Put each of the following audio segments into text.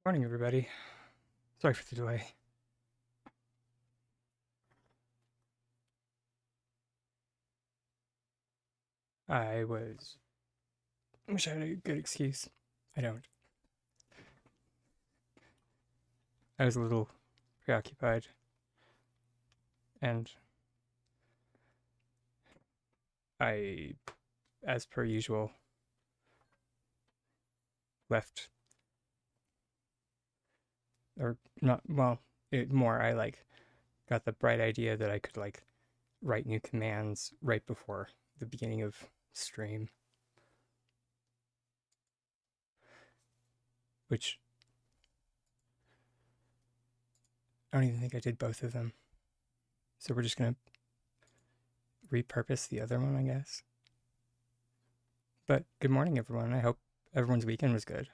Morning, everybody. Sorry for the delay. I wish I had a good excuse. I don't. I was a little preoccupied, and I, as per usual, left, or not, well, more, I got the bright idea that I could write new commands right before the beginning of stream, which I don't even think I did both of them. So we're just gonna repurpose the other one, I guess. But good morning, everyone. I hope everyone's weekend was good.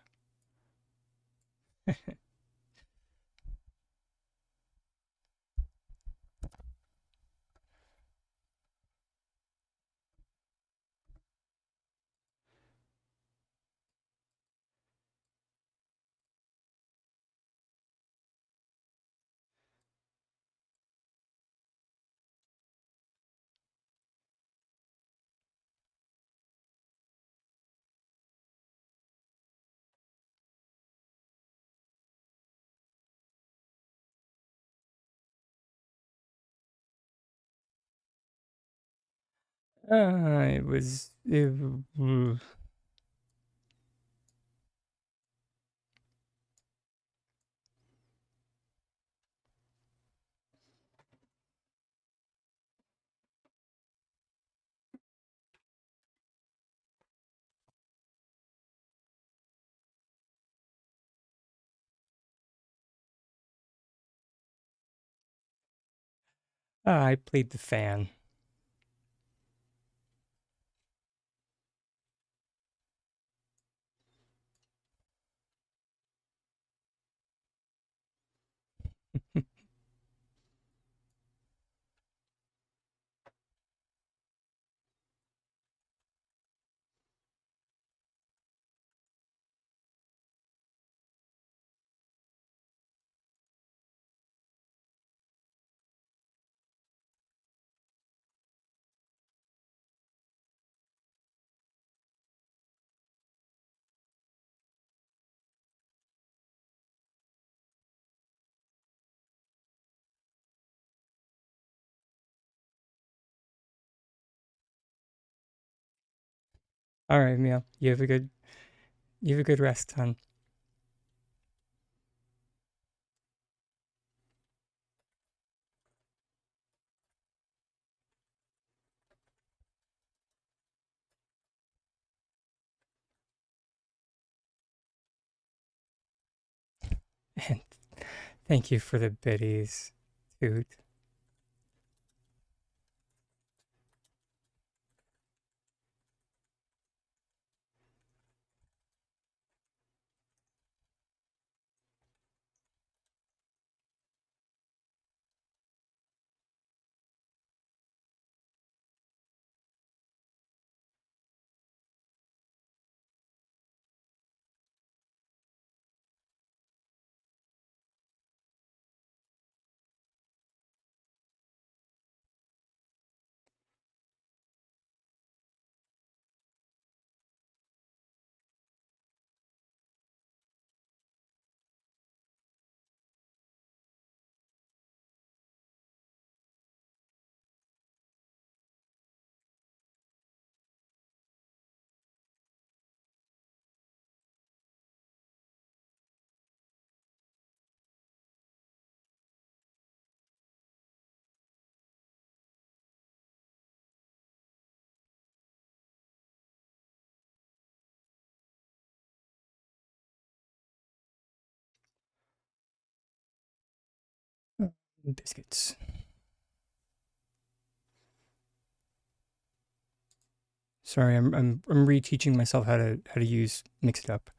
It was. I played the fan. All right, Mia. You have a good rest, hon. And thank you for the biddies, Toot. Biscuits. Sorry, I'm reteaching myself how to use Mix It Up.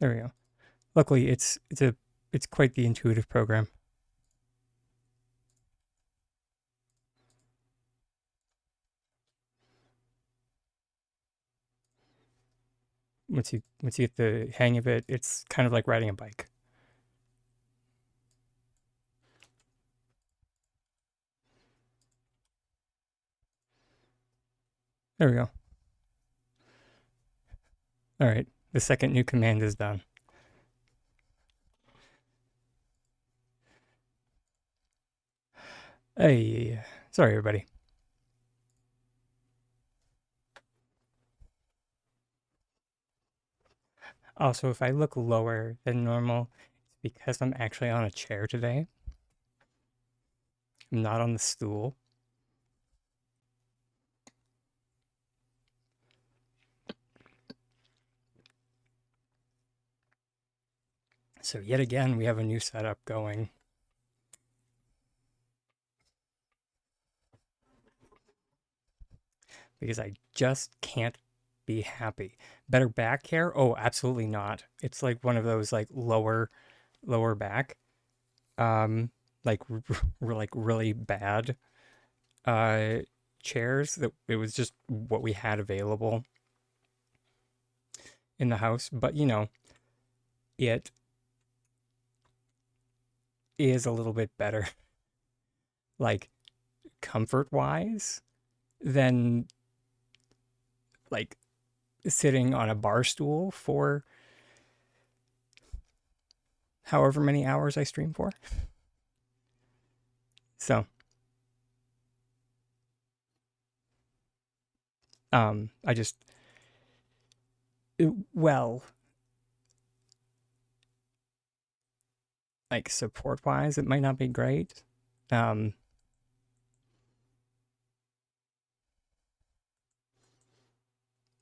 There we go. Luckily, it's quite the intuitive program. once you get the hang of it, it's kind of like riding a bike. There we go. All right, the second new command is done. Hey, sorry everybody. Also, if I look lower than normal, it's because I'm actually on a chair today. I'm not on the stool. So yet again, we have a new setup going. Because I just can't be happy. Better back care? Oh, absolutely not. It's like one of those like lower back, like like really bad uh chairs that it was just what we had available in the house. But it is a little bit better, like comfort wise, than like sitting on a bar stool for however many hours I stream for. So, I just, well, like support wise, it might not be great. Um,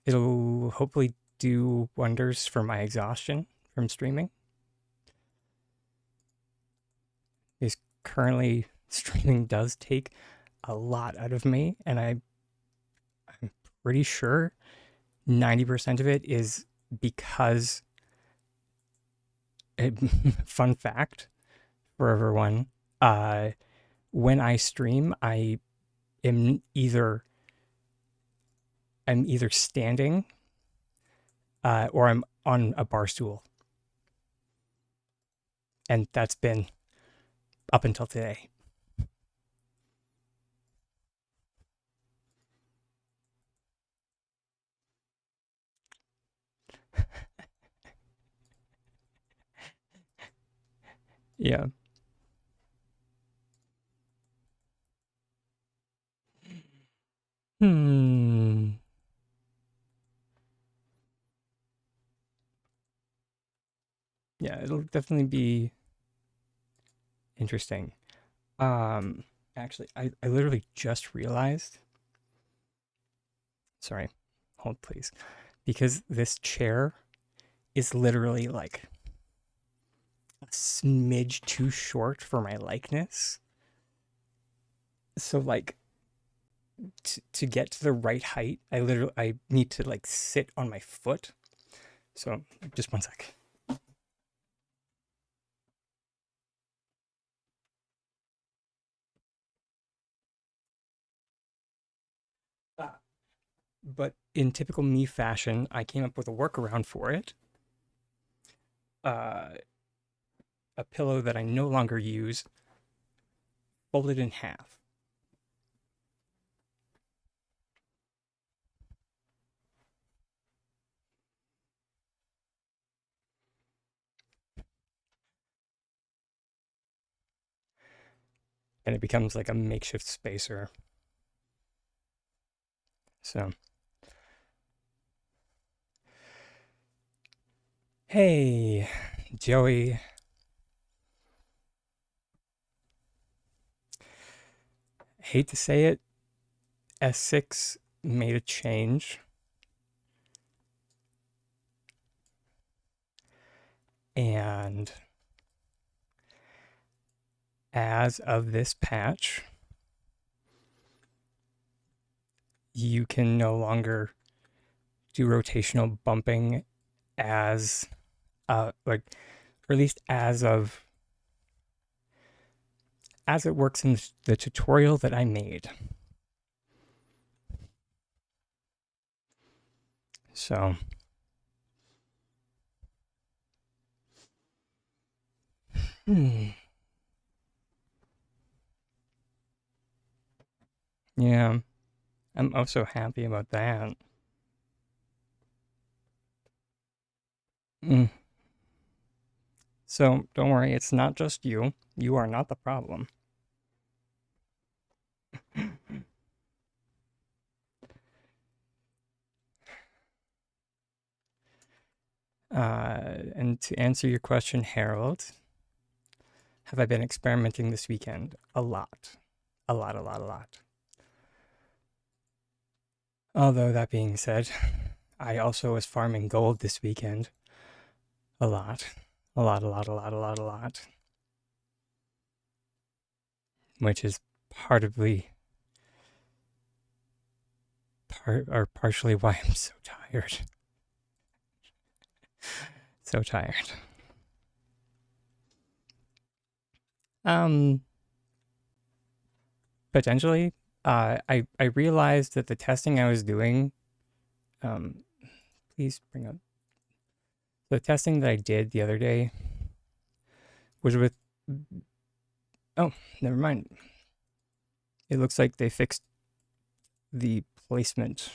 it'll hopefully do wonders for my exhaustion from streaming. Because currently, streaming does take a lot out of me, and I'm pretty sure 90% of it is because, fun fact for everyone, uh, when I stream, am either I'm either standing or I'm on a bar stool, and that's been up until today. Yeah. Hmm. Yeah, it'll definitely be interesting. Um, Actually, I literally just realized. Sorry, hold please, because this chair is literally like a smidge too short for my likeness. So like to get to the right height, I need to like sit on my foot. So just one sec. Ah. But in typical me fashion, I came up with a workaround for it. Uh, a pillow that I no longer use, folded in half. And it becomes like a makeshift spacer. So, hey, Joey. Hate to say it, S6 made a change. And as of this patch, you can no longer do rotational bumping as, like, or at least as it works in the tutorial that I made. So, Yeah, I'm also happy about that. Mm. So don't worry, it's not just you. You are not the problem. And to answer your question, Harold, have I been experimenting this weekend? A lot. A lot, a lot, a lot. Although, that being said, I also was farming gold this weekend. A lot. A lot, a lot, a lot, a lot, a lot. Which is partially why I'm so tired. So tired. Um, Potentially, I realized that the testing I was doing, um, please bring up the testing that I did the other day was with. Oh, never mind. It looks like they fixed the placement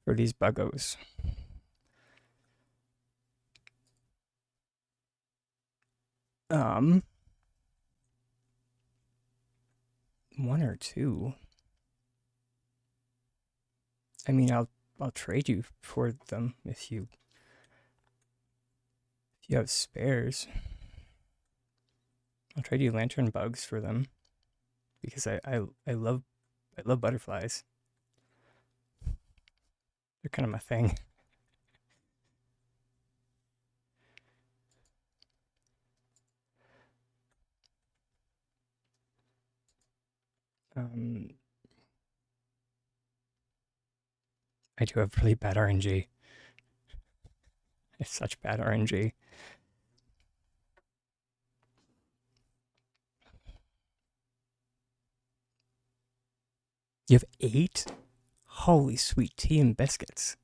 for these buggos. One or two. I mean, I'll trade you for them if you have spares. I'll trade you lantern bugs for them because I love butterflies. They're kind of my thing. Um, I do have really bad RNG. It's such bad RNG. You have 8? Holy sweet tea and biscuits.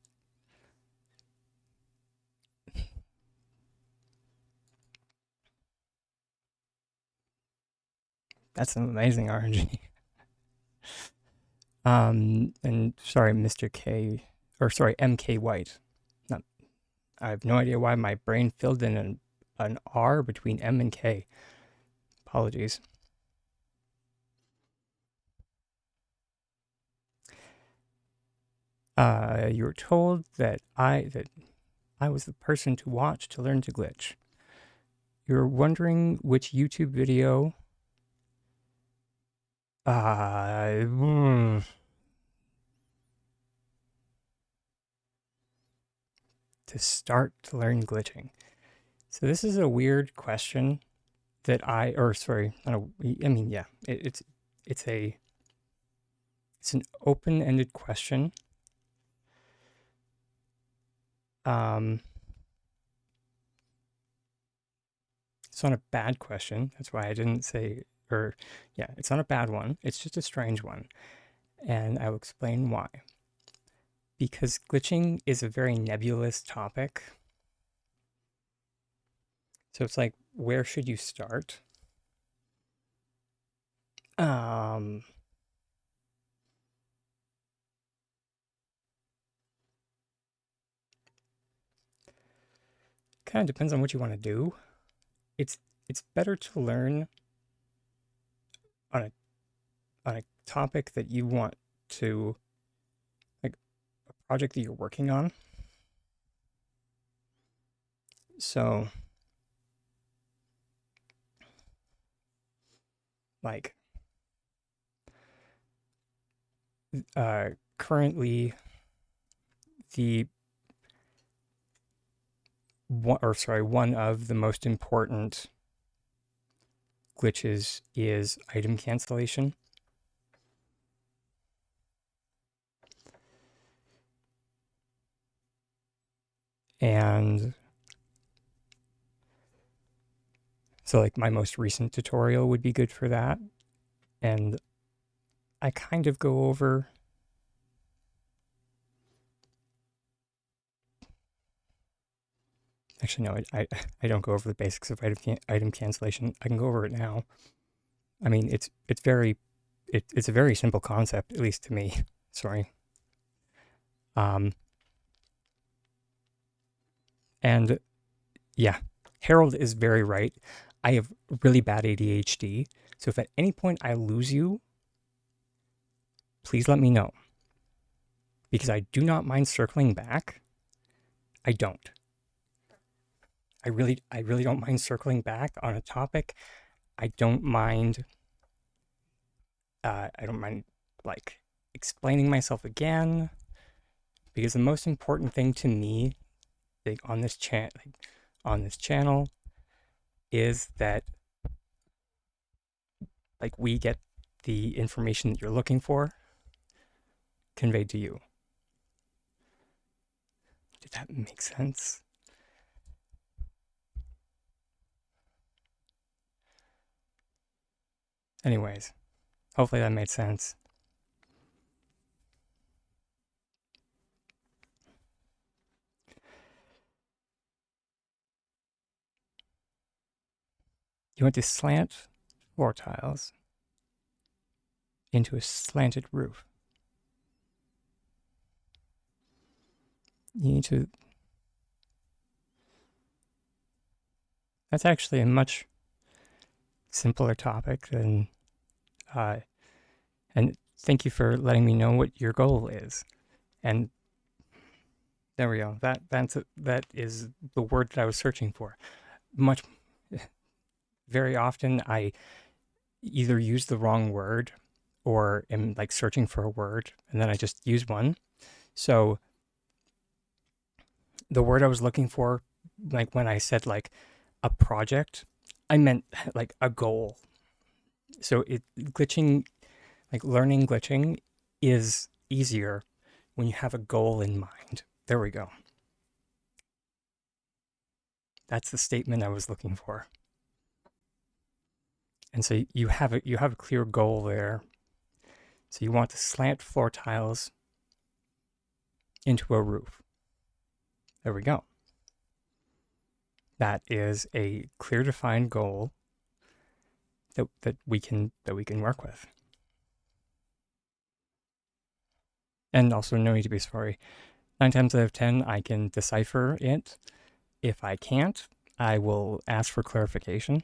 That's an amazing RNG. And sorry, Mr. K, or sorry, MK White. Not, I have no idea why my brain filled in an R between M and K. Apologies. You were told that I was the person to watch to learn to glitch. You're wondering which YouTube video to start to learn glitching. So this is a weird question that it's an open-ended question. It's not a bad question. That's why I didn't say, it's not a bad one. It's just a strange one. And I will explain why. Because glitching is a very nebulous topic. So it's like, where should you start? Kind of depends on what you want to do. It's better to learn on a topic that you want to, like, a project that you're working on. So like currently the one of the most important glitches is item cancellation. And so like my most recent tutorial would be good for that. And I kind of go over Actually, no, I don't go over the basics of item cancellation. I can go over it now. I mean, it's a very simple concept, at least to me. Sorry. And yeah, Harold is very right. I have really bad ADHD, so if at any point I lose you, please let me know. Because I do not mind circling back. I don't. I really don't mind circling back on a topic. I don't mind like explaining myself again, because the most important thing to me, like on this channel, is that like we get the information that you're looking for conveyed to you. Did that make sense? Anyways, hopefully that made sense. You want to slant floor tiles into a slanted roof. You need to... That's actually a much simpler topic than... and thank you for letting me know what your goal is. And there we go. That is the word that I was searching for. Very often I either use the wrong word or am like searching for a word and then I just use one. So the word I was looking for, like when I said like a project, I meant like a goal. So learning glitching is easier when you have a goal in mind. There we go. That's the statement I was looking for. And so you have a clear goal there. So you want to slant floor tiles into a roof. There we go. That is a clear defined goal that we can work with. And also no need to be sorry. 9 times out of 10 I can decipher it. If I can't, I will ask for clarification.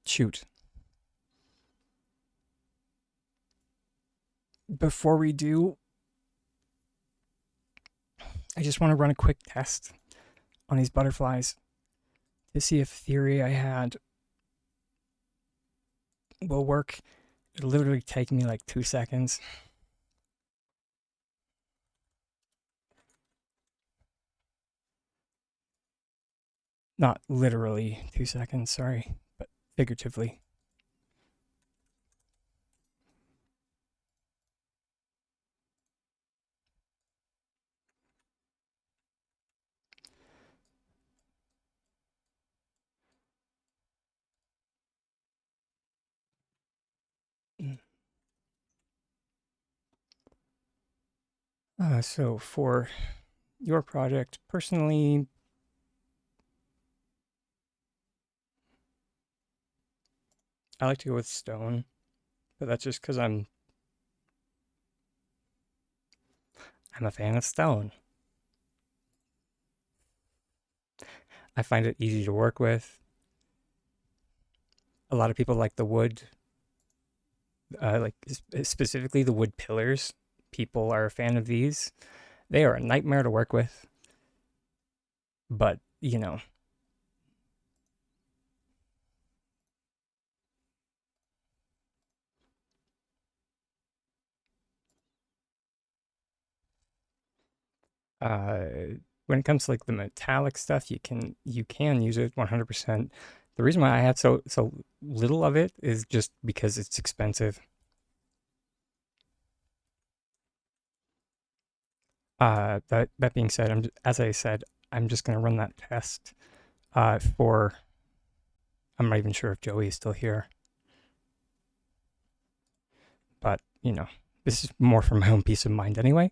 Shoot. Before we do, I just want to run a quick test on these butterflies to see if theory I had will work. It'll literally take me like 2 seconds. Not literally 2 seconds, sorry, but figuratively. So for your project, personally, I like to go with stone, but that's just because I'm a fan of stone. I find it easy to work with. A lot of people like the wood, like specifically the wood pillars. People are a fan of these. They are a nightmare to work with, but you know. When it comes to like the metallic stuff, you can use it 100%. The reason why I have so little of it is just because it's expensive. That being said, as I said, I'm just gonna run that test for I'm not even sure if Joey is still here. But, this is more for my own peace of mind anyway,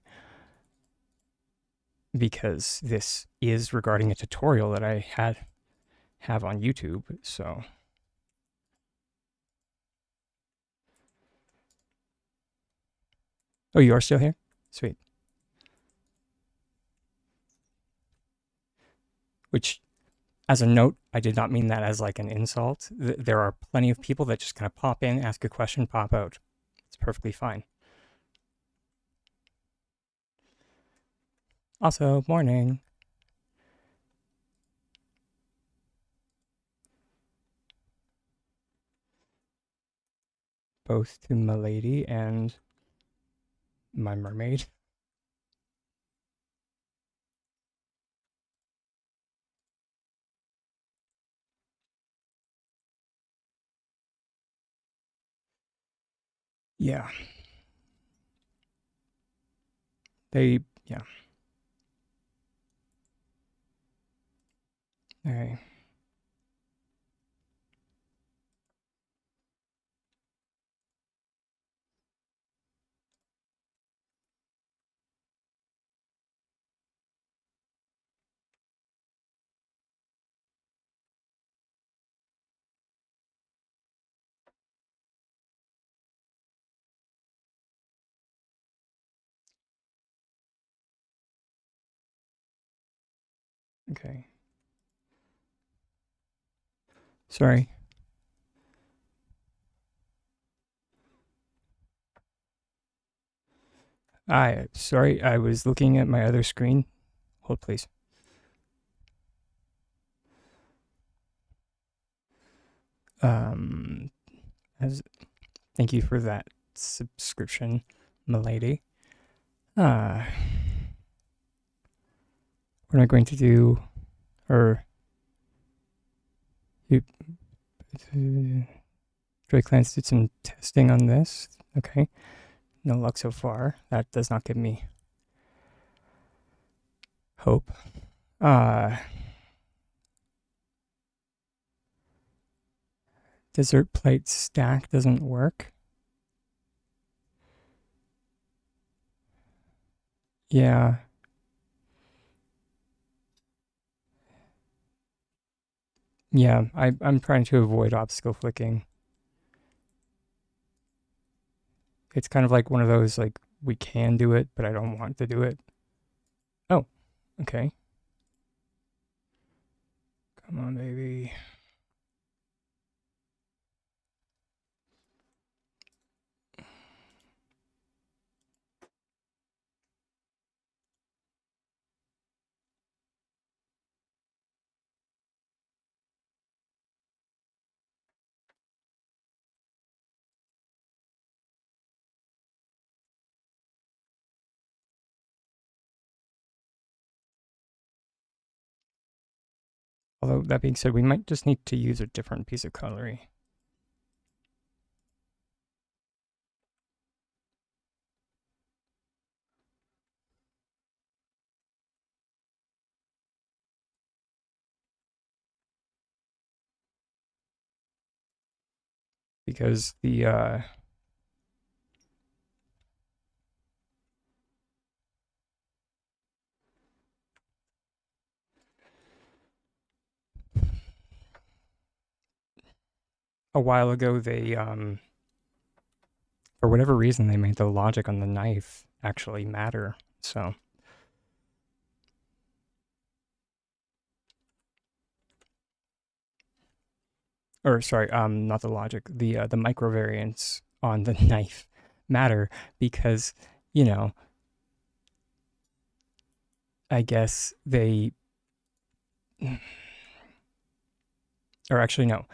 because this is regarding a tutorial that I have on YouTube, so. Oh, you are still here? Sweet. Which, as a note, I did not mean that as like an insult. There are plenty of people that just kind of pop in, ask a question, pop out. It's perfectly fine. Also, morning. Both to Milady and my mermaid. Yeah. Yeah. Okay. Okay. Sorry. Sorry, I was looking at my other screen. Hold, please. Um, thank you for that subscription, milady. What am I going to do? Or you, Drake Lance did some testing on this. Okay, no luck so far. That does not give me hope. Dessert plate stack doesn't work. Yeah. Yeah, I'm trying to avoid obstacle flicking. It's kind of like one of those, like, we can do it, but I don't want to do it. Oh, okay. Come on, baby. Although, that being said, we might just need to use a different piece of cutlery. Because a while ago, they, for whatever reason, they made the logic on the knife actually matter. So, or sorry, not the logic, the micro variants on the knife matter because, you know, I guess they, or actually, no,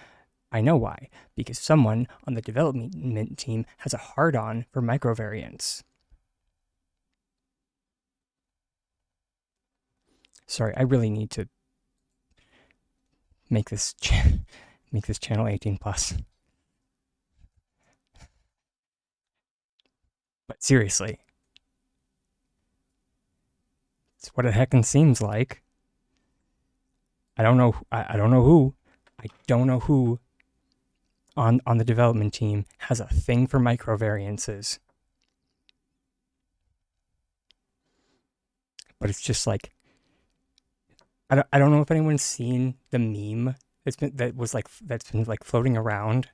I know why. Because someone on the development team has a hard on for micro variants. Sorry, I really need to make this make this channel 18 plus. But seriously, it's what it heckin' seems like. I don't know. I don't know who, I don't know who on the development team has a thing for microvariances, but it's just like I don't know if anyone's seen the meme that's been like floating around,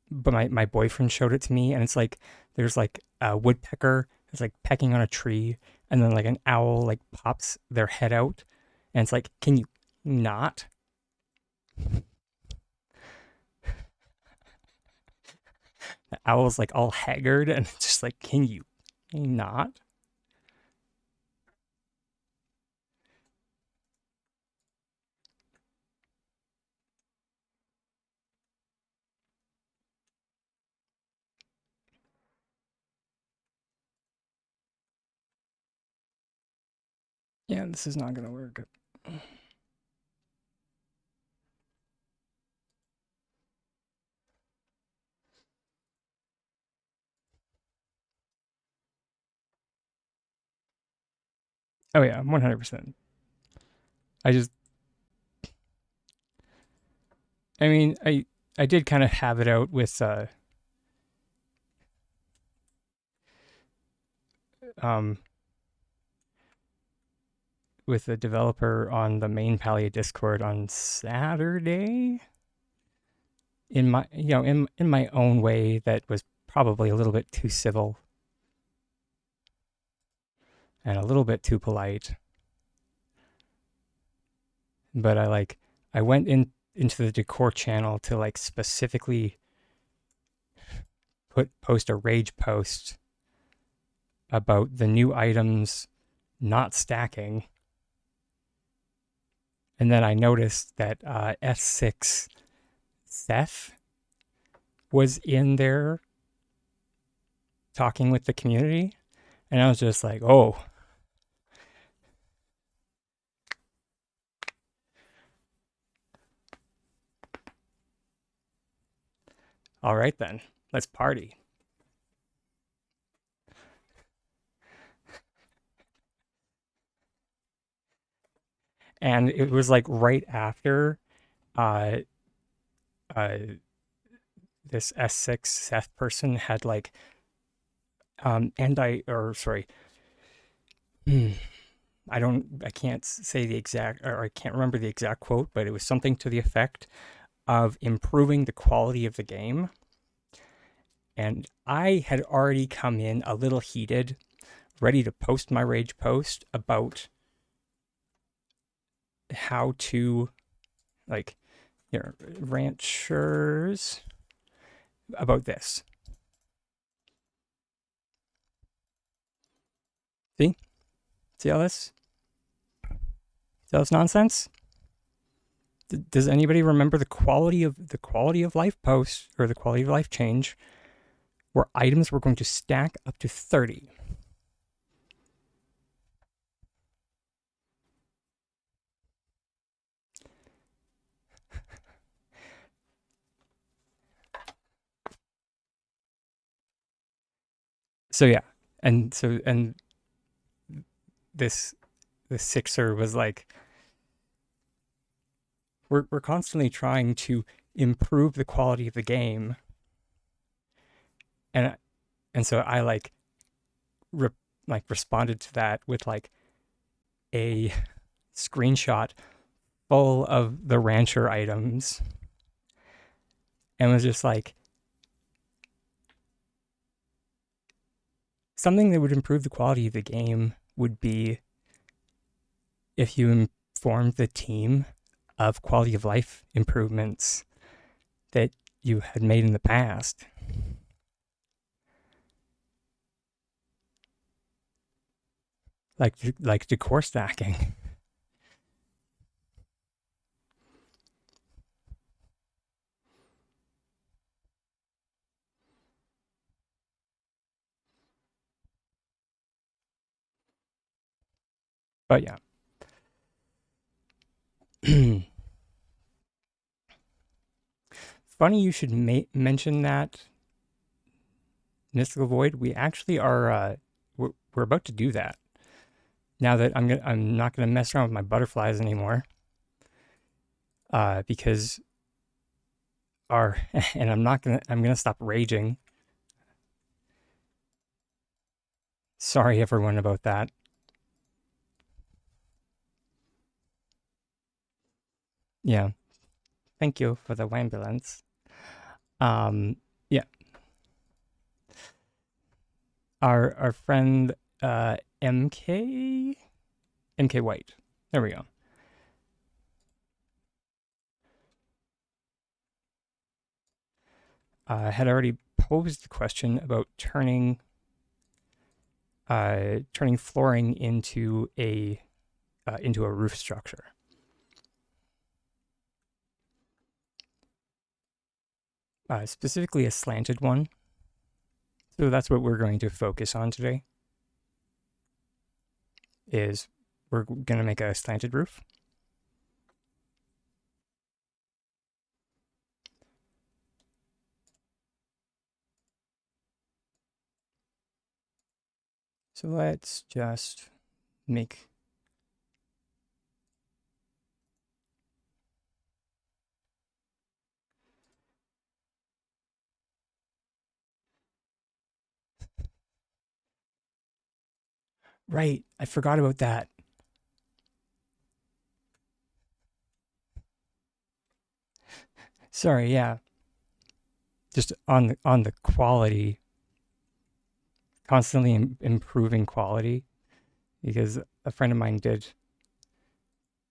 but my boyfriend showed it to me, and it's like there's like a woodpecker that's like pecking on a tree, and then like an owl like pops their head out, and it's like, can you not? The owl's like all haggard, and it's just like, can you not? Yeah, this is not gonna work. Oh yeah, 100%. I just, I mean, I did kind of have it out um with the developer on the main Palia Discord on Saturday. In my in my own way, that was probably a little bit too civil and a little bit too polite. But I went into the decor channel to like specifically post a rage post about the new items not stacking. And then I noticed that S6 Seth was in there talking with the community. And I was just like, oh, all right then, let's party. And it was like right after uh, uh, this S6 Seth person had like, I can't say the exact, or I can't remember the exact quote, but it was something to the effect of improving the quality of the game. And I had already come in a little heated, ready to post my rage post about how to, like, ranchers, about this. See? See all this? See all this nonsense? Does anybody remember the quality of life post or the quality of life change where items were going to stack up to 30? So yeah, and this the Sixer was like, we're constantly trying to improve the quality of the game, and so I re- responded to that with like a screenshot full of the rancher items, and was just like, something that would improve the quality of the game would be if you informed the team of quality of life improvements that you had made in the past. Like decor stacking. But yeah. Funny you should mention that, Mystical Void. We actually are we're about to do that. Now that I'm not gonna mess around with my butterflies anymore. because and I'm gonna stop raging. Sorry everyone about that. Yeah, thank you for the ambulance. Yeah, our friend MK White. There we go. Had already posed the question about turning flooring into a roof structure. Specifically a slanted one. So that's what we're going to focus on today. Is we're going to make a slanted roof. So let's just make right. I forgot about that. Sorry, yeah. Just on the quality, constantly improving quality, because a friend of mine did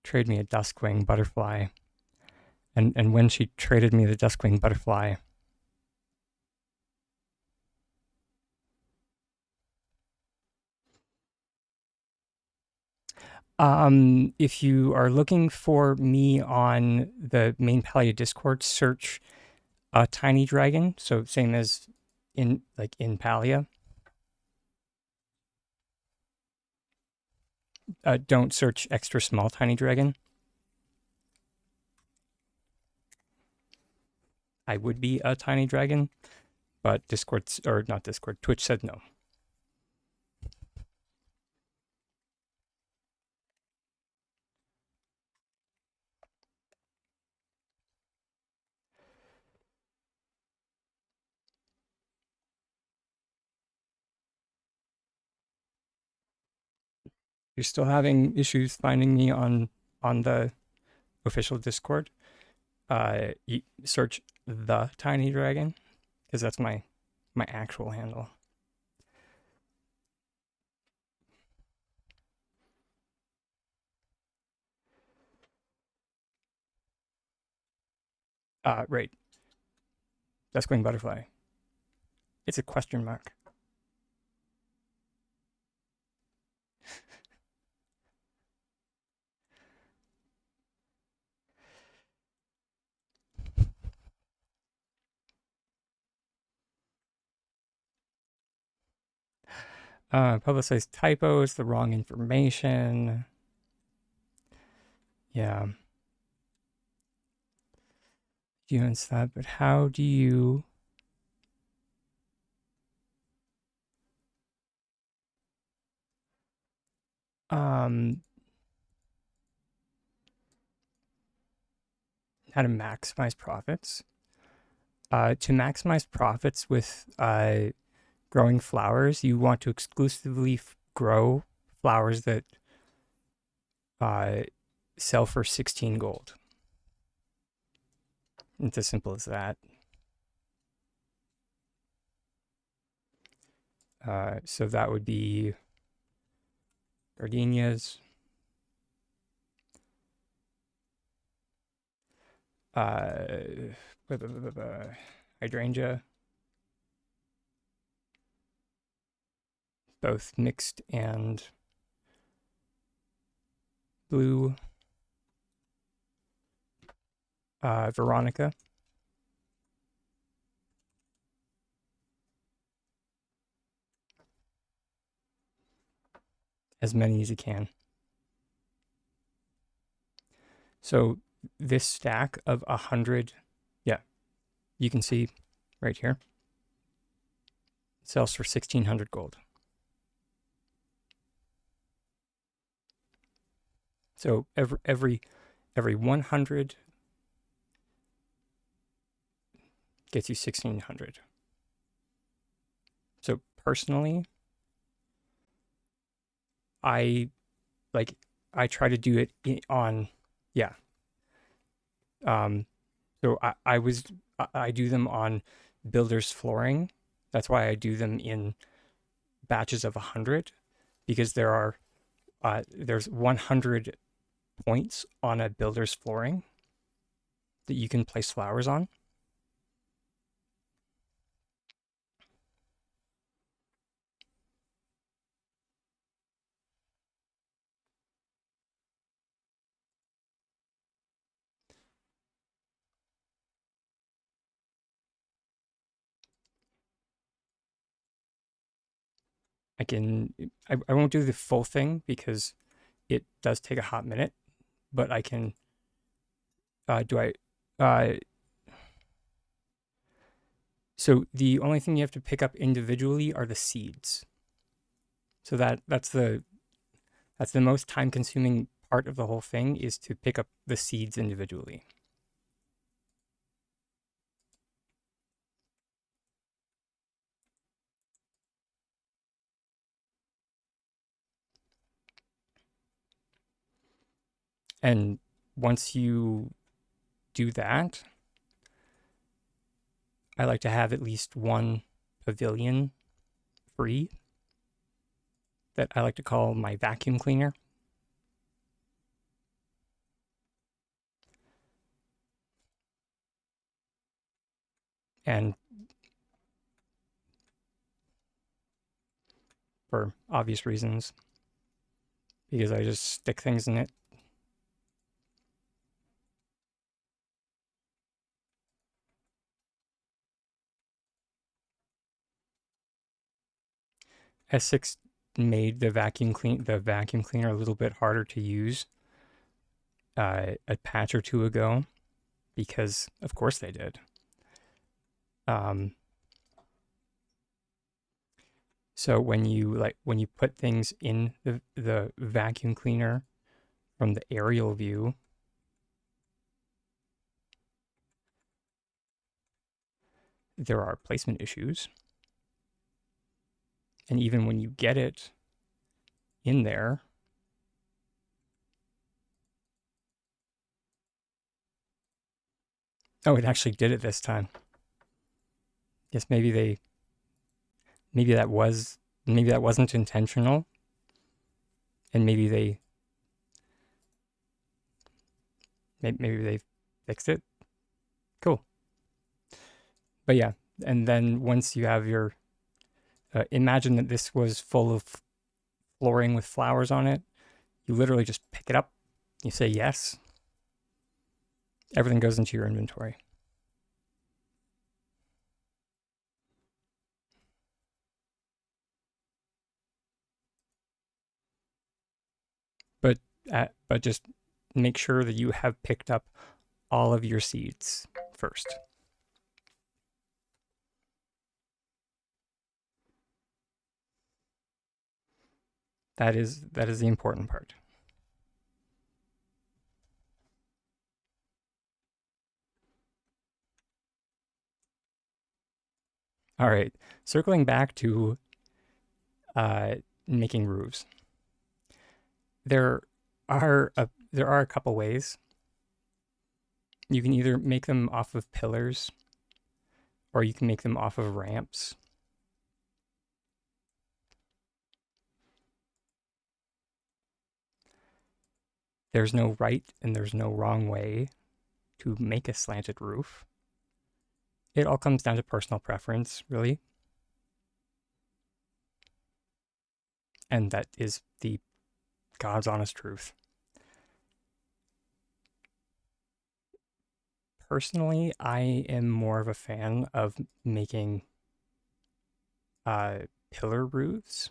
trade me a Duskwing butterfly, and when she traded me the Duskwing butterfly, if you are looking for me on the main Palia Discord, search a tiny dragon. So same as in Palia. Don't search extra small tiny dragon. I would be a tiny dragon, but Twitch said no. You're still having issues finding me on the official Discord. You search the tiny dragon because that's my actual handle. Right. Duskwing butterfly. It's a question mark. Publicized typos, the wrong information. Yeah. You answer that, but how do you how to maximize profits? To maximize profits with growing flowers, you want to exclusively grow flowers that sell for 16 gold. It's as simple as that. So that would be gardenias, hydrangea, both mixed and blue, Veronica, as many as you can. So this stack of 100, yeah, you can see right here, it sells for 1,600 gold. So every 100 gets you 1600. So personally, I try to do it on, yeah. So I do them on builder's flooring. That's why I do them in batches of 100, because there's 100 points on a builder's flooring that you can place flowers on. I won't do the full thing because it does take a hot minute, but I can, uh, so the only thing you have to pick up individually are the seeds. So that's the most time consuming part of the whole thing, is to pick up the seeds individually. And once you do that, I like to have at least one pavilion free that I like to call my vacuum cleaner. And for obvious reasons, because I just stick things in it. S6 made the vacuum cleaner a little bit harder to use a patch or two ago, because of course they did. So when you put things in the vacuum cleaner from the aerial view, there are placement issues. And even when you get it in there, oh, it actually did it this time. Yes, maybe that wasn't intentional, and maybe they fixed it. Cool. But yeah, and then once you have your, imagine that this was full of flooring with flowers on it. You literally just pick it up, you say yes, everything goes into your inventory. But just make sure that you have picked up all of your seeds first. That is the important part. All right, circling back to making roofs. There are a couple ways. You can either make them off of pillars, or you can make them off of ramps. There's no right and there's no wrong way to make a slanted roof. It all comes down to personal preference, really. And that is the God's honest truth. Personally, I am more of a fan of making pillar roofs,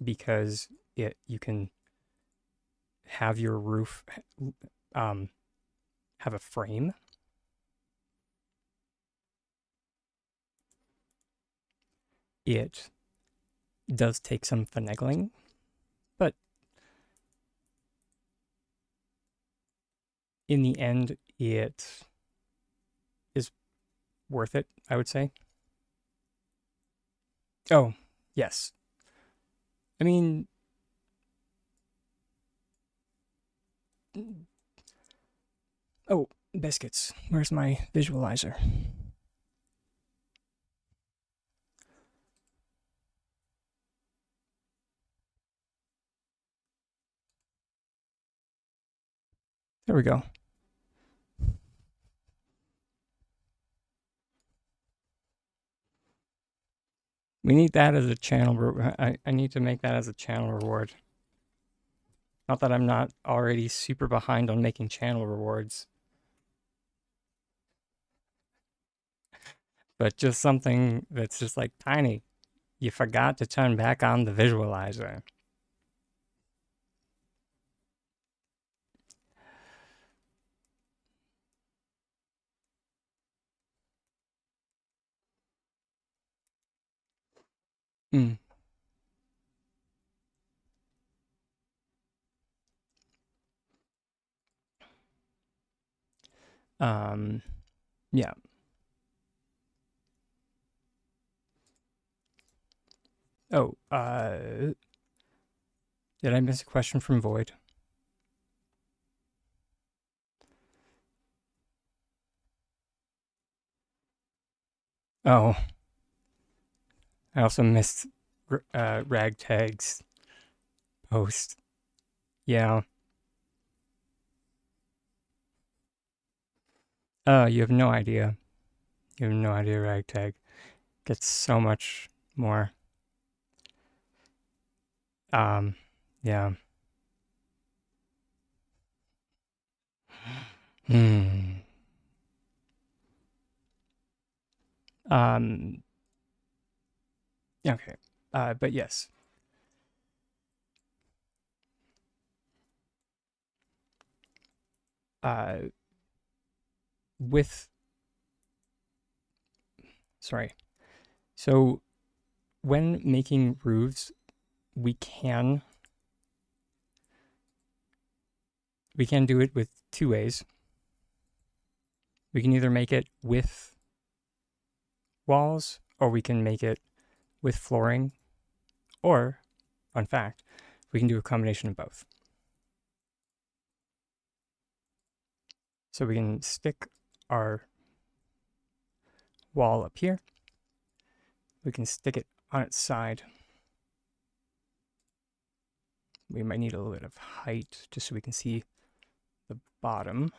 because you can have your roof have a frame. It does take some finagling, but in the end, it worth it, I would say. Oh, yes. I mean, oh, biscuits. Where's my visualizer? There we go. We need that as a channel. I need to make that as a channel reward. Not that I'm not already super behind on making channel rewards, but just something that's just like tiny. You forgot to turn back on the visualizer. Hmm. Yeah. Oh, did I miss a question from Void? Oh, I also missed Ragtag's post. Yeah. You have no idea. You have no idea Ragtag gets so much more. Yeah. Hmm. Um, okay. But yes. Uh, with, sorry. So when making roofs, we can do it with two ways. We can either make it with walls, or we can make it with flooring, or, fun fact, we can do a combination of both. So we can stick our wall up here. We can stick it on its side. We might need a little bit of height just so we can see the bottom.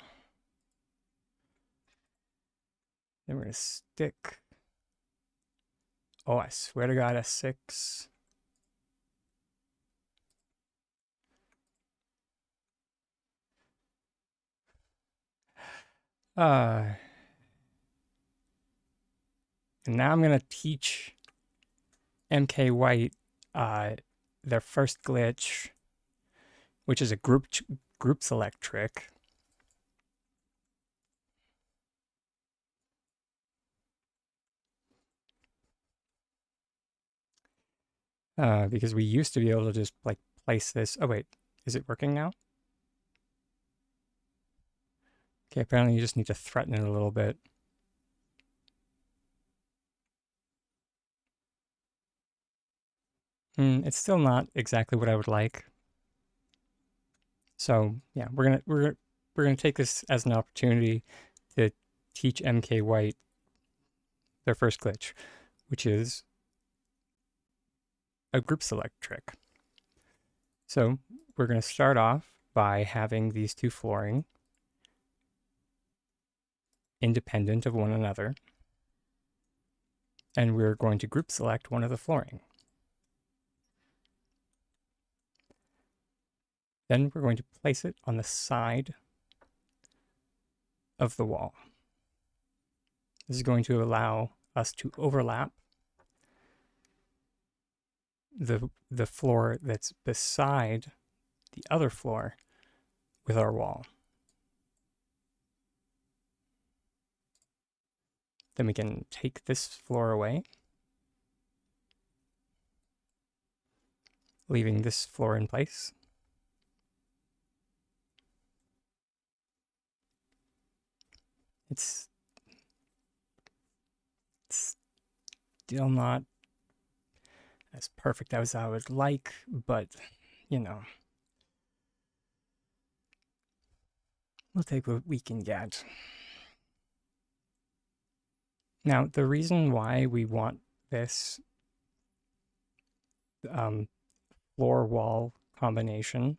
Then we're going to stick, oh, I swear to God, a 6. And now I'm going to teach MK White their first glitch, which is a group select trick. Because we used to be able to just like place this. Oh wait, is it working now? Okay, apparently you just need to threaten it a little bit. It's still not exactly what I would like. So yeah, we're gonna take this as an opportunity to teach MK White their first glitch, which is a group select trick. So we're gonna start off by having these two flooring independent of one another, and we're going to group select one of the flooring. Then we're going to place it on the side of the wall. This is going to allow us to overlap the floor that's beside the other floor with our wall. Then we can take this floor away, leaving this floor in place. It's still not as perfect as I would like, but, you know, we'll take what we can get. Now, the reason why we want this floor-wall combination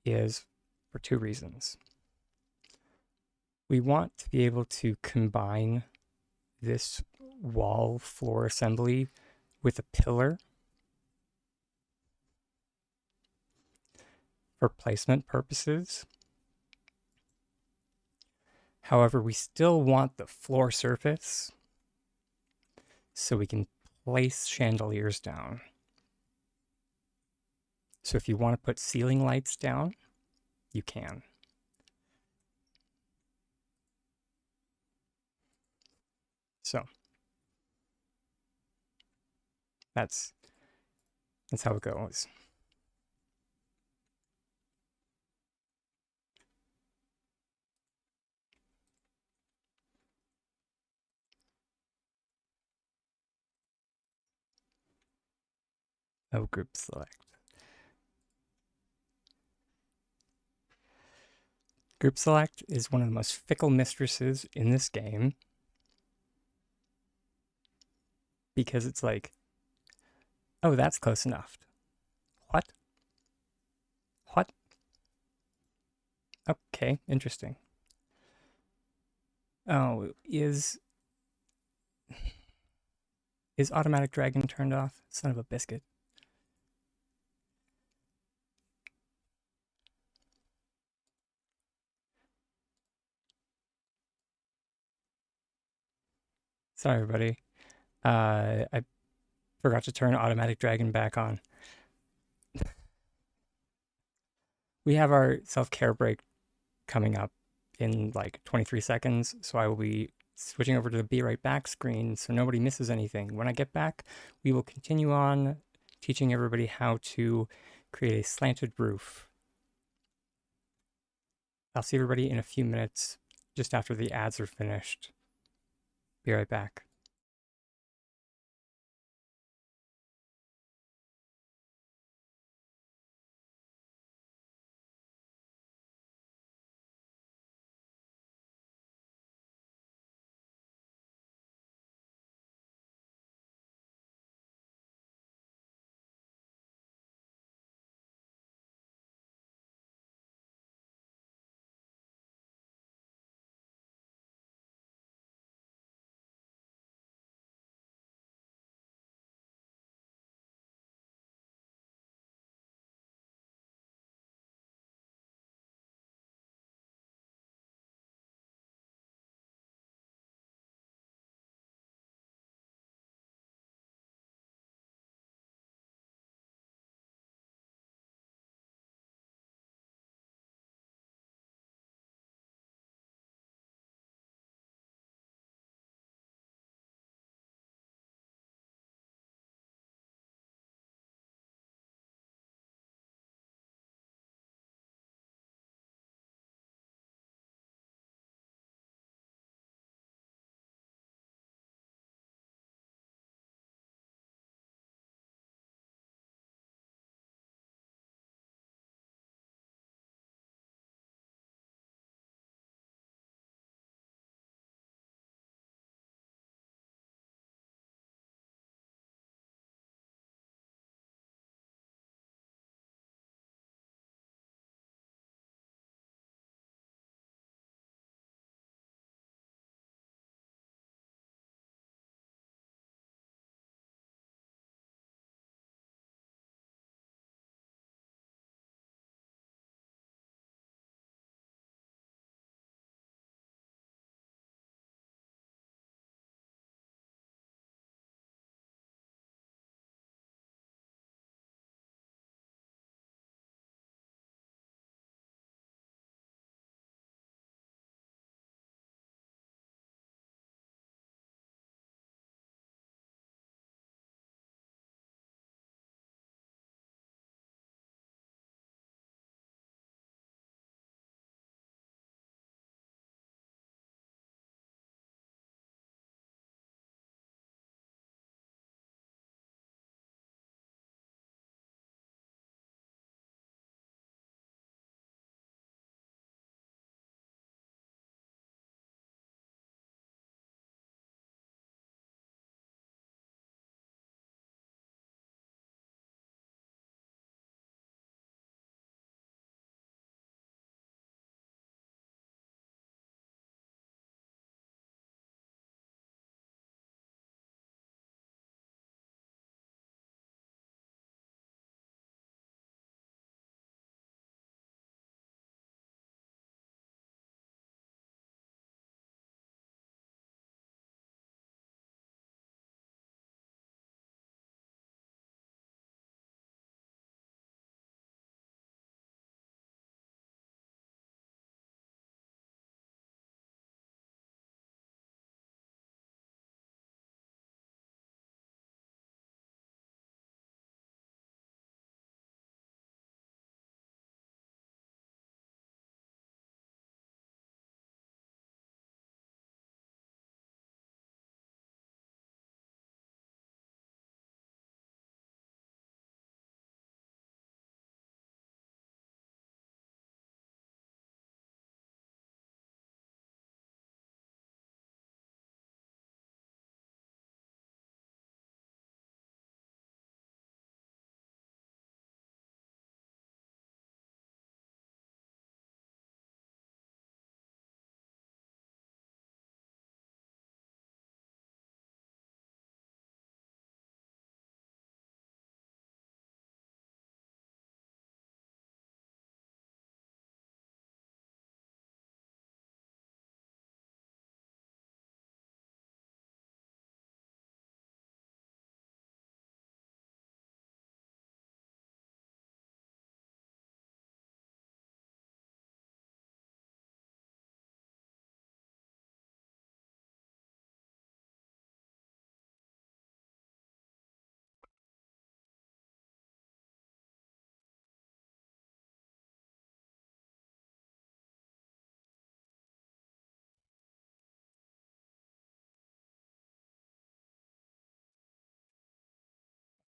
is for two reasons. We want to be able to combine this wall floor assembly with a pillar for placement purposes. However, we still want the floor surface so we can place chandeliers down. So if you want to put ceiling lights down, you can. So that's how it goes. Oh, group select. Group select is one of the most fickle mistresses in this game because it's like, oh, that's close enough. What? What? Okay, interesting. Oh, is automatic dragon turned off? Son of a biscuit. Sorry, everybody. I forgot to turn automatic dragon back on. We have our self-care break coming up in like 23 seconds, so I will be switching over to the Be Right Back screen so nobody misses anything. When I get back, we will continue on teaching everybody how to create a slanted roof. I'll see everybody in a few minutes, just after the ads are finished. Be right back.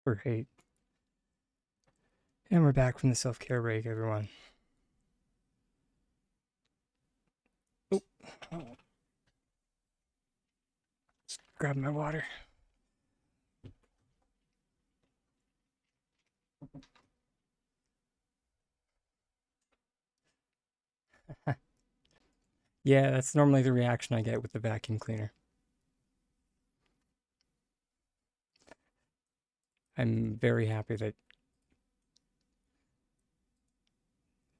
Great. And we're back from the self-care break, everyone. Oh, just grab my water. Yeah, that's normally the reaction I get with the vacuum cleaner. I'm very happy that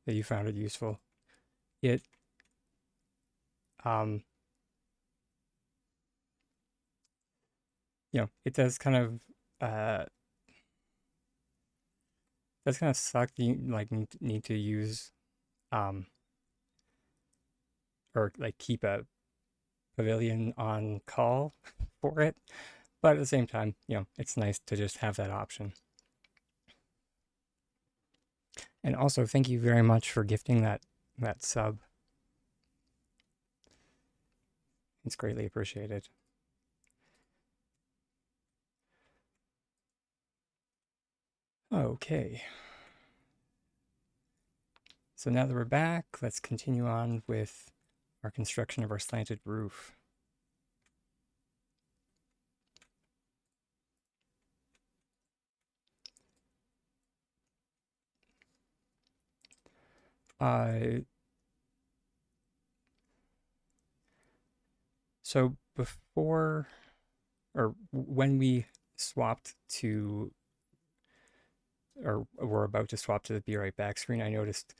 you found it useful. It um it does kind of suck. You like need to use um or like keep a pavilion on call for it, but at the same time, it's nice to just have that option. And also, thank you very much for gifting that sub. It's greatly appreciated. Okay. So now that we're back, let's continue on with our construction of our slanted roof. So before or when we swapped to, or we're about to swap to the Be Right Back screen, I noticed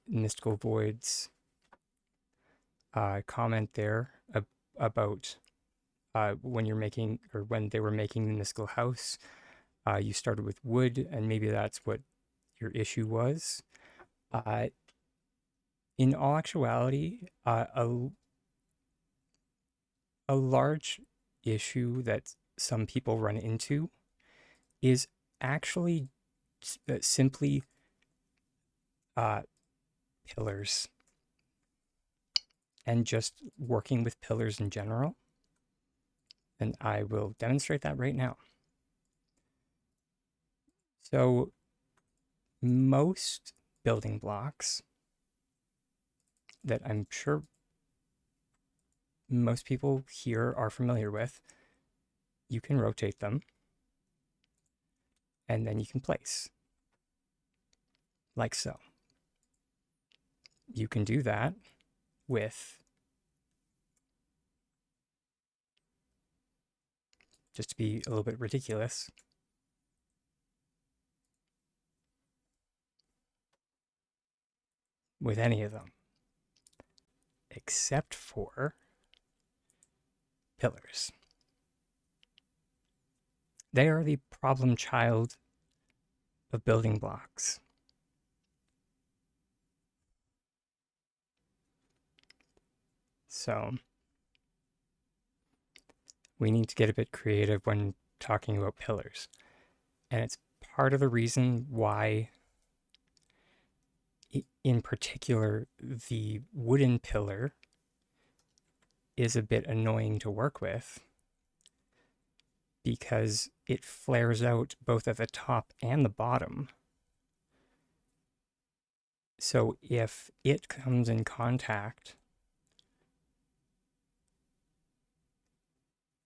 Mystical Void's comment there about when you're making, or when they were making the mystical house, you started with wood, and maybe that's what your issue was. Uh, in all actuality, a large issue that some people run into is actually simply uh, pillars, and just working with pillars in general. And I will demonstrate that right now. So most building blocks that I'm sure most people here are familiar with, you can rotate them and then you can place, like so. You can do that with, just to be a little bit ridiculous, with any of them, except for pillars. They are the problem child of building blocks. So we need to get a bit creative when talking about pillars. And it's part of the reason why, in particular, the wooden pillar is a bit annoying to work with, because it flares out both at the top and the bottom. So if it comes in contact,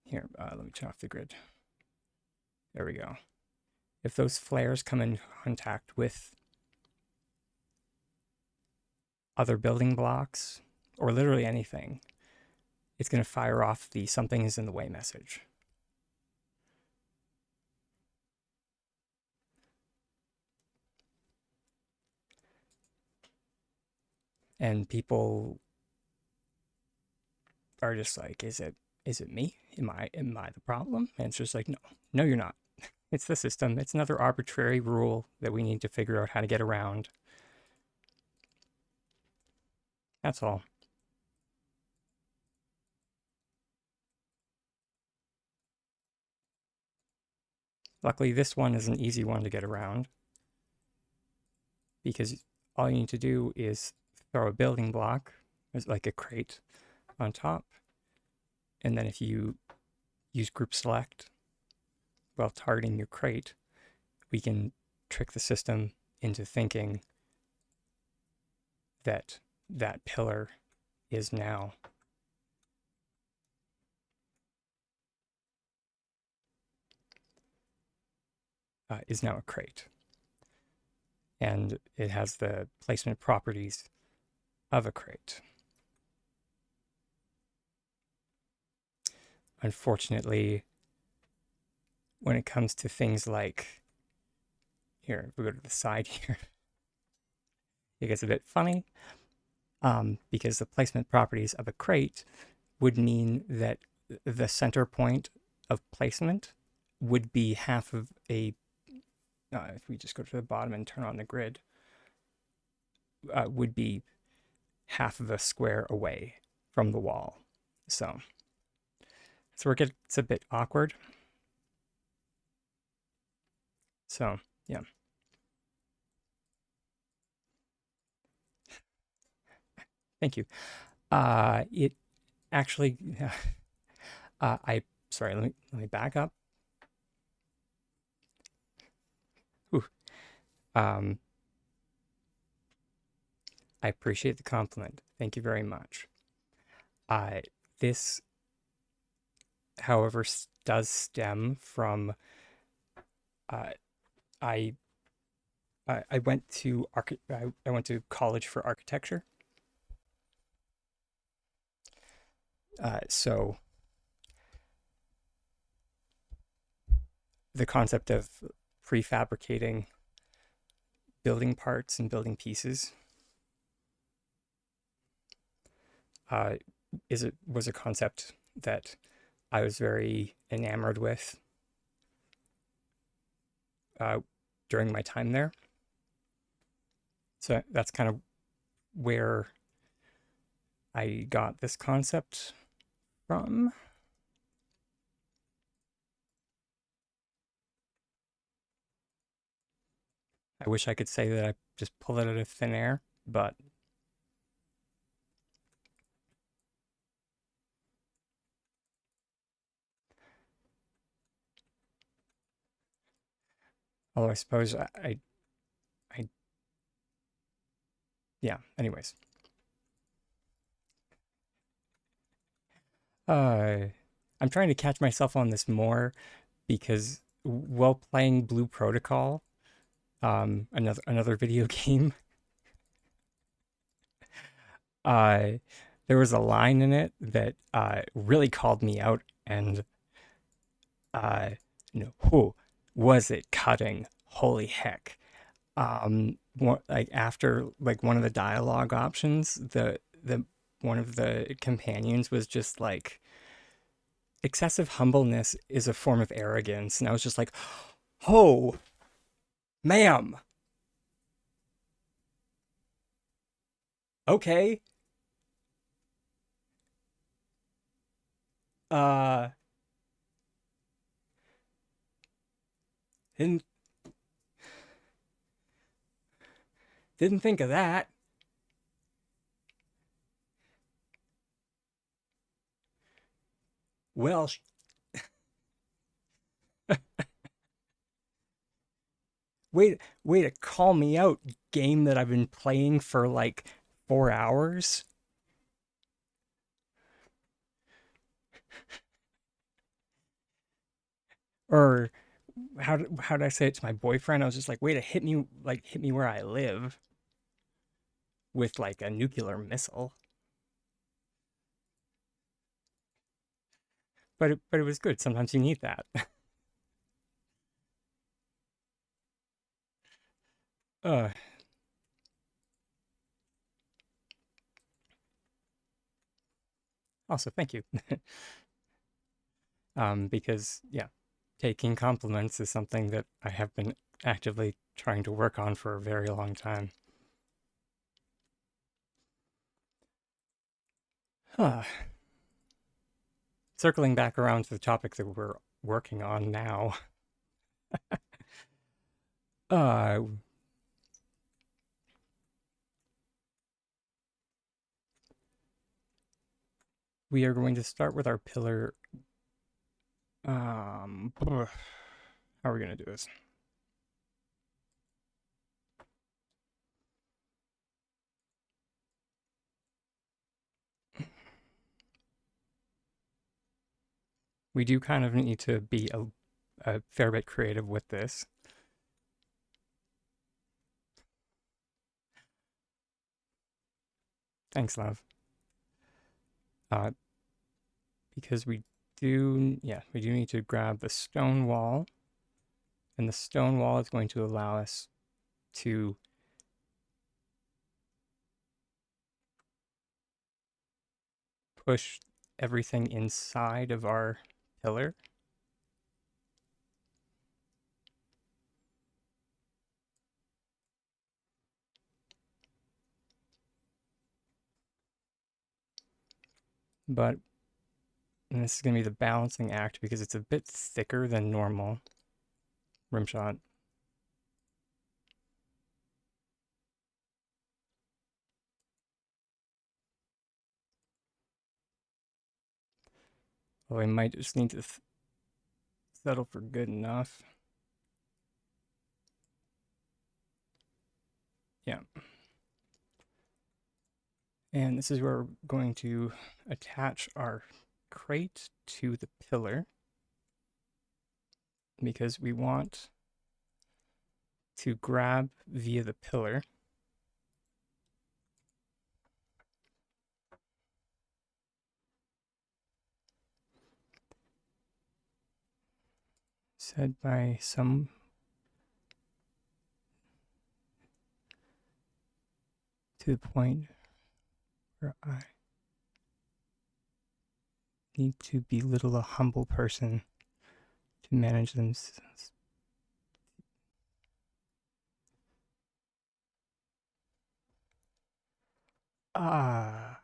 here, let me turn off the grid. There we go. If those flares come in contact with other building blocks, or literally anything, it's going to fire off the "something is in the way" message. And people are just like, is it me? Am I the problem? And it's just like, no, you're not. It's the system. It's another arbitrary rule that we need to figure out how to get around. That's all. Luckily, this one is an easy one to get around, because all you need to do is throw a building block, like a crate, on top. And then if you use group select while targeting your crate, we can trick the system into thinking that that pillar is now a crate, and it has the placement properties of a crate. Unfortunately, when it comes to things like, here, if we go to the side here, it gets a bit funny, because the placement properties of a crate would mean that the center point of placement would be half of a, if we just go to the bottom and turn on the grid, would be half of a square away from the wall. So where it gets a bit awkward. So, yeah. Thank you. It actually, sorry, let me back up. Ooh. I appreciate the compliment. Thank you very much. This, however, does stem from, I went to I went to college for architecture. So the concept of prefabricating building parts and building pieces was a concept that I was very enamored with during my time there. So that's kind of where I got this concept from. I wish I could say that I just pulled it out of thin air, but although I suppose yeah, anyways. I'm trying to catch myself on this more because while playing Blue Protocol, another video game, there was a line in it that really called me out, and who was it cutting? Holy heck! Like after like one of the dialogue options, the one of the companions was just like, excessive humbleness is a form of arrogance, and I was just like, oh, ma'am, okay, uh, didn't didn't think of that. Well, way to call me out, game that I've been playing for like 4 hours. Or how did I say it to my boyfriend? I was just like, way to hit me where I live with like a nuclear missile. But it was good. Sometimes you need that. uh Also, thank you. Because yeah, taking compliments is something that I have been actively trying to work on for a very long time. Huh. Circling back around to the topic that we're working on now. uh we are going to start with our pillar. How are we going to do this? We do kind of need to be a fair bit creative with this. Thanks, love. Because we do need to grab the stone wall, and the stone wall is going to allow us to push everything inside of our pillar. But this is going to be the balancing act because it's a bit thicker than normal rimshot. Well, we might just need to settle for good enough. Yeah. And this is where we're going to attach our crate to the pillar because we want to grab via the pillar. Said by some to the point where I need to belittle a humble person to manage themselves. Ah.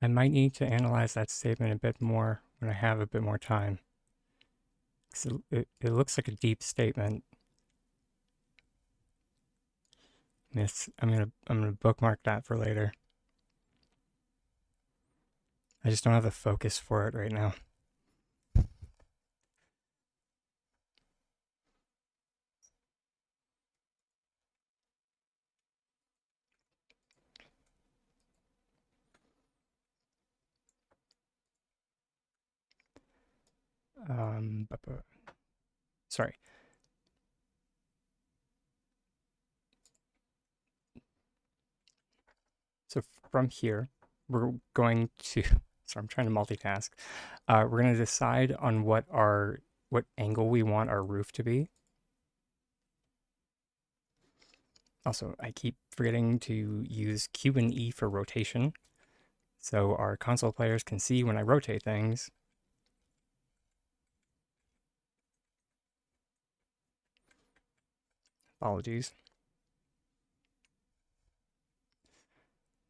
I might need to analyze that statement a bit more when I have a bit more time. It looks like a deep statement. I'm gonna bookmark that for later. I just don't have the focus for it right now. Sorry. So from here, we're going to. Sorry, I'm trying to multitask. We're going to decide on what angle we want our roof to be. Also, I keep forgetting to use Q and E for rotation, so our console players can see when I rotate things. Apologies.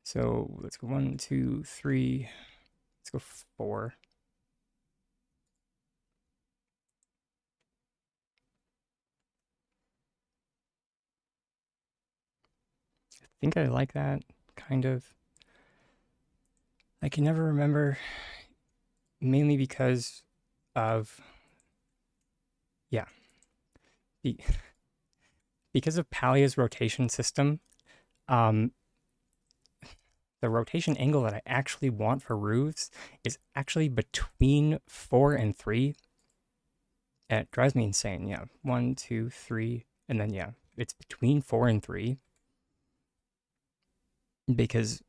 So let's go 1, 2, 3. Let's go 4. I think I like that, kind of. I can never remember, mainly because of, yeah, because of Palia's rotation system, um, the rotation angle that I actually want for roofs is actually between 4 and 3. And it drives me insane. Yeah, 1, 2, 3, and then yeah, it's between 4 and 3 because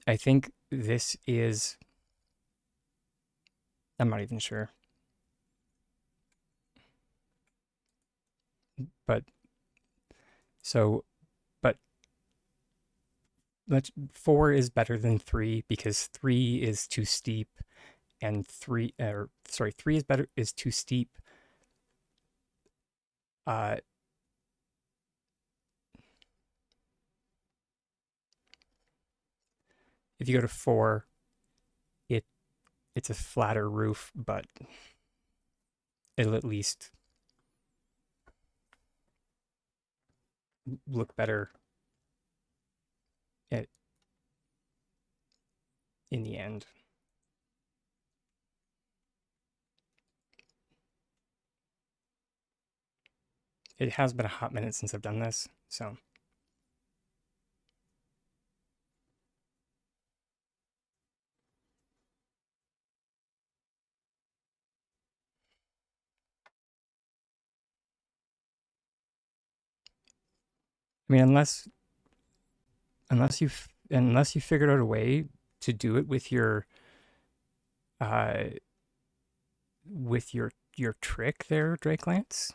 I think this is. I'm not even sure, but so, but 4 is better than 3 because 3 is too steep, and 3 3 is too steep. Uh, if you go to 4, it's a flatter roof, but it'll at least look better. in the end. It has been a hot minute since I've done this, so. I mean, unless you figured out a way to do it uh with your trick there, Drake Lance.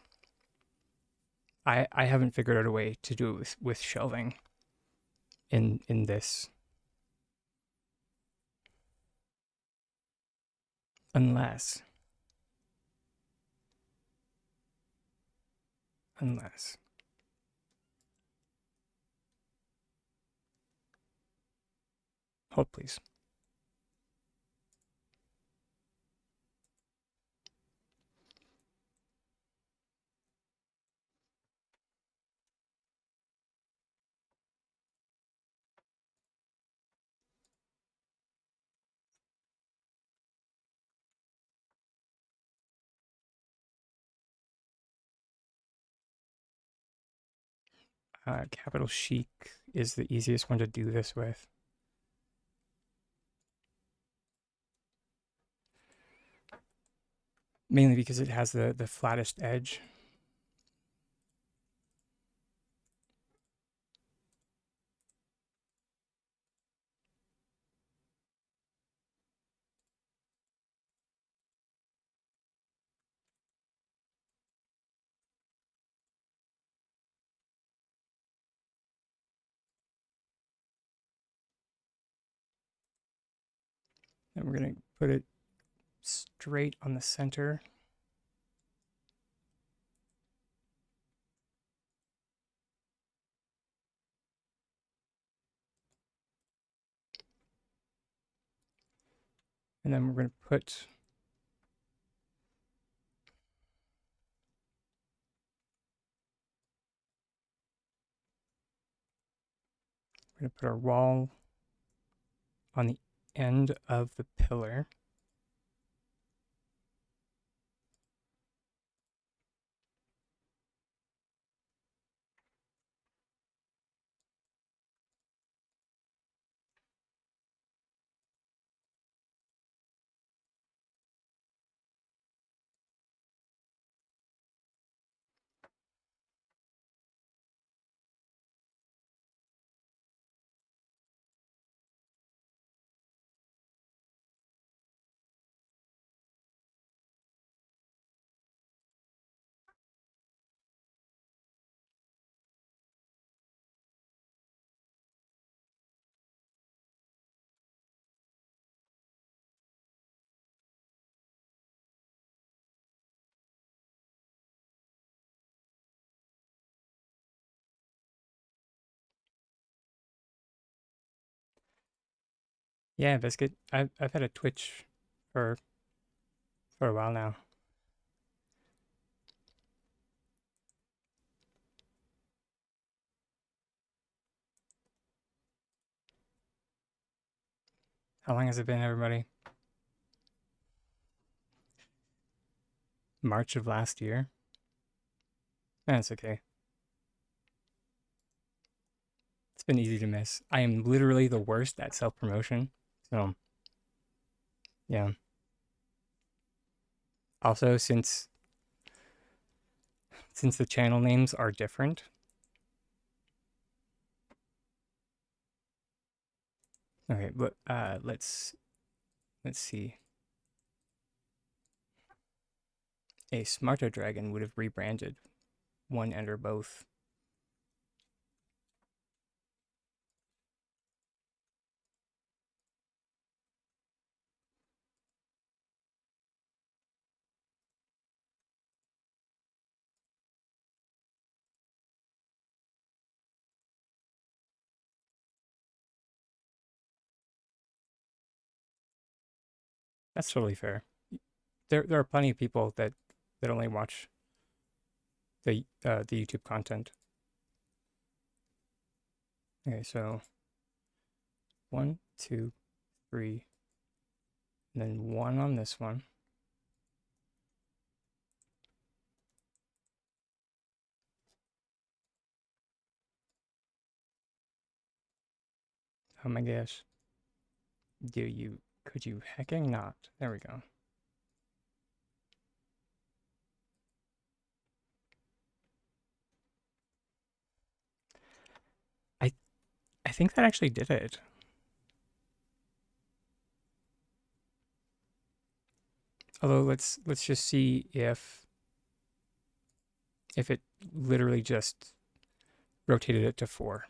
I haven't figured out a way to do it with shelving in this. Unless hold please. Capital Chic is the easiest one to do this with. Mainly because it has the flattest edge. And we're going to put it straight on the center. And then we're going to put our wall on the end of the pillar. Yeah, Biscuit. I've had a Twitch for a while now. How long has it been, everybody? March of last year. That's okay. It's been easy to miss. I am literally the worst at self-promotion. So, yeah. Also, since the channel names are different. Okay, but let's see. A smarter dragon would have rebranded one and or both. That's totally fair. There are plenty of people that only watch the YouTube content. Okay, so 1, 2, 3, And then 1 on this one. Oh my gosh. Could you hecking not? There we go. I I think that actually did it. Although let's just see if it literally just rotated it to 4.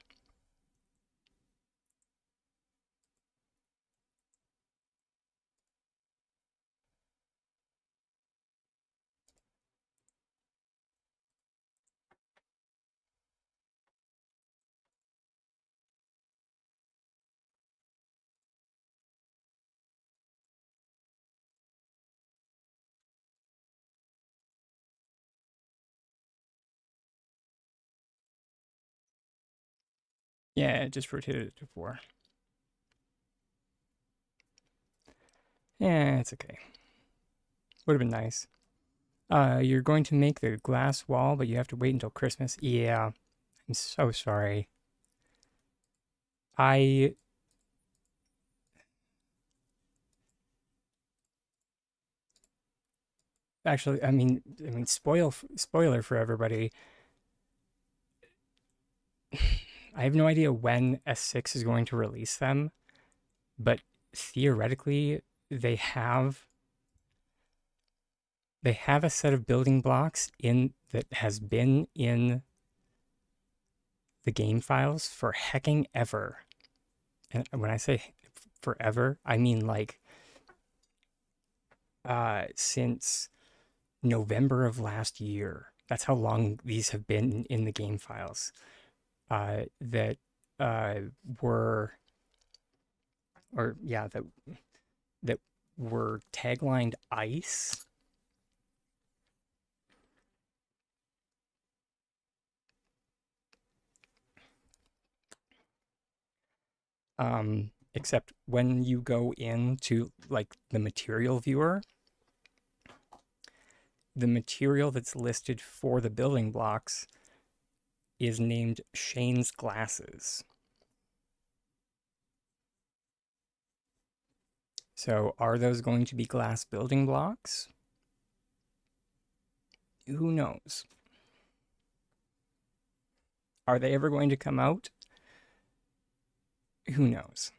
Yeah, it just rotated it to 4. Yeah, it's okay. Would have been nice. You're going to make the glass wall, but you have to wait until Christmas. Yeah, I'm so sorry. I actually, spoiler for everybody. I have no idea when S6 is going to release them, but theoretically, they have a set of building blocks in that has been in the game files for hecking ever. And when I say forever, I mean like since November of last year. That's how long these have been in the game files. That uh, were, or yeah, that were taglined ice. Except when you go into like the material viewer, the material that's listed for the building blocks is named Shane's glasses. So are those going to be glass building blocks? Who knows? Are they ever going to come out? Who knows?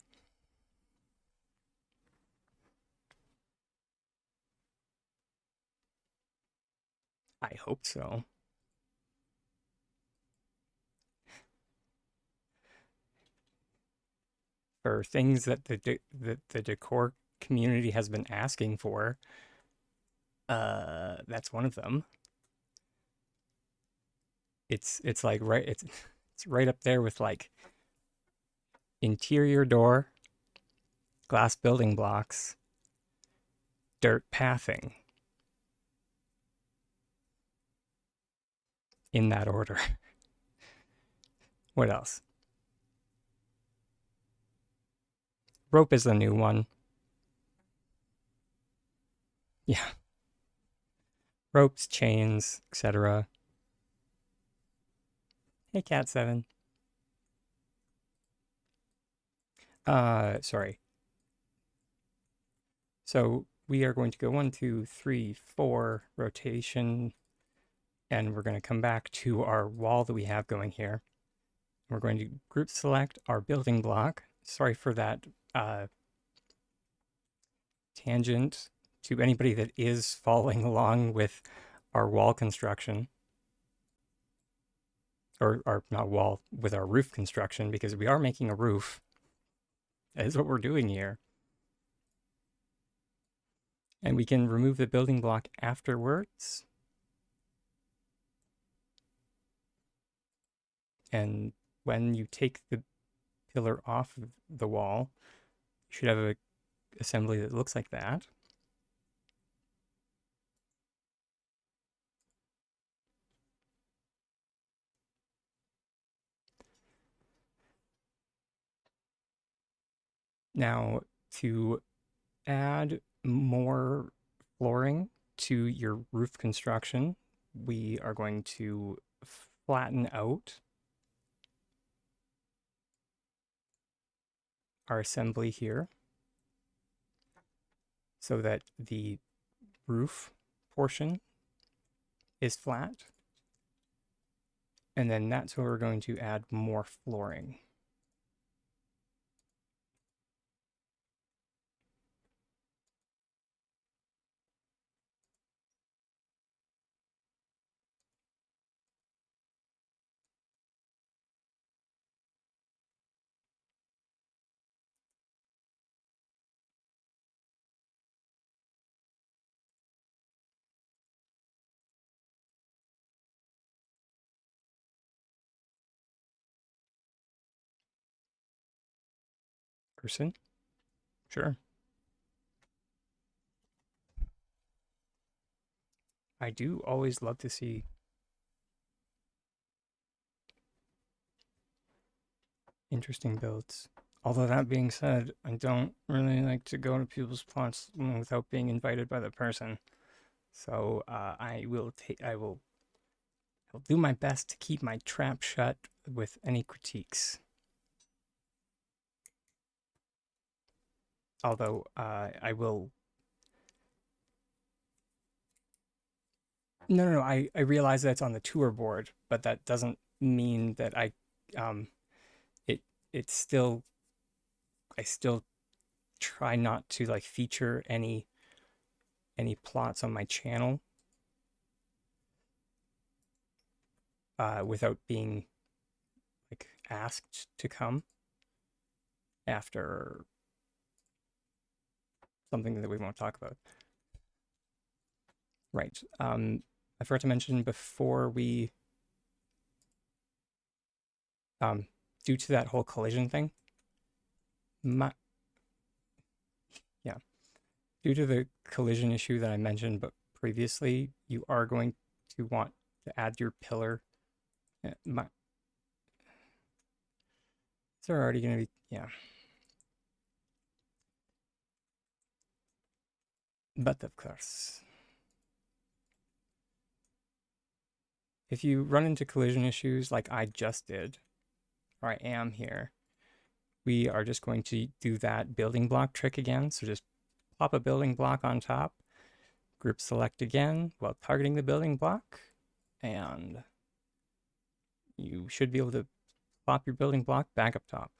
I hope so. For things that the decor community has been asking for, that's one of them. It's like it's right up there with like interior door, glass building blocks, dirt pathing, in that order. What else? Rope is the new one. Yeah, ropes, chains, etc. Hey, Cat 7. Sorry. So we are going to go 1, 2, 3, 4 rotation, and we're going to come back to our wall that we have going here. We're going to group select our building block. Sorry for that tangent to anybody that is following along with our wall construction. Or not wall, with our roof construction, because we are making a roof. That is what we're doing here. And we can remove the building block afterwards. And when you take the pillar off of the wall, you should have an assembly that looks like that. Now, to add more flooring to your roof construction, we are going to flatten out our assembly here so that the roof portion is flat. And then that's where we're going to add more flooring. Person? Sure. I do always love to see interesting builds. Although that being said, I don't really like to go to people's plots without being invited by the person. So I'll do my best to keep my trap shut with any critiques. Although I will. No. I realize that's on the tour board, but that doesn't mean that um, it, it's still, I still try not to like feature any plots on my channel without being like asked to come after something that we won't talk about. Right. I forgot to mention before we, due to that whole collision thing, my, yeah, due to the collision issue that I mentioned but previously, you are going to want to add your pillar. My, they're already going to be, yeah. But of course, if you run into collision issues like I just did, or I am here, we are just going to do that building block trick again. So just plop a building block on top, group select again while targeting the building block, and you should be able to plop your building block back up top.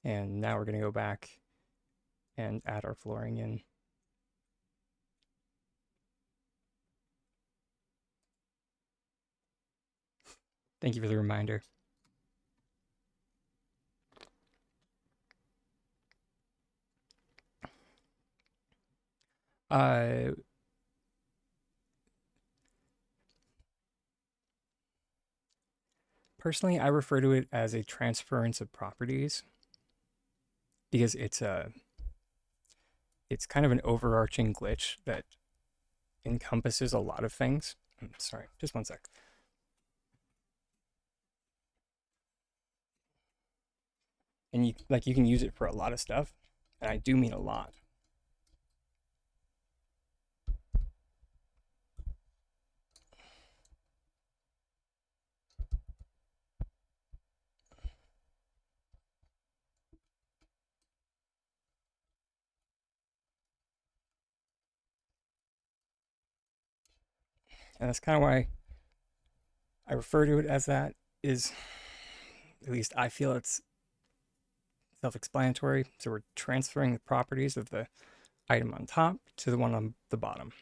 And now we're going to go back and add our flooring in. Thank you for the reminder. Uh, Personally, I refer to it as a transference of properties because it's kind of an overarching glitch that encompasses a lot of things. Sorry, just one sec. And you can use it for a lot of stuff, and I do mean a lot. And that's kind of why I refer to it as that, is at least I feel it's self-explanatory. So we're transferring the properties of the item on top to the one on the bottom.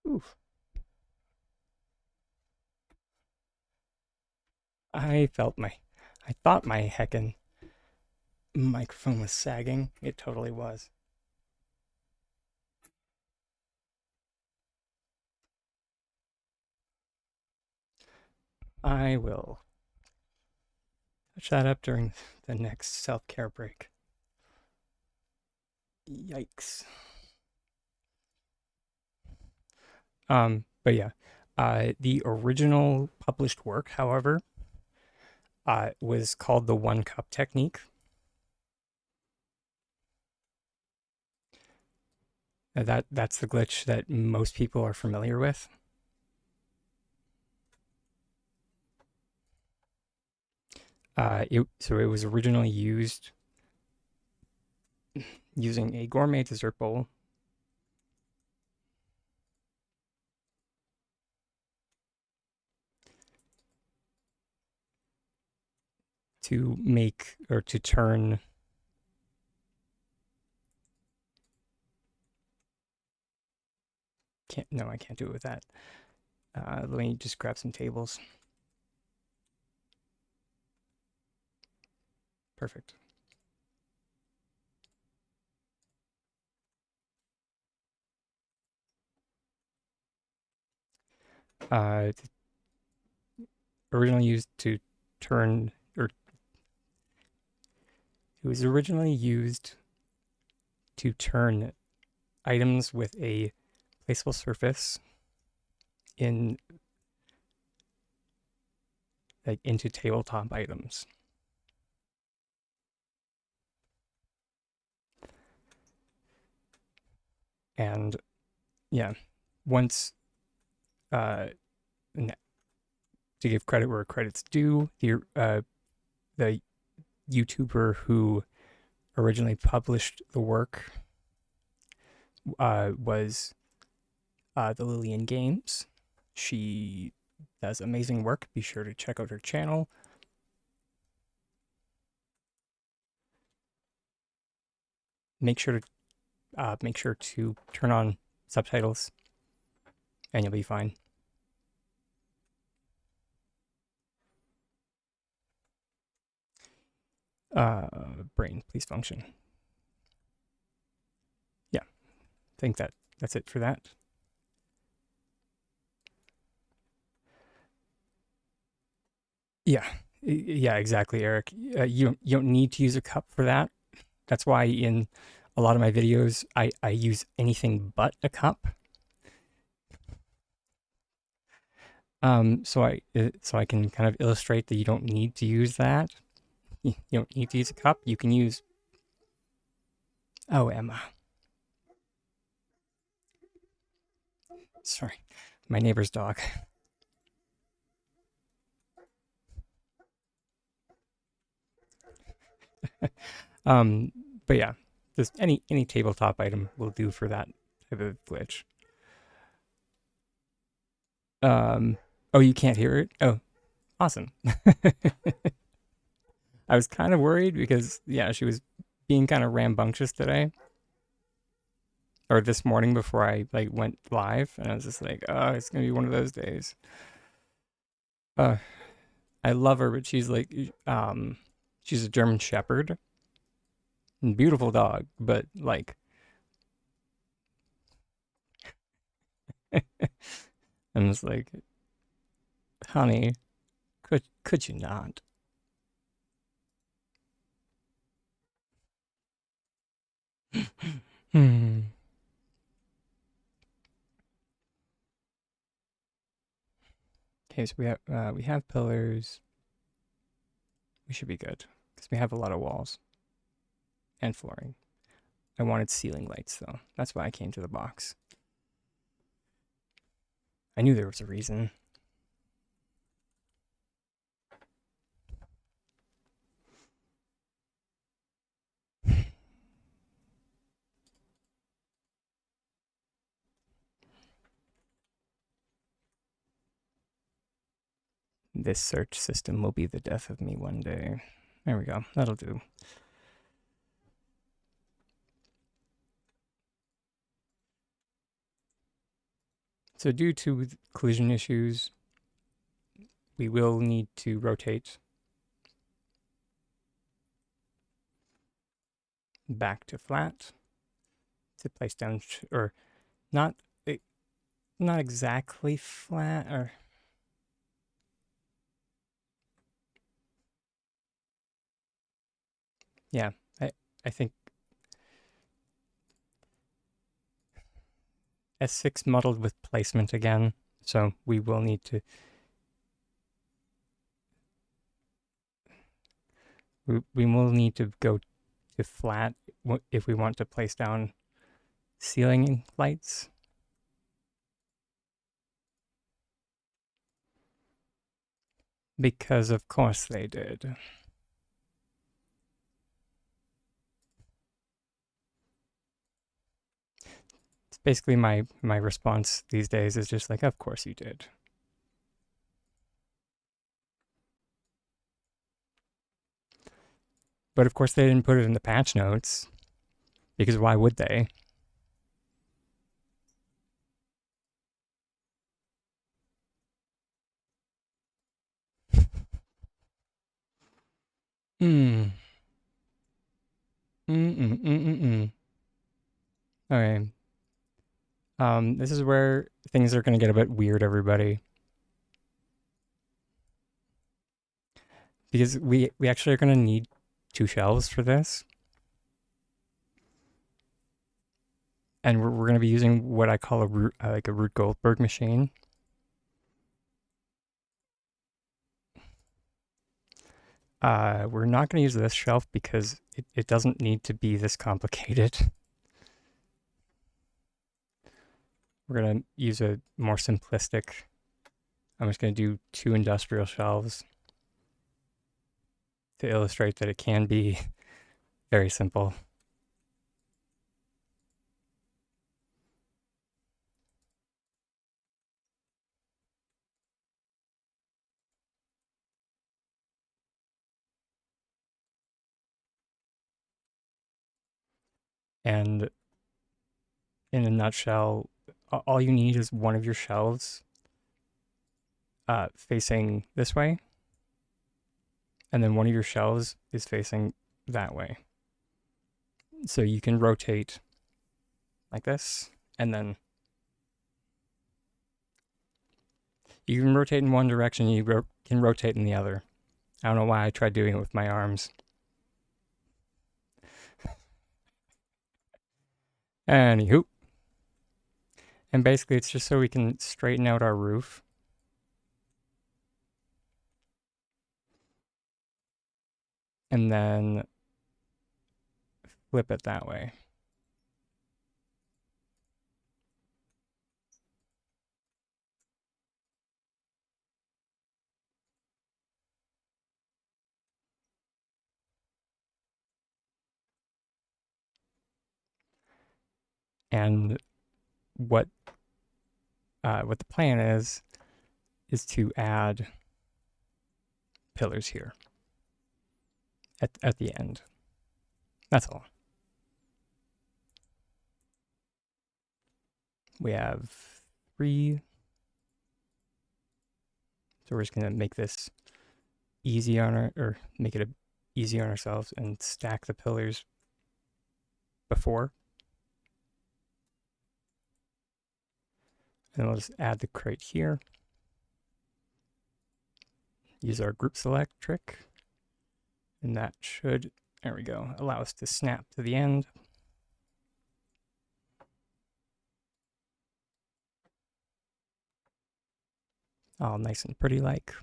Oof. I felt my I thought my heckin' microphone was sagging. It totally was. I will touch that up during the next self-care break. Yikes. But yeah, the original published work, however, was called the one cup technique. That's the glitch that most people are familiar with. So it was originally used using a gourmet dessert bowl to make or to turn I can't do it with that. Let me just grab some tables. Perfect. Originally used to turn, or it was originally used to turn items with a placeable surface in like into tabletop items. And yeah, once to give credit where credit's due, the YouTuber who originally published the work was the Lillian Games. She does amazing work. Be sure to check out her channel. Make sure to turn on subtitles, and you'll be fine. Brain, please function. Yeah, I think that's it for that. Yeah, yeah, exactly, Eric. You don't need to use a cup for that. That's why in a lot of my videos I use anything but a cup. So I can kind of illustrate that you don't need to use that. You don't need to use a cup. You can use. Oh, Emma. Sorry, my neighbor's dog. um, but yeah, just any tabletop item will do for that type of glitch. Oh, you can't hear it? Oh, awesome. I was kind of worried because yeah, she was being kind of rambunctious today or this morning before I like went live, and I was just like, oh, it's gonna be one of those days. Uh, I love her, but she's a German Shepherd, beautiful dog, but like, I'm just like, honey, could you not? Hmm. Okay, so we have pillars. We should be good because we have a lot of walls and flooring. I wanted ceiling lights though. That's why I came to the box. I knew there was a reason. This search system will be the death of me one day. There we go. That'll do. So due to collision issues, we will need to rotate back to flat to place down, or not, not exactly flat, or yeah, I think S6 muddled with placement again, so we will need to we will need to go to flat if we want to place down ceiling lights. Because of course they did. It's basically my response these days is just like, of course you did. But of course they didn't put it in the patch notes, because why would they? Hmm. Okay. This is where things are going to get a bit weird, everybody. Because we actually are going to need 2 shelves for this. And we're going to be using what I call a Rube Goldberg machine. We're not going to use this shelf because it doesn't need to be this complicated. We're going to use a more simplistic. I'm just going to do 2 industrial shelves to illustrate that it can be very simple. And in a nutshell, all you need is one of your shelves facing this way, and then one of your shelves is facing that way. So you can rotate like this, and then you can rotate in one direction, you can rotate in the other. I don't know why I tried doing it with my arms. Anywho. And basically it's just so we can straighten out our roof. And then flip it that way. And what the plan is to add pillars here at the end. That's all. We have 3. So we're just gonna make this easy on make it easy on ourselves and stack the pillars before. And we'll just add the crate here. Use our group select trick. And that should, there we go, allow us to snap to the end. All nice and pretty like.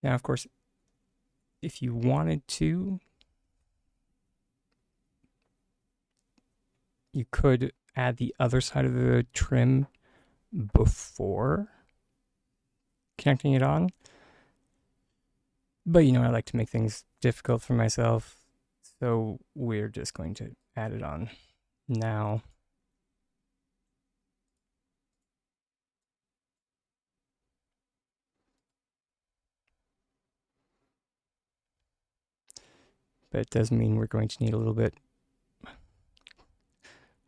Now, of course, if you wanted to, you could add the other side of the trim before connecting it on. But, I like to make things difficult for myself, so we're just going to add it on now. but it does mean we're going to need a little bit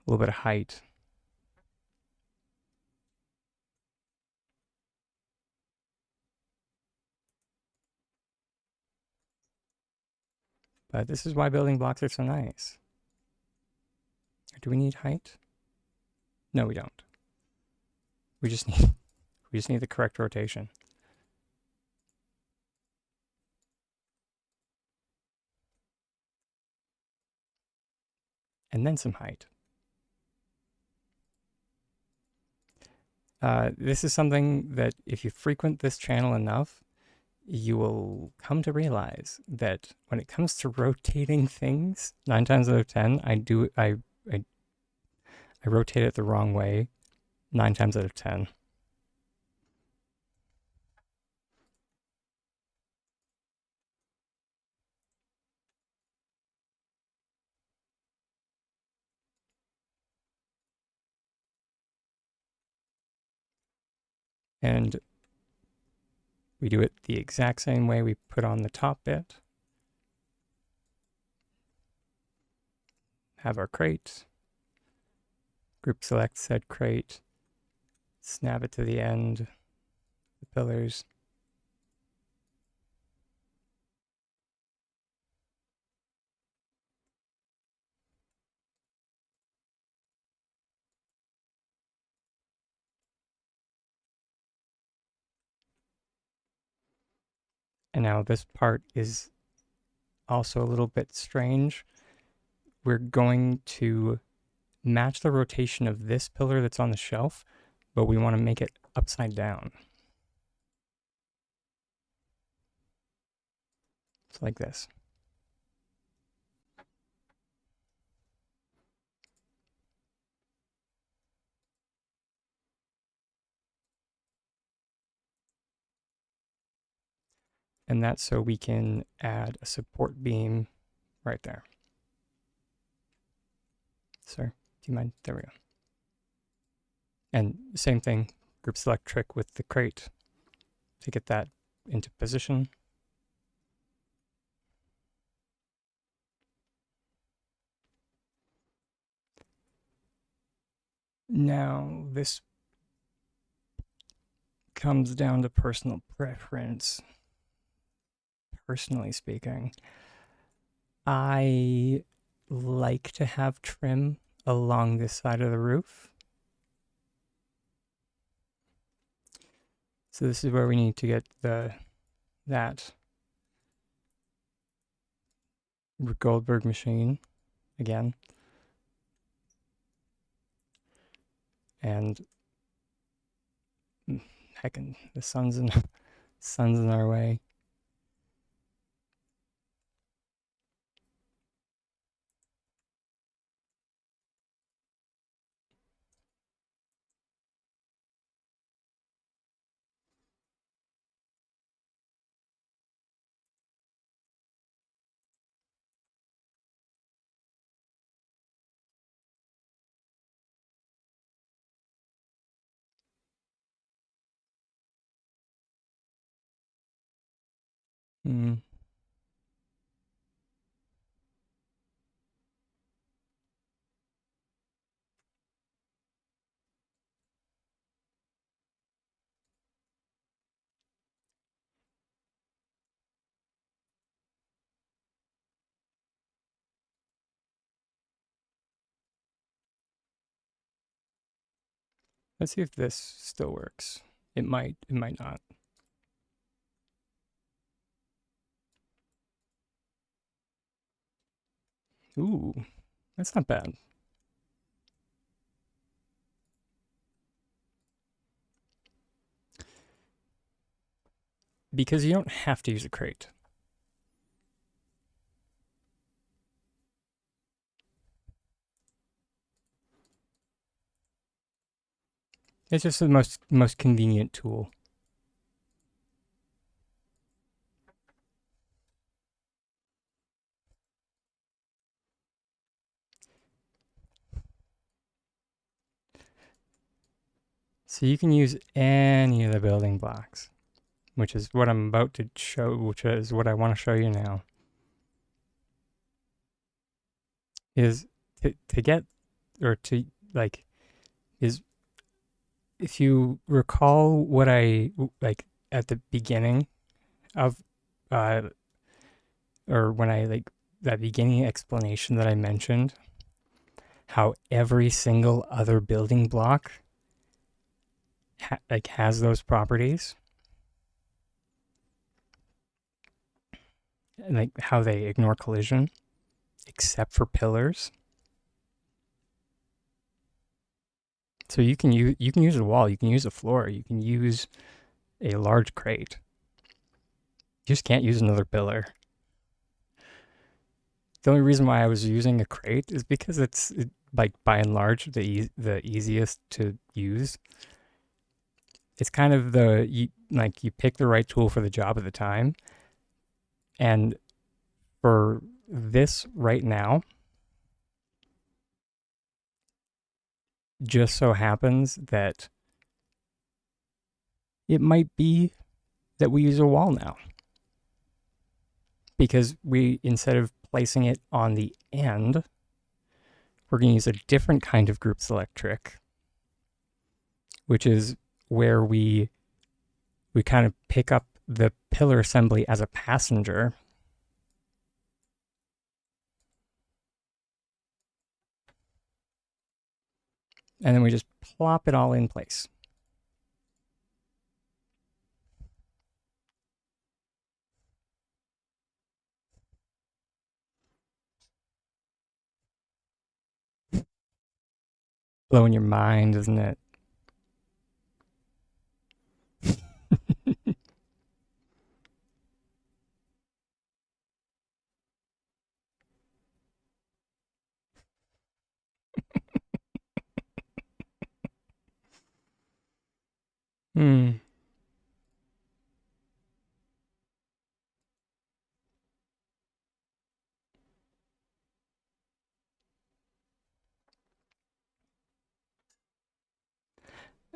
of height. But this is why building blocks are so nice. Do we need height? No, we don't. We just need the correct rotation. And then some height. This is something that if you frequent this channel enough, you will come to realize that when it comes to rotating things, 9 times out of 10, I rotate it the wrong way 9 times out of 10. And we do it the exact same way we put on the top bit. Have our crate. Group select said crate. Snap it to the end. The pillars. And now this part is also a little bit strange. We're going to match the rotation of this pillar that's on the shelf, but we want to make it upside down. It's like this. And that's so we can add a support beam right there. Sir, do you mind? There we go. And same thing, group select trick with the crate to get that into position. Now this comes down to personal preference. Personally speaking, I like to have trim along this side of the roof. So this is where we need to get that Goldberg machine again. And heckin', the sun's in our way. Mm. Let's see if this still works. It might not. Ooh, that's not bad. Because you don't have to use a crate. It's just the most convenient tool. So you can use any of the building blocks, which is what I'm about to show, which is what I want to show you now. is to get, or to, like, is, if you recall what I, like, at the beginning of, uh, or when I, like, that beginning explanation that I mentioned, how every single other building block like has those properties, and like how they ignore collision except for pillars. So you can use a wall, you can use a floor, you can use a large crate. You just can't use another pillar. The only reason why I was using a crate is because it's like, by and large, the easiest to use. It's kind of like, you pick the right tool for the job at the time. And for this right now, just so happens that it might be that we use a wall now, because we, instead of placing it on the end, we're going to use a different kind of group select trick, which is where we kind of pick up the pillar assembly as a passenger, and then we just plop it all in place. Blowing your mind, isn't it? Hmm.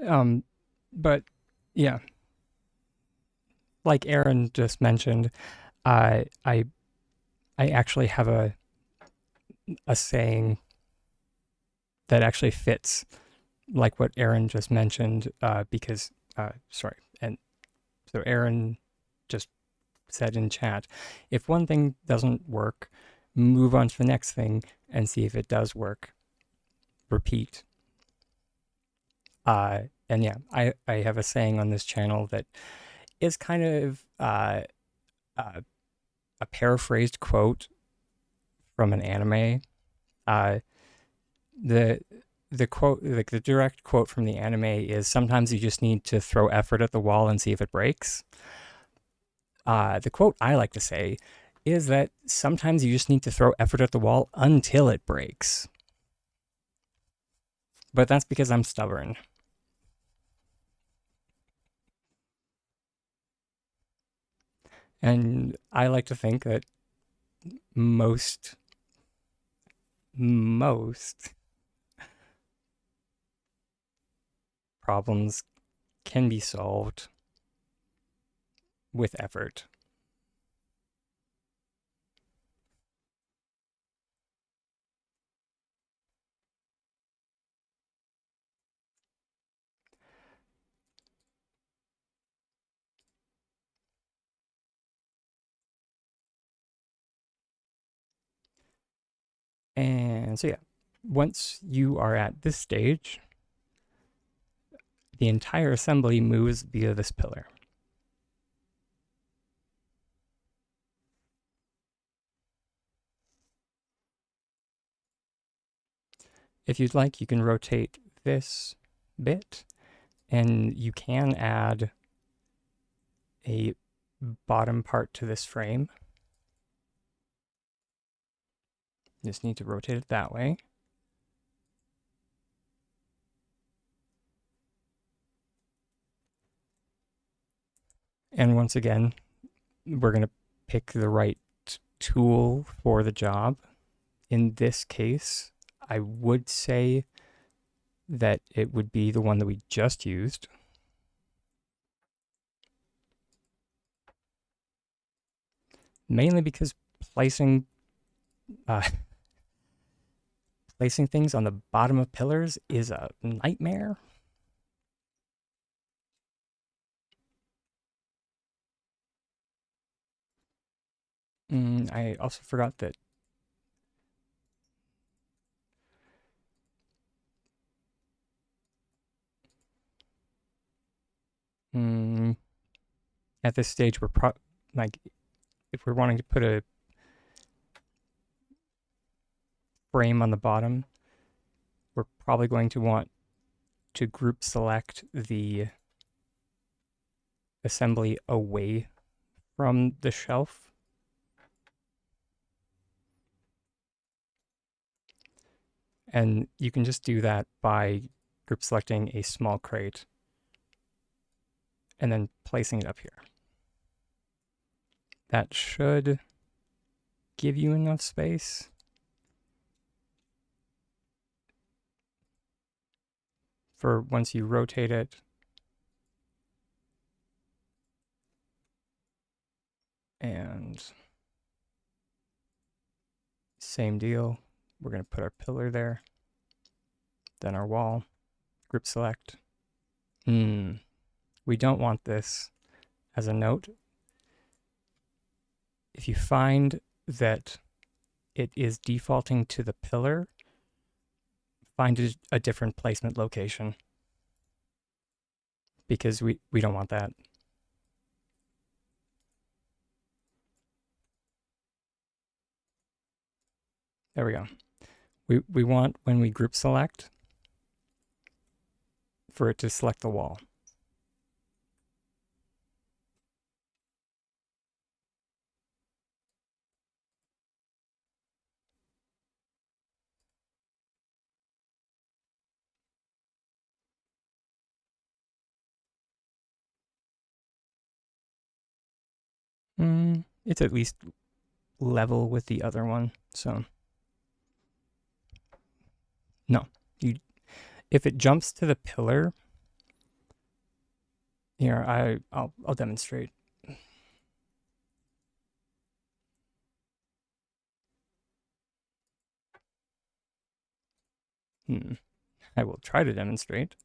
Um, but yeah, like Aaron just mentioned, I I actually have a saying that actually fits like what Aaron just mentioned, because sorry, and so Aaron just said in chat, if one thing doesn't work, move on to the next thing and see if it does work. Repeat. And yeah, I have a saying on this channel that is kind of uh, a paraphrased quote from an anime. Uh, the the quote, like the direct quote from the anime, is sometimes you just need to throw effort at the wall and see if it breaks. The quote I like to say is that sometimes you just need to throw effort at the wall until it breaks. But that's because I'm stubborn. And I like to think that most problems can be solved with effort. And so, yeah, once you are at this stage, the entire assembly moves via this pillar. If you'd like, you can rotate this bit, and you can add a bottom part to this frame. Just need to rotate it that way. And once again, we're going to pick the right tool for the job. In this case, I would say that it would be the one that we just used. Mainly because placing placing things on the bottom of pillars is a nightmare. I also forgot that at this stage we're like, if we're wanting to put a frame on the bottom, we're probably going to want to group select the assembly away from the shelf. And you can just do that by group selecting a small crate and then placing it up here. That should give you enough space. For once you rotate it. And same deal. We're going to put our pillar there. Then our wall. Group select. We don't want this. As a note, if you find that it is defaulting to the pillar, find a different placement location, because we don't want that. There we go. We want, when we group select, for it to select the wall. It's at least level with the other one, so no. If it jumps to the pillar, here I'll demonstrate. I will try to demonstrate.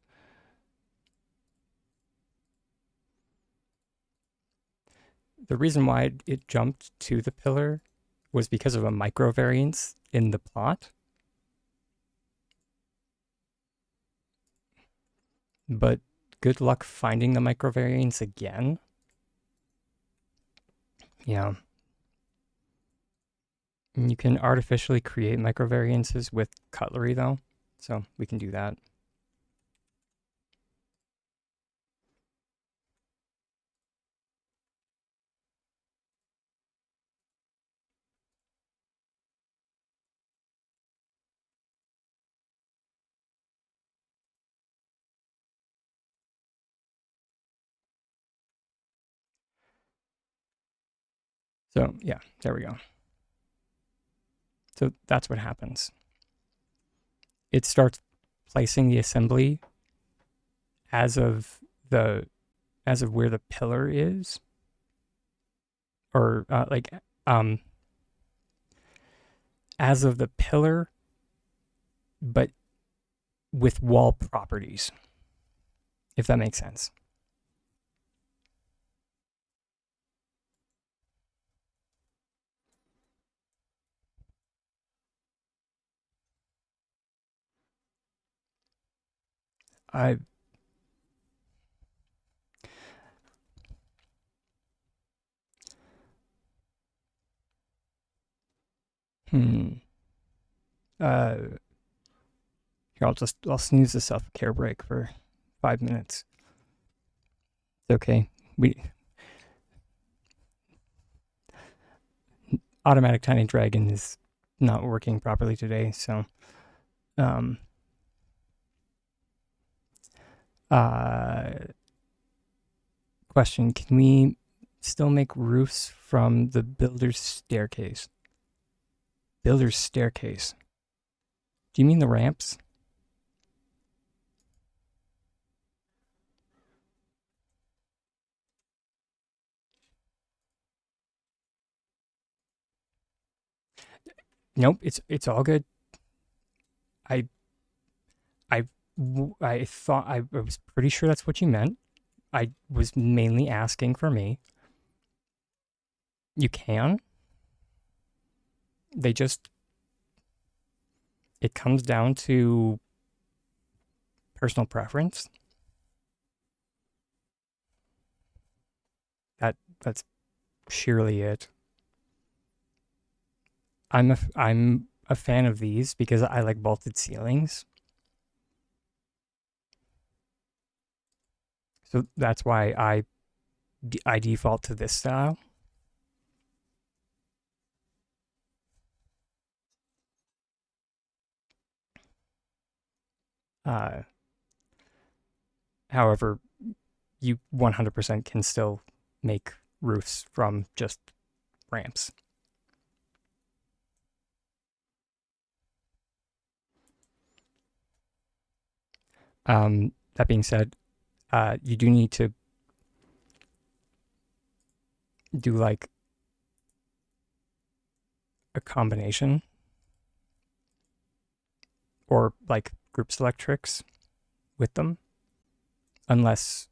The reason why it jumped to the pillar was because of a micro variance in the plot. But good luck finding the micro variance again. Yeah. You can artificially create micro variances with cutlery though, so we can do that. So yeah, there we go. So that's what happens. It starts placing the assembly as of where the pillar is, or as of the pillar, but with wall properties, if that makes sense. I here, I'll snooze the self-care break for 5 minutes. It's okay. Automatic Tiny Dragon is not working properly today, so question, can we still make roofs from the builder's staircase? Builder's staircase. Do you mean the ramps? Nope, it's all good. I I I thought I was pretty sure that's what you meant. I was mainly asking for me. You can. They just it comes down to personal preference. That's sheerly it. I'm a fan of these because I like vaulted ceilings. So that's why I default to this style. Uh, However, you 100% can still make roofs from just ramps. That being said, you do need to do like a combination or like group select tricks with them, unless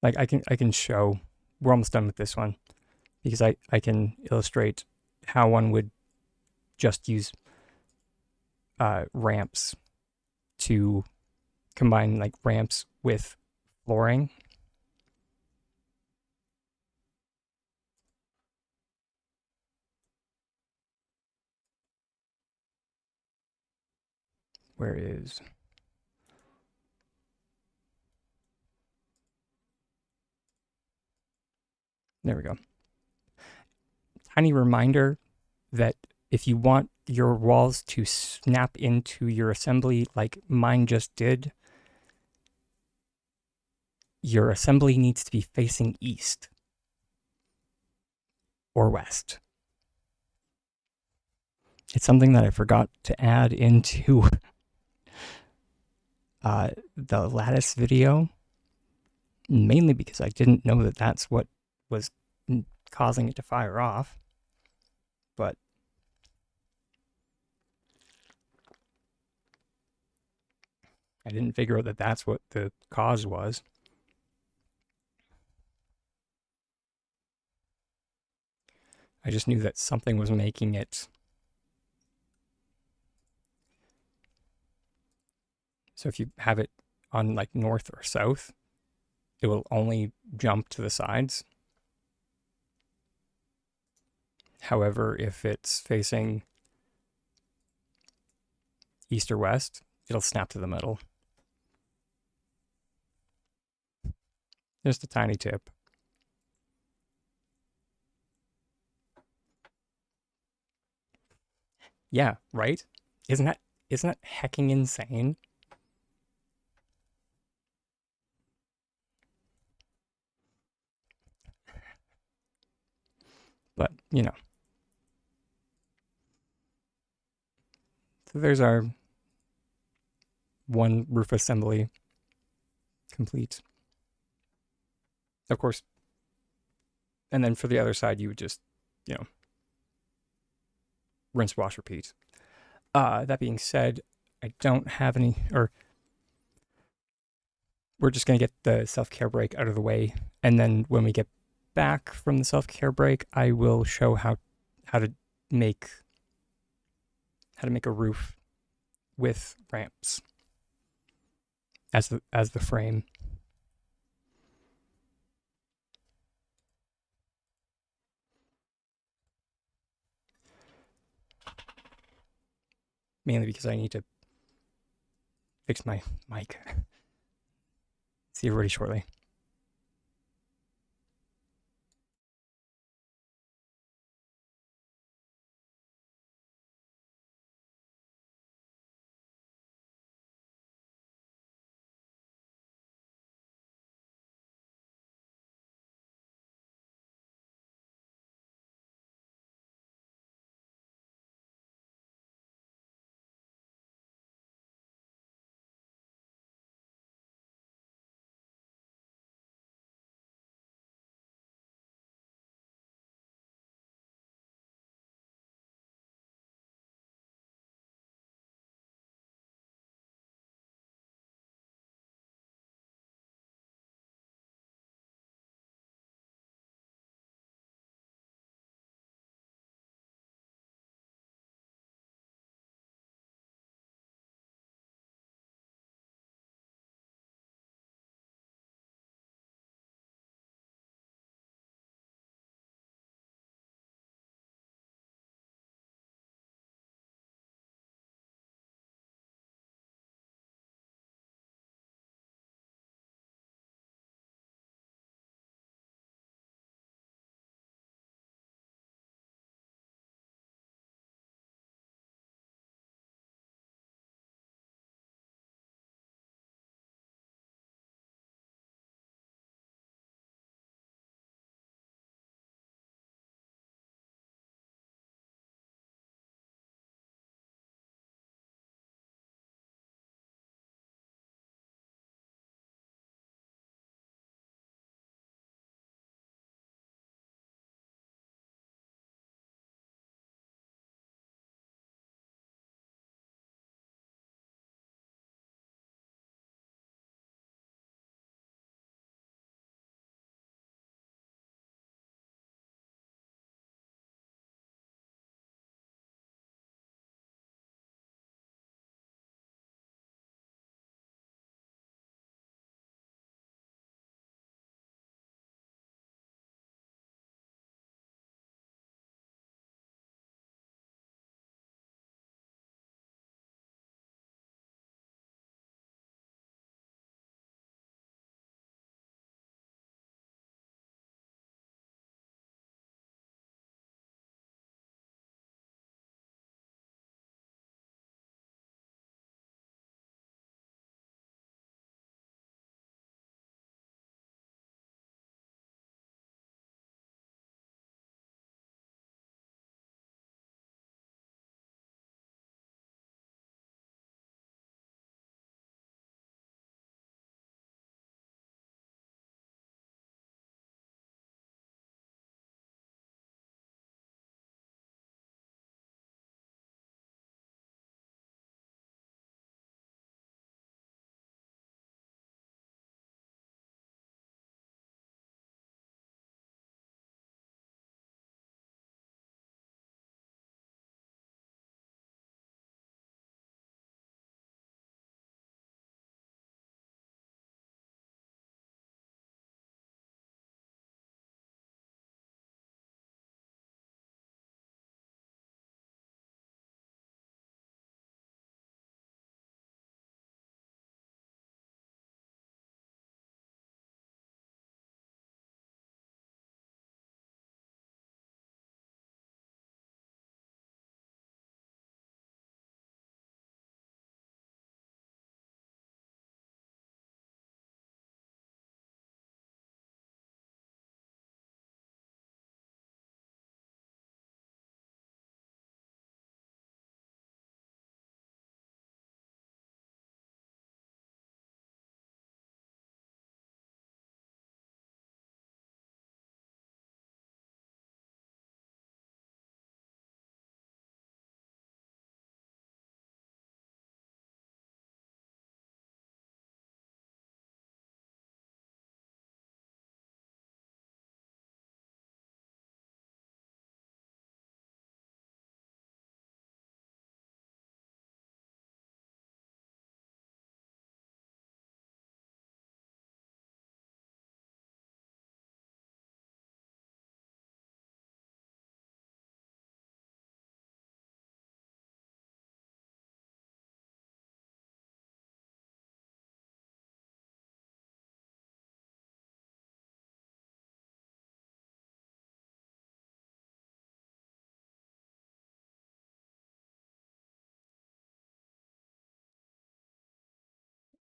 like I can show. We're almost done with this one because I can illustrate how one would just use ramps to combine like ramps with flooring. Where is there we go. Tiny reminder that if you want your walls to snap into your assembly like mine just did, your assembly needs to be facing east or west. It's something that I forgot to add into the lattice video, mainly because I didn't know that that's what was causing it to fire off. But I didn't figure out that that's what the cause was. I just knew that something was making it. So if you have it on like north or south, it will only jump to the sides. However, if it's facing east or west, it'll snap to the middle. Just a tiny tip. Yeah, right? Isn't that hecking insane? But, so there's our one roof assembly complete. Of course, and then for the other side, you would just, you know, rinse, wash, repeat. That being said, I don't have any, or we're just going to get the self-care break out of the way. And then when we get back from the self-care break, I will show how to make a roof with ramps as the frame. Mainly because I need to fix my mic. See everybody shortly.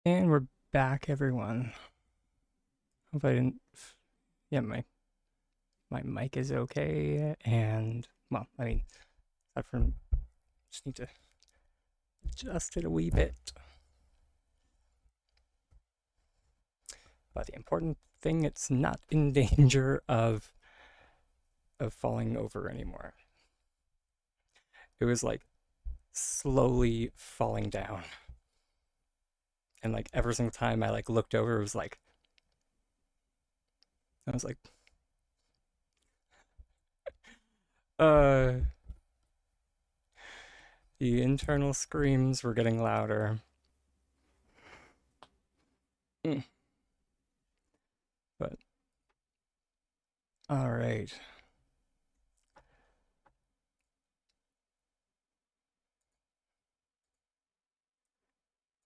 And we're back, everyone. Hope I didn't. Yeah, my mic is okay, and well, I mean, aside from just need to adjust it a wee bit. But the important thing, it's not in danger of falling over anymore. It was like slowly falling down, and like every single time I like looked over, it was like I was like, uh, the internal screams were getting louder. Mm. But all right.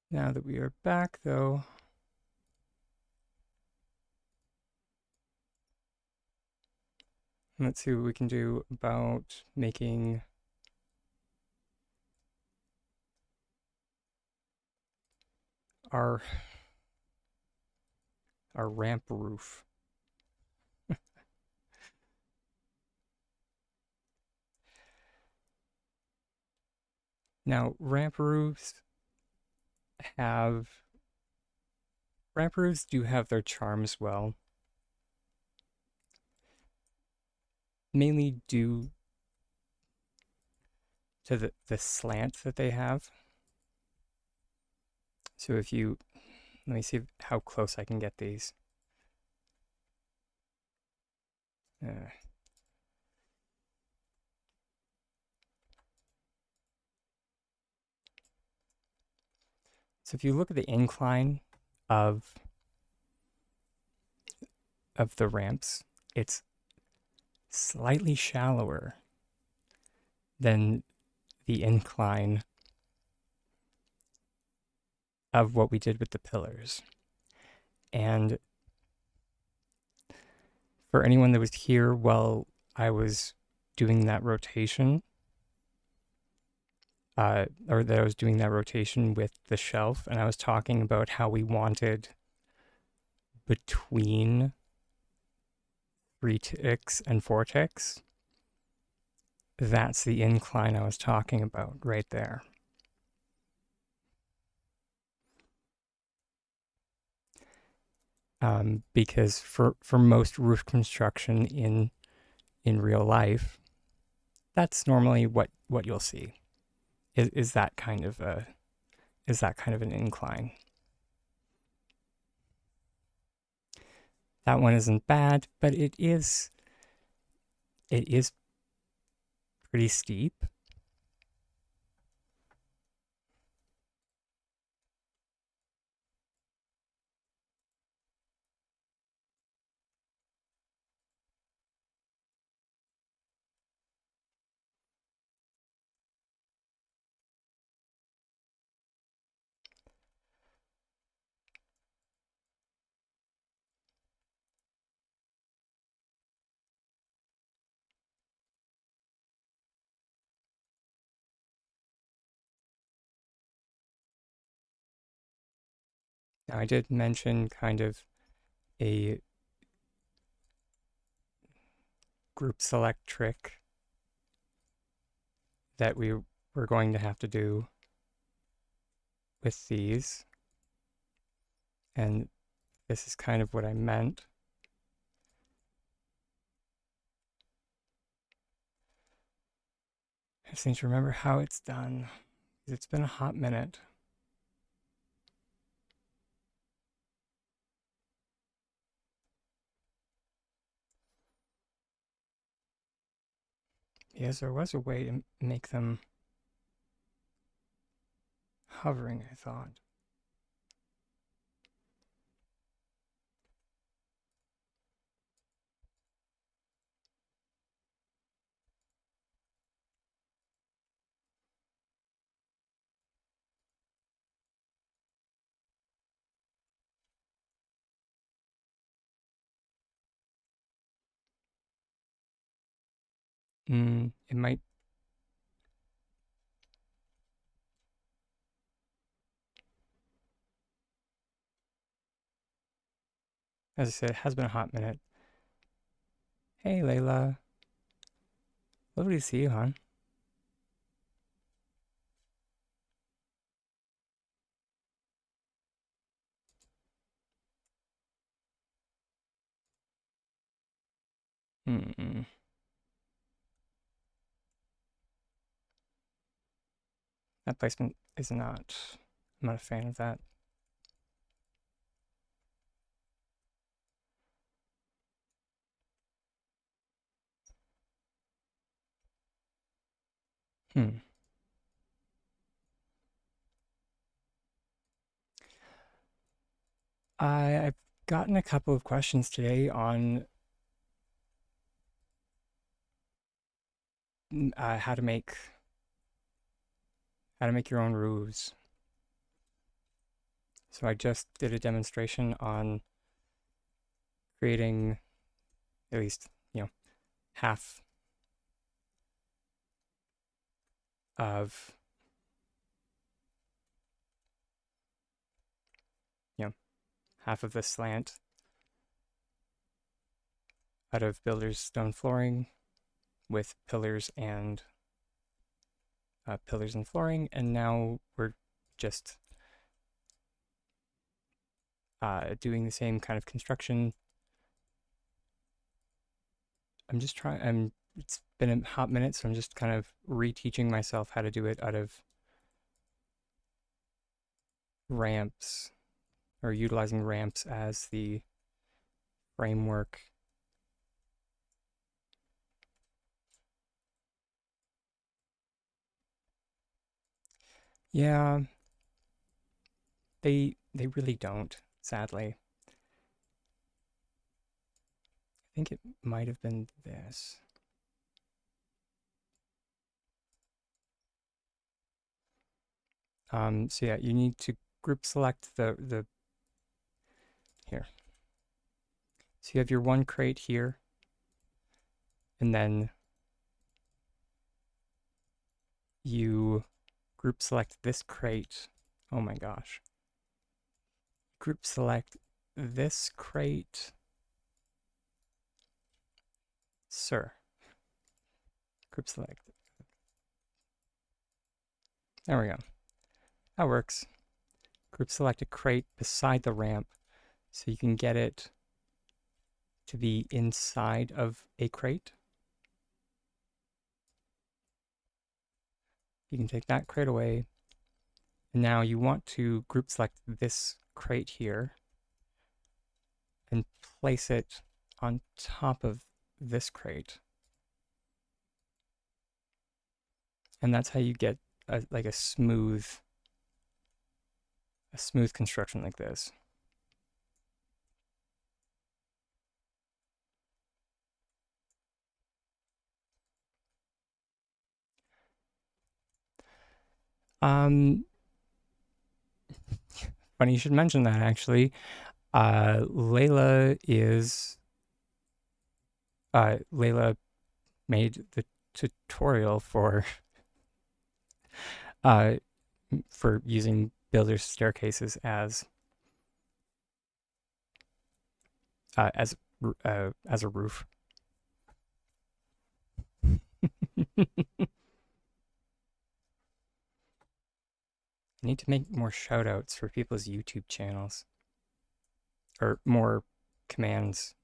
Now that we are back, though, let's see what we can do about making our ramp roof. Now, have ramp roofs do have their charms well, mainly due to the slant that they have. So if you let me see how close I can get these. Uh, so if you look at the incline of the ramps, it's slightly shallower than the incline of what we did with the pillars. And for anyone that was here while I was doing that rotation, or that I was doing that rotation with the shelf, and I was talking about how we wanted between 3 ticks and 4 ticks, that's the incline I was talking about right there. Because for most roof construction in real life, that's normally what you'll see is that kind of an incline. That one isn't bad, but it is pretty steep. Now, I did mention kind of a group select trick that we were going to have to do with these. And this is kind of what I meant. I just need to remember how it's done. It's been a hot minute. Yes, there was a way to make them hovering, I thought. It might. As I said, it has been a hot minute. Hey, Layla. Lovely to see you, hon. Hmm. That placement is not... I'm not a fan of that. Hmm. I've gotten a couple of questions today on how to make your own ruse. So I just did a demonstration on creating at least, half of, half of the slant out of builder's stone flooring with pillars and flooring, and now we're just doing the same kind of construction. It's been a hot minute, so I'm just kind of reteaching myself how to do it out of ramps, or utilizing ramps as the framework. Yeah, they really don't, sadly. I think it might have been this. So yeah, you need to group select the here. So you have your one crate here, and then you group select this crate. Oh my gosh. Group select this crate. Sir. Group select. There we go. That works. Group select a crate beside the ramp so you can get it to be inside of a crate. You can take that crate away. And now you want to group select this crate here and place it on top of this crate. And that's how you get a smooth construction like this. Um, Funny you should mention that, actually. Layla made the tutorial uh, for using builder's staircases uh, as as a roof. I need to make more shout outs for people's YouTube channels, or more commands.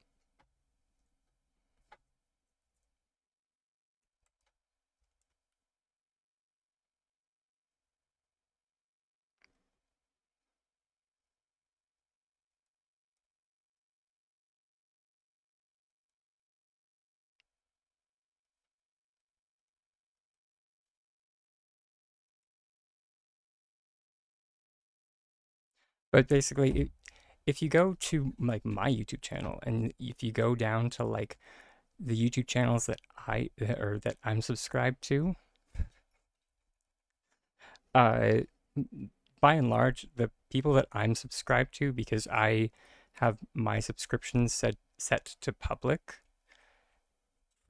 But basically, if you go to like my YouTube channel, and if you go down to like the YouTube channels that I'm subscribed to, uh, by and large, the people that I'm subscribed to, because I have my subscriptions set to public,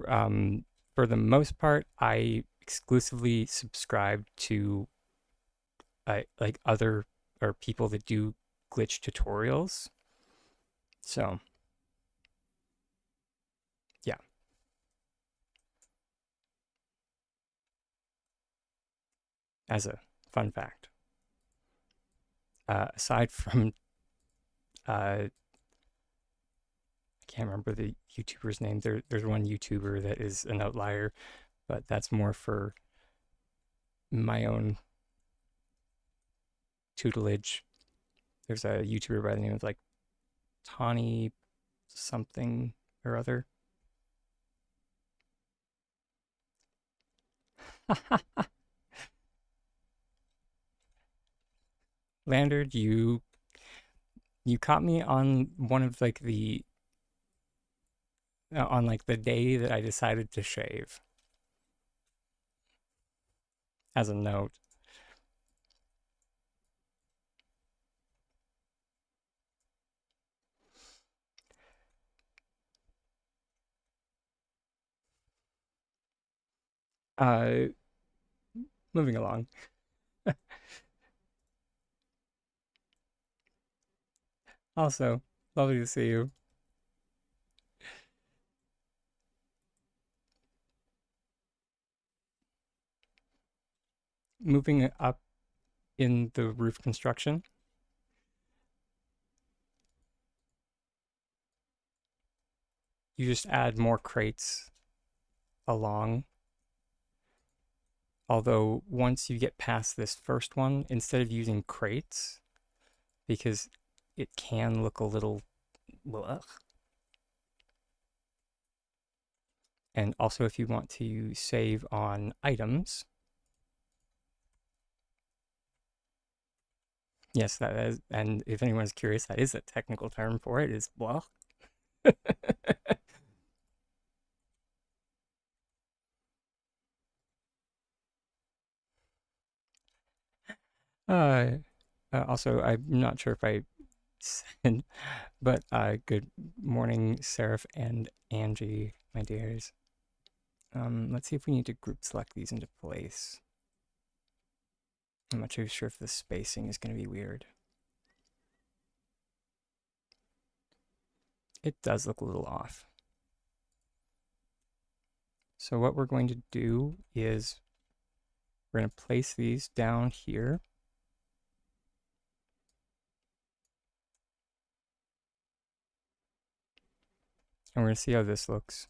um, for the most part, I exclusively subscribe to like other or people that do glitch tutorials. So as a fun fact. Aside from, I can't remember the YouTuber's name. There's one YouTuber that is an outlier, but that's more for my own tutelage. There's a YouTuber by the name of like Tawny something or other. Landard, you caught me on one of like the on like the day that I decided to shave. As a note, uh, moving along. Also, lovely to see you. Moving up in the roof construction, you just add more crates along. Although once you get past this first one, instead of using crates, because it can look a little ugh. And also if you want to save on items, yes, that is, and if anyone's curious, that is a technical term for it, is blah. uh, Also, I'm not sure if I said, but good morning, Seraph and Angie, my dears. Let's see if we need to group select these into place. I'm not too sure if the spacing is going to be weird. It does look a little off. So what we're going to do is we're going to place these down here. And we're going to see how this looks.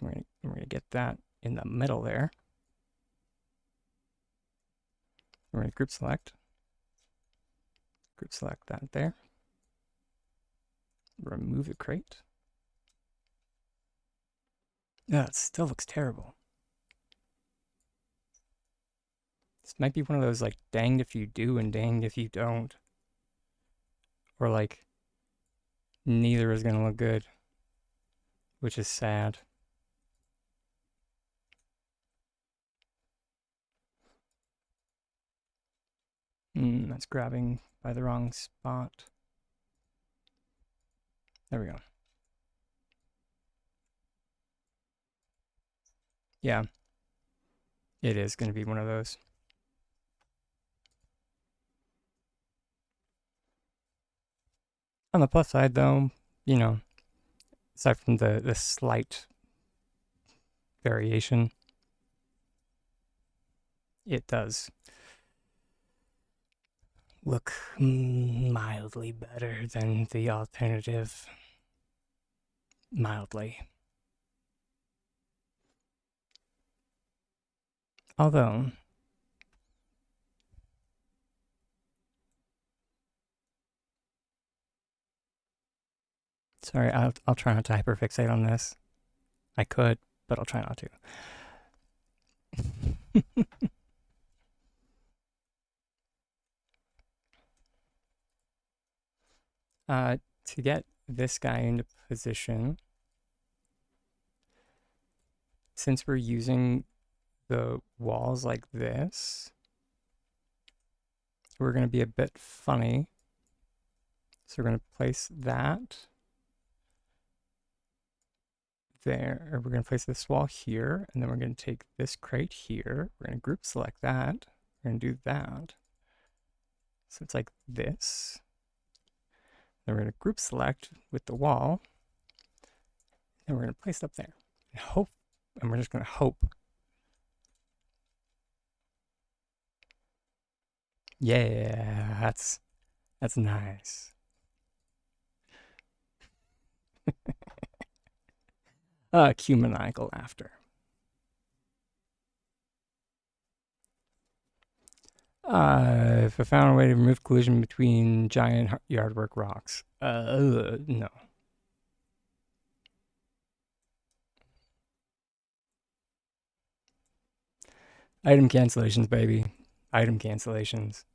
We're going to get that in the middle there. We're going to group select that there. Remove the crate. Yeah, it still looks terrible. This might be one of those like danged if you do and danged if you don't. Or like neither is going to look good, which is sad. That's grabbing by the wrong spot. There we go. Yeah, it is going to be one of those. On the plus side, though, you know, aside from the slight variation, it does look mildly better than the alternative. Mildly. Although, sorry, I'll try not to hyperfixate on this. I could, but I'll try not to. To get this guy into position, since we're using the walls like this, we're going to be a bit funny. So we're going to place that there. Or we're going to place this wall here, and then we're going to take this crate here. We're going to group select that. We're going to do that. So it's like this. Then we're going to group select with the wall. And we're going to place it up there. And we're just going to hope Yeah, that's nice. Cue maniacal laughter. If I found a way to remove collision between giant yardwork rocks. No. Item cancellations, baby. Item cancellations.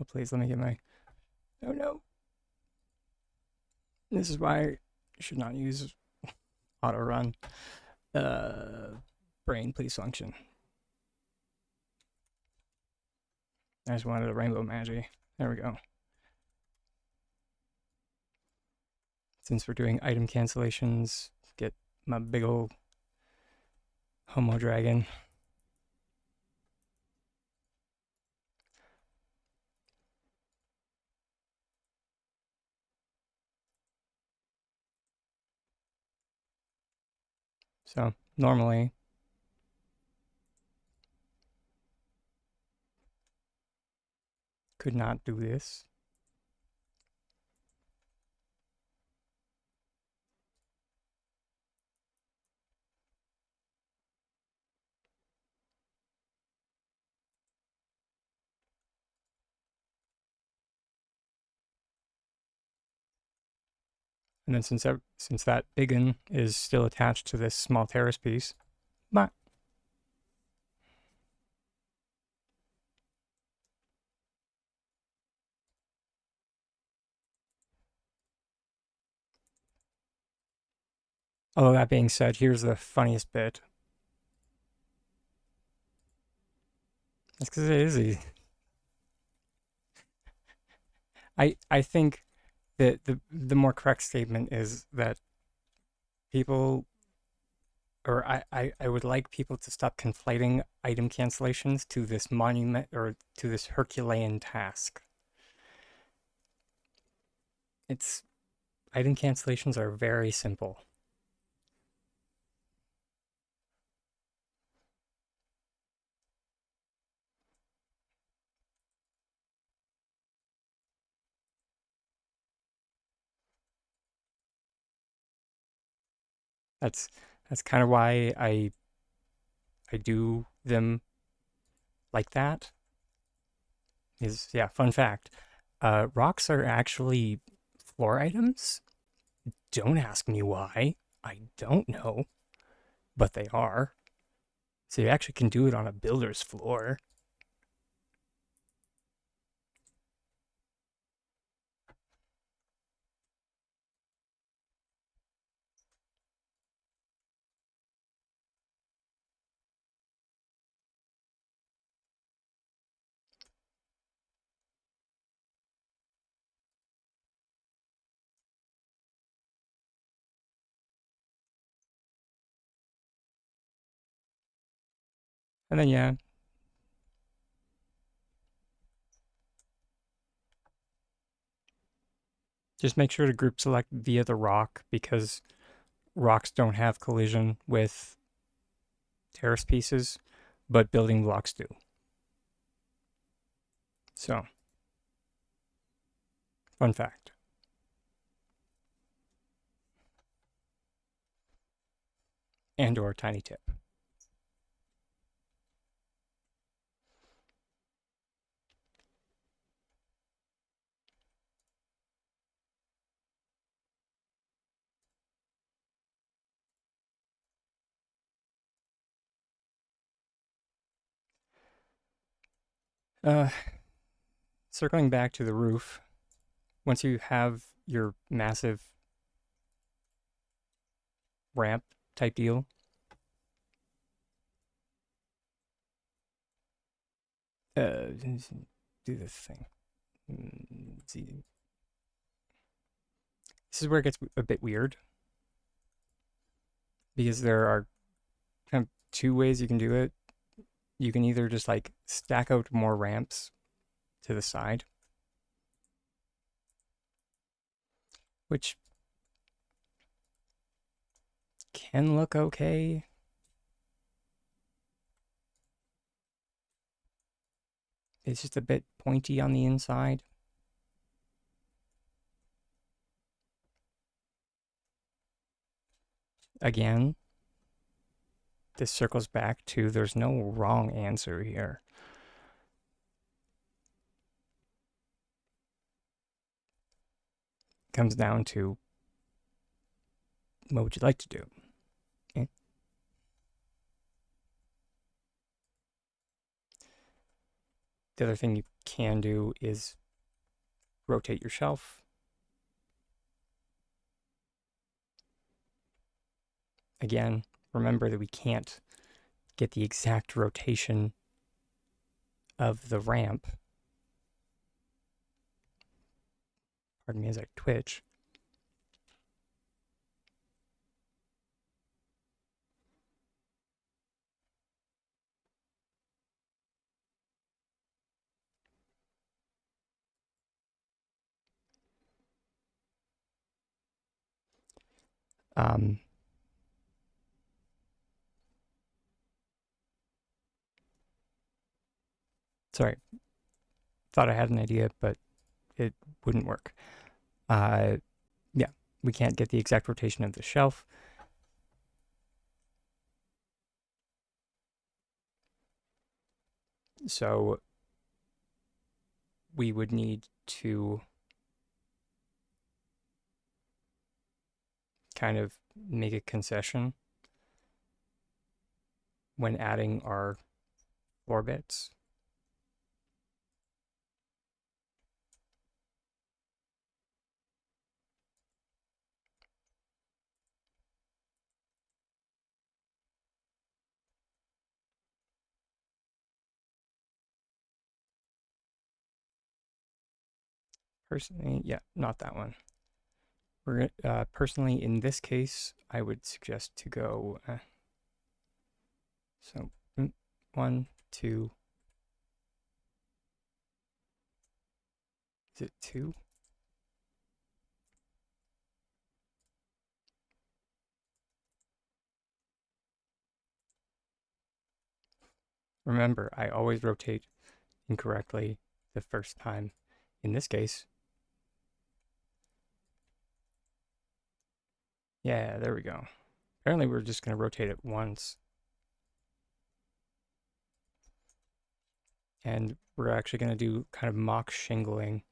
Oh, please let me get my. Oh no. This is why I should not use auto run. Brain, please function. I just wanted a rainbow magi. There we go. Since we're doing item cancellations, get my big old Homo dragon. So normally could not do this. And then since that big one is still attached to this small terrace piece, but although that being said, here's the funniest bit. That's because it is easy. I think that the more correct statement is that people or I would like people to stop conflating item cancellations to this monument or to this Herculean task. It's item cancellations are very simple. That's that's kind of why I do them like that. Is yeah, fun fact. Rocks are actually floor items. Don't ask me why. I don't know, but they are. So you actually can do it on a builder's floor. And then yeah, just make sure to group select via the rock because rocks don't have collision with terrace pieces, but building blocks do. So, fun fact. And or tiny tip. Uh, Circling back to the roof, once you have your massive ramp type deal, do this thing. See, this is where it gets a bit weird because there are kind of two ways you can do it. you can either just like stack out more ramps to the side, which can look okay. It's just a bit pointy on the inside. Again, this circles back to there's no wrong answer here. It comes down to what would you like to do? Okay. The other thing you can do is rotate your shelf. Again, remember that we can't get the exact rotation of the ramp. Pardon me as I twitch. Sorry, thought I had an idea, but it wouldn't work. Yeah, we can't get the exact rotation of the shelf. So we would need to kind of make a concession when adding our floor bits. Personally, yeah, not that one. We're personally in this case, I would suggest to go. So 1, 2. Is it 2? Remember, I always rotate incorrectly the first time. In this case, yeah, there we go. Apparently we're just going to rotate it once. And we're actually going to do kind of mock shingling.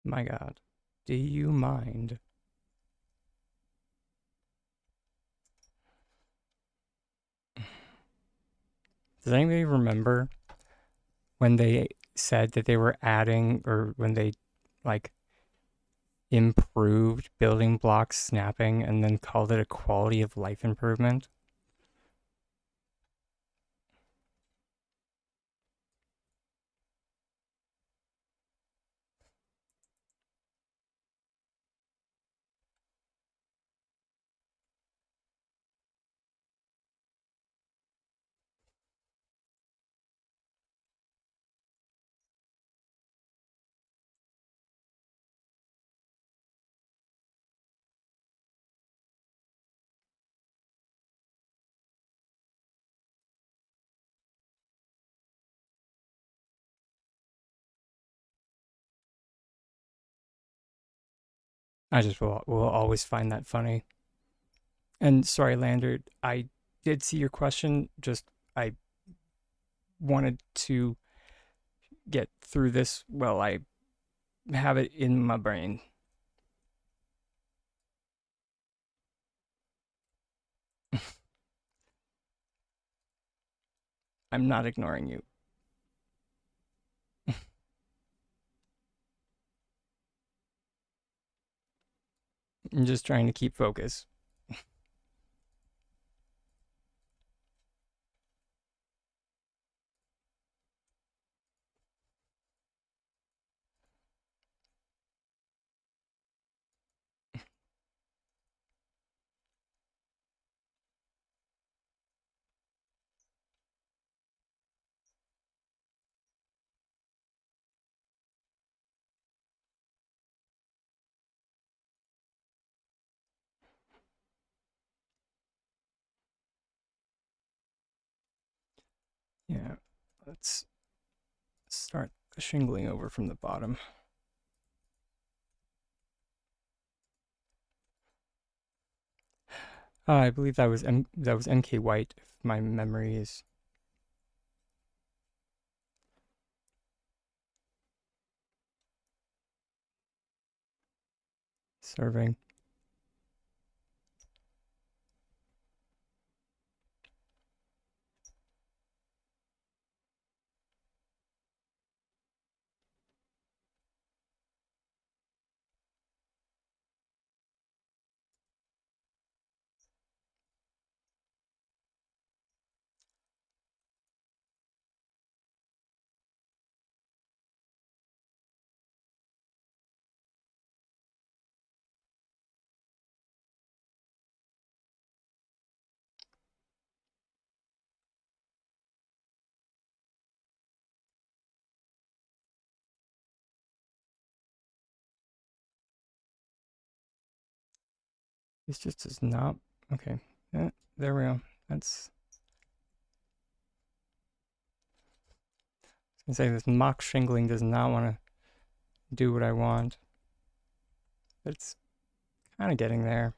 My God, do you mind? Does anybody remember when they said that they were adding, or when they like improved building blocks snapping and then called it a quality of life improvement? I just will always find that funny. And sorry, Lander, I did see your question. Just I wanted to get through this while I have it in my brain. I'm not ignoring you. I'm just trying to keep focus. Yeah, let's start the shingling over from the bottom. I believe that was MK White, if my memory is serving. This just does not. Okay, there we go. That's. I was gonna say this mock shingling does not want to do what I want. But it's kind of getting there.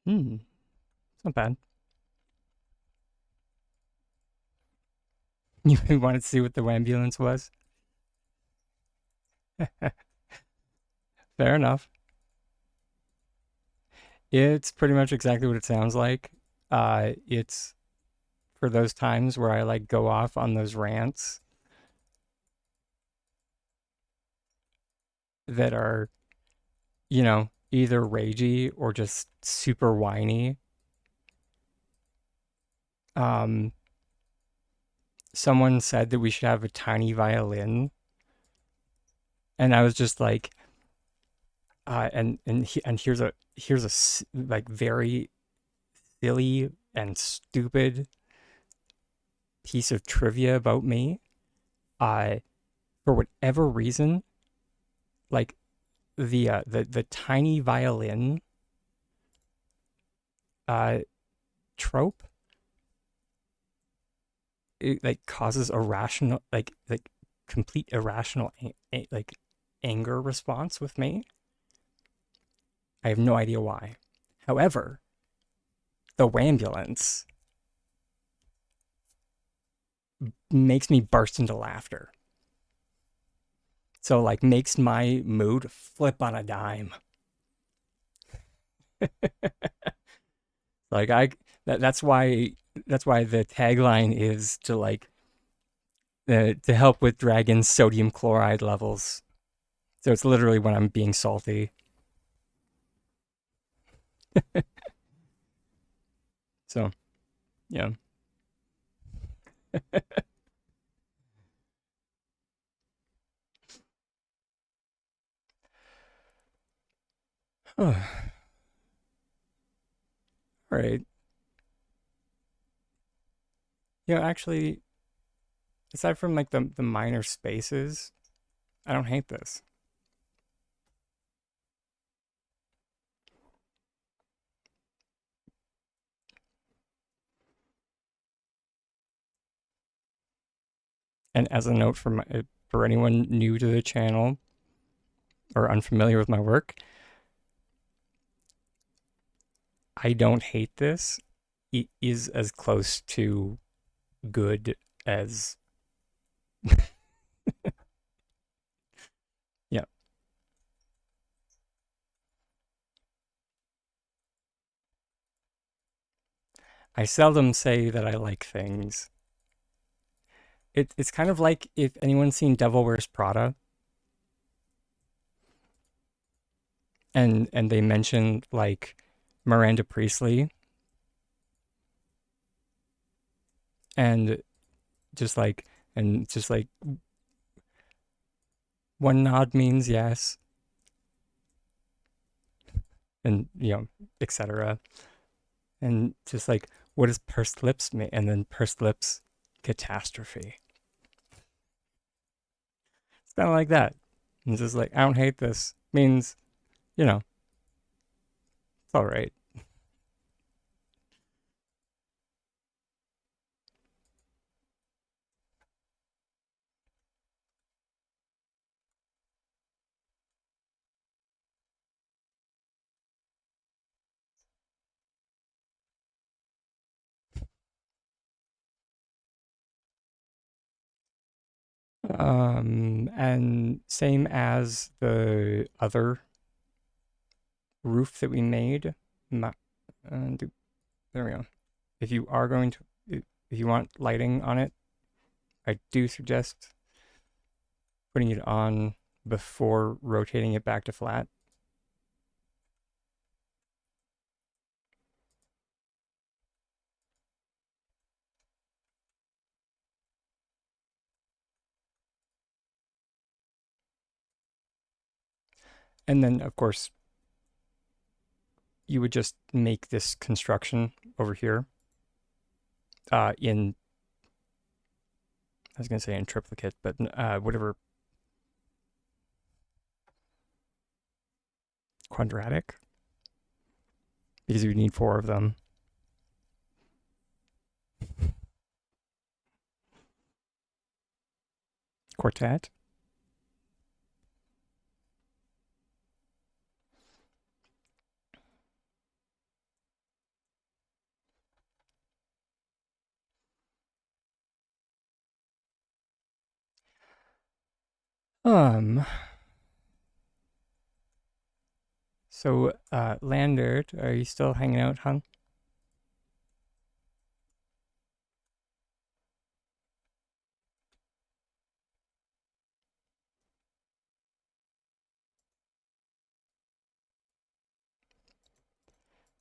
It's not bad. You wanted to see what the ambulance was? Fair enough. It's pretty much exactly what it sounds like. It's for those times where I like go off on those rants that are, either ragey or just super whiny. Um, Someone said that we should have a tiny violin, and I was just like, and here's a like very silly and stupid piece of trivia about me. Uh, for whatever reason, like the tiny violin uh trope, it like causes irrational like complete irrational like anger response with me. I have no idea why. However, the Wambulance makes me burst into laughter. So like makes my mood flip on a dime. Like that's why the tagline is to like to help with dragon's sodium chloride levels. So it's literally when I'm being salty. So yeah. All right. Actually, aside from like the minor spaces, I don't hate this. And as a note for anyone new to the channel or unfamiliar with my work, I don't hate this. It is as close to good as yeah. I seldom say that I like things. It's kind of like if anyone's seen Devil Wears Prada and they mention like Miranda Priestley and just like and just like one nod means yes and etc. And just like what does pursed lips mean? And then pursed lips catastrophe. It's kind of like that. And just like I don't hate this means you know it's all right. And same as the other roof that we made. There we go. If you are going to, if you want lighting on it, I do suggest putting it on before rotating it back to flat. And then, of course, you would just make this construction over here in, I was going to say in triplicate, but whatever, quadratic, because you need 4 of them. Quartet. Um, so, Landert, are you still hanging out, hon?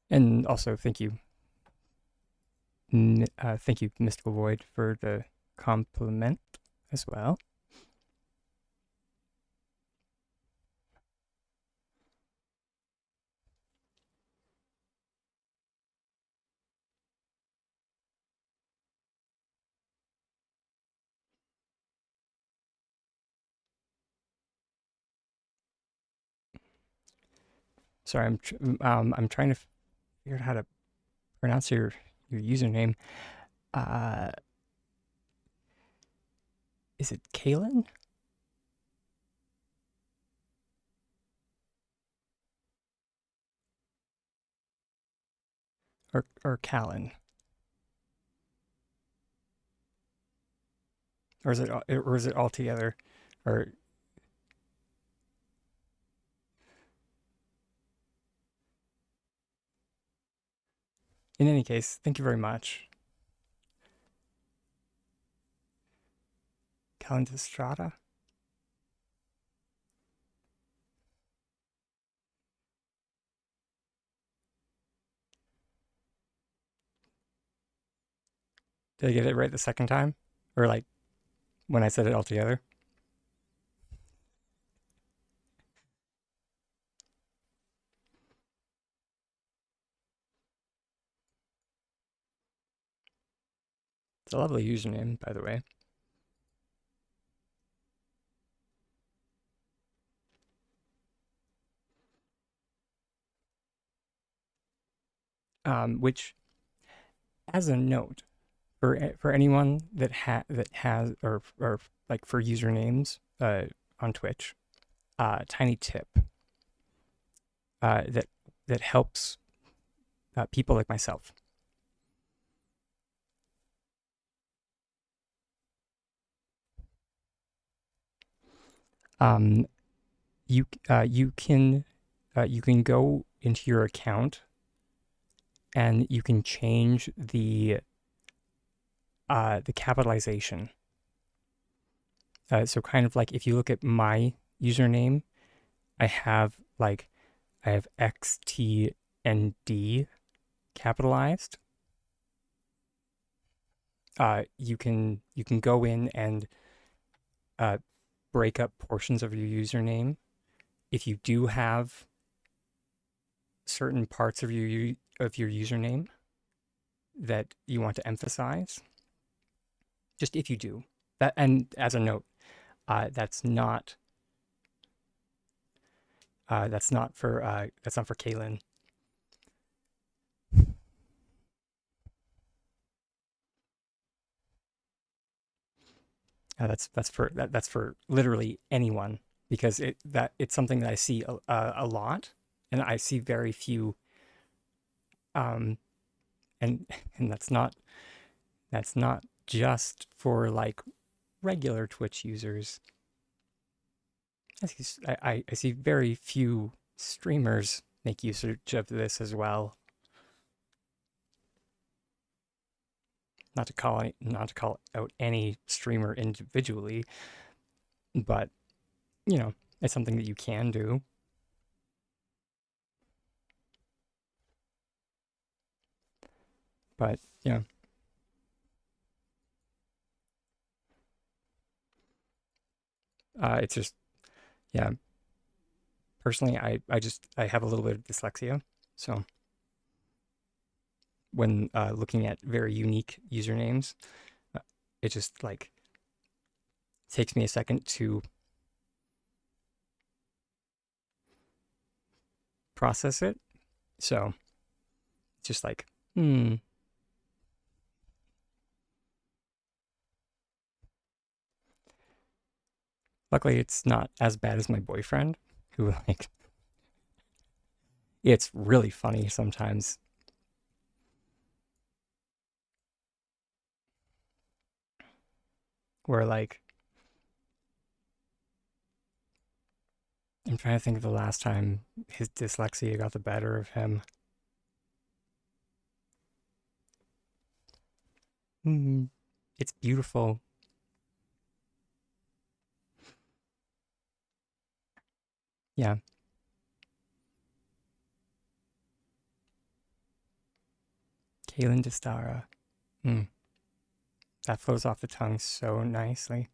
And also, thank you, Mystical Void, for the compliment as well. Sorry, I'm trying to figure out how to pronounce your username. Uh, is it Kalen or Callan, or is it all together? Or in any case, thank you very much, Callan Strata. Did I get it right the second time, or like when I said it all together? It's a lovely username, by the way. Which, as a note, for anyone that has or like for usernames on Twitch, tiny tip that helps people like myself. Um, you you can go into your account and you can change the capitalization. So kind of like if you look at my username, I have like I have X, T, and D capitalized. You can go in and uh, break up portions of your username. If you do have certain parts of your username that you want to emphasize, just if you do that, and as a note, that's not that's not for Kaylin. That's for literally anyone because it's something that I see a lot, and I see very few. Um, and and that's not just for like regular Twitch users. I see very few streamers make usage of this as well. Not to call out any streamer individually, but you know, it's something that you can do. But yeah, it's just yeah. Personally, I have a little bit of dyslexia, so when looking at very unique usernames, uh, it just like takes me a second to process it. So just like, hmm. Luckily, it's not as bad as my boyfriend, who like it's really funny sometimes. Where like I'm trying to think of the last time his dyslexia got the better of him. Hmm. It's beautiful. Yeah, Kaylin Distara. Hmm. That flows off the tongue so nicely.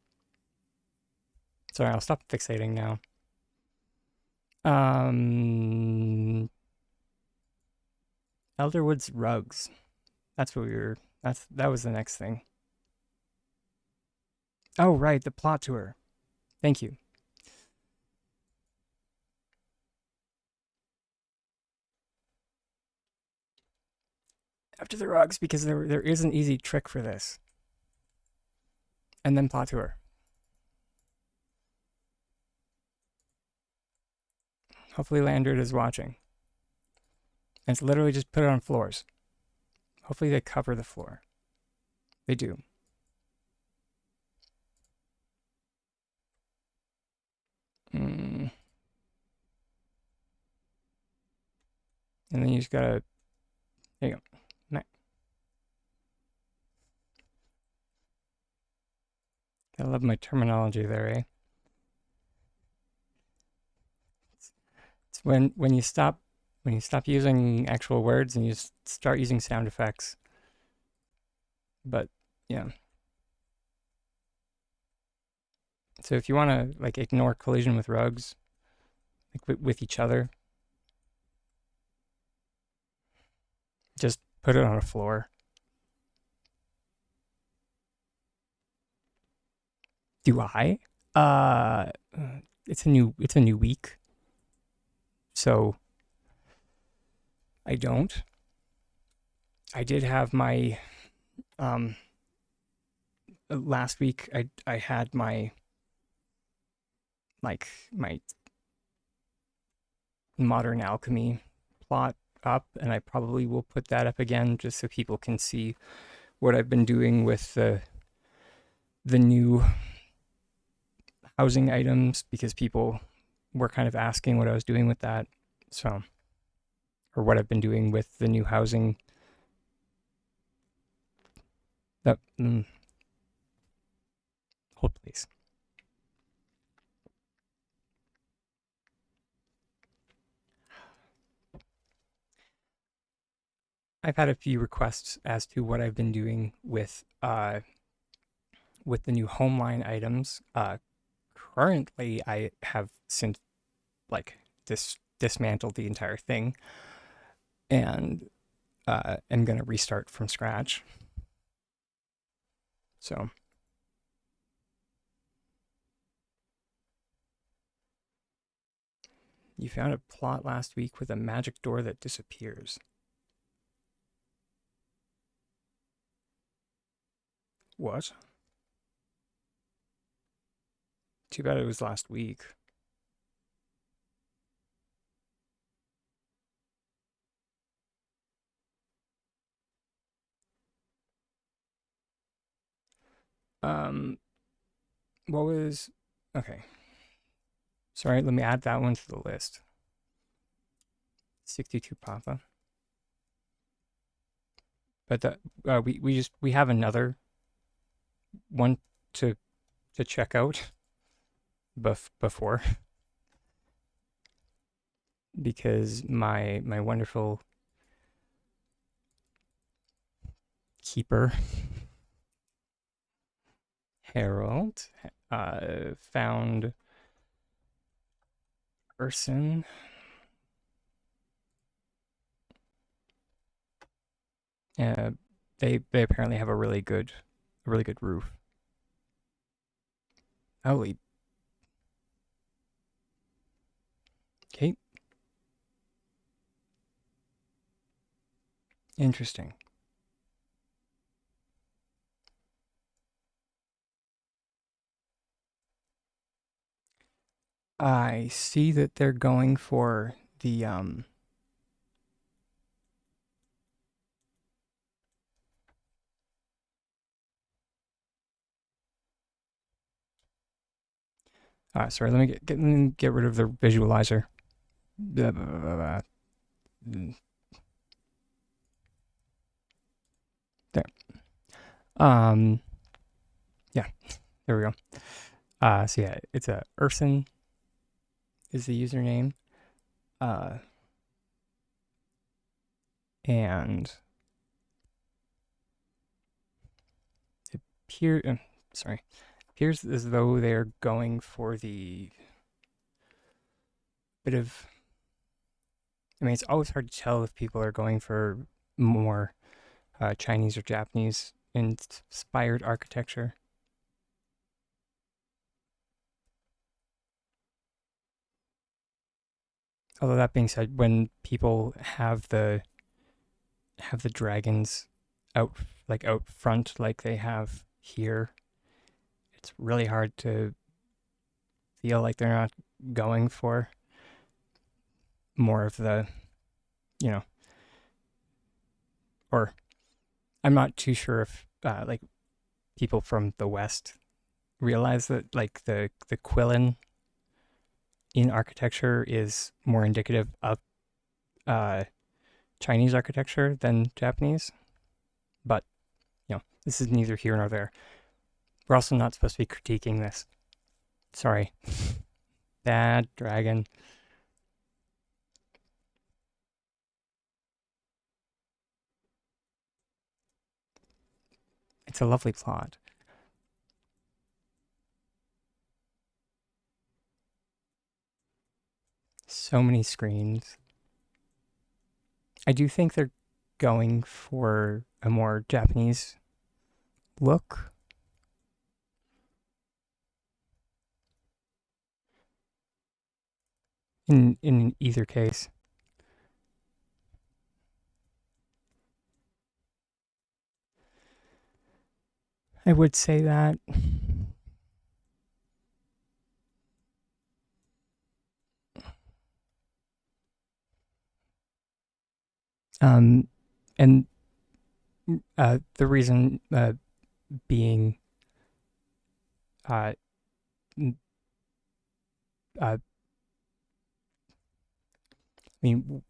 Sorry, I'll stop fixating now. Um, Elderwood's rugs. That's what we were. That was the next thing. Oh right, the plot tour. Thank you. After the rugs, because there is an easy trick for this, and then plot tour. Hopefully, Landred is watching. And it's literally just put it on floors. Hopefully, they cover the floor. They do. Mm. And then you just gotta. There you go. I love my terminology there, eh? It's when you stop using actual words and you start using sound effects. But yeah. So if you want to like ignore collision with rugs, like with each other, just put it on a floor. Do I? Uh, it's a new week, so I don't. I did have my last week I had my my modern alchemy plot up, and I probably will put that up again just so people can see what I've been doing with the new housing items, because people were kind of asking what I was doing with that. So, or what I've been doing with the new housing. That hold please. I've had a few requests as to what I've been doing with the new homeline items. Currently, I have since like dismantled the entire thing, and am gonna restart from scratch. So you found a plot last week with a magic door that disappears. What? Too bad it was last week. Um, what was okay? Sorry, let me add that one to the list. 62 Papa. But that we have another one to check out before, because my wonderful keeper Harold found Urson. Uh, they apparently have a really good roof. Holy. Okay. Interesting. I see that they're going for the sorry, let me get rid of the visualizer. Blah, blah, blah, blah. There. Yeah, there we go. So yeah, it's a Urson is the username. And it appears as though they're going for the bit of. I mean, it's always hard to tell if people are going for more Chinese or Japanese inspired architecture. Although that being said, when people have the dragons out out front like they have here, it's really hard to feel like they're not going for more of the, you know, or I'm not too sure if people from the West realize that the Quillen in architecture is more indicative of uh, Chinese architecture than Japanese. But this is neither here nor there. We're also not supposed to be critiquing this. Sorry. Bad dragon. It's a lovely plot. So many screens. I do think they're going for a more Japanese look. In either case. I would say that. Um, and the reason being, uh, I mean,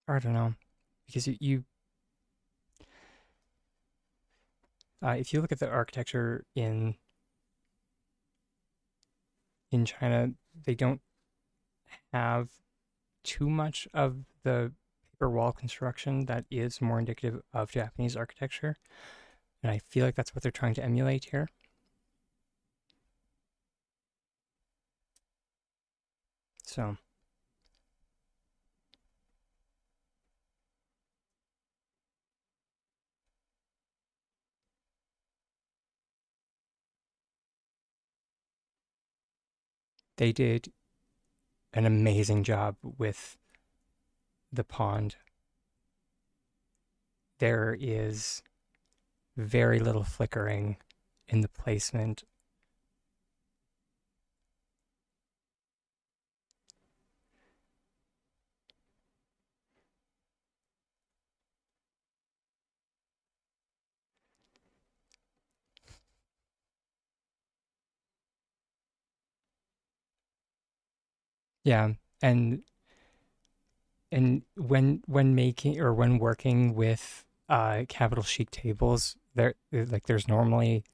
I don't know, because if you look at the architecture in China, they don't have too much of the paper wall construction that is more indicative of Japanese architecture, and I feel like that's what they're trying to emulate here. So they did an amazing job with the pond. There is very little flickering in the placement. Yeah, and when making or when working with capital chic tables, there's normally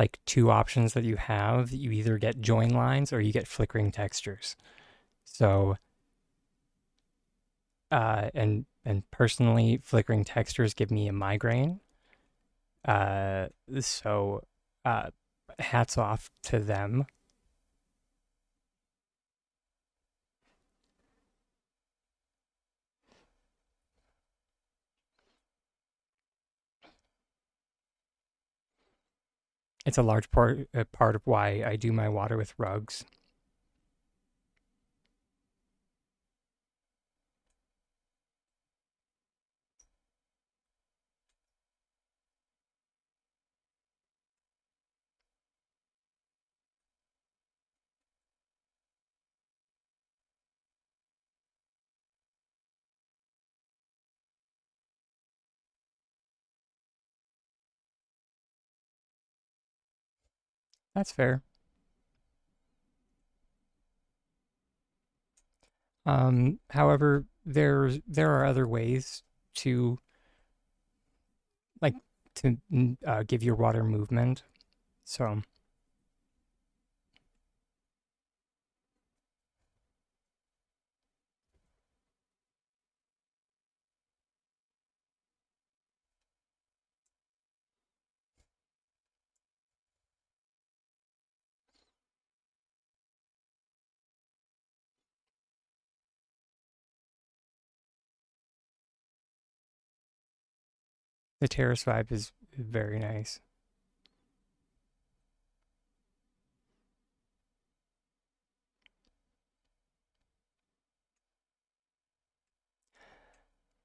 like two options that you have. You either get join lines or you get flickering textures. So and personally, flickering textures give me a migraine. So uh, hats off to them. It's a large part of why I do my water with rugs. That's fair. However, there are other ways to like give your water movement. So the terrace vibe is very nice.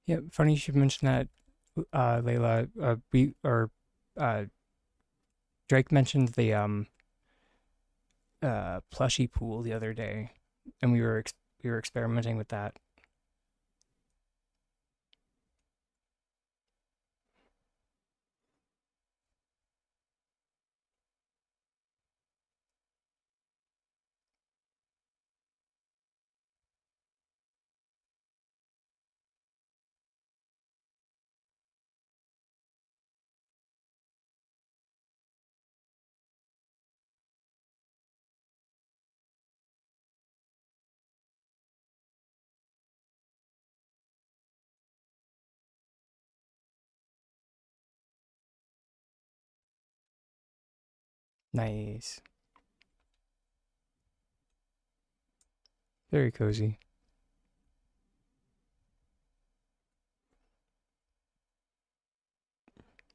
Yeah, funny you should mention that, Layla. We or uh, Drake mentioned the plushy pool the other day, and we were experimenting with that. Nice, very cozy.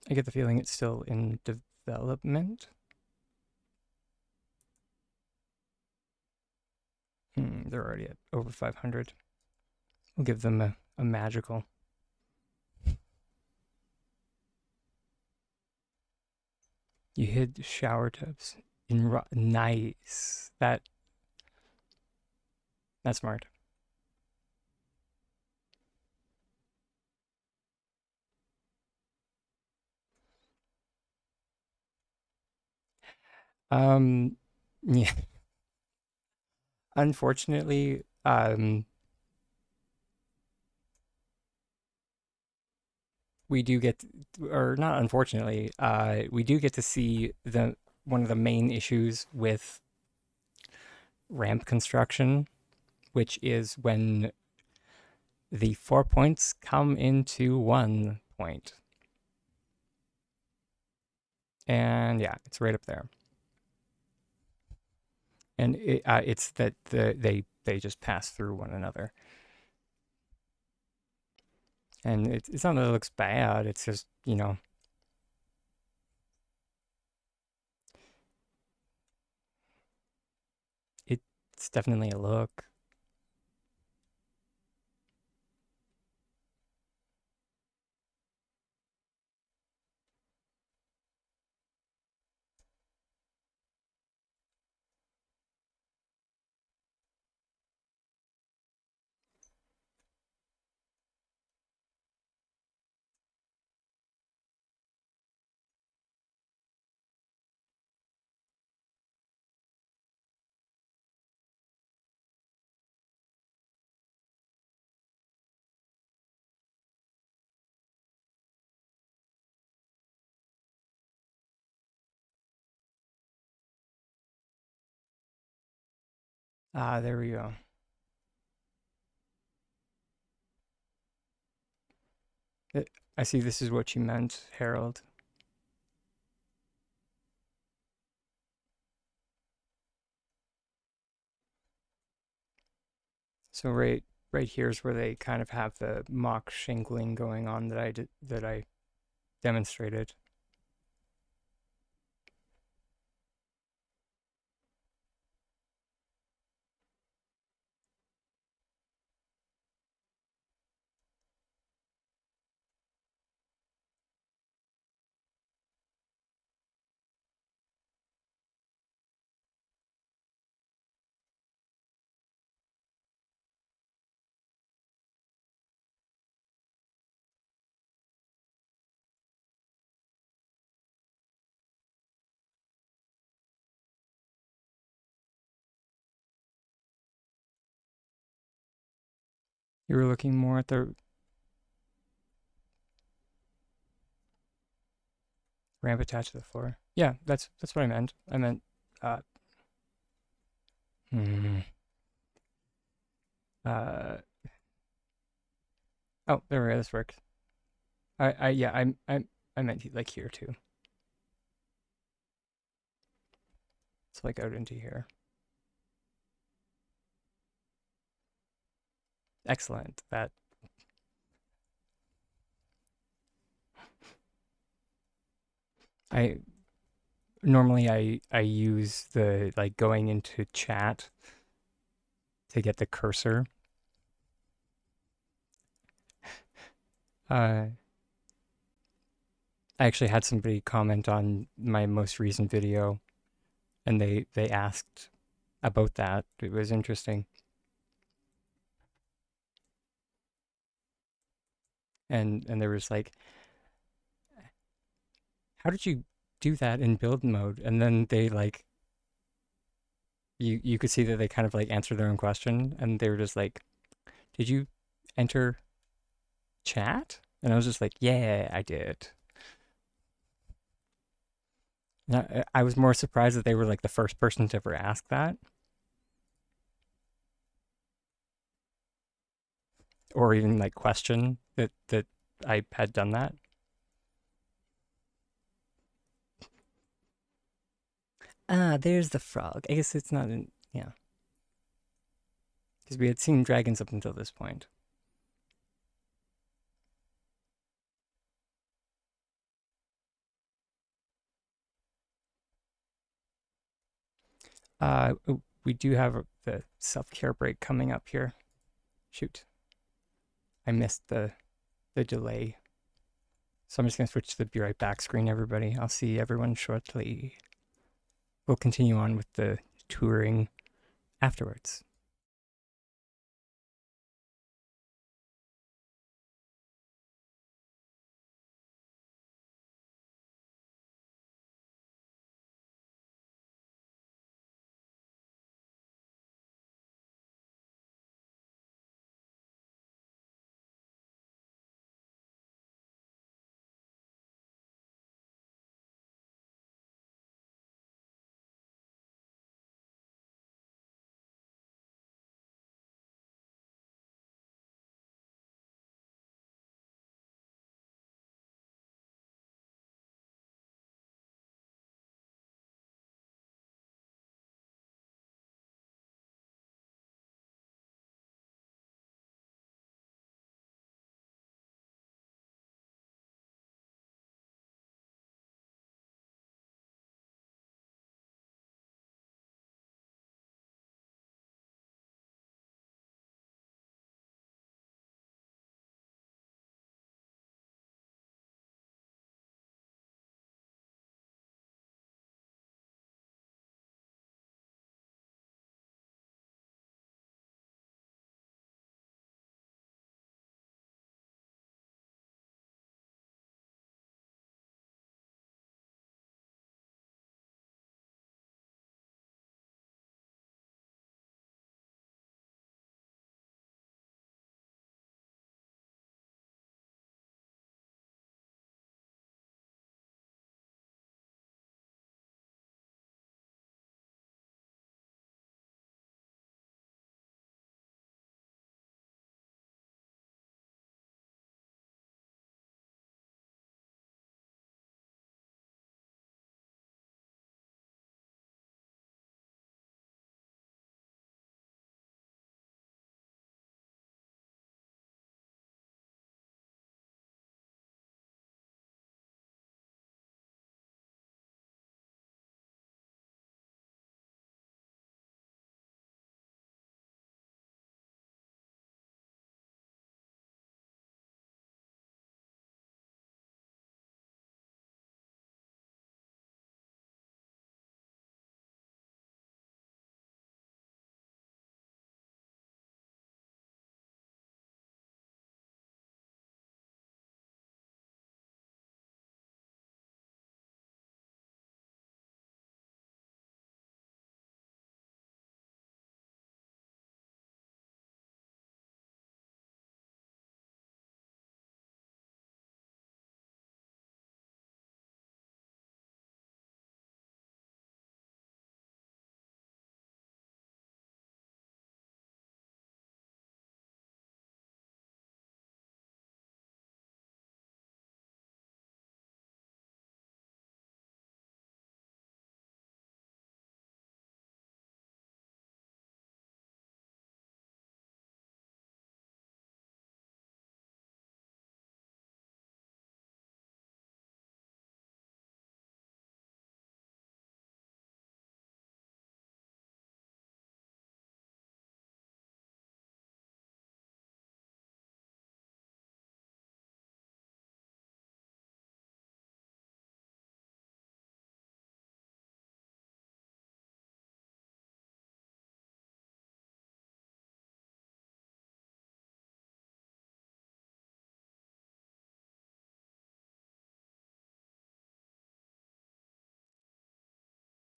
I get the feeling it's still in development. They're already at over 500. We'll give them a magical. You hid shower tubs in nice. That's smart. Um, yeah. Unfortunately, we do get, or not unfortunately, we do get to see the one of the main issues with ramp construction, which is when the 4 points come into 1 point. And yeah, it's right up there. And it's that they just pass through one another. And it's not that it looks bad, it's just, it's definitely a look. Ah, there we go. I see this is what you meant, Harold. So right here's where they kind of have the mock shingling going on that I demonstrated. You were looking more at the ramp attached to the floor. Yeah, that's what I meant. I meant uh hmm, uh oh, there we go, this works. I yeah, I meant like here too. It's like out into here. Excellent. That I normally I use the like going into chat to get the cursor. Uh I actually had somebody comment on my most recent video and they asked about that. It was interesting. And there was like, how did you do that in build mode? And then they like you could see that they kind of like answered their own question and they were just like, did you enter chat? And I was just like, yeah, I did. And I was more surprised that they were like the first person to ever ask that, or even like question that I had done that. Ah, there's the frog. I guess it's not in, yeah, because we had seen dragons up until this point. we do have the self-care break coming up here. Shoot. I missed the delay. So I'm just going to switch to the be right back screen, everybody. I'll see everyone shortly. We'll continue on with the touring afterwards.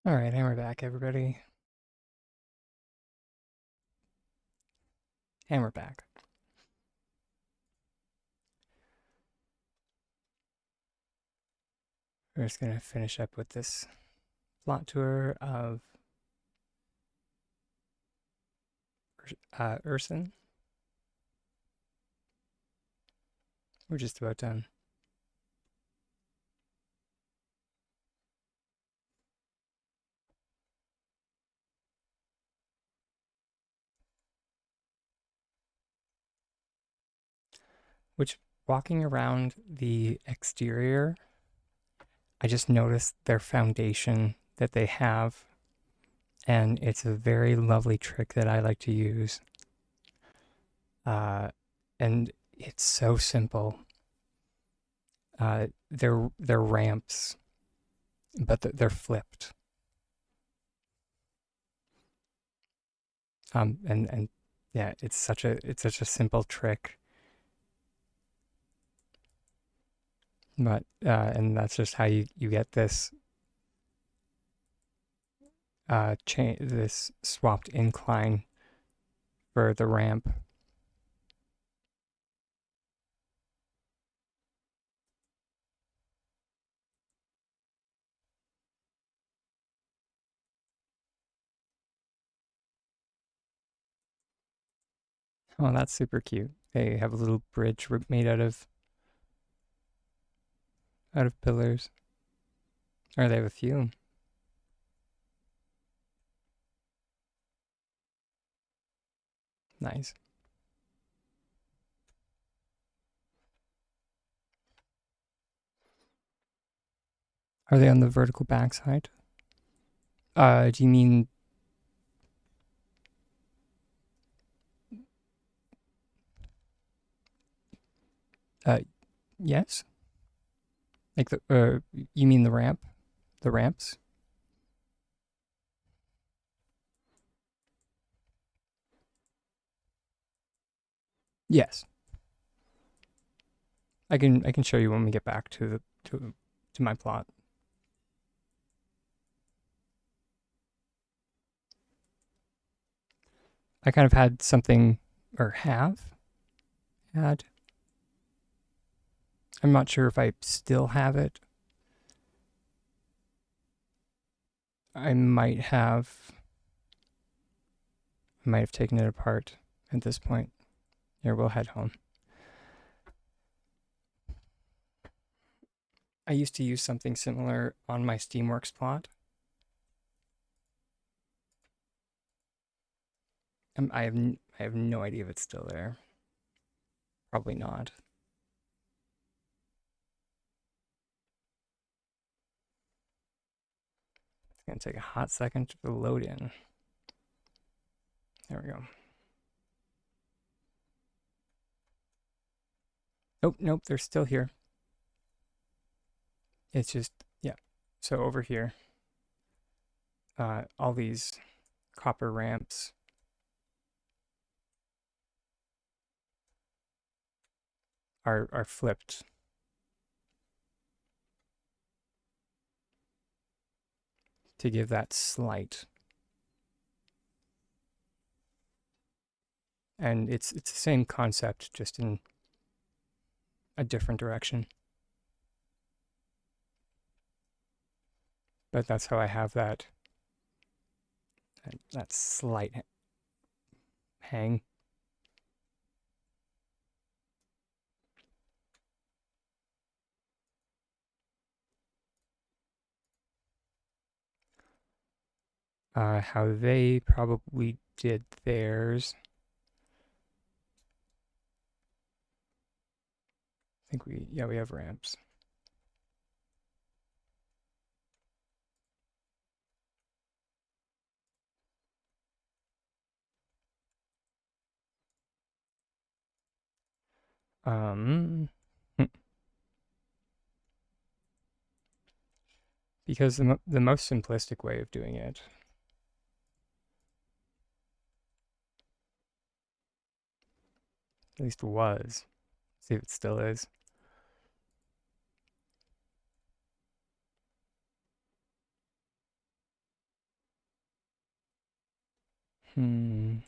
All right, and we're back, everybody. And we're back. We're just going to finish up with this plot tour of Urson. We're just about done. Which, walking around the exterior, I just noticed their foundation that they have and it's a very lovely trick that I like to use. And it's so simple. They're ramps, but they're flipped. And yeah, it's such a simple trick, but and that's just how you get this this swapped incline for the ramp. Oh, that's super cute. They have a little bridge made out of pillars, or they have a few. Nice. Are they on the vertical backside? Do you mean uh yes? Like you mean the ramp? The ramps? Yes. I can show you when we get back to my plot. I kind of had something, or have had. I'm not sure if I still have it. I might have taken it apart at this point. Here, we'll head home. I used to use something similar on my Steamworks plot. I have no idea if it's still there. Probably not. It's gonna take a hot second to load in. There we go. Nope, they're still here. It's just, yeah. So over here, all these copper ramps are flipped to give that slight. And it's the same concept, just in a different direction. But that's how I have that slight hang. How they probably did theirs. I think we have ramps. Um, because the most simplistic way of doing it, at least was, see if it still is. Hmm.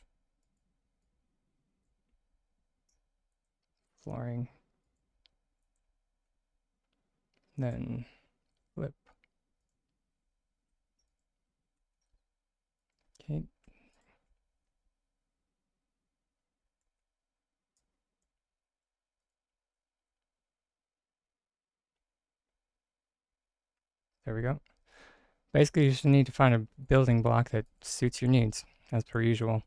Flooring. Then flip. Okay. There we go. Basically, you just need to find a building block that suits your needs, as per usual.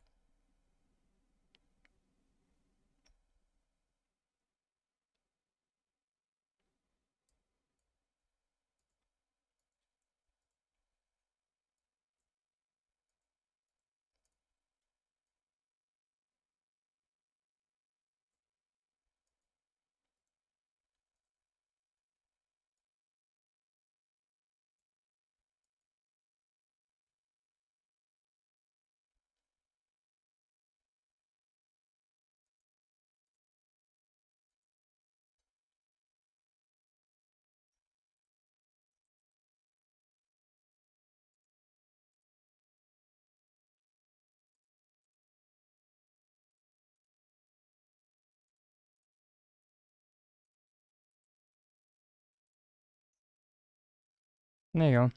There you go. Of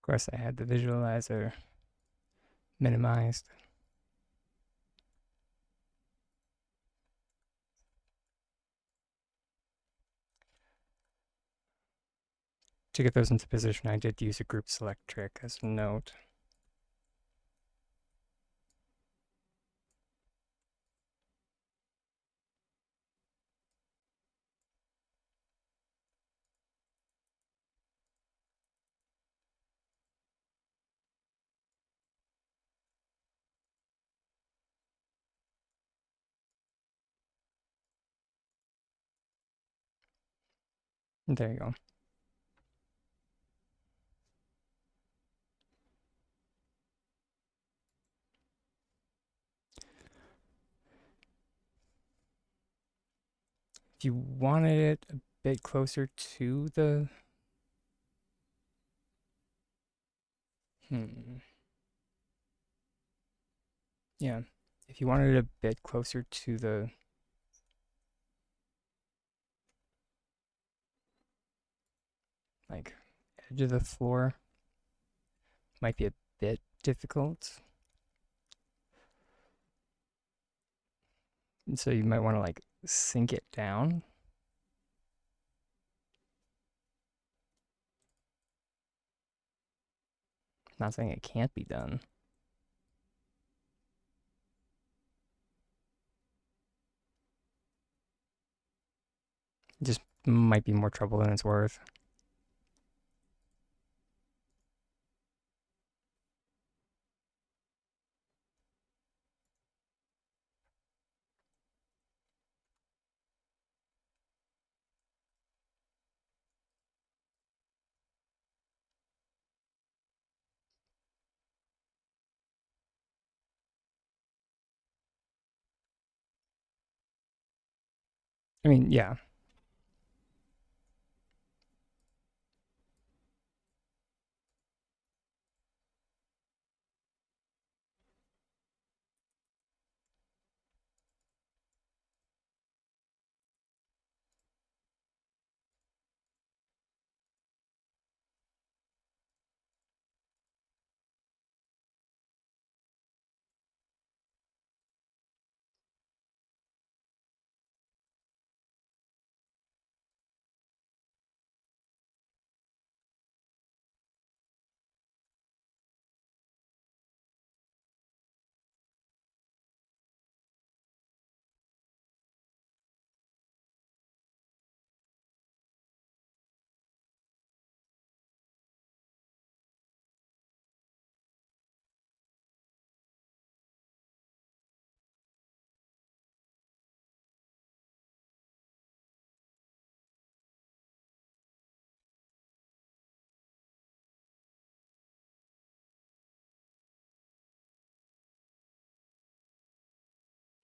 course, I had the visualizer minimized. To get those into position, I did use a group select trick as a note. There you go. If you wanted it a bit closer to the... Yeah. If you wanted it a bit closer to the... like, edge of the floor, might be a bit difficult. And so you might want to, like, sink it down. Not saying it can't be done. It just might be more trouble than it's worth. I mean, yeah.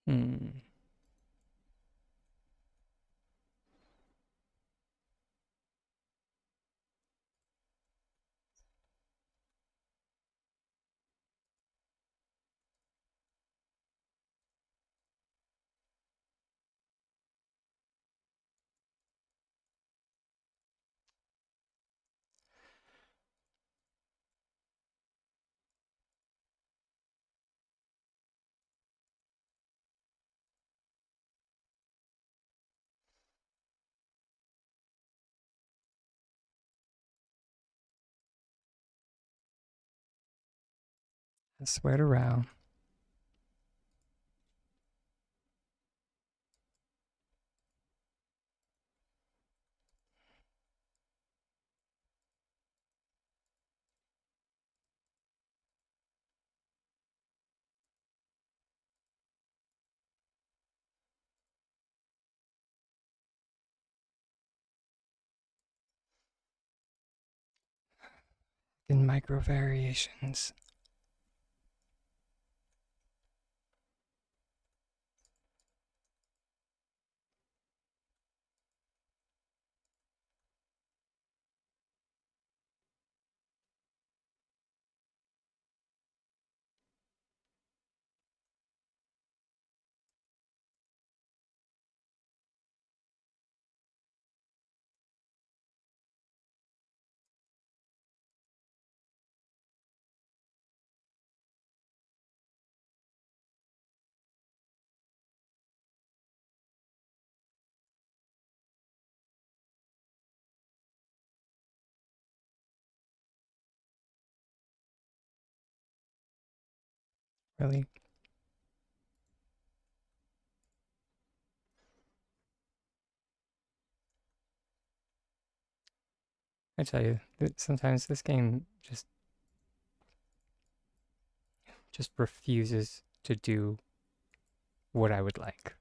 Hmm. Sweat around. In micro variations. Really? I tell you, that sometimes this game just refuses to do what I would like.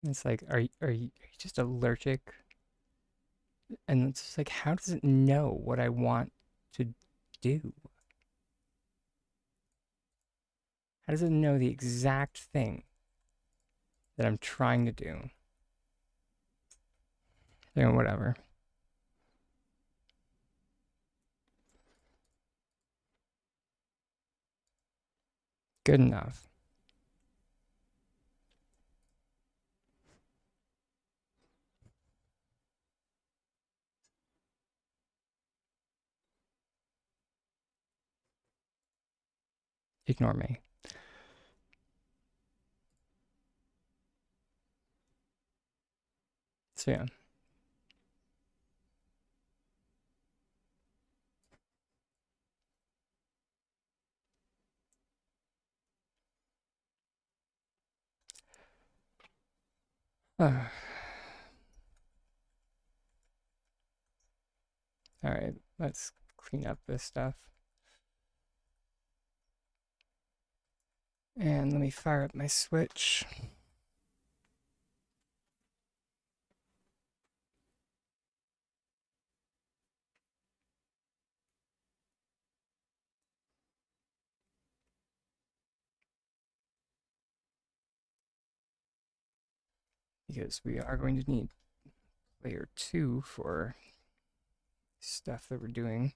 It's like, are you just allergic? And it's just like, how does it know what I want to do? How does it know the exact thing that I'm trying to do? You know, whatever. Good enough. Ignore me. So yeah. All right, let's clean up this stuff. And let me fire up my switch. Because we are going to need layer 2 for stuff that we're doing.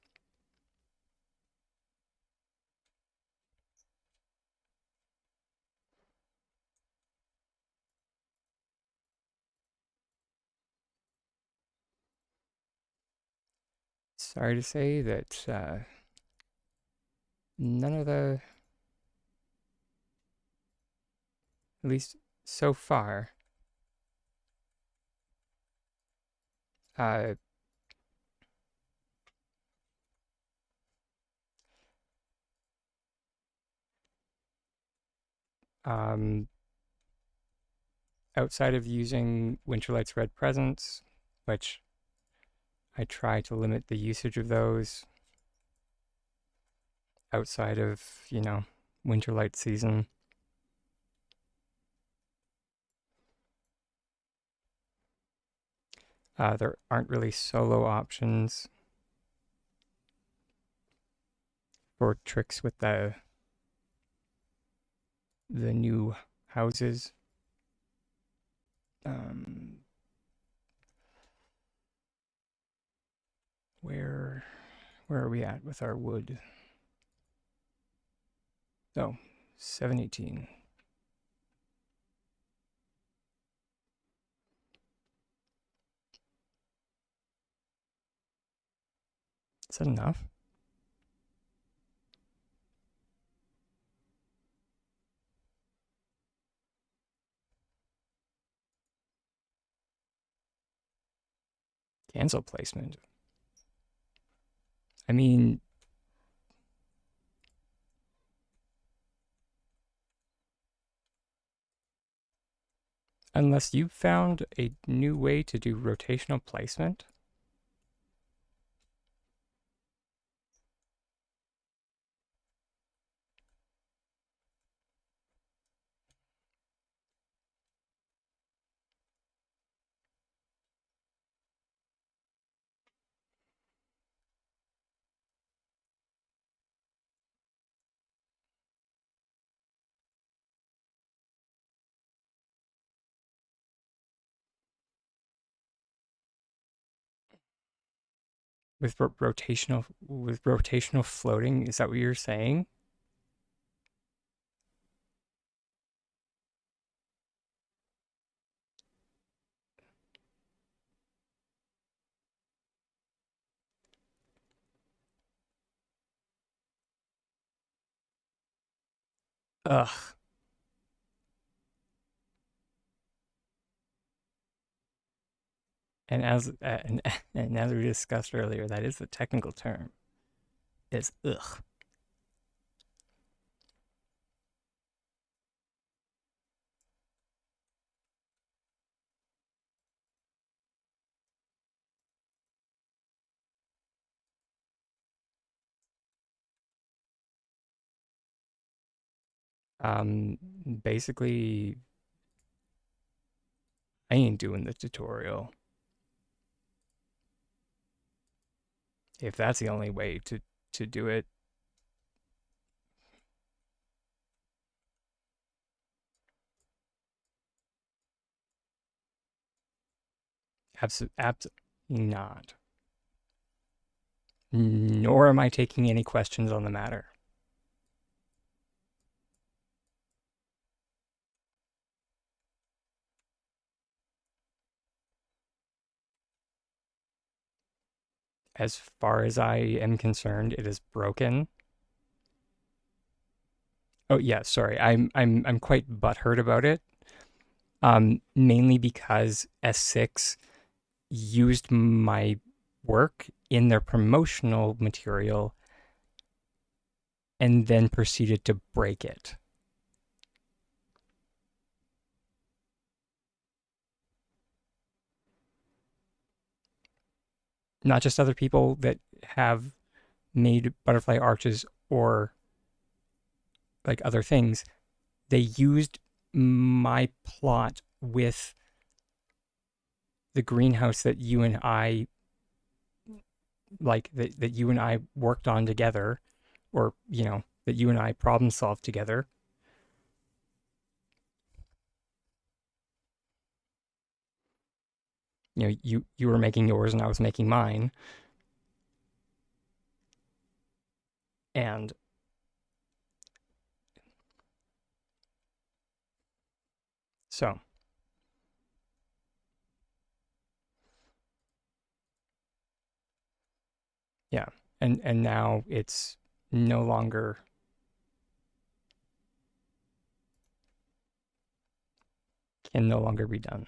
Sorry to say that none of the, at least so far, uh, um, outside of using Winterlight's Red Presence, which I try to limit the usage of those outside of, Winterlight season. There aren't really solo options for tricks with the new houses. Where are we at with our wood? Oh, 718. Is that enough? Cancel placement. I mean, unless you found a new way to do rotational placement. with rotational floating, is that what you're saying? Ugh. And and as we discussed earlier, that is the technical term. Is ugh. Um, Basically, I ain't doing the tutorial. If that's the only way to do it, absolutely not. Nor am I taking any questions on the matter. As far as I am concerned, it is broken. Oh yeah, sorry. I'm quite butthurt about it. Mainly because S6 used my work in their promotional material and then proceeded to break it. Not just other people that have made butterfly arches or like other things. They used my plot with the greenhouse that you and I that you and I worked on together, or that you and I problem solved together. You were making yours and I was making mine, and so yeah, and now it's no longer can no longer be done.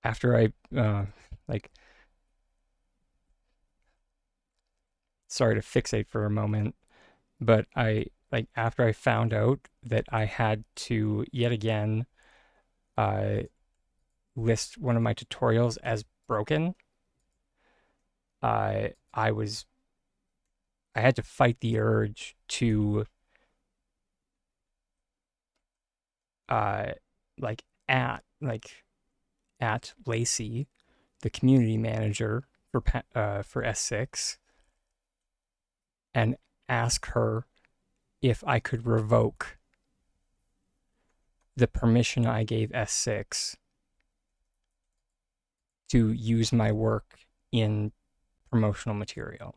After I like sorry to fixate for a moment, but I like after I found out that I had to yet again uh, list one of my tutorials as broken, I was I had to fight the urge to uh, like at Lacey, the community manager for S6, and ask her if I could revoke the permission I gave S6 to use my work in promotional material.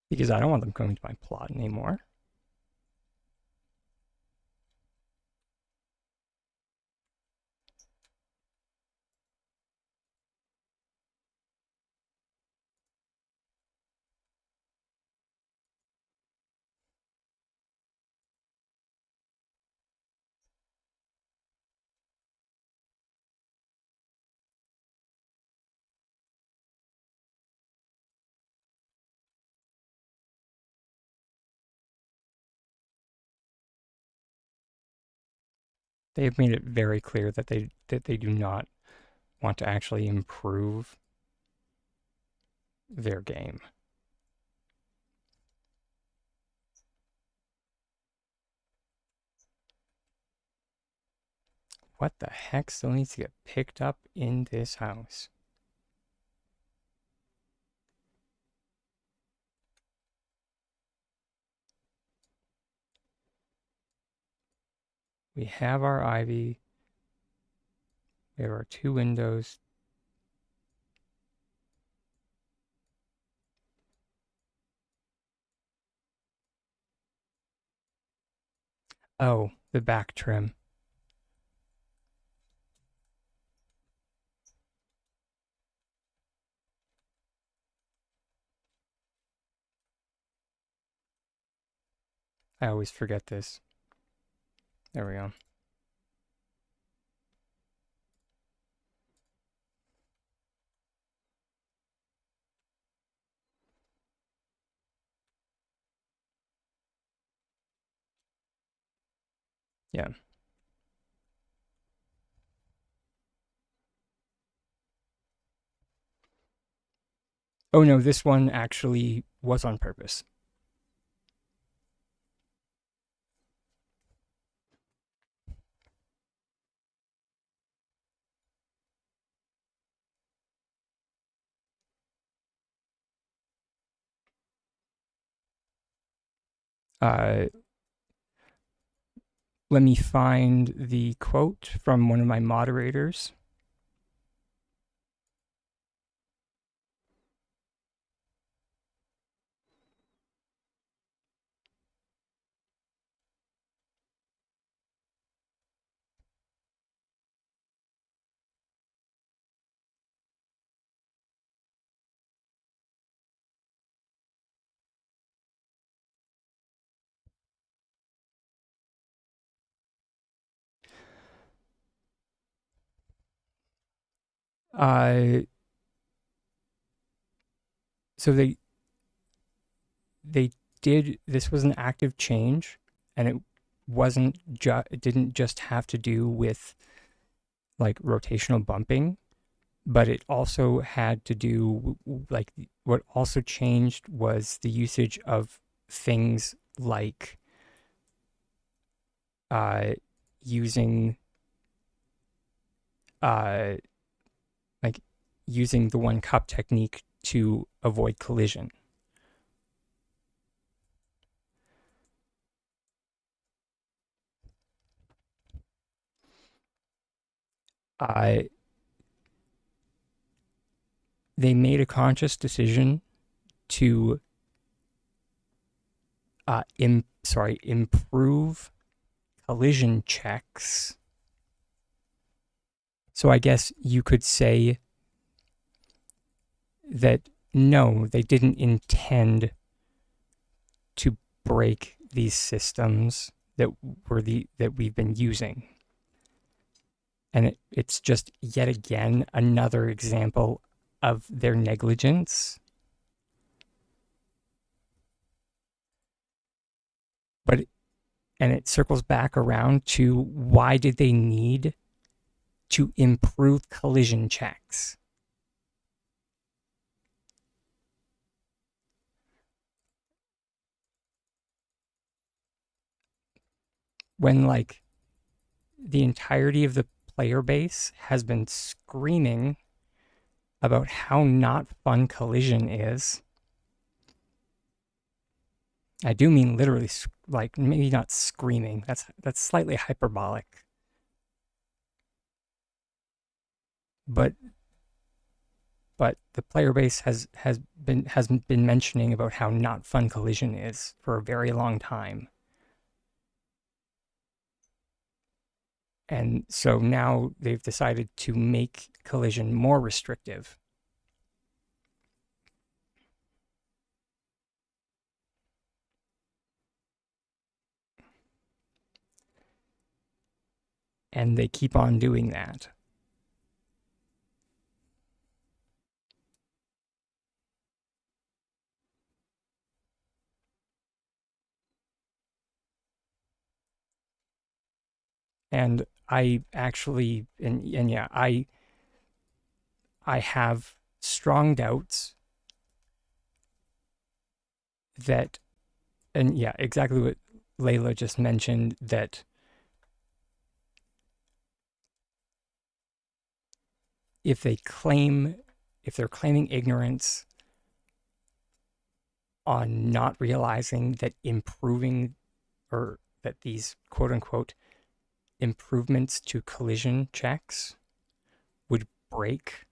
Because I don't want them coming to my plot anymore. They have made it very clear that they do not want to actually improve their game. What the heck still needs to get picked up in this house? We have our ivy. We have our 2 windows. Oh, the back trim. I always forget this. There we go. Yeah. Oh no, this one actually was on purpose. Uh, Let me find the quote from one of my moderators. Uh, so they did, this was an active change, and it didn't just have to do with like rotational bumping, but it also had to do, like, what also changed was the usage of things like uh using uh like using the 1 cup technique to avoid collision. Uh, they made a conscious decision to improve collision checks. So I guess you could say that no, they didn't intend to break these systems that we've been using. And it's just yet again another example of their negligence. But and it circles back around to, why did they need to improve collision checks when, like, the entirety of the player base has been screaming about how not fun collision is? I do mean literally, like, maybe not screaming. That's slightly hyperbolic. But the player base has been mentioning about how not fun collision is for a very long time. And so now they've decided to make collision more restrictive. And they keep on doing that. And I actually, and yeah, I have strong doubts that, and yeah, exactly what Layla just mentioned, that if they claim, if they're claiming ignorance on not realizing that improving, or that these quote unquote improvements to collision checks would break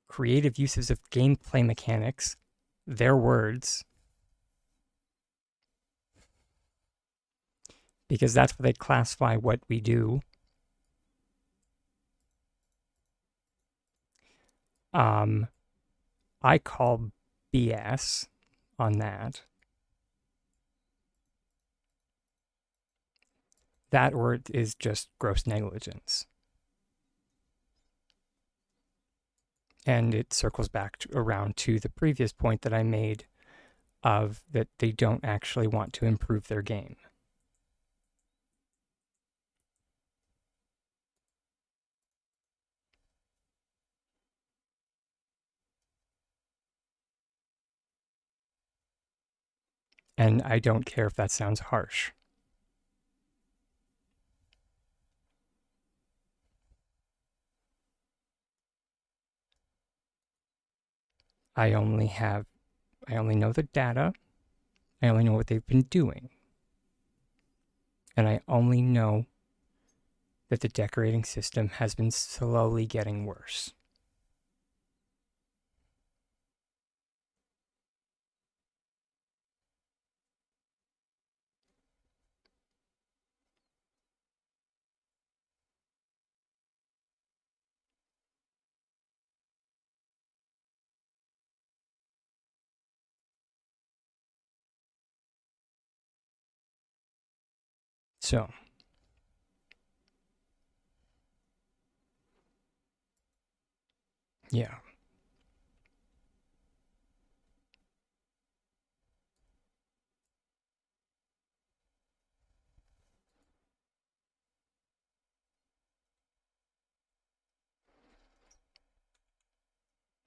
creative uses of gameplay mechanics, their words, because that's what they classify what we do. I call BS on that. That word is just gross negligence. And it circles back around to the previous point that I made of that they don't actually want to improve their game. And I don't care if that sounds harsh. I only know the data. I only know what they've been doing. And I only know that the decorating system has been slowly getting worse. So, yeah.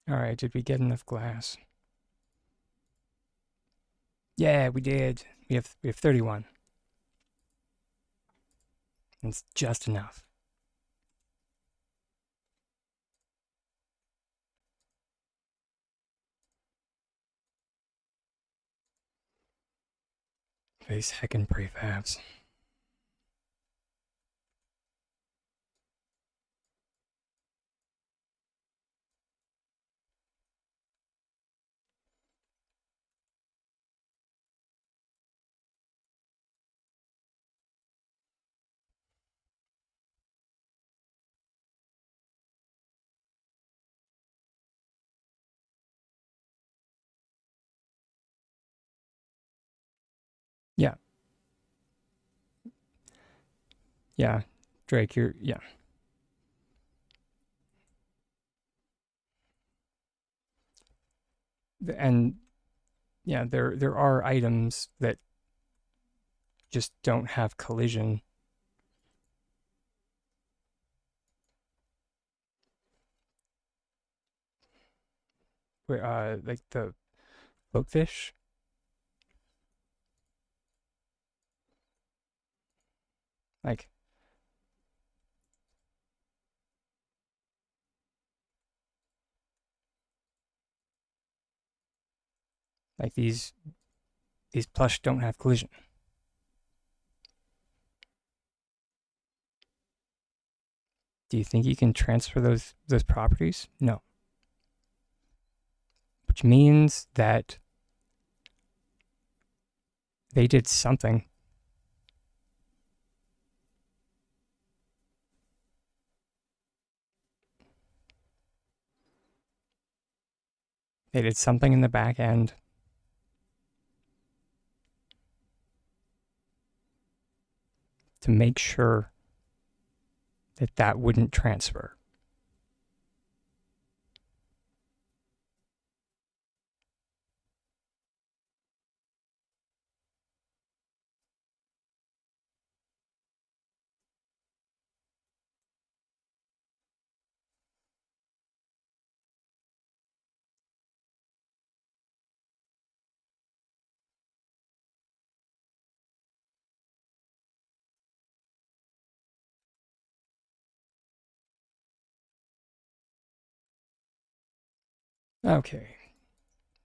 All right, did we get enough glass? Yeah, we did. We have 31. It's just enough. These heckin' prefabs. Yeah, yeah. Drake, yeah. And yeah, there are items that just don't have collision. Like the floatfish. Like like these plush don't have collision. Do you think you can transfer those properties? No. Which means that they did something. They did something in the back end to make sure that that wouldn't transfer. Okay,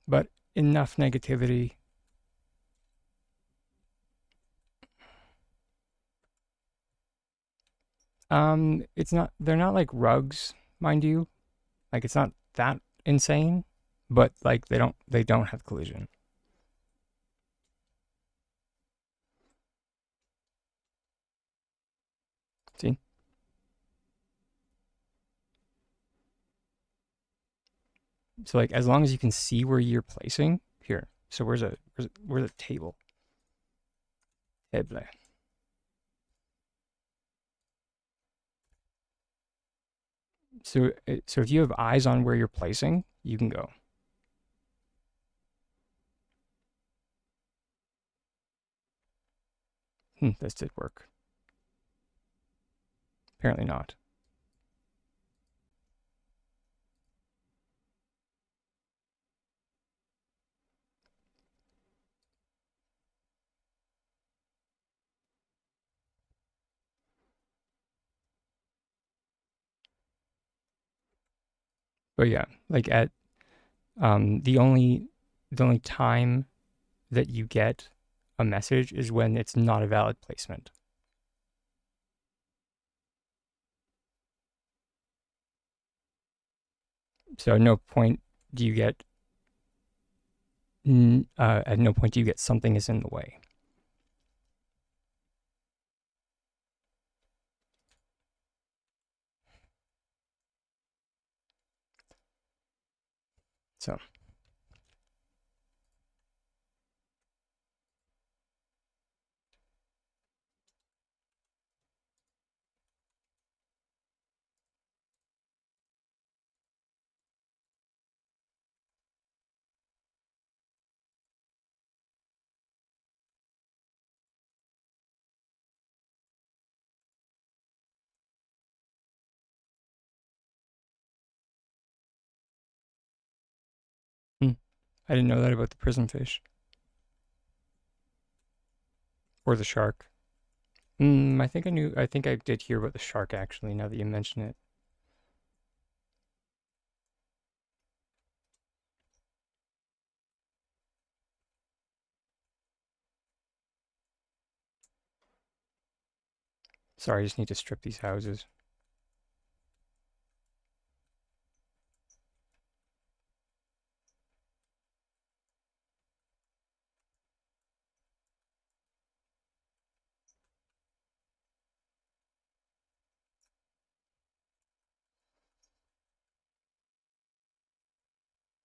but enough negativity. It's not. They're not like rugs, mind you. Like it's not that insane, but like they don't have collision. See? So like as long as you can see where you're placing here. So where's a table? Table. So if you have eyes on where you're placing, you can go. This did work. Apparently not. But yeah, like at the only time that you get a message is when it's not a valid placement. So at no point do you get at no point do you get something is in the way. So hmm, I didn't know that about the prisonfish or the shark. I think I knew. I think I did hear about the shark actually. Now that you mention it. Sorry, I just need to strip these houses.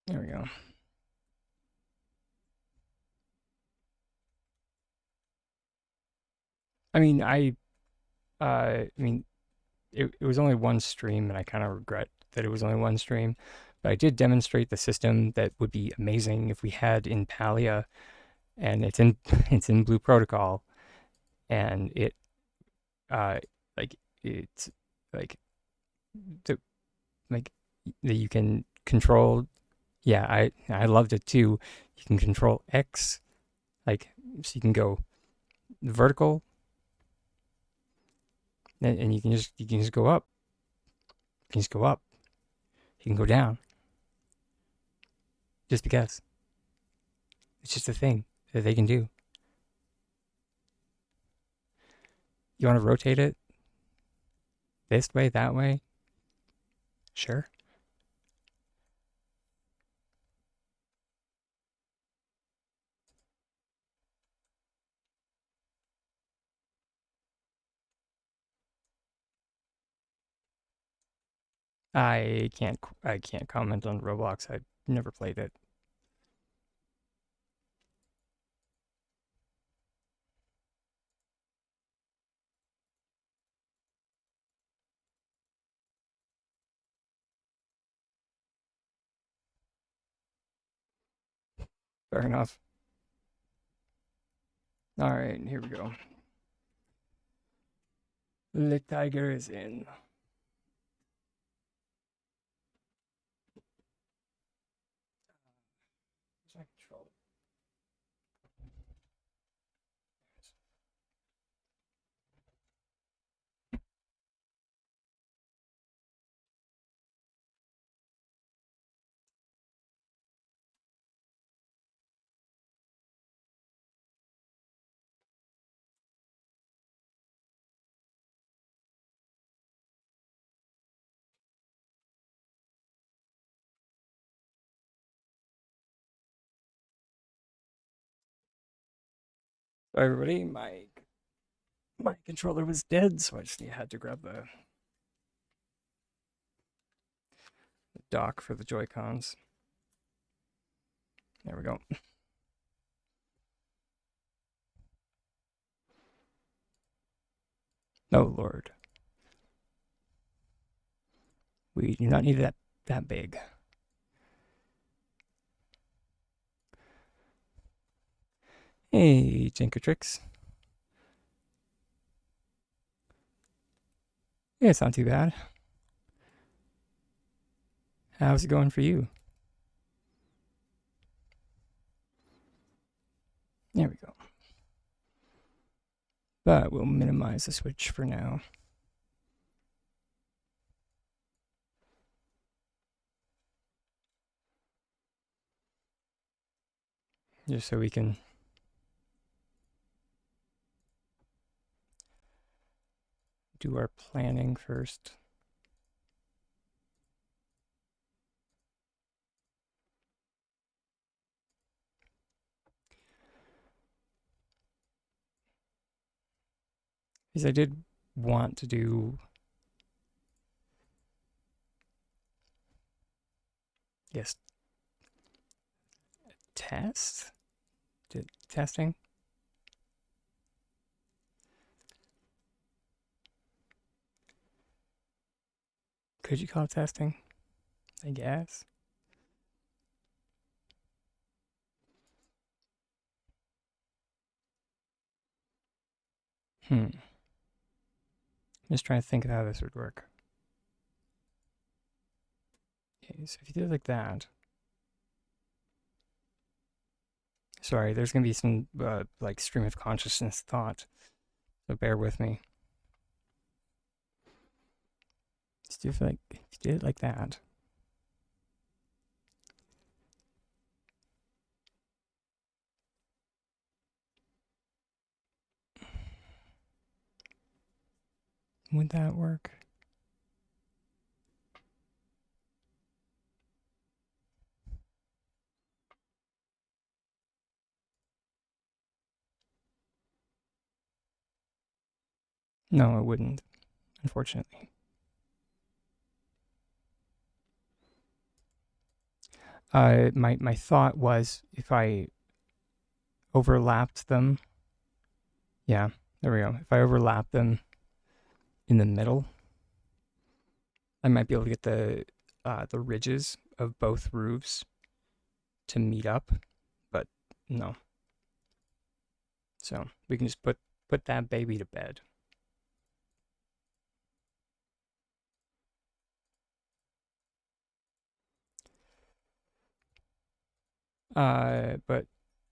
There we go. I mean, I mean, it was only one stream, and I kind of regret that it was only one stream. But I did demonstrate the system that would be amazing if we had in Palia, and it's in it's in Blue Protocol, and it uh like it's like the like that you can control. Yeah, I loved it too. You can control X, like so you can go vertical, and you can just go up. You can just go up. You can go down. Just because it's just a thing that they can do. You want to rotate it this way, that way? Sure. I can't comment on Roblox. I've never played it. Fair enough. All right, here we go. The tiger is in. Where's my controller? Sorry, everybody. My controller was dead, so I just had to grab the dock for the Joy-Cons. There we go. Oh Lord, we do not need that big. Hey, Tinkertrix. Yeah, it's not too bad. How's it going for you? There we go. But we'll minimize the switch for now. Just so we can do our planning first. Because I did want to do, yes, test? Testing? Could you call it testing? I guess. Just trying to think of how this would work. Okay, so if you do it like that. Sorry, there's going to be some like stream of consciousness thought, so bear with me. Just do it like, if you did it like that. Would that work? No, it wouldn't, unfortunately. My thought was if I overlapped them, yeah, there we go. If I overlap them in the middle, I might be able to get the ridges of both roofs to meet up, but no. So we can just put that baby to bed. But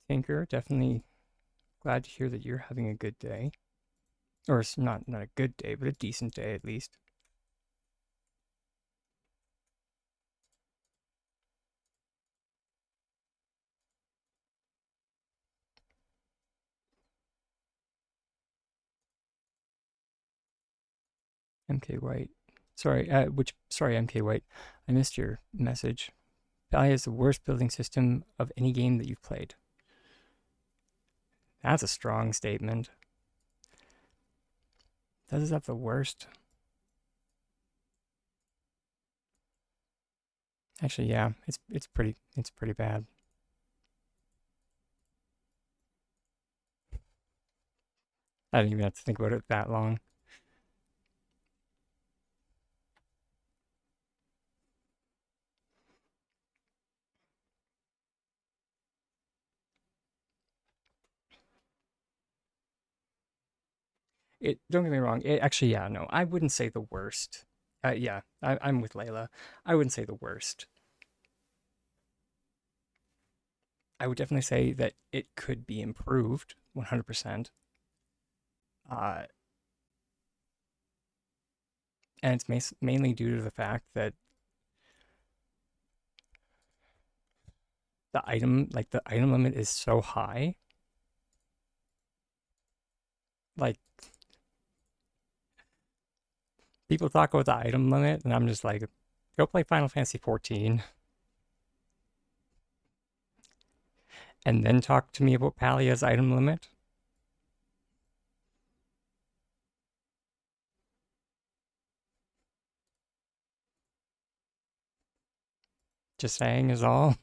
Tinker, definitely glad to hear that you're having a good day, or it's not a good day, but a decent day at least. MK White. Sorry, sorry, MK White. I missed your message. Palian is the worst building system of any game that you've played. That's a strong statement. Does it have the worst? Actually, yeah, it's pretty bad. I didn't even have to think about it that long. Don't get me wrong. It actually, yeah, no, I wouldn't say the worst. Yeah, I'm with Layla. I wouldn't say the worst. I would definitely say that it could be improved 100%. Uh, and it's mainly due to the fact that the item limit is so high. Like, people talk about the item limit, and I'm just like, go play Final Fantasy 14 and then talk to me about Palia's item limit. Just saying is all.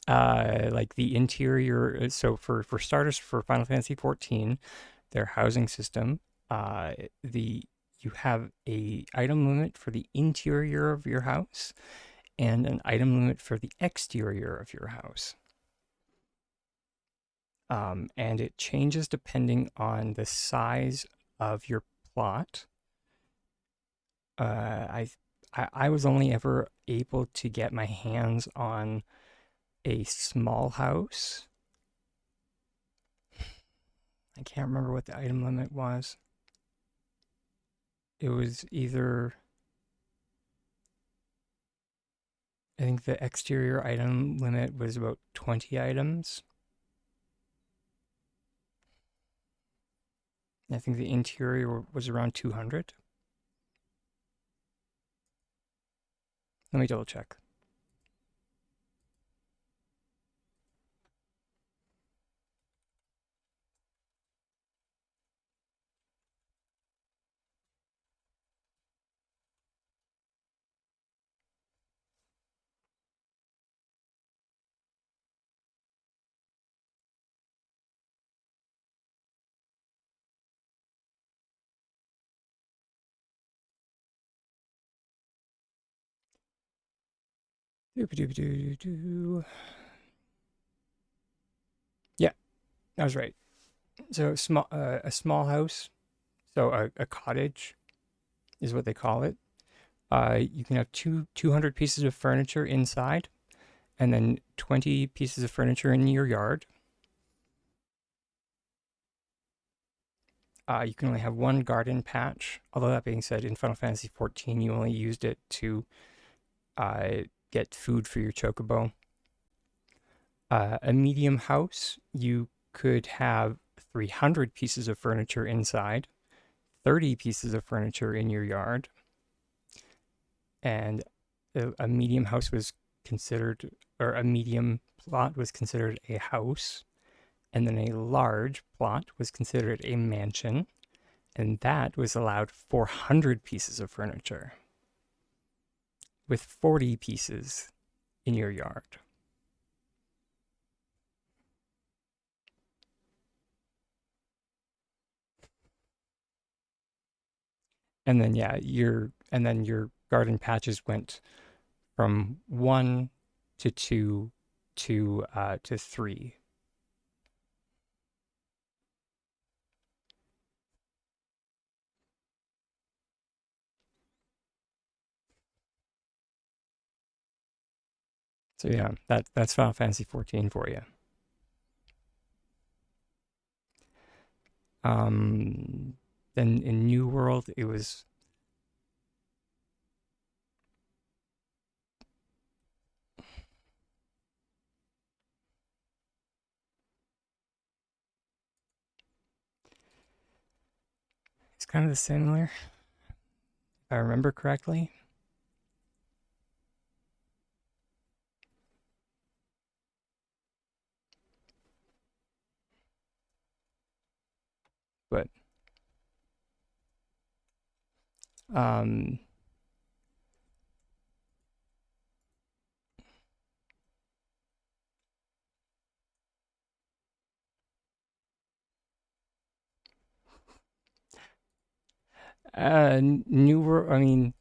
Like the interior. So for starters, for Final Fantasy 14, their housing system, uh, the you have a item limit for the interior of your house and an item limit for the exterior of your house. And it changes depending on the size of your plot. Uh, I, I was only ever able to get my hands on a small house. I can't remember what the item limit was. It was either, I think the exterior item limit was about 20 items. I think the interior was around 200. Let me double check. Doo-ba-doo-ba-doo-doo-doo. Yeah, I was right. So a small house, so a cottage is what they call it. You can have 200 pieces of furniture inside, and then 20 pieces of furniture in your yard. You can only have one garden patch. Although that being said, in Final Fantasy 14, you only used it to uh, get food for your chocobo. A medium house, you could have 300 pieces of furniture inside, 30 pieces of furniture in your yard, and a medium house was considered, or a medium plot was considered a house, and then a large plot was considered a mansion, and that was allowed 400 pieces of furniture with 40 pieces in your yard. And then yeah, your garden patches went from 1 to 2 to 3. So yeah, that's Final Fantasy 14 for you. Um, then in New World, it's kind of similar, if I remember correctly. But um, New World. I mean,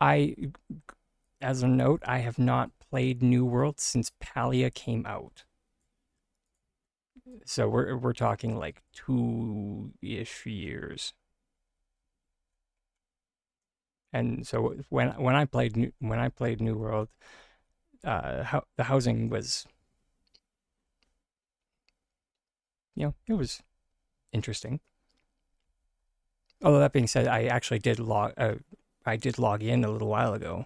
I as a note, I have not played New World since Palia came out. So we're talking like 2-ish years. And so when I played New World, the housing was, it was interesting. Although that being said, I did log in a little while ago,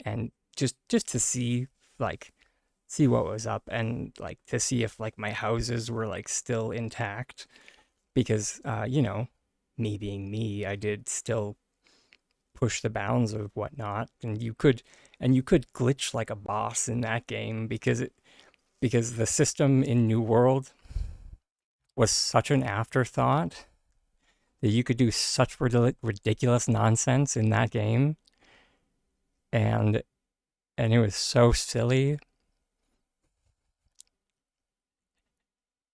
and just to see, like, see what was up, and like to see if like my houses were like still intact, because me being me, I did still push the bounds of whatnot, and you could glitch like a boss in that game, because the system in New World was such an afterthought that you could do such ridiculous nonsense in that game, and it was so silly,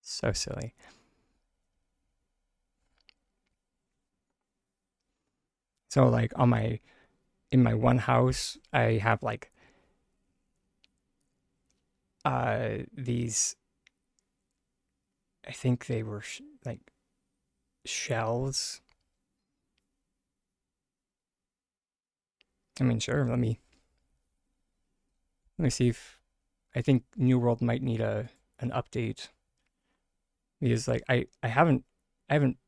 so silly. So like in my one house, I have like these, I think they were like shells. I mean, sure, let me see if I think New World might need a an update, because like I haven't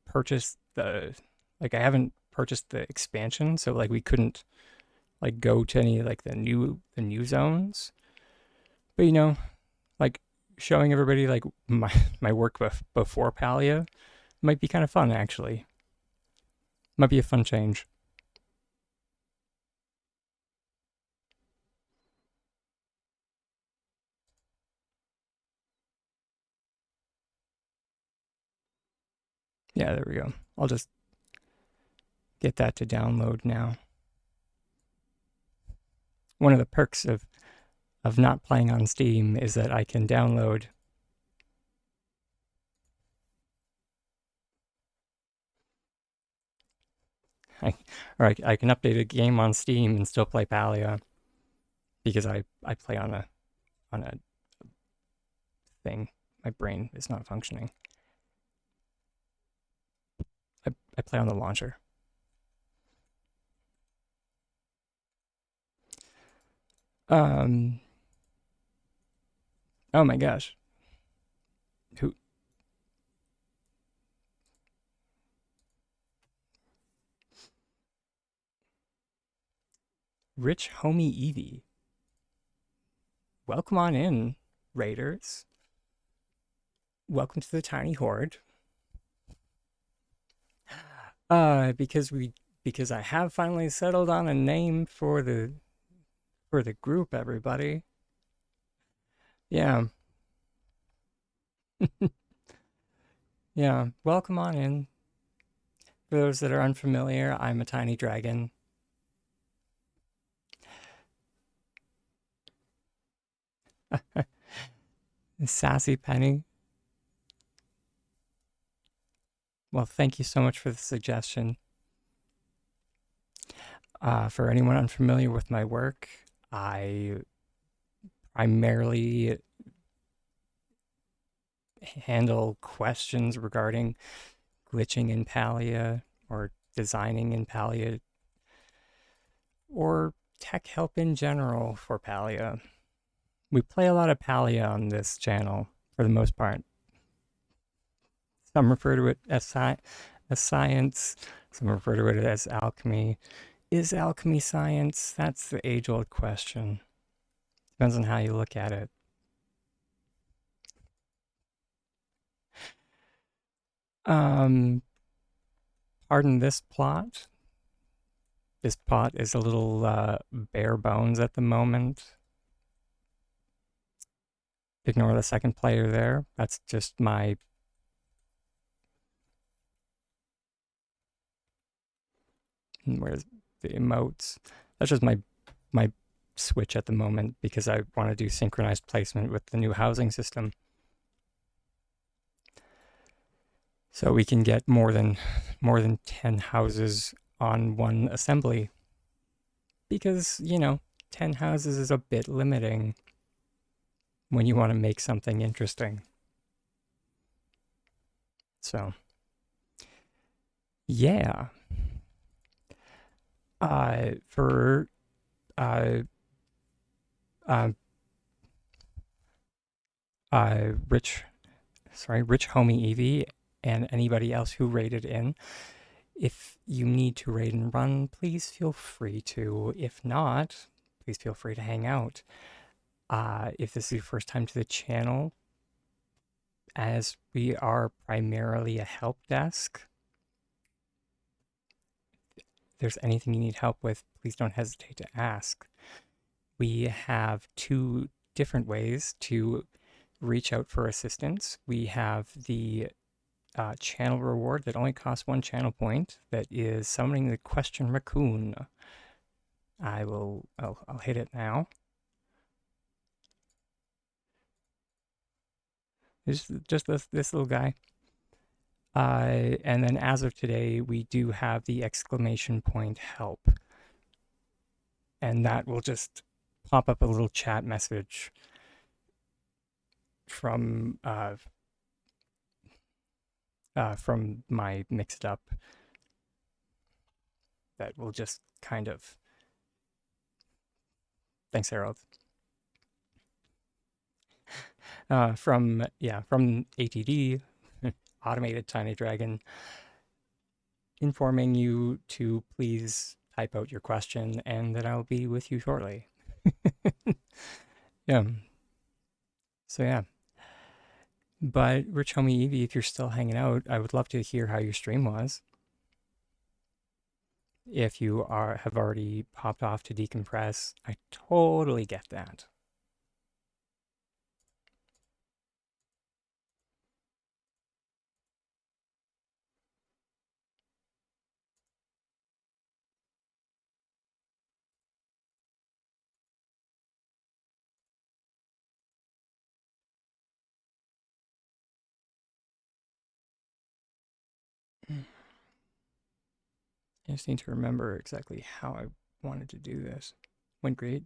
purchased the I haven't purchased the expansion, so like we couldn't like go to any like the new zones. But like showing everybody like my work before Palia might be kind of fun actually. Might be a fun change. Yeah, there we go. I'll just get that to download now. One of the perks of not playing on Steam is that I can download I, I can update a game on Steam and still play Palia because I play on a thing. My brain is not functioning. I play on the launcher. Um. Oh my gosh. Who? Rich Homie Evie. Welcome on in, Raiders. Welcome to the Tiny Horde. Because I have finally settled on a name for the group, everybody. Yeah. Yeah. Welcome on in. For those that are unfamiliar, I'm a tiny dragon. Sassy Penny. Well, thank you so much for the suggestion. For anyone unfamiliar with my work, I primarily handle questions regarding glitching in Palia or designing in Palia or tech help in general for Palia. We play a lot of Palia on this channel for the most part. Some refer to it as science, some refer to it as alchemy. Is alchemy science? That's the age-old question. Depends on how you look at it. Pardon this plot. This plot is a little bare bones at the moment. Ignore the second player there. That's just my where's the emotes? That's just my switch at the moment because I want to do synchronized placement with the new housing system. So we can get more than 10 houses on one assembly. Because, 10 houses is a bit limiting when you want to make something interesting. So, yeah. For uh, uh, Rich Homie Evie and anybody else who raided in, if you need to raid and run, please feel free to. If not, please feel free to hang out. If this is your first time to the channel, as we are primarily a help desk, if there's anything you need help with, please don't hesitate to ask. We have two different ways to reach out for assistance. We have the channel reward that only costs 1 channel point. That is summoning the question raccoon. I'll hit it now. Just this little guy. And then as of today, we do have the exclamation point help. And that will just pop up a little chat message from my mixed up that will just kind of, thanks Harold, from ATD, Automated Tiny Dragon, informing you to please type out your question and that I'll be with you shortly. Yeah. So yeah. But Rich Homie Evie, if you're still hanging out, I would love to hear how your stream was. If you have already popped off to decompress, I totally get that. I just need to remember exactly how I wanted to do this. Went great.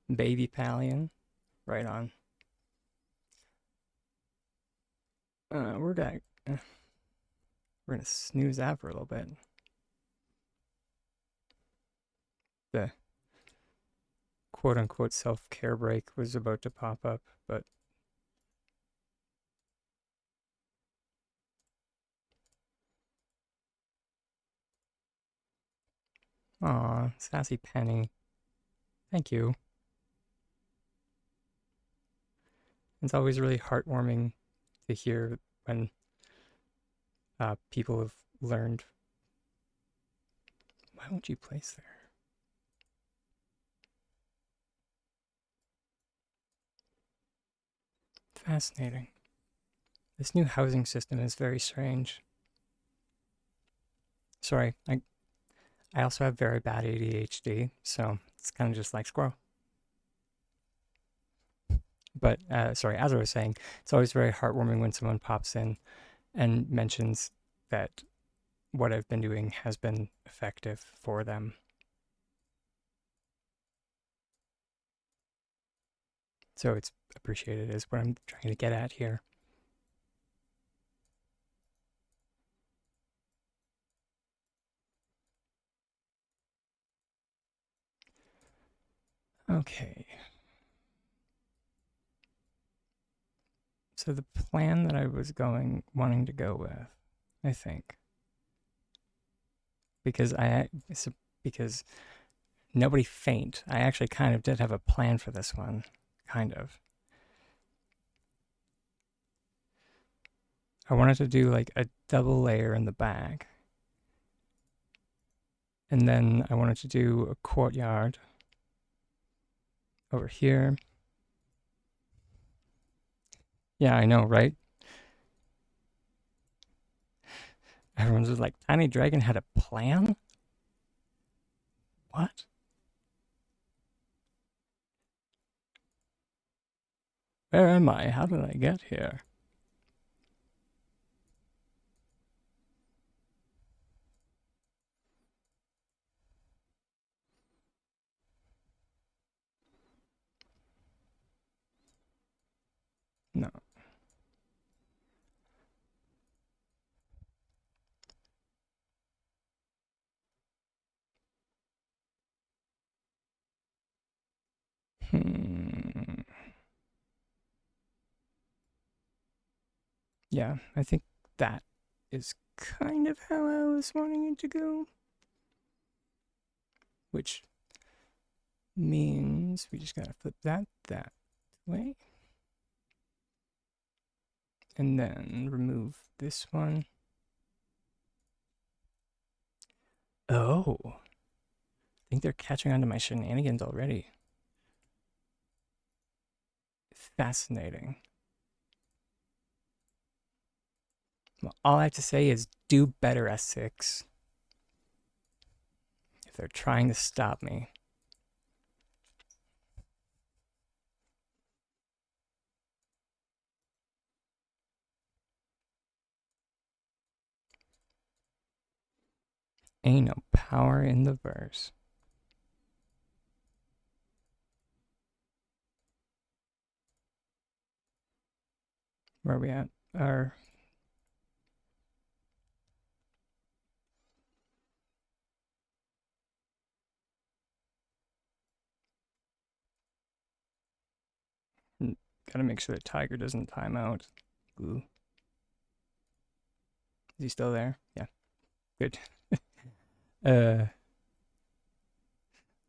Baby Palian. Right on. We're gonna snooze that for a little bit. The quote-unquote self-care break was about to pop up, but aw, Sassy Penny. Thank you. It's always really heartwarming to hear when people have learned. Why won't you place there? Fascinating. This new housing system is very strange. Sorry, I also have very bad ADHD, so it's kind of just like squirrel. But sorry, as I was saying, it's always very heartwarming when someone pops in and mentions that what I've been doing has been effective for them. So it's appreciated is what I'm trying to get at here. Okay. So the plan that I was wanting to go with, I think, because nobody faint, I actually kind of did have a plan for this one, kind of. I wanted to do like a double layer in the back. And then I wanted to do a courtyard over here. Yeah, I know, right? Everyone's just like, Tiny Dragon had a plan? What? Where am I? How did I get here? No. Yeah, I think that is kind of how I was wanting it to go. Which means we just gotta flip that way. And then remove this one. Oh. I think they're catching on to my shenanigans already. Fascinating. Well, all I have to say is do better, S6. If they're trying to stop me. Ain't no power in the verse. Where are we at? Our gotta make sure the tiger doesn't time out. Ooh. Is he still there? Yeah. Good. I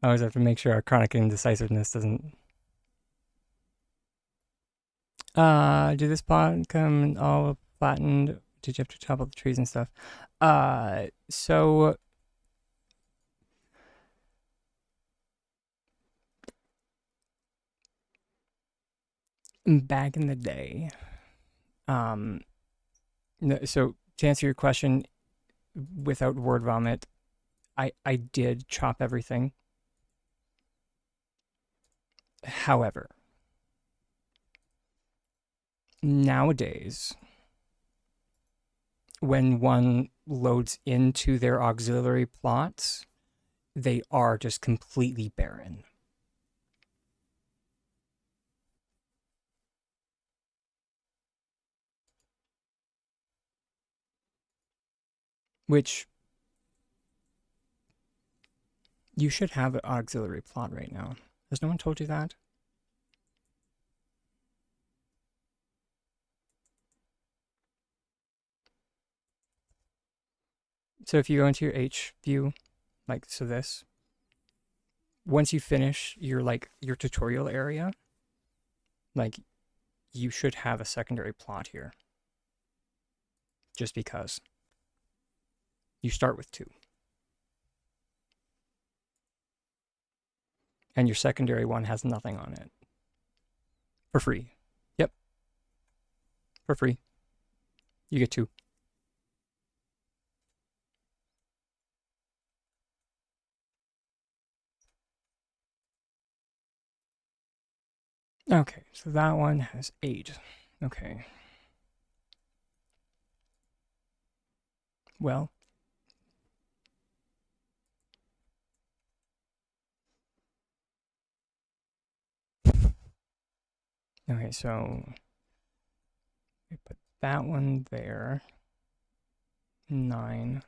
always have to make sure our chronic indecisiveness doesn't. Did this pond come all flattened? Did you have to chop all the trees and stuff? So back in the day, um, so to answer your question, without word vomit, I did chop everything. However, nowadays, when one loads into their auxiliary plots, they are just completely barren. Which you should have an auxiliary plot right now. Has no one told you that? So if you go into your H view, like so this, once you finish your your tutorial area, like you should have a secondary plot here. Just because. You start with 2. And your secondary one has nothing on it. For free. Yep. For free. You get 2. Okay, so that one has 8. Okay. Well. Okay, so we put that one there. 9.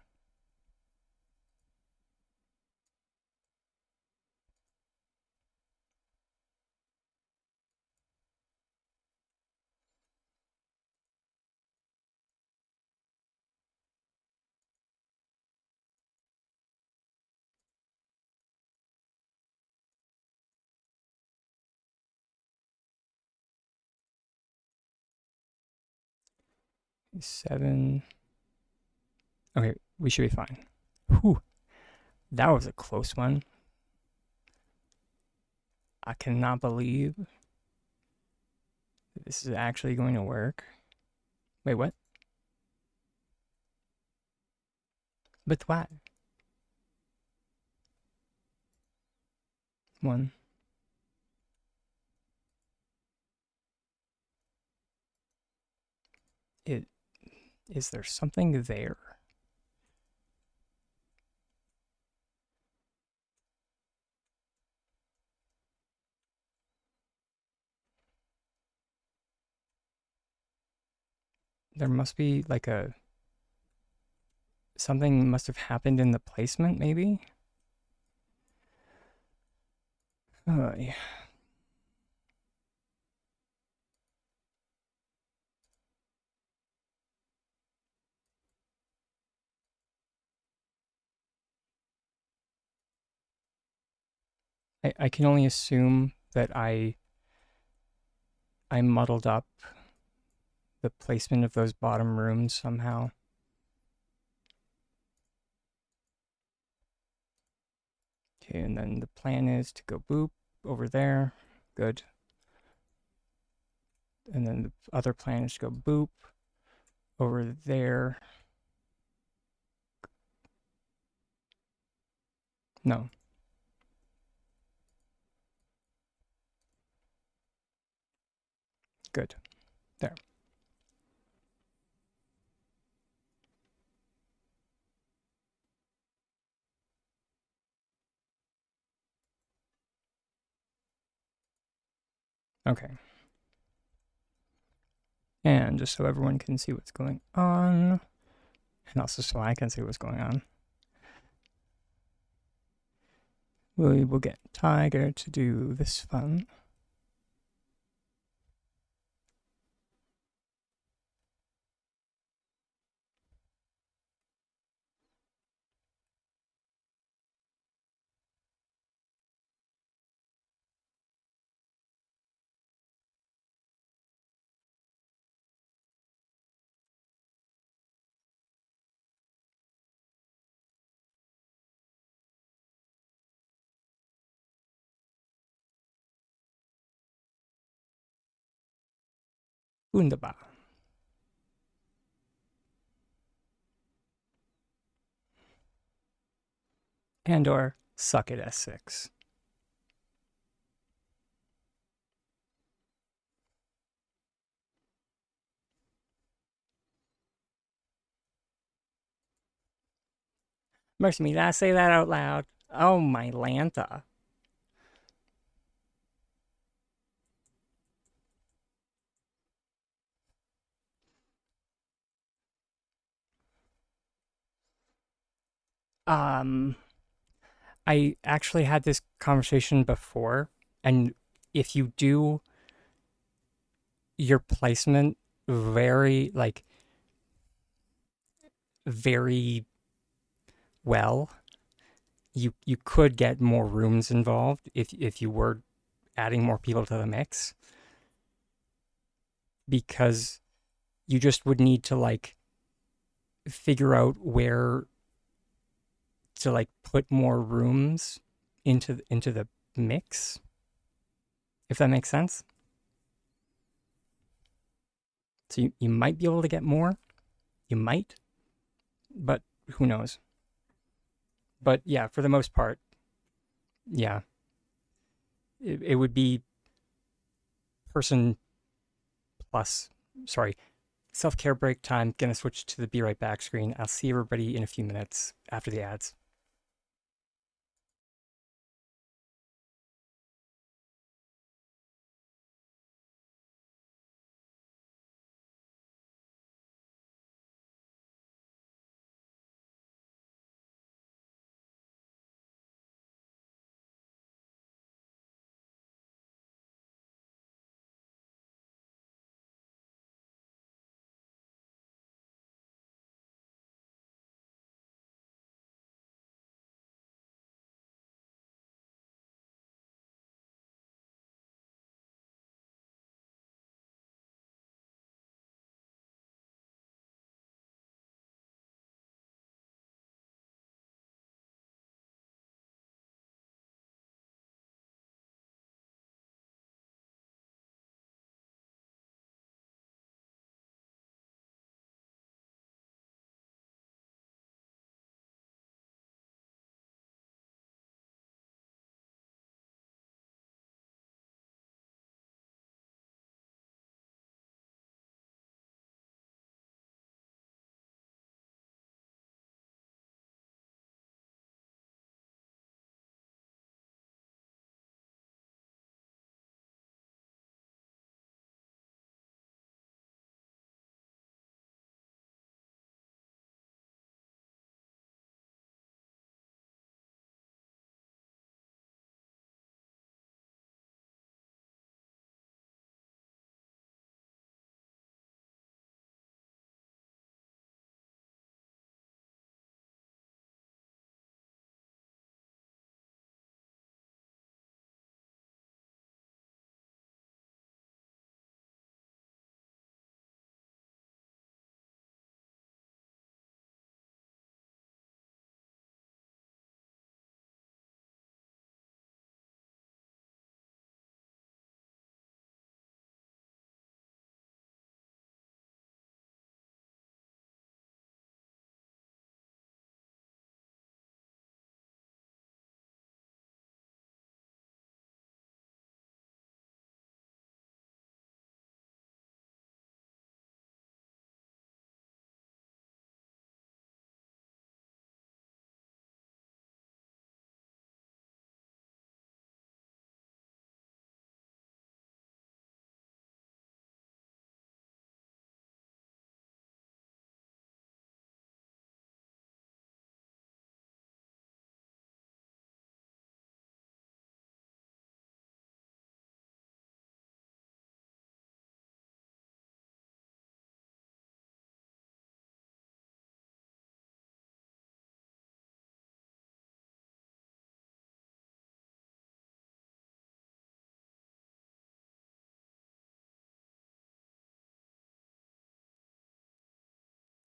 Seven. Okay, we should be fine. Whew. That was a close one. I cannot believe this is actually going to work. Wait, what? But what? 1. Is there something there? There must be like something must have happened in the placement, maybe? Yeah. I can only assume that I muddled up the placement of those bottom rooms somehow. Okay, and then the plan is to go boop over there. Good. And then the other plan is to go boop over there. No. Good. There. Okay. And just so everyone can see what's going on, and also so I can see what's going on, we will get Tiger to do this fun. Wunderbar. And or suck it S6. Mercy me, did I say that out loud? Oh my Lanta. Um, I actually had this conversation before, and if you do your placement very, like, very well, you could get more rooms involved if you were adding more people to the mix, because you just would need to like figure out where to like put more rooms into the mix, if that makes sense. So you might be able to get more, you might, but who knows. But yeah, for the most part, yeah, it would be person plus, sorry, self-care break time. Gonna switch to the be right back screen. I'll see everybody in a few minutes after the ads.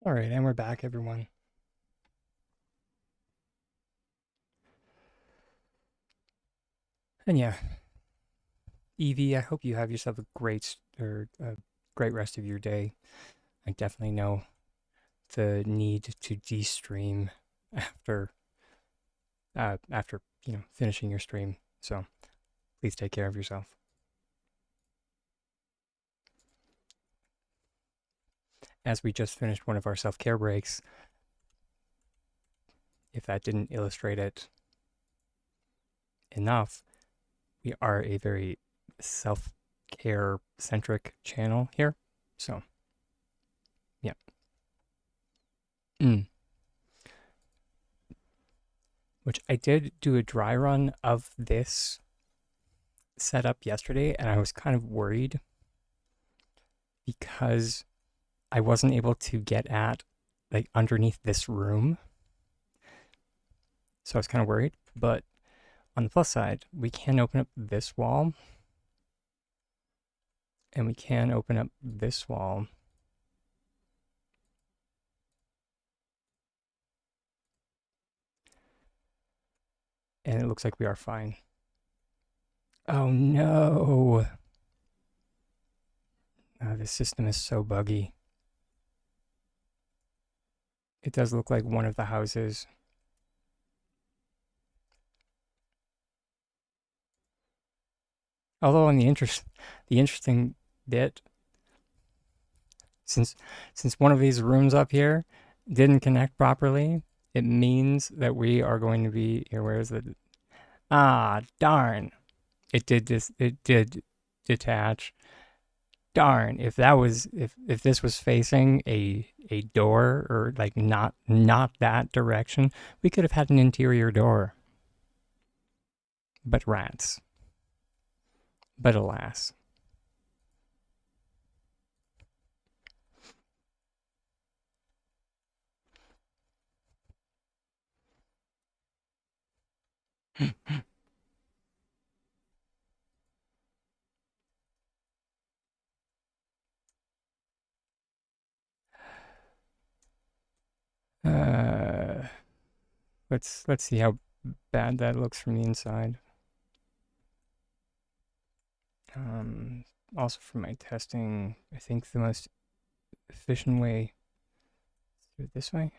All right, and we're back, everyone. And yeah, Evie, I hope you have yourself a great rest of your day. I definitely know the need to de-stream after after finishing your stream. So please take care of yourself. As we just finished one of our self-care breaks, if that didn't illustrate it enough, we are a very self-care centric channel here. So yeah. Mm. Which I did do a dry run of this setup yesterday, and I was kind of worried because I wasn't able to get at like underneath this room. So I was kind of worried. But on the plus side, we can open up this wall, and we can open up this wall. And it looks like we are fine. Oh no! This system is so buggy. It does look like one of the houses. Although on the interesting bit, since one of these rooms up here didn't connect properly, it means that we are going to be here. Where is it? Ah, darn! It did detach. Darn! If this was facing a door or like not that direction, we could have had an interior door. But rats. But alas. Uh, let's see how bad that looks from the inside. Also from my testing, I think the most efficient way is to do it this way.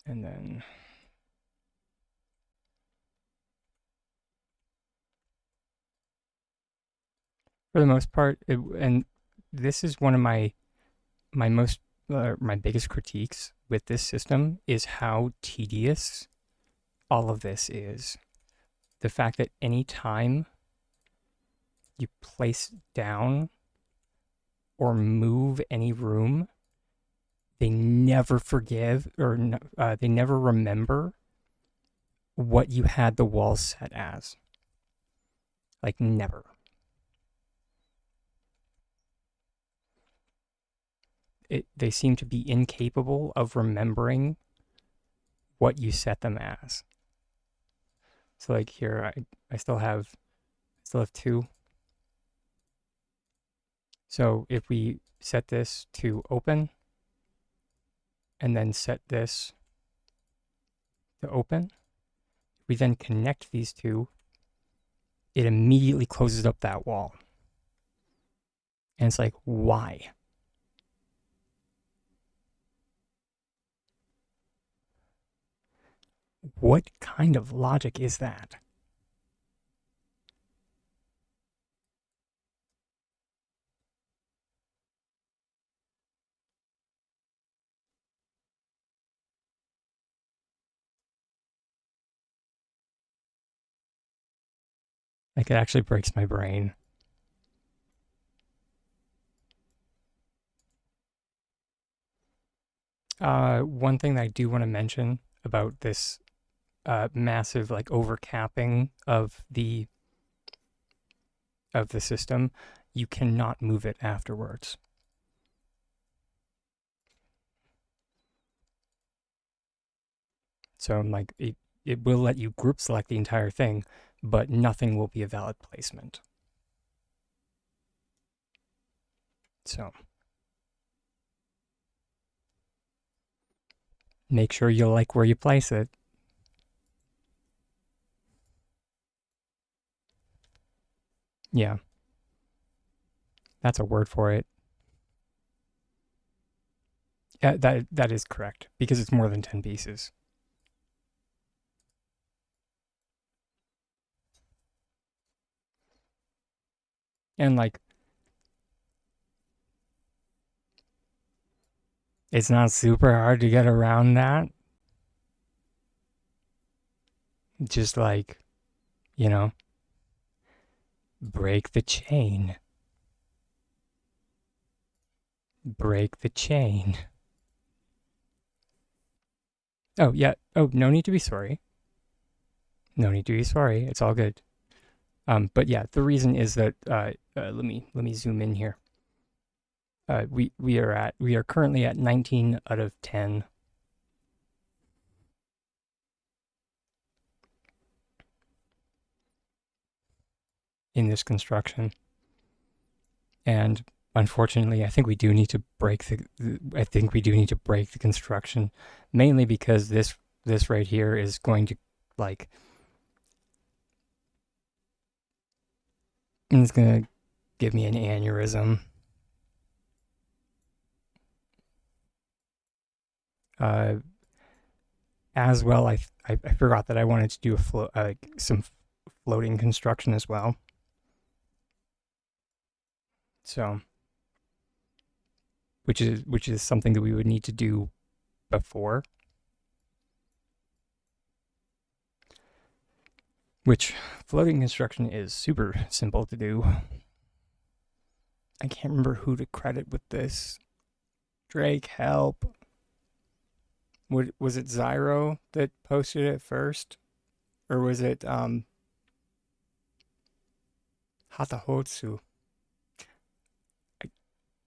And then for the most part, and this is one of my biggest critiques with this system is how tedious all of this is. The fact that any time you place down or move any room, they never forgive or they never remember what you had the walls set as. Like, never. They seem to be incapable of remembering what you set them as. So like here, I still have two. So if we set this to open and then set this to open, we then connect these two, it immediately closes up that wall. And it's like, why? What kind of logic is that? Like, it actually breaks my brain. One thing that I do want to mention about this massive like overcapping of the system, you cannot move it afterwards. So like it will let you group select the entire thing, but nothing will be a valid placement. So make sure you like where you place it. Yeah, that's a word for it. Yeah, that is correct because it's more than 10 pieces. And like, it's not super hard to get around that. Just like, you know, break the chain. Break the chain. Oh, yeah. Oh, no need to be sorry. No need to be sorry. It's all good. But yeah, the reason is that let me zoom in here. We are currently at 19 out of 10. In this construction, and unfortunately, I think we do need to break the construction, mainly because this right here is going to like it's gonna give me an aneurysm. As well, I forgot that I wanted to do some floating construction as well. So, which is something that we would need to do before. Which floating construction is super simple to do. I can't remember who to credit with this. Drake, help. Was it Zyro that posted it first? Or was it Hatahotsu?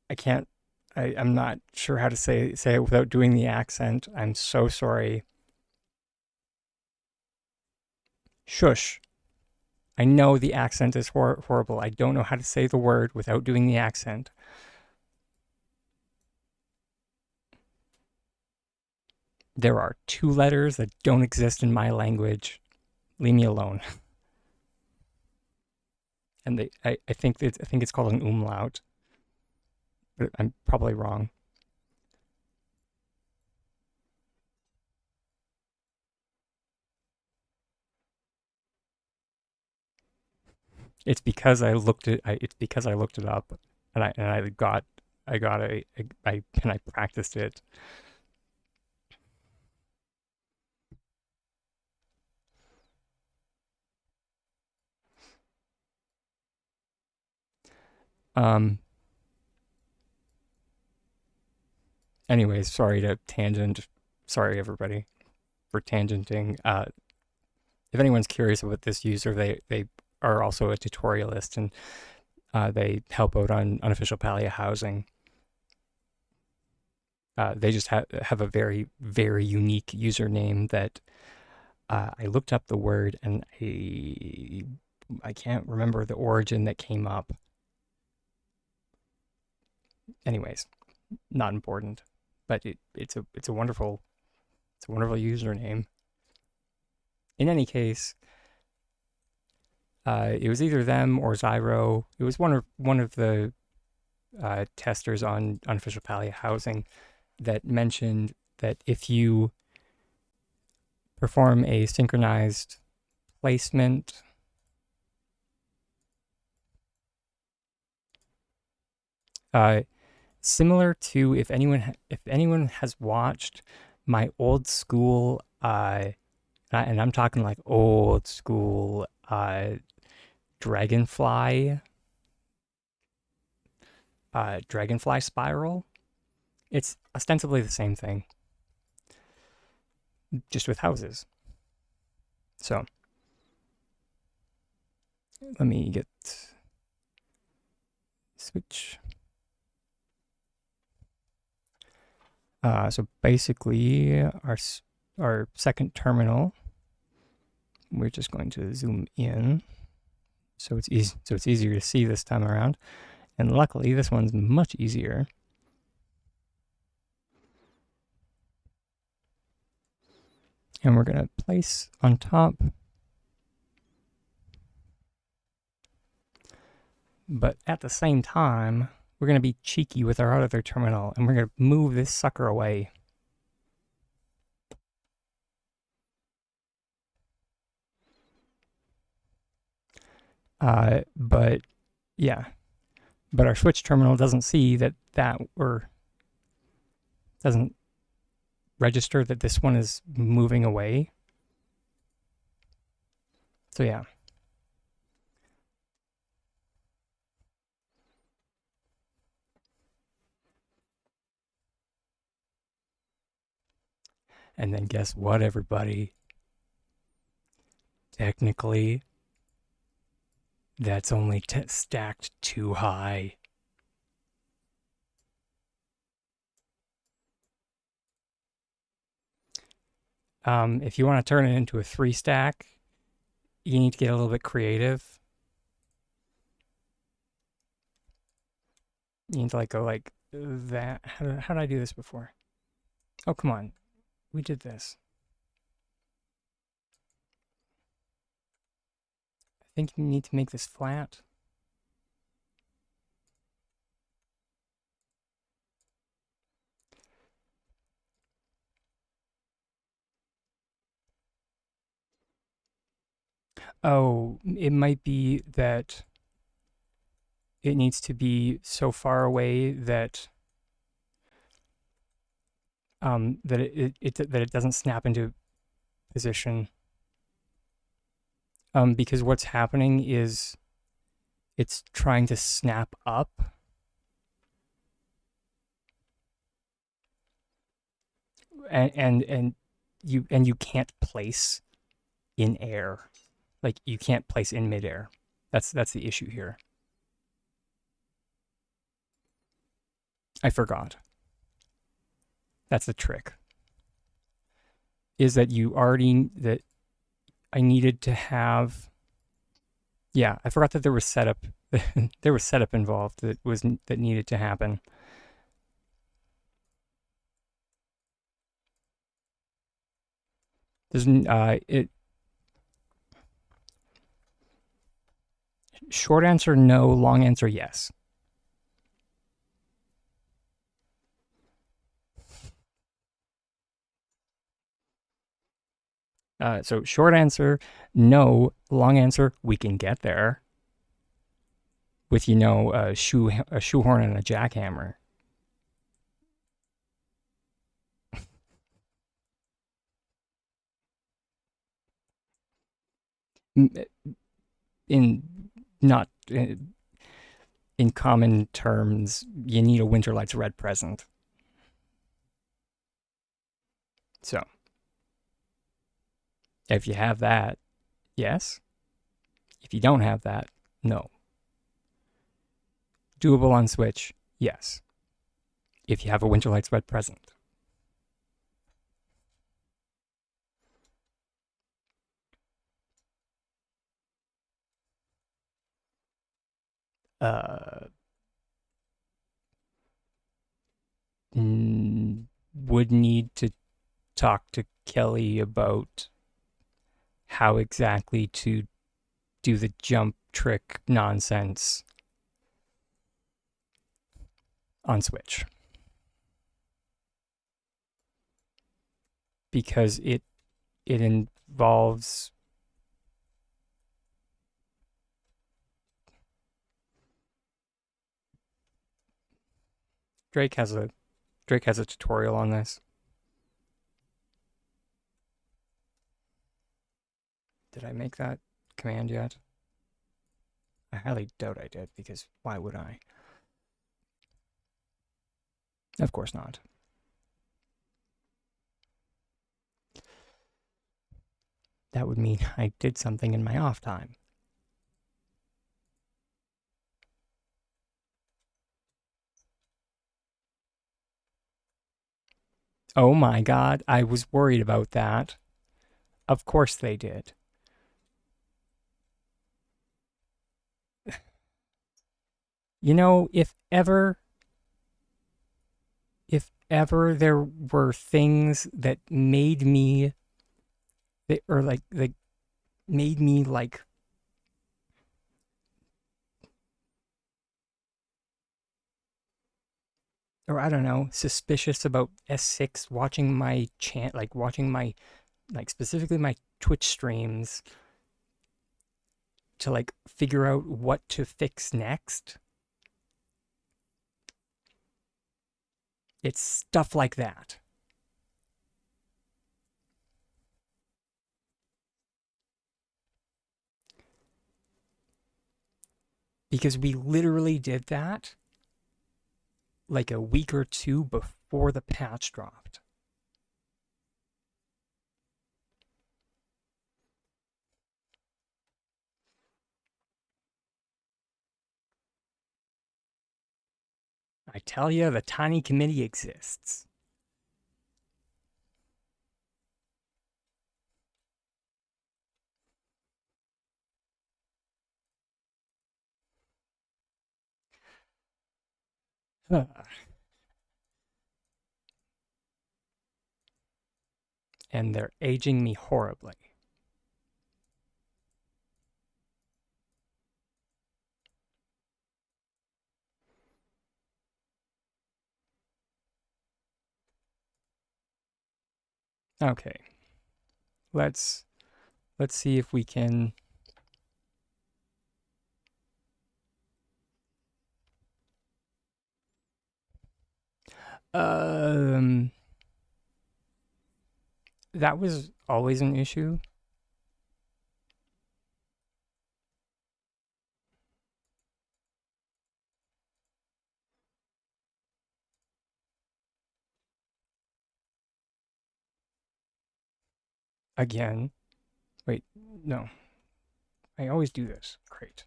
I can't I'm not sure how to say it without doing the accent. I'm so sorry. Shush. I know the accent is horrible. I don't know how to say the word without doing the accent. There are 2 letters that don't exist in my language. Leave me alone. And I think it's called an umlaut, but I'm probably wrong. It's because I looked it. It's because I looked it up, and I got I practiced it. Um. Anyways, sorry to tangent. Sorry everybody for tangenting. If anyone's curious about this user, they are also a tutorialist, and they help out on unofficial Palia housing. They just have a very, very unique username that I looked up the word and I can't remember the origin that came up. Anyways, not important, but it's a wonderful username. In any case, it was either them or Zyro. It was one of the testers on unofficial Palia housing that mentioned that if you perform a synchronized placement similar to if anyone has watched my old school and I'm talking like old school dragonfly spiral. It's ostensibly the same thing, just with houses. So let me get switch. So basically, our second terminal, we're just going to zoom in, so it's easier to see this time around. And luckily, this one's much easier. And we're going to place on top. But at the same time, we're going to be cheeky with our other terminal, and we're going to move this sucker away. But yeah, but our switch terminal doesn't see that or doesn't register that this one is moving away. So yeah. And then guess what, everybody? Technically, that's only stacked too high. If you want to turn it into a 3 stack, you need to get a little bit creative. You need to go like that. How did I do this before? Oh, come on. We did this. I think you need to make this flat. Oh, it might be that it needs to be so far away that that it doesn't snap into position. Because what's happening is it's trying to snap up. And you can't place in air. Like you can't place in midair. That's the issue here. I forgot. That's the trick. Is that I needed to have. Yeah, I forgot that there was setup. There was setup involved that needed to happen. There's short answer no, long answer yes. So short answer no, long answer we can get there with a shoehorn and a jackhammer. In not in common terms, you need a Winterlight's red present. So if you have that, yes. If you don't have that, no. Doable on Switch, yes. If you have a Winterlight's red present. Would need to talk to Kelly about how exactly to do the jump trick nonsense on Switch. Because it involves Drake has a tutorial on this. Did I make that command yet? I highly doubt I did, because why would I? Of course not. That would mean I did something in my off time. Oh my god, I was worried about that. Of course they did. You know, if ever there were things that made me that or like made me like or I don't know, suspicious about S6 watching my watching my specifically my Twitch streams to like figure out what to fix next. It's stuff like that. Because we literally did that like a week or two before the patch dropped. I tell you, the tiny committee exists. And they're aging me horribly. Okay, let's let's see if we can. Um, that was always an issue. Again, wait, no, I always do this. Great.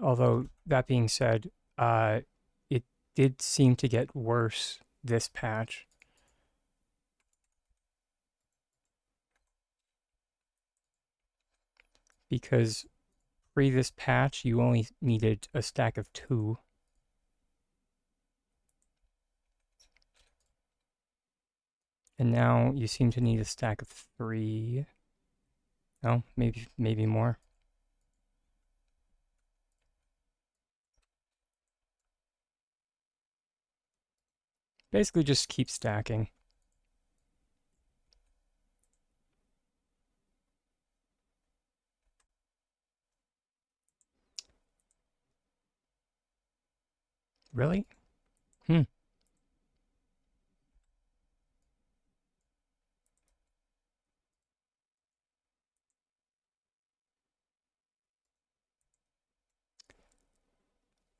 Although that being said, it did seem to get worse this patch because pre this patch you only needed a stack of 2, and now you seem to need a stack of 3. No, maybe more. Basically, just keep stacking. Really? Hmm.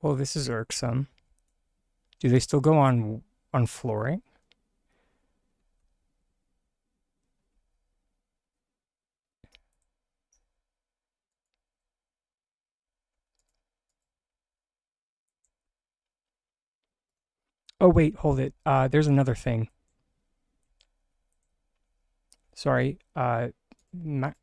Well, this is irksome. Do they still go on flooring? Oh wait, hold it. There's another thing. Sorry. My,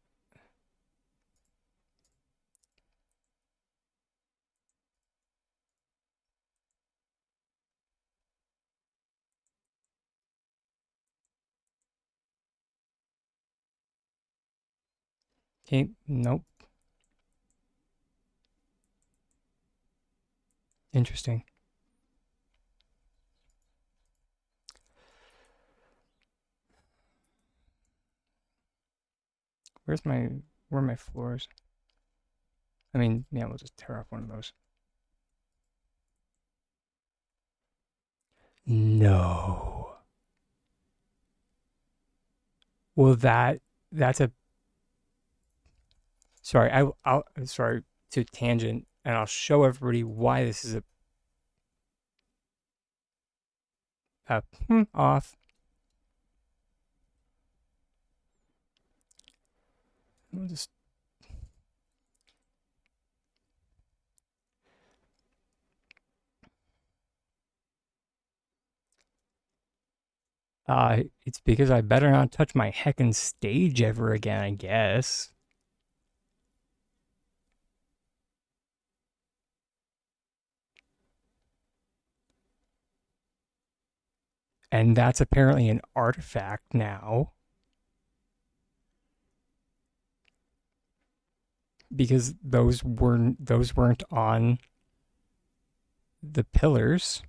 okay, nope. Interesting. Where's my where are my floors? I mean, yeah, we'll just tear off one of those. No. Well, that's a sorry. I'll sorry to tangent, and I'll show everybody why this is a off. We'll just It's because I better not touch my heckin' stage ever again, I guess. And that's apparently an artifact now. Because those weren't on the pillars.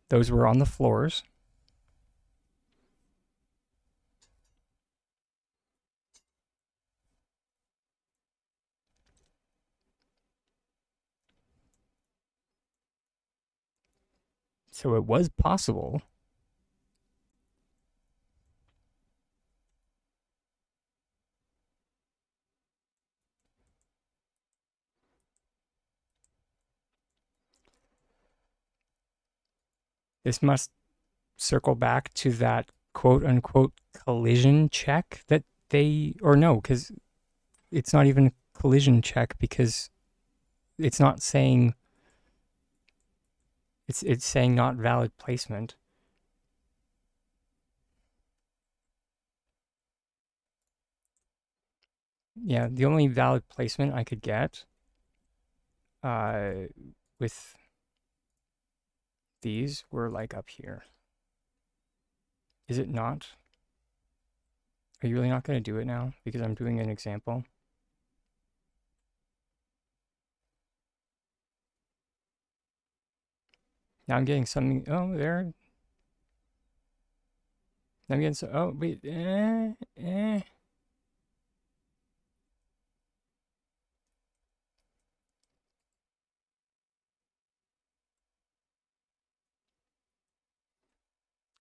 Those were on the floors. So it was possible. This must circle back to that quote unquote collision check that they, or no, because it's not even a collision check because it's not saying, it's saying not valid placement. Yeah, the only valid placement I could get uh, with these were like up here. Is it not? Are you really not going to do it now? Because I'm doing an example. Now I'm getting something. Oh, there. Now I'm getting so. Oh, wait.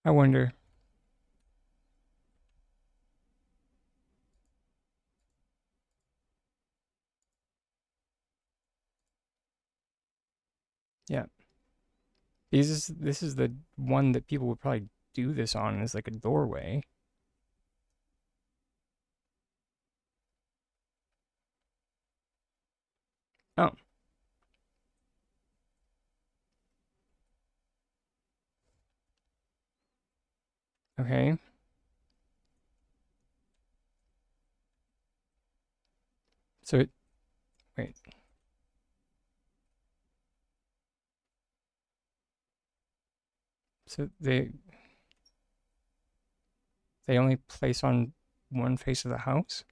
I wonder. Yeah. This is the one that people would probably do this on as like a doorway. Oh, okay. So it, wait. So they only place on one face of the house?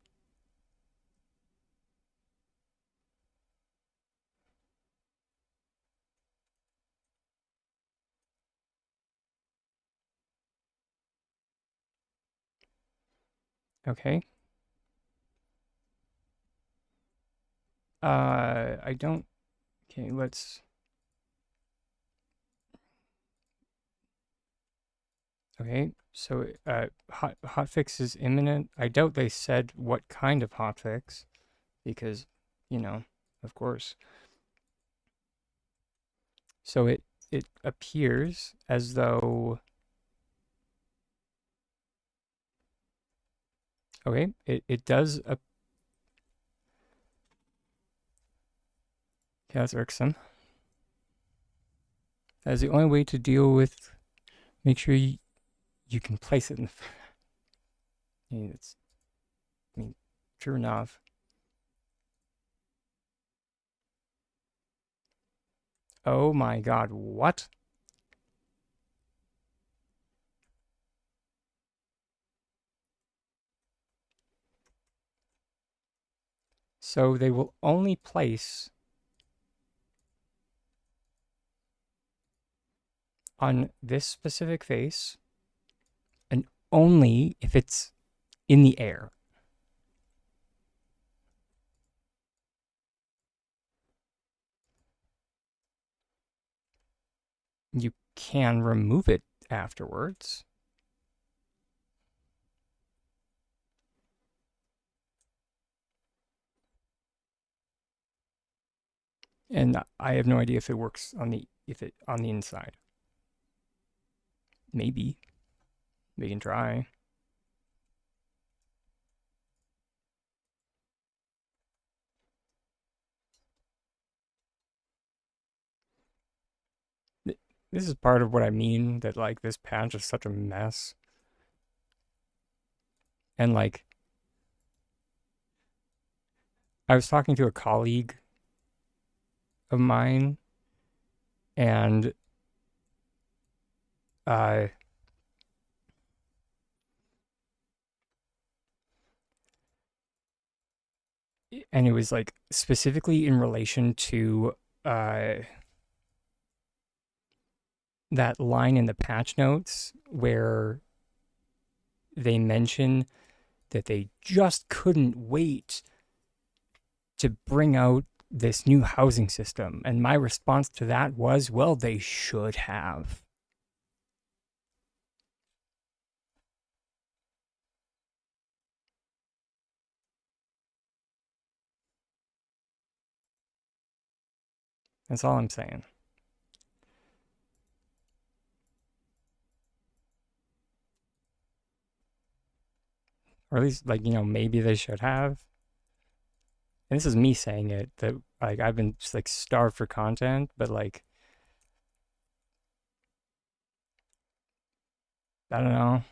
Okay. I don't. Okay, let's. Okay, so hotfix is imminent. I doubt they said what kind of hotfix because, you know, of course. So it appears as though okay, it does. Yeah, that's irksome. That's the only way to deal with. Make sure you can place it in. I mean, it's. I mean, true enough. Oh my God! What? So they will only place on this specific face, and only if it's in the air. You can remove it afterwards. And I have no idea if it works on the inside. Maybe we can try. this is part of what I mean that like this patch is such a mess. And like I was talking to a colleague of mine and uh and it was like specifically in relation to uh that line in the patch notes where they mention that they just couldn't wait to bring out this new housing system. And my response to that was, well, they should have. That's all I'm saying. Or at least, like, maybe they should have. And this is me saying it, that, like, I've been just, like, starved for content, but, like, I don't know.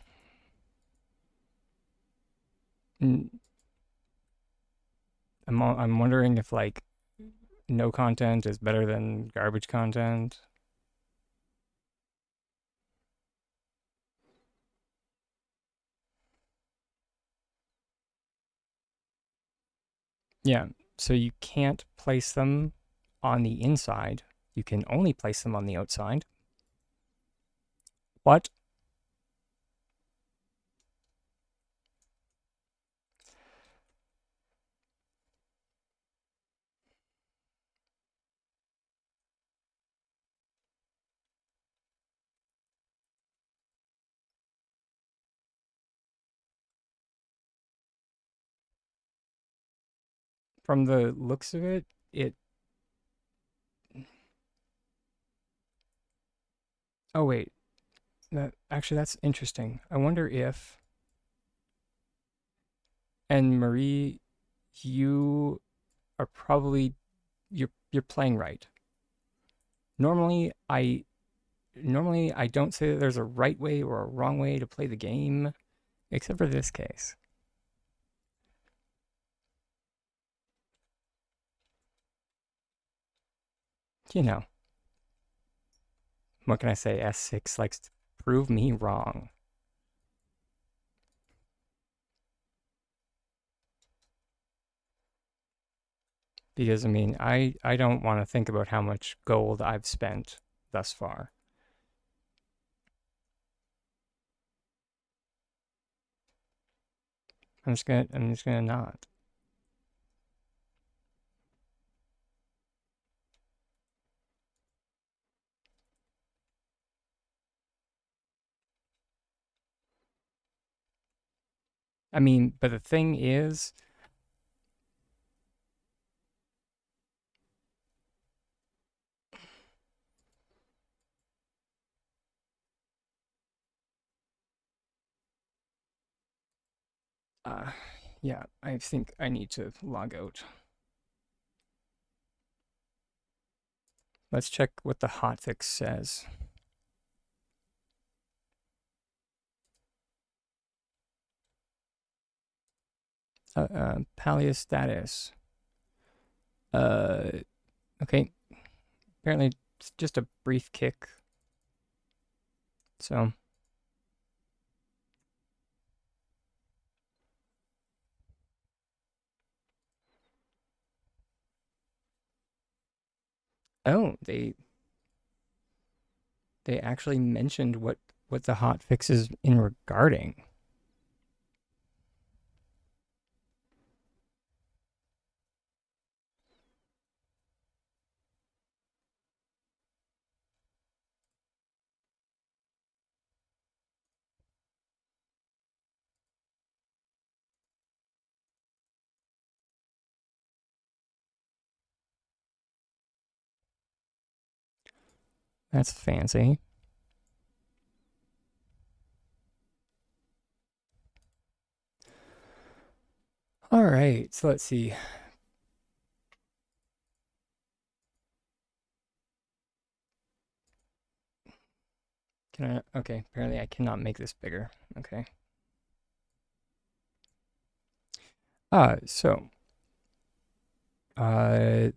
I'm wondering if, like, no content is better than garbage content. Yeah, so you can't place them on the inside. You can only place them on the outside. What? From the looks of it, it. Oh, wait. Actually, that's interesting. I wonder if. And Marie, you are probably. You're playing right. Normally, I. Normally, I don't say that there's a right way or a wrong way to play the game, except for this case. You know, what can I say? S6 likes to prove me wrong. Because, I mean, I don't want to think about how much gold I've spent thus far. I'm just gonna not. I mean, but the thing is, uh, yeah, I think I need to log out. Let's check what the hotfix says. Palia status. Uh, okay. Apparently, it's just a brief kick. So, oh, they actually mentioned what the hotfix is in regarding. That's fancy. All right, so let's see. Okay, apparently I cannot make this bigger. Okay. So, uh,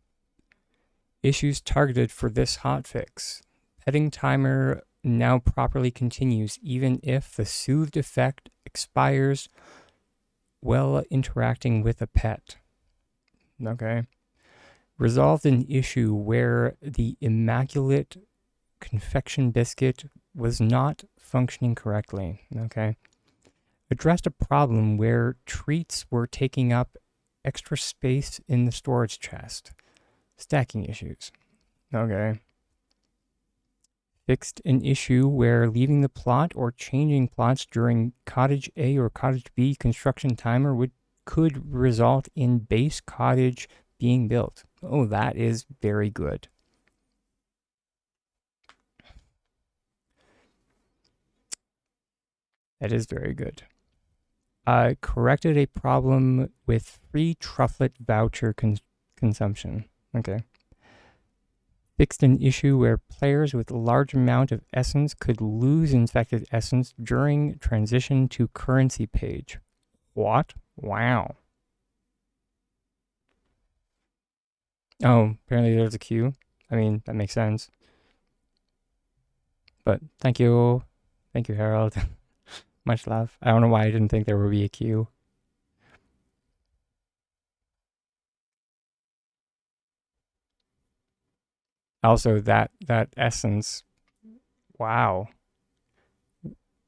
issues targeted for this hotfix. Petting timer now properly continues even if the soothed effect expires while interacting with a pet. Okay. Resolved an issue where the immaculate confection biscuit was not functioning correctly. Okay. Addressed a problem where treats were taking up extra space in the storage chest. Stacking issues. Okay. Fixed an issue where leaving the plot or changing plots during cottage A or cottage B construction timer could result in base cottage being built. Oh, that is very good. That is very good. Corrected a problem with free trufflet voucher consumption. Okay. Fixed an issue where players with a large amount of essence could lose infected essence during transition to currency page. What? Wow. Oh, apparently there's a queue. I mean, that makes sense. But thank you. Thank you, Harold. Much love. I don't know why I didn't think there would be a queue. Also, that essence, wow,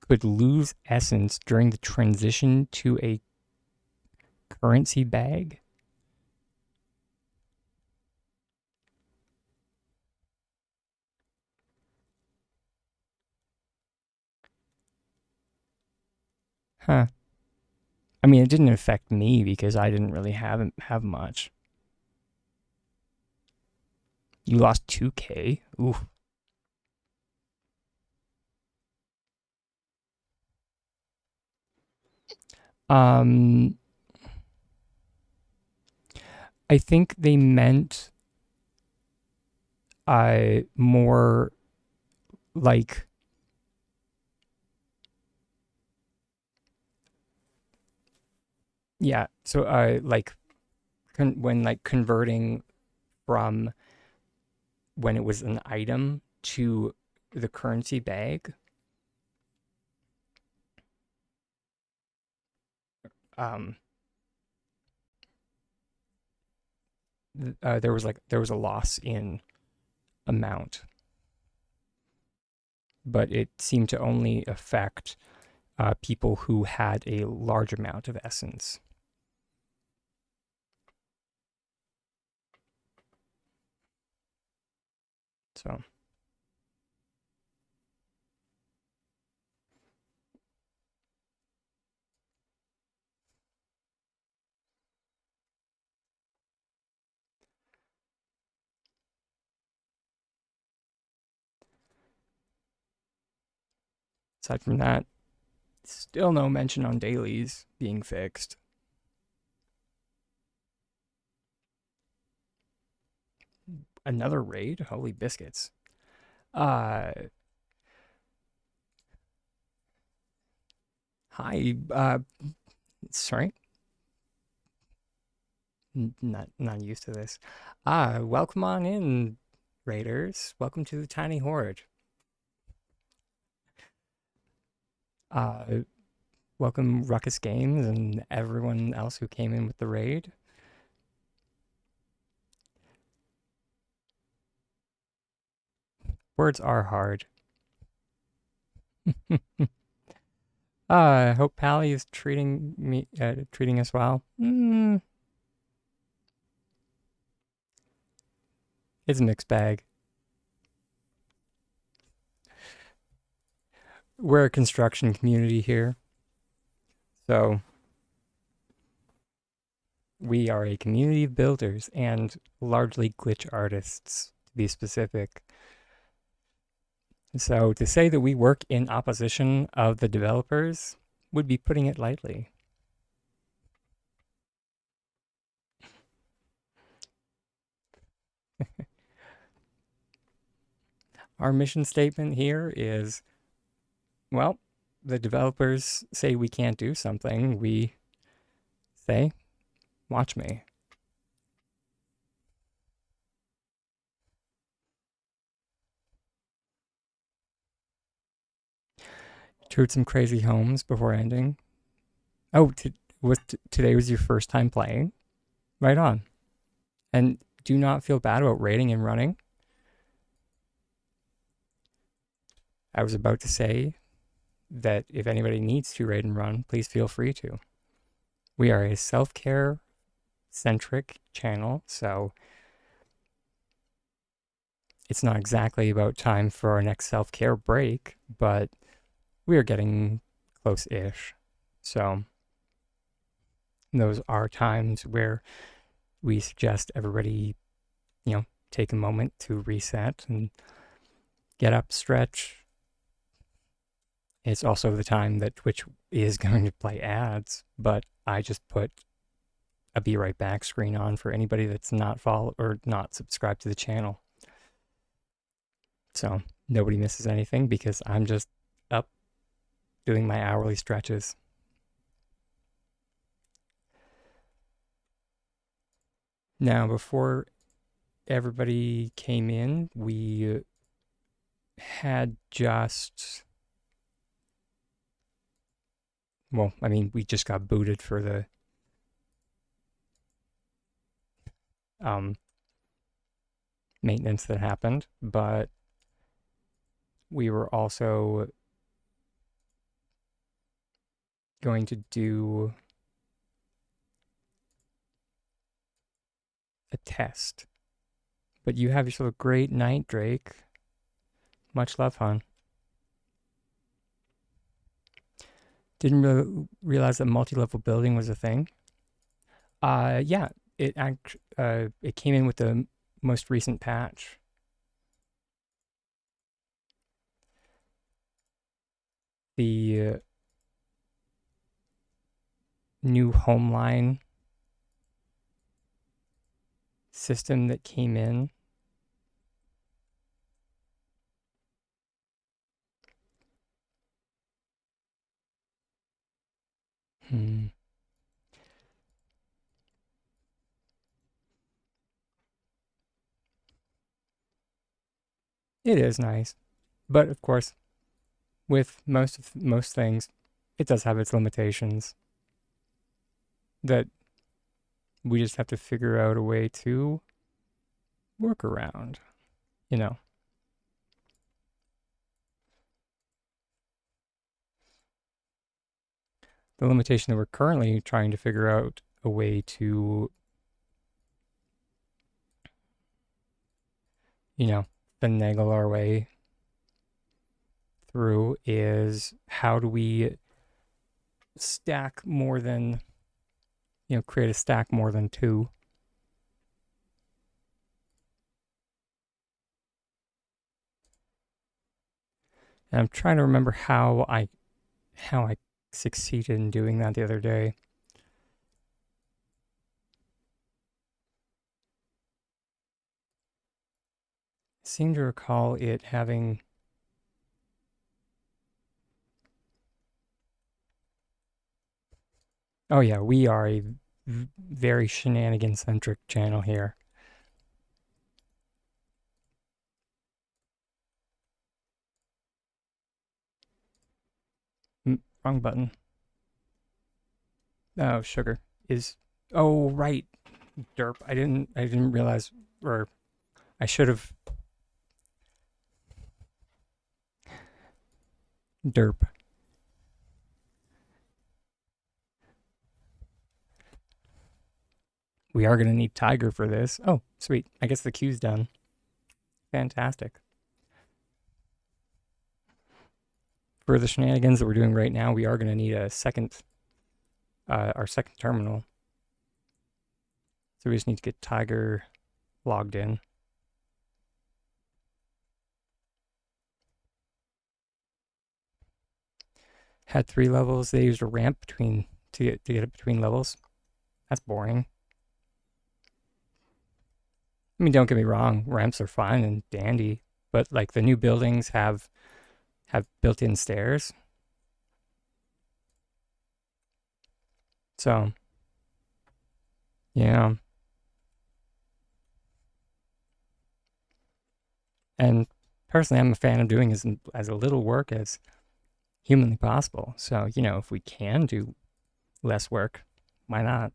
could lose essence during the transition to a currency bag. Huh. I mean, it didn't affect me because I didn't really have much. You lost 2K? Ooh. Um, I think they meant more like yeah. So like when like converting from when it was an item to the currency bag. Um, there was a loss in amount, but it seemed to only affect people who had a large amount of essence. So aside from that, still no mention on dailies being fixed. Another raid? Holy biscuits. Uh, Hi. Sorry. Not used to this. Welcome on in, raiders. Welcome to the tiny horde. Uh, Welcome Ruckus Games and everyone else who came in with the raid. Words are hard. I hope Pally is treating us well. It's a mixed bag. We're a construction community here, so we are a community of builders and largely glitch artists, to be specific. So to say that we work in opposition of the developers would be putting it lightly. Our mission statement here is Well, the developers say we can't do something. We say, watch me. Toured some crazy homes before ending. Oh, today was your first time playing? Right on. And do not feel bad about raiding and running. I was about to say that if anybody needs to raid and run, please feel free to. We are a self-care centric channel, so it's not exactly about time for our next self-care break, but we are getting close-ish. So those are times where we suggest everybody, take a moment to reset and get up, stretch. It's also the time that Twitch is going to play ads, but I just put a be right back screen on for anybody that's not follow or not subscribed to the channel. So nobody misses anything because I'm just up doing my hourly stretches. Now, before everybody came in, we had just, well, I mean, we just got booted for the maintenance that happened, but we were also going to do a test. But you have yourself a great night, Drake. Much love, hon. Didn't realize that multi-level building was a thing. Yeah, it came in with the most recent patch. The new Homeline system that came in. It is nice, but of course, with most things, it does have its limitations that we just have to figure out a way to work around. You know, the limitation that we're currently trying to figure out a way to, finagle our way through is how do we stack more than, create a stack more than two. And I'm trying to remember how I succeeded in doing that the other day. I seem to recall it having. Oh yeah, we are a very shenanigan-centric channel here. Wrong button. Oh, sugar is. Oh right, derp. I didn't realize, or I should have. Derp. We are going to need Tiger for this. Oh, sweet. I guess the queue's done. Fantastic. For the shenanigans that we're doing right now, we are going to need a second, our second terminal. So we just need to get Tiger logged in. Had 3 levels. They used a ramp to get it between levels. That's boring. I mean, don't get me wrong, ramps are fun and dandy, but like the new buildings have have built-in stairs. So, yeah. And personally, I'm a fan of doing as little work as humanly possible. So, if we can do less work, why not?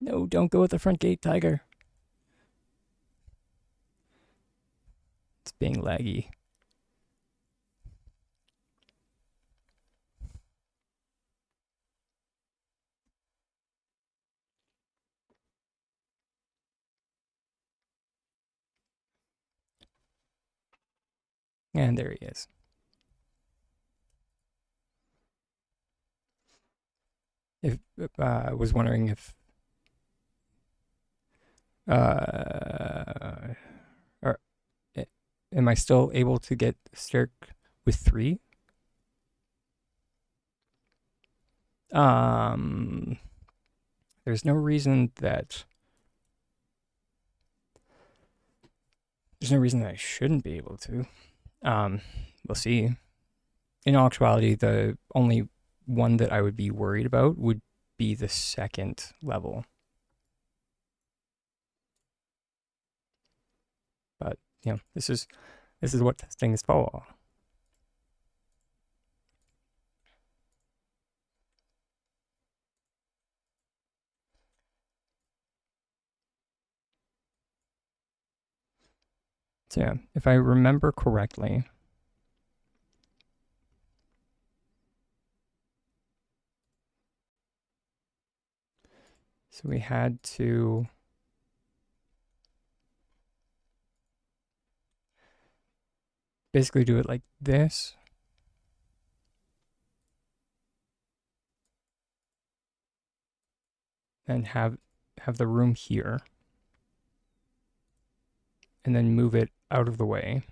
No, don't go at the front gate, Tiger. It's being laggy. And there he is. If I was wondering if or am I still able to get Sterk with 3? Um, there's no reason that I shouldn't be able to. We'll see. In actuality, the only one that I would be worried about would be the second level. But this is what testing is for. So yeah, if I remember correctly, so we had to basically do it like this. And have the room here. And then move it out of the way.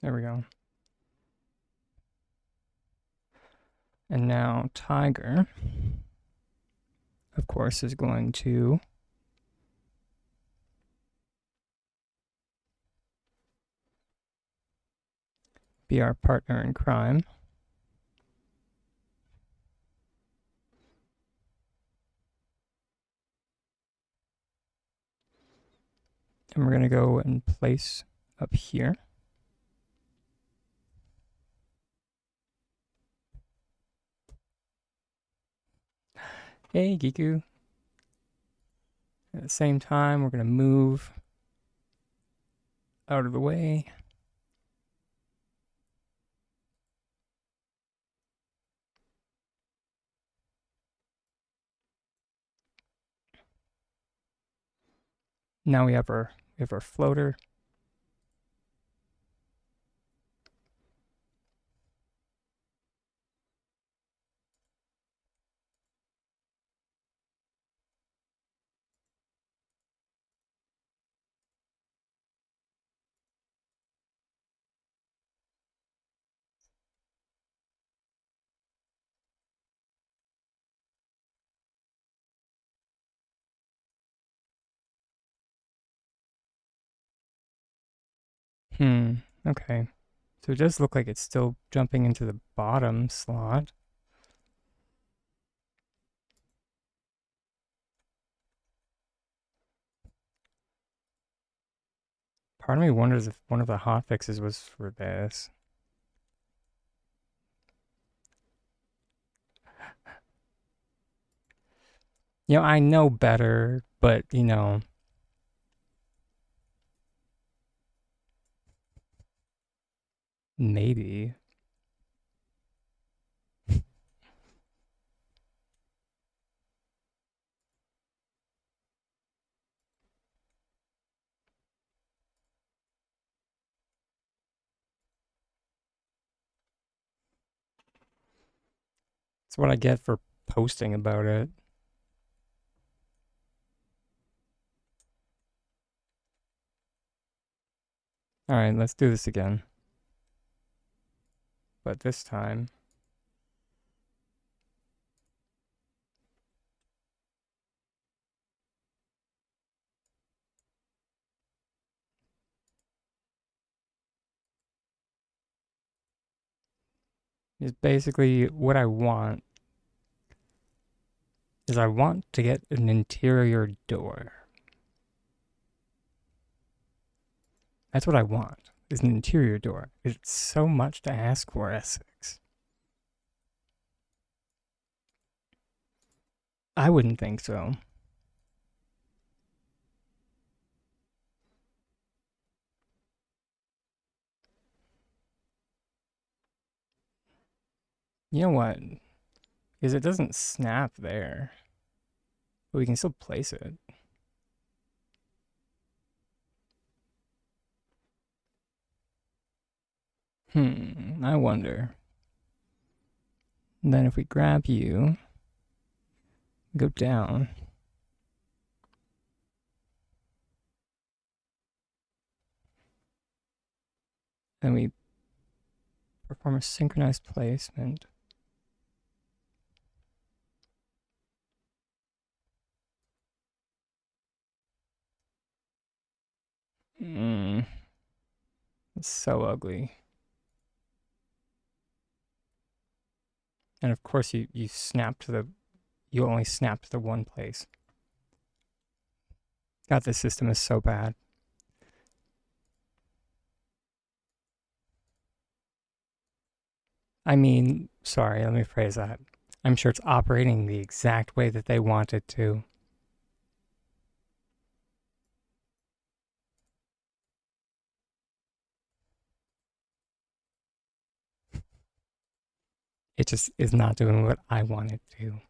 There we go. And now Tiger, of course, is going to be our partner in crime. And we're going to go and place up here. Hey, Giku. At the same time, we're going to move out of the way. Now we have our floater. Okay. So it does look like it's still jumping into the bottom slot. Part of me wonders if one of the hot fixes was for this. I know better, but maybe. It's what I get for posting about it. Alright, let's do this again. But this time... is basically what I want is I want to get an interior door. That's what I want, is an interior door. It's so much to ask for, Essex. I wouldn't think so. You know what? Because it doesn't snap there. But we can still place it. I wonder. And then if we grab you, go down. Then we perform a synchronized placement. It's so ugly. And of course you snap to the, you only snap to the one place. God, this system is so bad. I mean, sorry, let me phrase that. I'm sure it's operating the exact way that they want it to. It just is not doing what I want it to.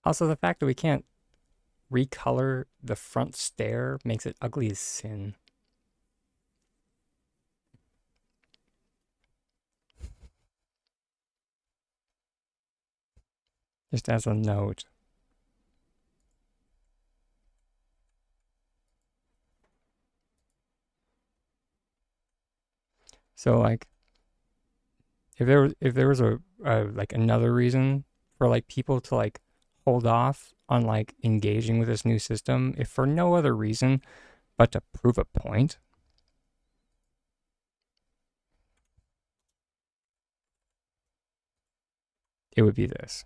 Also, the fact that we can't recolor the front stair makes it ugly as sin. Just as a note. So like, if there was a like another reason for like people to like hold off on like engaging with this new system, if for no other reason but to prove a point, it would be this.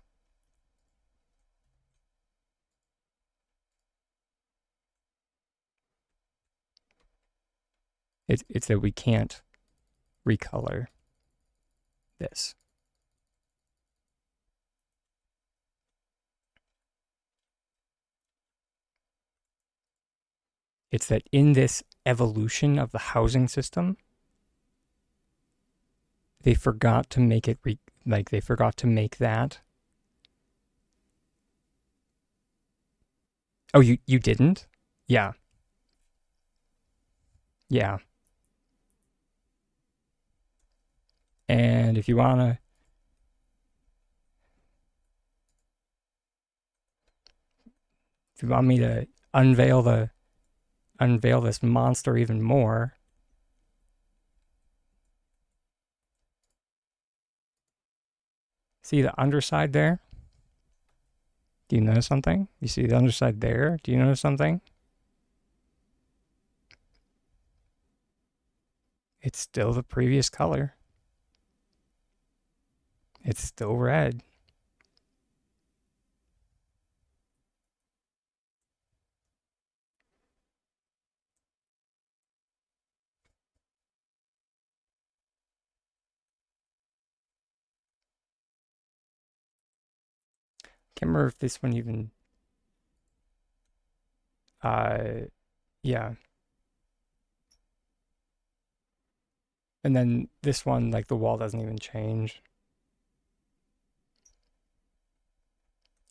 It's that we can't recolor this. It's that in this evolution of the housing system, they forgot to make it they forgot to make that. Oh, you didn't? Yeah. Yeah. And if you want me to unveil this monster even more, see the underside there? Do you notice something? You see the underside there? Do you notice something? It's still the previous color. It's still red. Can't remember if this one even yeah. And then this one, like the wall doesn't even change.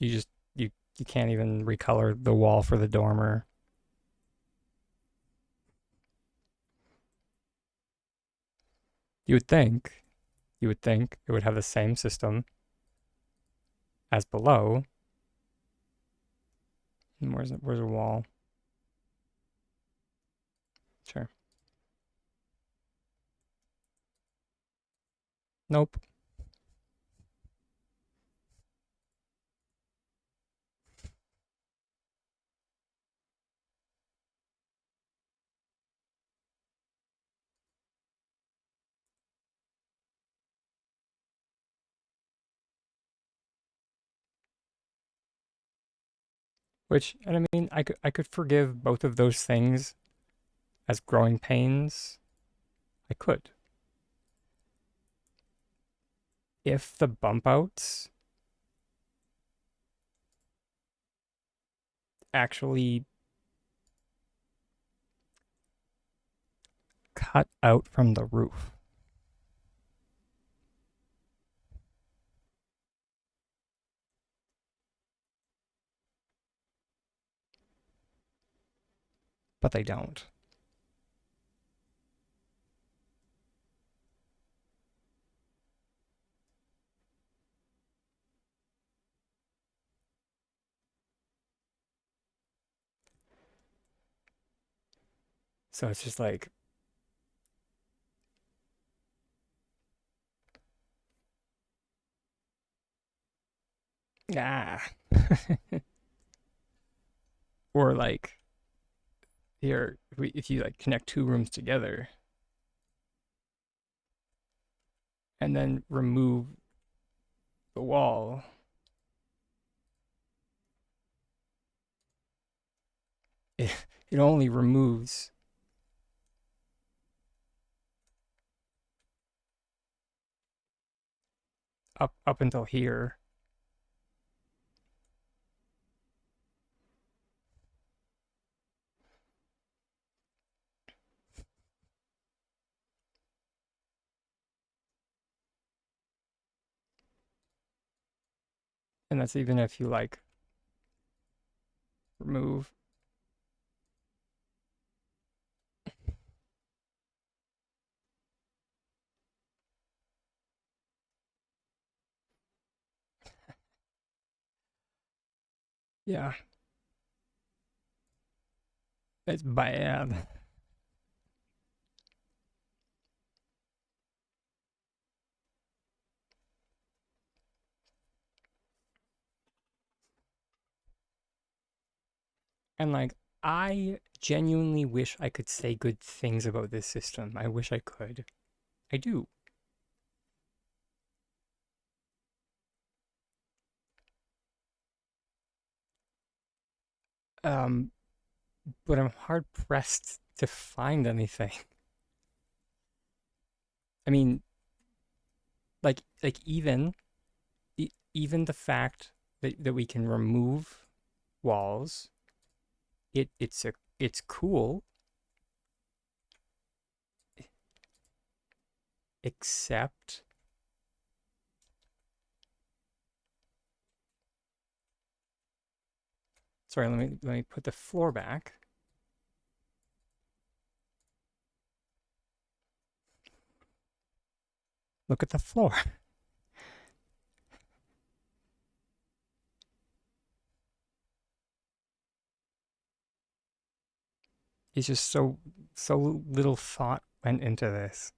You just you can't even recolor the wall for the dormer. You would think it would have the same system as below. And where's a wall? Sure. Nope. Which, and I mean, I could forgive both of those things as growing pains. I could. If the bump outs actually cut out from the roof. But they don't. So it's just like, ah. Or like, here, if you like connect two rooms together and then remove the wall, it, it only removes up until here. And that's even if you like remove. Yeah, it's bad. And like, I genuinely wish I could say good things about this system. I wish I could. I do. Um, but I'm hard pressed to find anything. I mean, even even the fact that we can remove walls, it's cool, except sorry, let me put the floor back. Look at the floor. It's just so little thought went into this.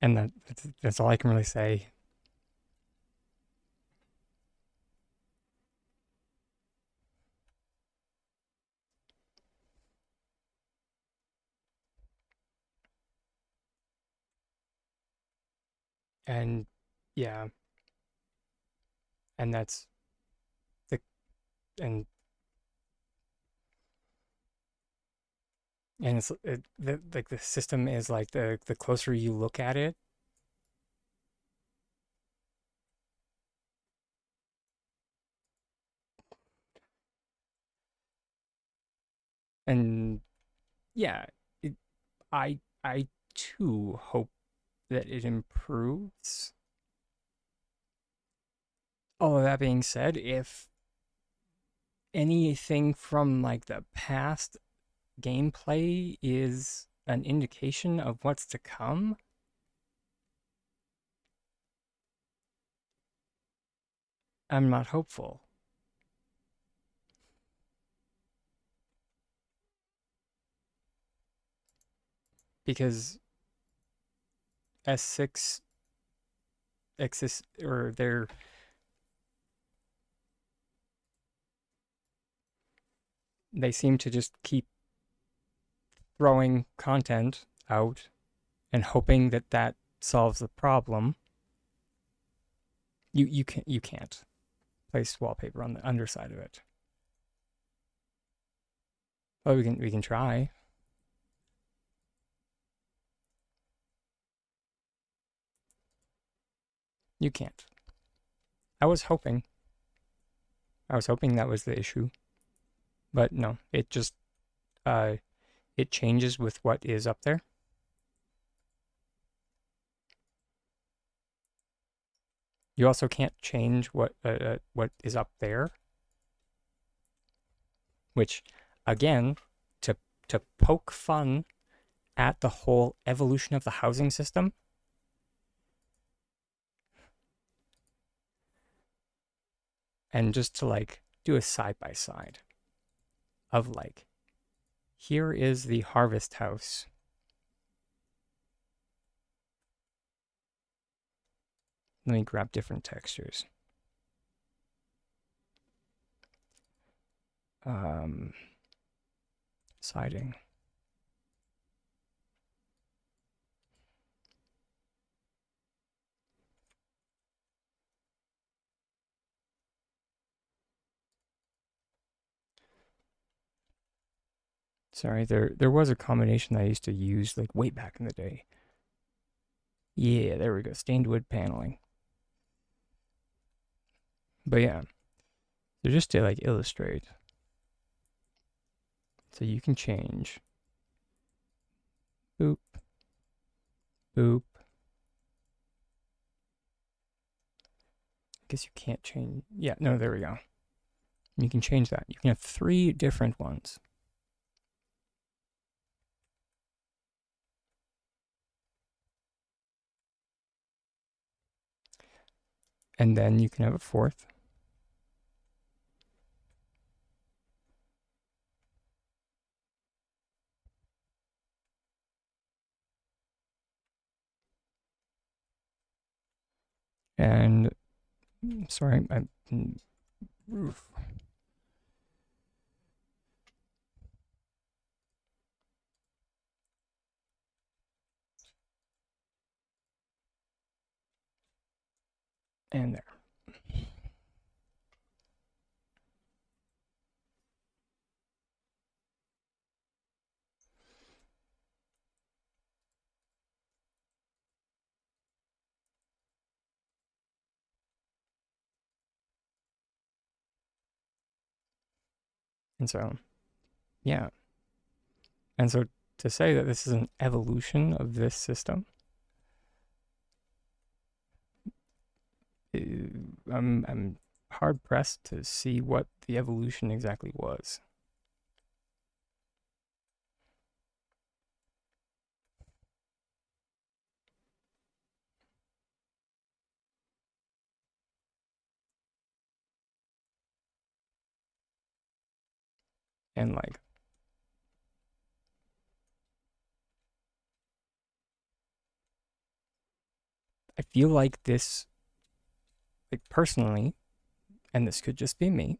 And that's all I can really say. And yeah, and that's the and like the system is like the closer you look at it, And yeah, it, I too hope that it improves. All of that being said, if anything from like the past gameplay is an indication of what's to come, I'm not hopeful. Because S6 exists, or they seem to just keep throwing content out and hoping that that solves the problem. You can't place wallpaper on the underside of it. Well, we can try. You can't. I was hoping. I was hoping that was the issue, but no. It just uh it changes with what is up there. You also can't change what is up there, which again, to to poke fun at the whole evolution of the housing system, and just to like do a side by side of like, here is the harvest house. Let me grab different textures. Siding. Sorry, there was a combination that I used to use like way back in the day. Yeah, there we go. Stained wood paneling. But yeah, so just to like illustrate, so you can change. Boop, boop. I guess you can't change. Yeah, no, there we go. You can change that. You can have 3 different ones. And then you can have a 4th. And sorry, I'm roof. And there. And so, yeah. And so to say that this is an evolution of this system, I'm hard pressed to see what the evolution exactly was. And like, I feel like this, like personally, and this could just be me,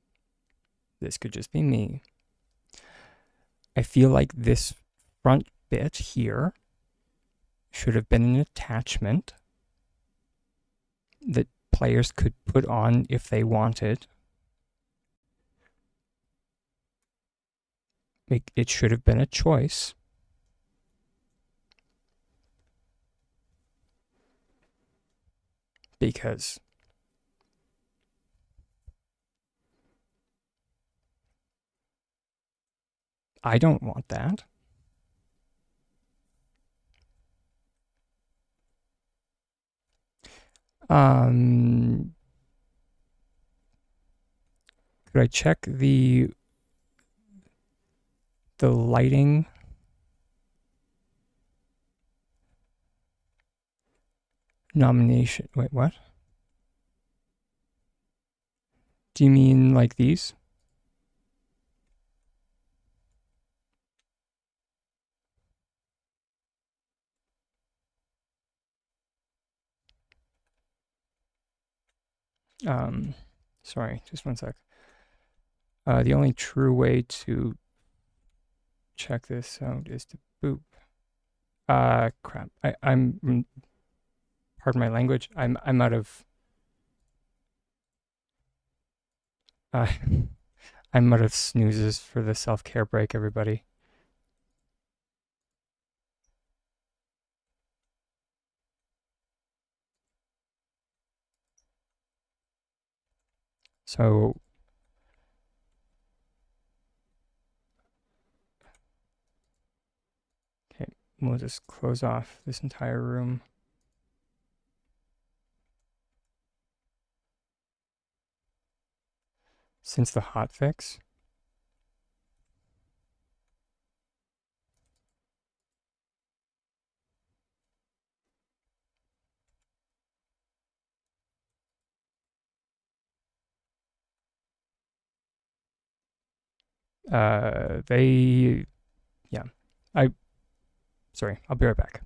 I feel like this front bit here should have been an attachment that players could put on if they wanted. It should have been a choice. Because I don't want that. Um, could I check the lighting? Nomination. Wait, what? Do you mean like these? Um, sorry, just one sec. The only true way to check this out is to boop. Crap. Pardon my language. I'm out of. Uh, I'm out of snoozes for the self care break, everybody. So, okay, we'll just close off this entire room. Since the hotfix, they, yeah, I, sorry, I'll be right back.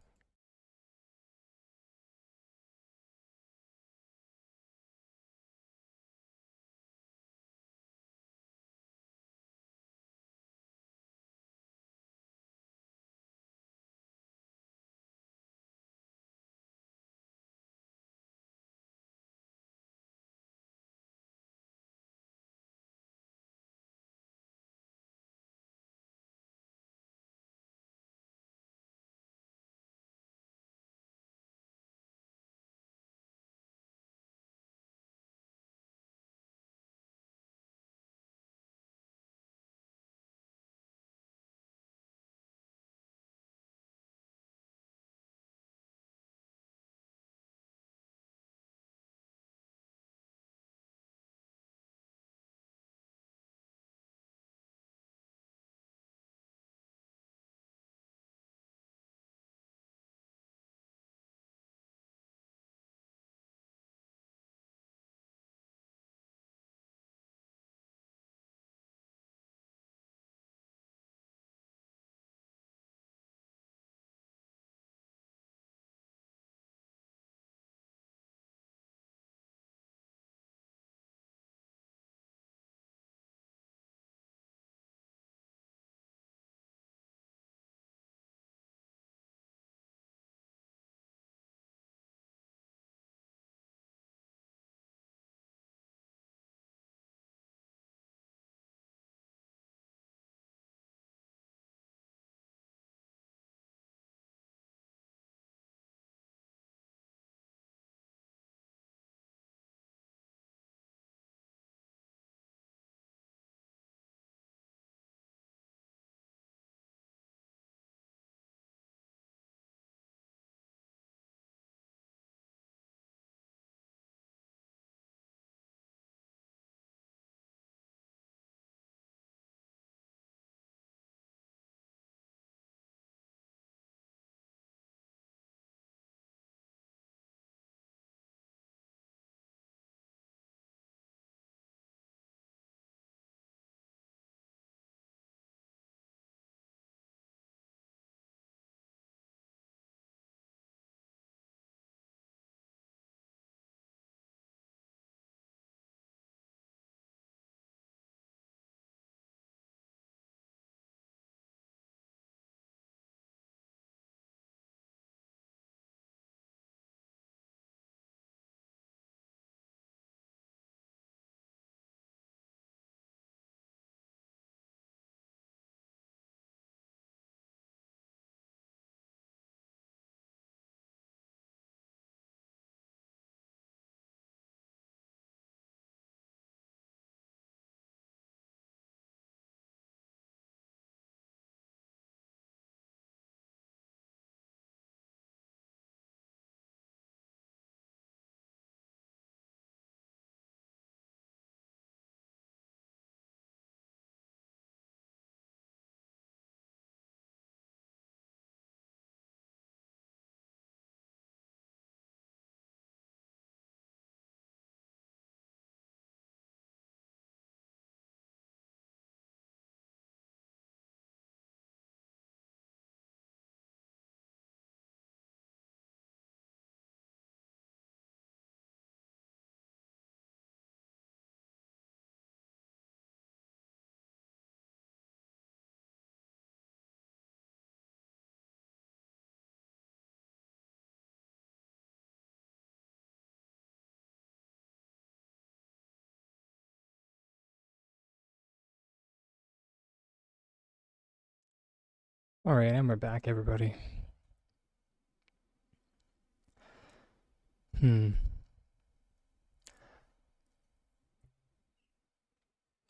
Alright, and we're back, everybody.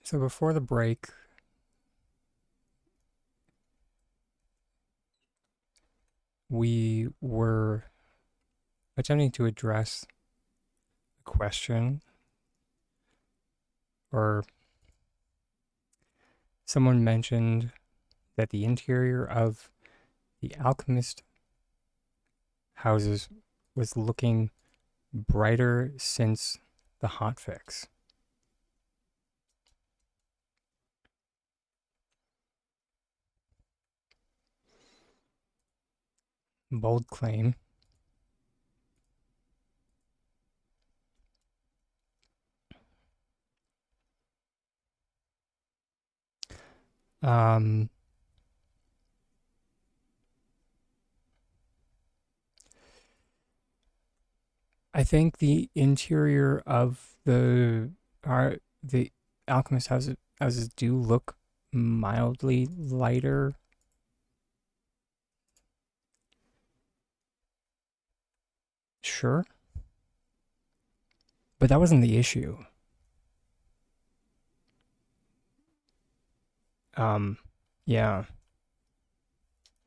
So before the break, we were attempting to address a question, or someone mentioned that the interior of the alchemist houses was looking brighter since the hotfix. Bold claim. Um, I think the interior of the alchemist houses do look mildly lighter. Sure. But that wasn't the issue. Yeah.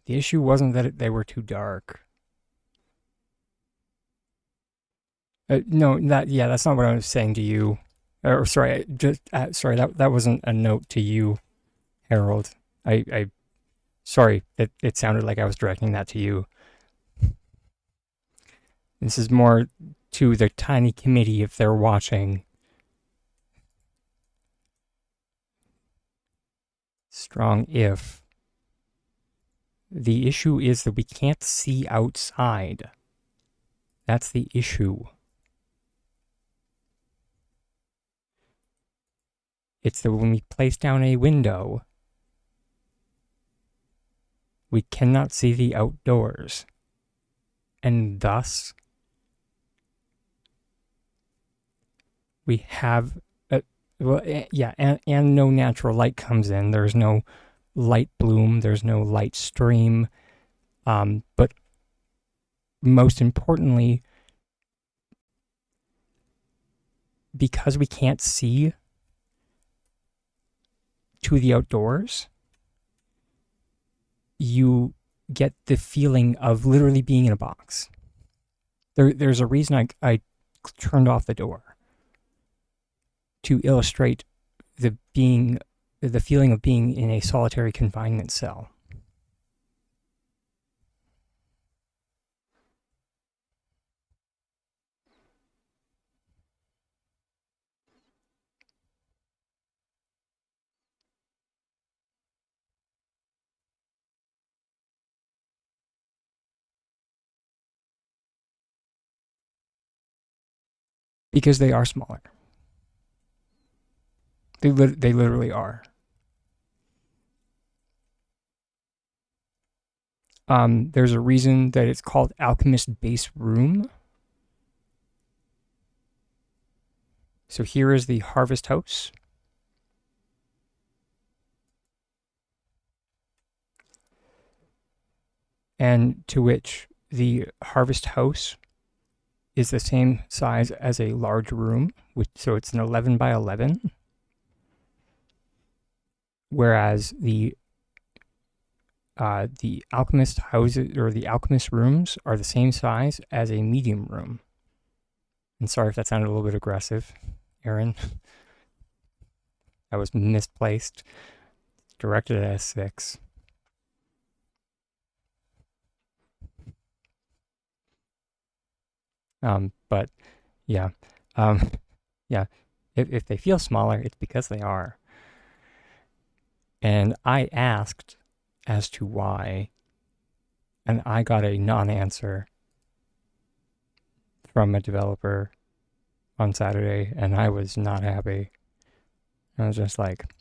The issue wasn't that they were too dark. No, that's not what I was saying to you. Or sorry, sorry, that wasn't a note to you, Harold. I sorry, it sounded like I was directing that to you. This is more to the tiny committee if they're watching. Strong if. The issue is that we can't see outside. That's the issue. It's that when we place down a window, we cannot see the outdoors. And thus, we have, and no natural light comes in. There's no light bloom, there's no light stream. But most importantly, because we can't see to the outdoors, you get the feeling of literally being in a box. There's a reason I turned off the door to illustrate the feeling of being in a solitary confinement cell. Because they are smaller. They literally are. There's a reason that it's called Alchemist Base Room. So here is the Harvest House. And to which the Harvest House is the same size as a large room, so it's an 11 by 11. Whereas the alchemist houses or the alchemist rooms are the same size as a medium room. And sorry if that sounded a little bit aggressive, Aaron. That was misplaced. Directed at S6. But yeah, yeah. If they feel smaller, it's because they are. And I asked as to why, and I got a non-answer from a developer on Saturday, and I was not happy. I was just like,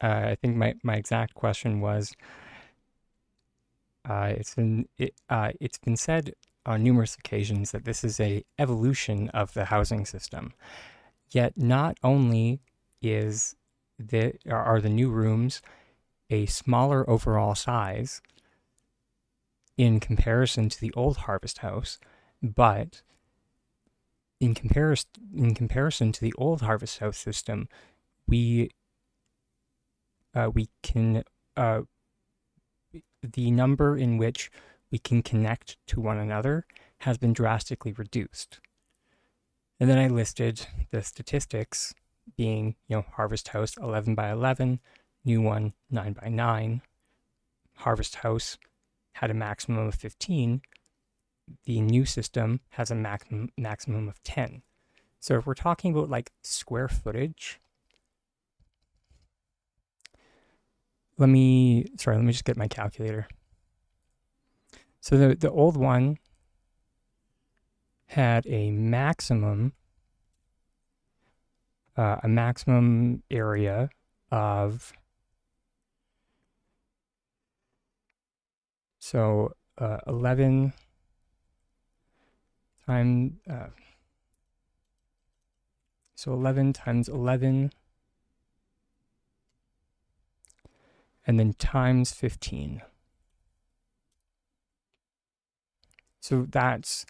I think my exact question was, It's been said on numerous occasions that this is a evolution of the housing system. Yet not only are the new rooms a smaller overall size in comparison to the old Harvest House, but in comparison to the old Harvest House system, we can the number in which we can connect to one another has been drastically reduced. And then I listed the statistics being, Harvest House 11 by 11, new one 9 by 9. Harvest House had a maximum of 15. The new system has a maximum of 10. So if we're talking about like square footage, let me just get my calculator. So the old one had a maximum area of 11 times 11 times 11 and then times 15. So that's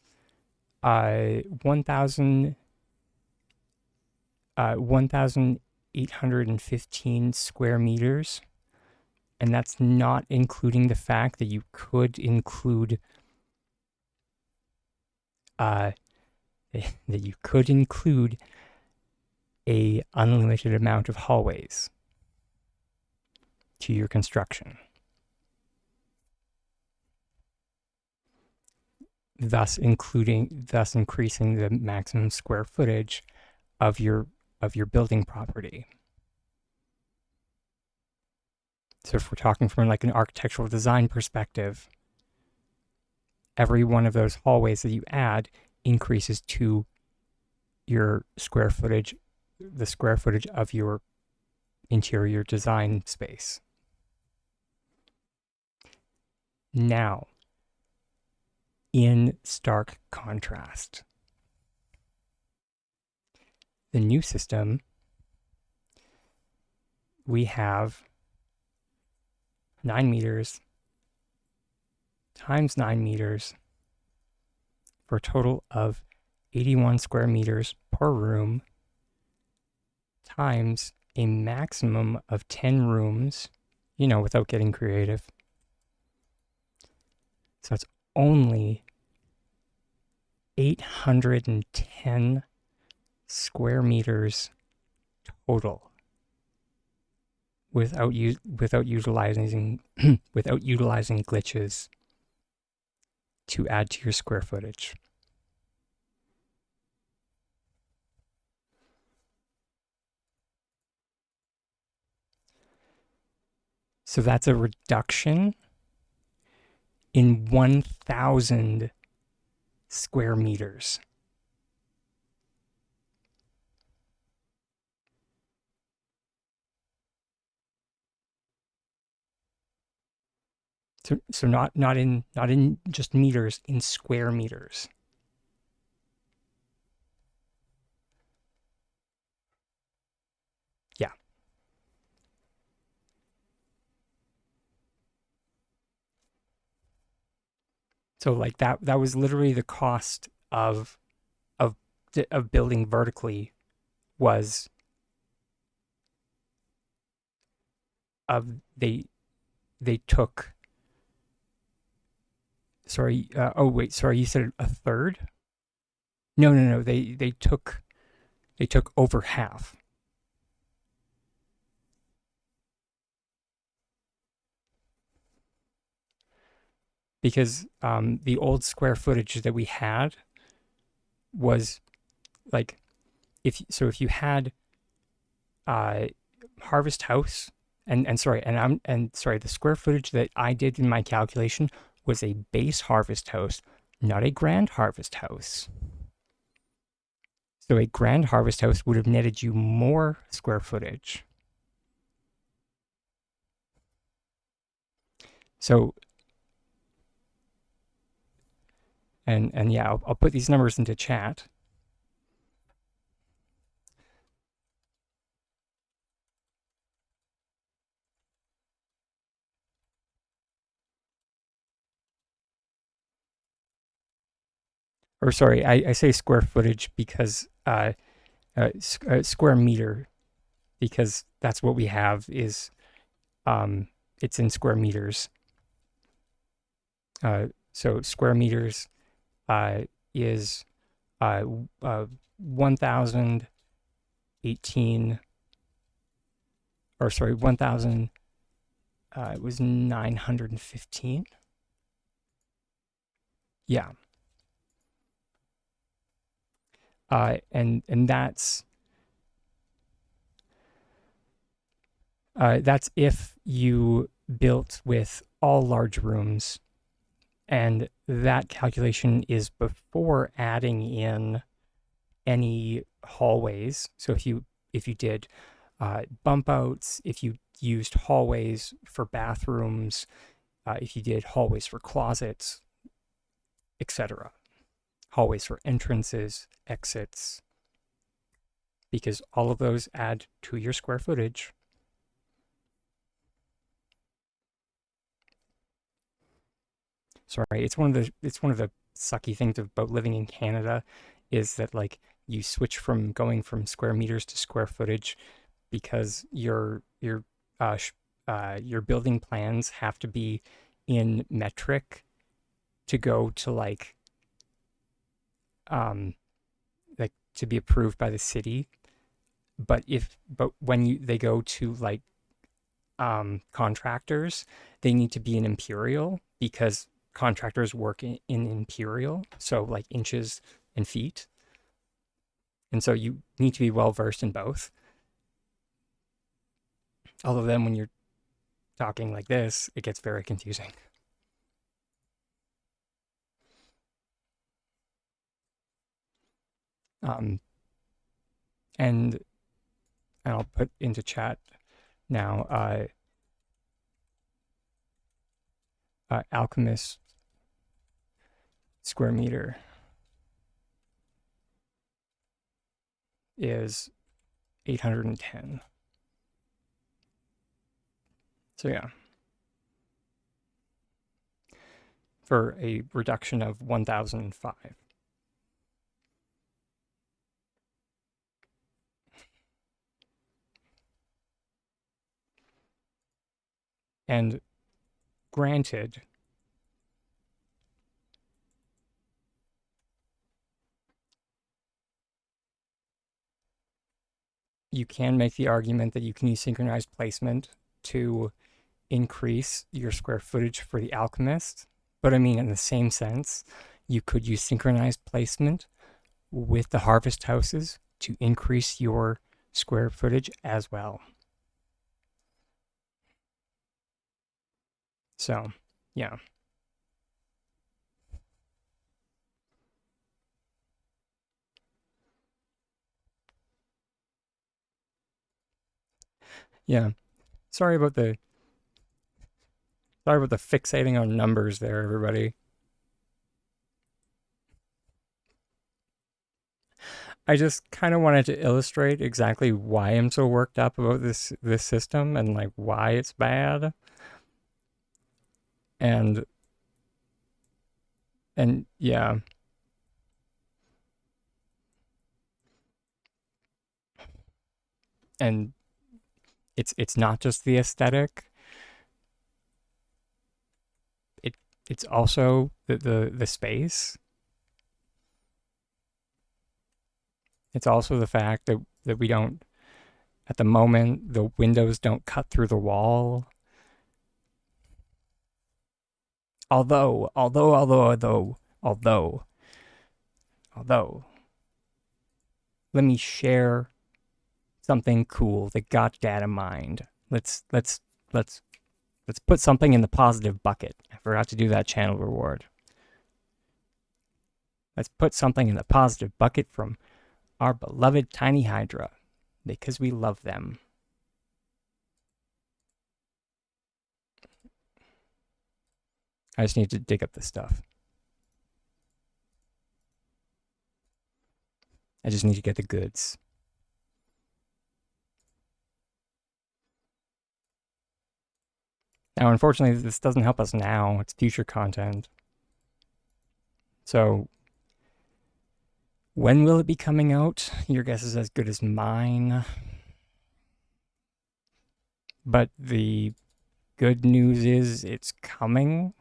1,815 square meters. And that's not including the fact that you could include a unlimited amount of hallways to your construction, thus increasing the maximum square footage of your building property. So if we're talking from like an architectural design perspective, every one of those hallways that you add increases to your square footage, the square footage of your interior design space. Now, in stark contrast, the new system, we have 9 meters times 9 meters for a total of 81 square meters per room times a maximum of 10 rooms, without getting creative. So it's only 810 square meters total without utilizing glitches to add to your square footage. So that's a reduction in 1,000 square meters. So not in just meters, in square meters. Yeah. So like that was literally the cost of building vertically was they took. Sorry. Sorry. You said a third? No. They took over half. Because the old square footage that we had was like, if you had Harvest House the square footage that I did in my calculation was a base Harvest House, not a grand Harvest House. So a grand Harvest House would have netted you more square footage. So And yeah, I'll put these numbers into chat. Or sorry, I say square footage because square meter, because that's what we have is it's in square meters. So square meters is 1018, or sorry, 1000. It was 915. Yeah. And that's if you built with all large rooms, and that calculation is before adding in any hallways. So if you did bump outs, if you used hallways for bathrooms, if you did hallways for closets, etc., hallways for entrances, exits, because all of those add to your square footage. Sorry, it's one of the sucky things about living in Canada is that like you switch from going from square meters to square footage because your building plans have to be in metric to go to um like to be approved by the city. But when they go to contractors, they need to be in imperial because contractors work in imperial, so like inches and feet. And so you need to be well versed in both. Although then when you're talking like this, it gets very confusing. Um, and I'll put into chat now. Alchemist square meter is 810. So yeah, for a reduction of 1005. And granted, you can make the argument that you can use synchronized placement to increase your square footage for the alchemist. But I mean, in the same sense, you could use synchronized placement with the harvest houses to increase your square footage as well. So, yeah. Yeah. Sorry about the fixating on numbers there, everybody. I just kind of wanted to illustrate exactly why I'm so worked up about this system and like why it's bad. And yeah. And it's not just the aesthetic. It it's also the space. It's also the fact that we don't, at the moment, the windows don't cut through the wall. Although, let me share something cool that got Dad in mind. Let's put something in the positive bucket. I forgot to do that channel reward. Let's put something in the positive bucket from our beloved Tiny Hydra, because we love them. I just need to dig up the stuff. I just need to get the goods. Now, unfortunately, this doesn't help us now. It's future content. So, when will it be coming out? Your guess is as good as mine. But the good news is it's coming.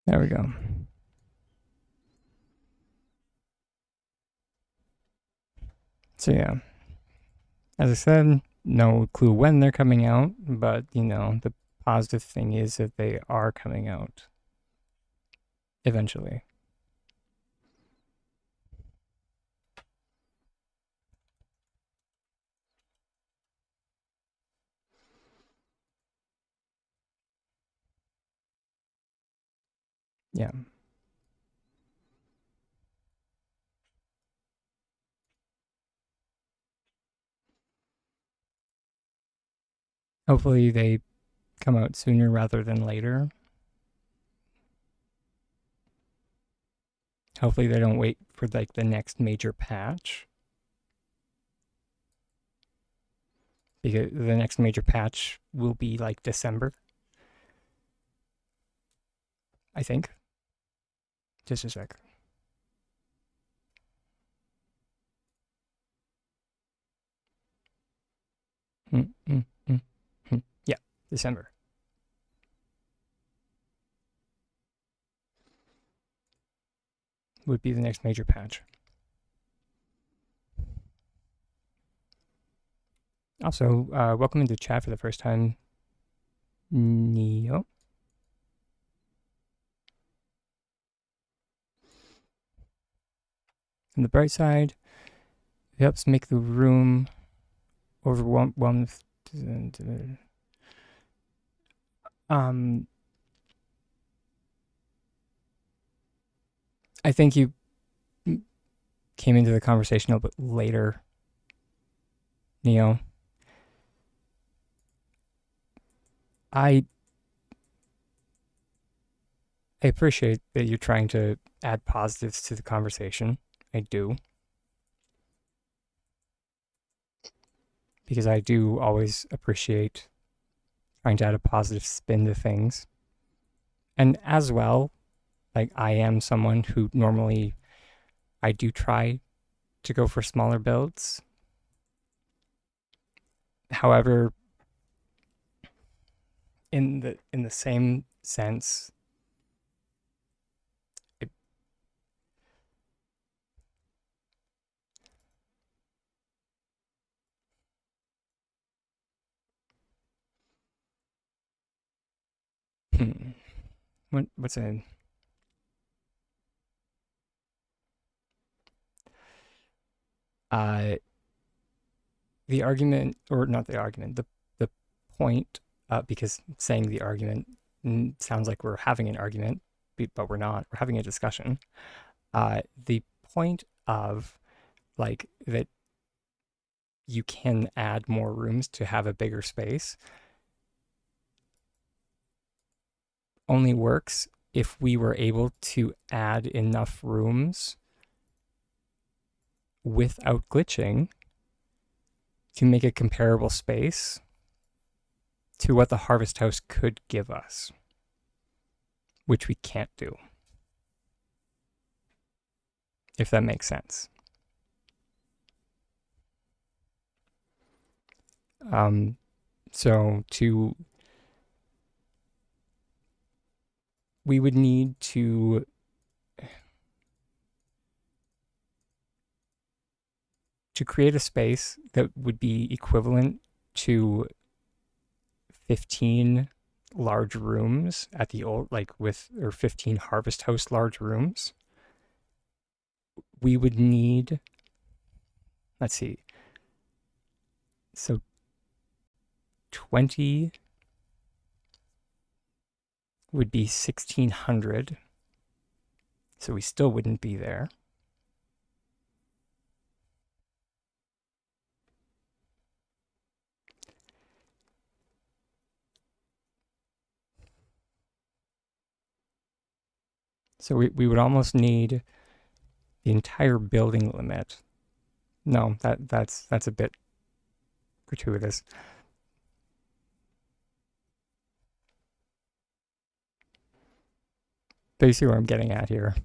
There we go. So, yeah. As I said, no clue when they're coming out, but, the positive thing is that they are coming out eventually. Yeah. Hopefully they come out sooner rather than later. Hopefully they don't wait for like the next major patch. Because the next major patch will be like December, I think. Just a sec. Mm, mm, mm, mm. Yeah, December. Would be the next major patch. Also, welcome into chat for the first time, Neo. On the bright side, it helps make the room overwhelmed with. I think you came into the conversation a bit later, Neo. I appreciate that you're trying to add positives to the conversation. I do. Because I do always appreciate trying to add a positive spin to things. And as well, like I am someone who normally I do try to go for smaller builds. However, in the same sense, it, what's a uh the argument, or not the argument, the point, because saying the argument sounds like we're having an argument, but we're not. We're having a discussion. The point of like that you can add more rooms to have a bigger space only works if we were able to add enough rooms without glitching to make a comparable space to what the Harvest House could give us, which we can't do, if that makes sense. So we would need to to create a space that would be equivalent to 15 large rooms at the old, like with, or 15 Harvest House large rooms, we would need, let's see, so 20 would be 1600. So we still wouldn't be there. So we would almost need the entire building limit. No, that's a bit gratuitous. But you see where I'm getting at here.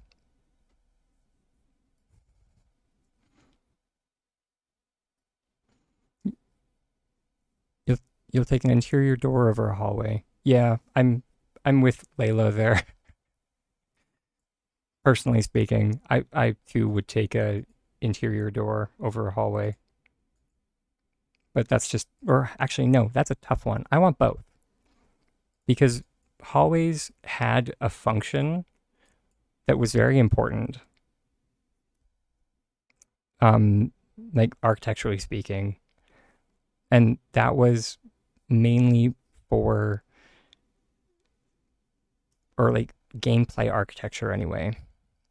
You'll take an interior door over a hallway. Yeah, I'm with Layla there. Personally speaking, I too would take a interior door over a hallway. But that's just, or actually no, that's a tough one. I want both. Because hallways had a function that was very important. Like architecturally speaking. And that was mainly for, or like gameplay architecture anyway.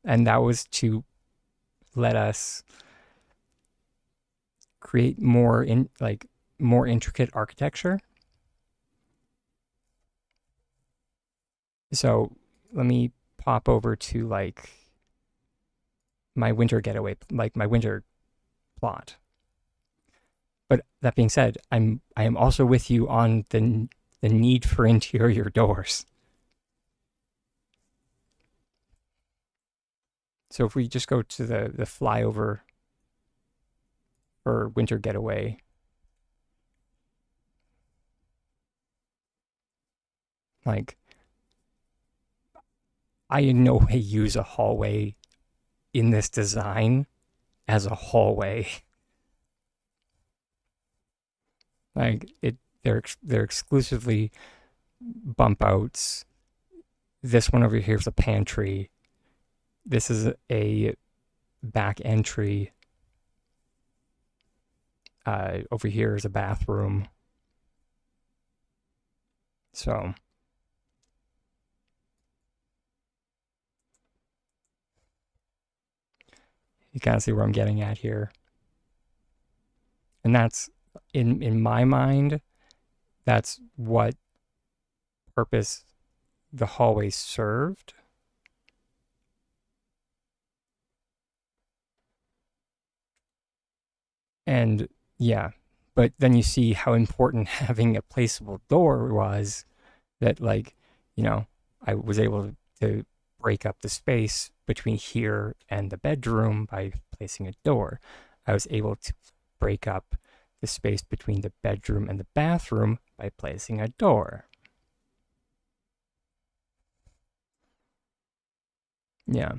And that was to let us create more intricate architecture. So let me pop over to like my winter getaway, like my winter plot. But that being said, I am also with you on the need for interior doors. So if we just go to the flyover for winter getaway, like I in no way use a hallway in this design as a hallway. Like they're exclusively bump outs. This one over here is a pantry. This is a back entry. Over here is a bathroom. So you kind of see where I'm getting at here. And that's, in my mind, that's what purpose the hallway served. And yeah, but then you see how important having a placeable door was, that like, you know, I was able to break up the space between here and the bedroom by placing a door. I was able to break up the space between the bedroom and the bathroom by placing a door. Yeah.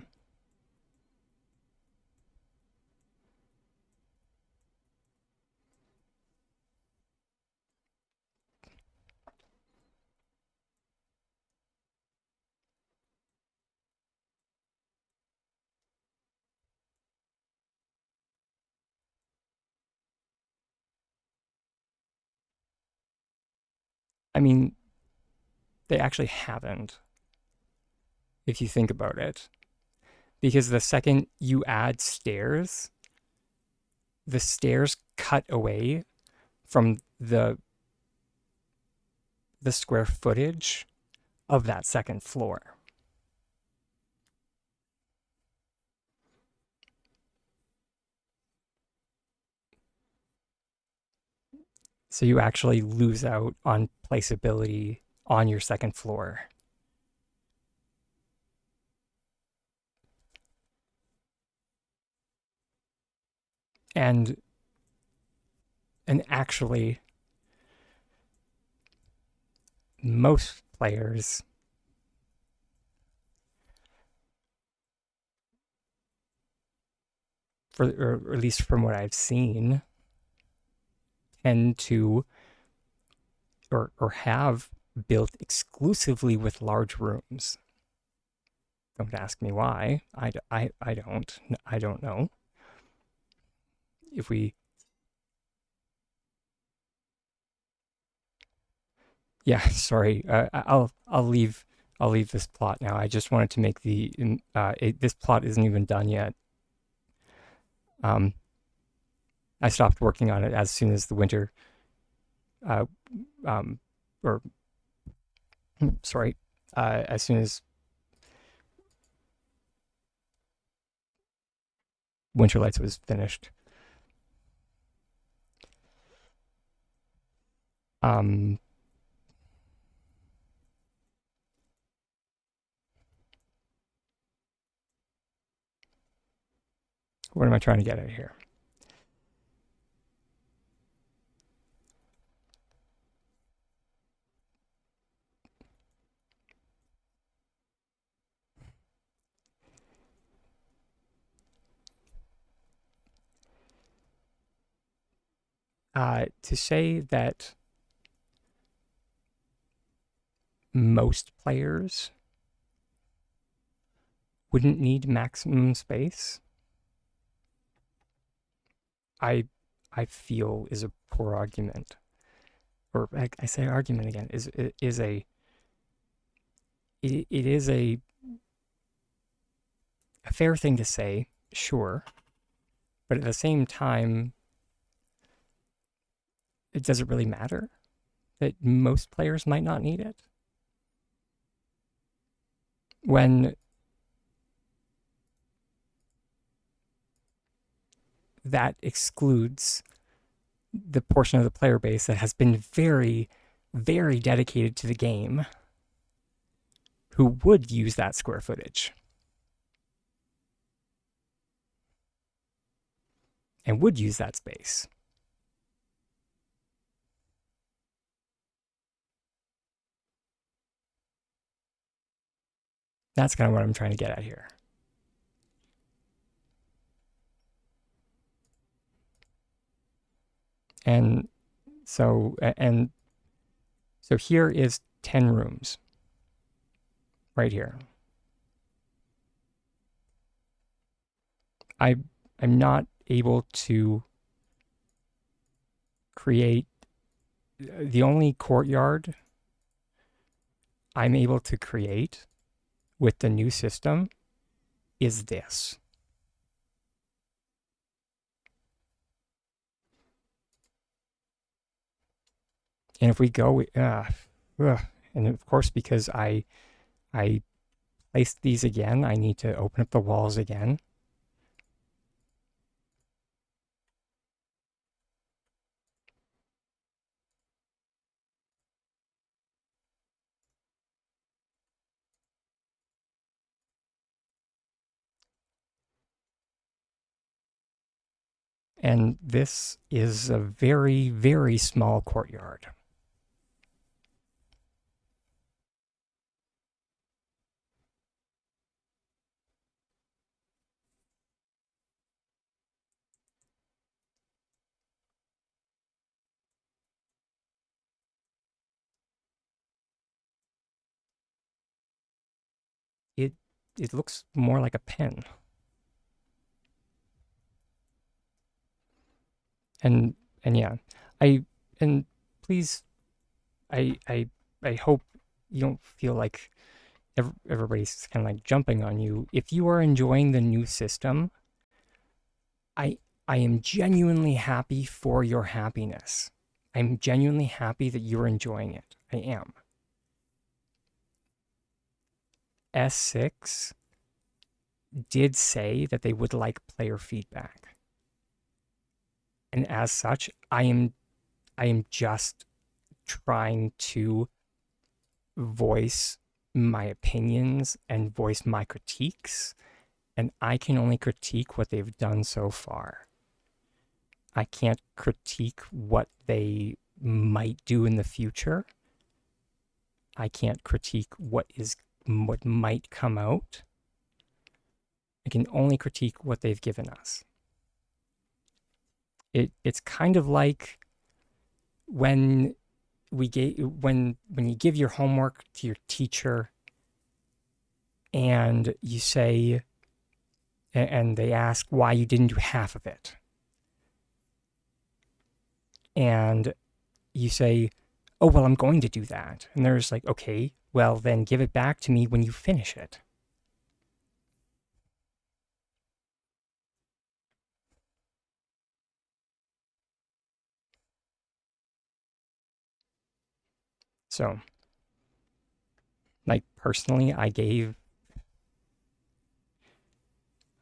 I mean, they actually haven't, if you think about it. Because the second you add stairs, the stairs cut away from the square footage of that second floor. So you actually lose out on placeability on your second floor. And actually, most players or at least from what I've seen, tend to or have built exclusively with large rooms. Don't ask me why. I don't know. If we, yeah, sorry. I'll leave this plot now. I just wanted to make this plot isn't even done yet. I stopped working on it as soon as the winter, uh, or sorry, as soon as Winter Lights was finished. Um, what am I trying to get at here? To say that most players wouldn't need maximum space, I feel is a poor argument. Or I say argument again, it is a fair thing to say, sure, but at the same time, it doesn't really matter that most players might not need it. When that excludes the portion of the player base that has been very, very dedicated to the game, who would use that square footage and would use that space. That's kind of what I'm trying to get at here. And so here is 10 rooms right here. I'm not able to create the only courtyard I'm able to create with the new system is this. And if we go, and of course, because I placed these again, I need to open up the walls again. And this is a very, very small courtyard. It looks more like a pen. And yeah, and please, I hope you don't feel like everybody's kind of like jumping on you. If you are enjoying the new system, I am genuinely happy for your happiness. I'm genuinely happy that you're enjoying it. I am. S6 did say that they would like player feedback. And as such, I am just trying to voice my opinions and voice my critiques, and I can only critique what they've done so far. I can't critique what they might do in the future. I can't critique what might come out. I can only critique what they've given us. It's kind of like when when you give your homework to your teacher and you say and they ask why you didn't do half of it. And you say, "Oh, well, I'm going to do that." And they're just like, "Okay, well, then give it back to me when you finish it." So, like personally, I gave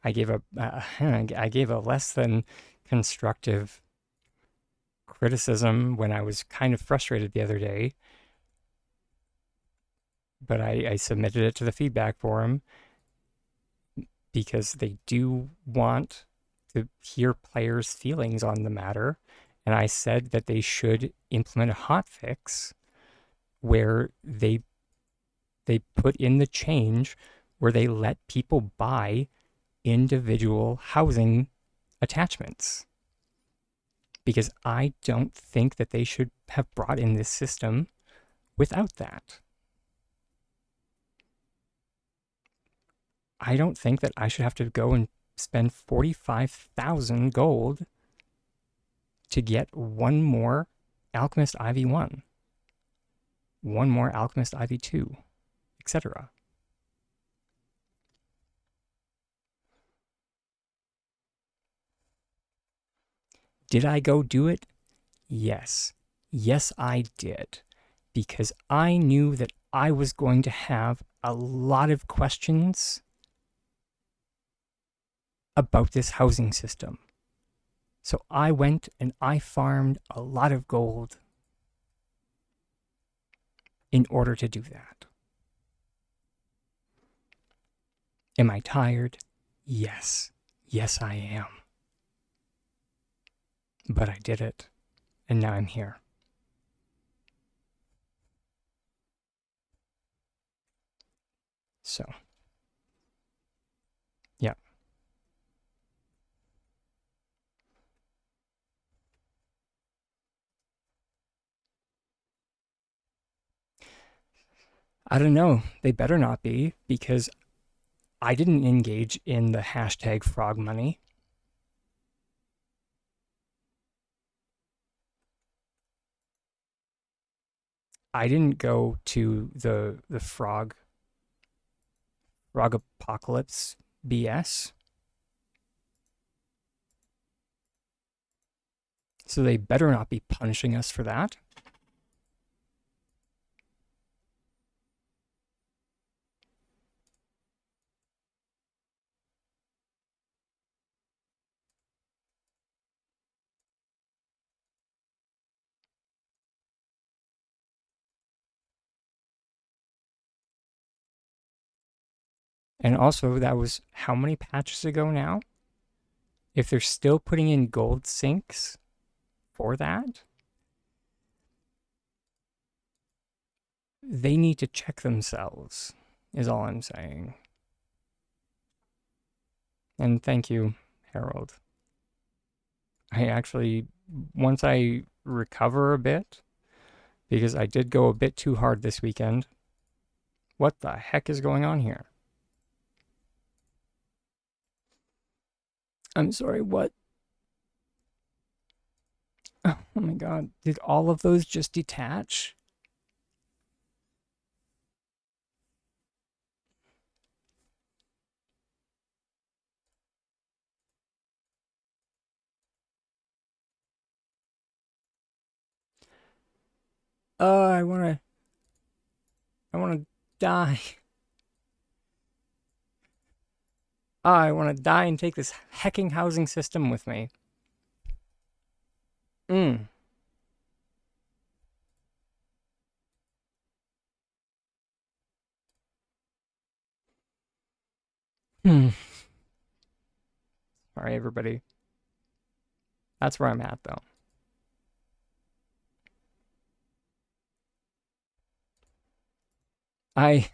a less than constructive criticism when I was kind of frustrated the other day, but I submitted it to the feedback forum because they do want to hear players' feelings on the matter. And I said that they should implement a hotfix where they put in the change where they let people buy individual housing attachments. Because I don't think that they should have brought in this system without that. I don't think that I should have to go and spend 45,000 gold to get one more Alchemist IV1, one more Alchemist IV2, etc. Did I go do it? Yes. Yes, I did. Because I knew that I was going to have a lot of questions about this housing system. So I went and I farmed a lot of gold in order to do that. Am I tired? Yes. Yes, I am. But I did it. And now I'm here. So, yeah. I don't know. They better not be because I didn't engage in the hashtag frog money. I didn't go to the frog apocalypse BS. So they better not be punishing us for that. And also, that was how many patches ago now? If they're still putting in gold sinks for that, they need to check themselves, is all I'm saying. And thank you, Harold. I actually, once I recover a bit, because I did go a bit too hard this weekend. What the heck is going on here? I'm sorry, what? Oh my god, did all of those just detach? I wanna die. I wanna die and take this hecking housing system with me. Mm. Hmm. Sorry, everybody. That's where I'm at, though. I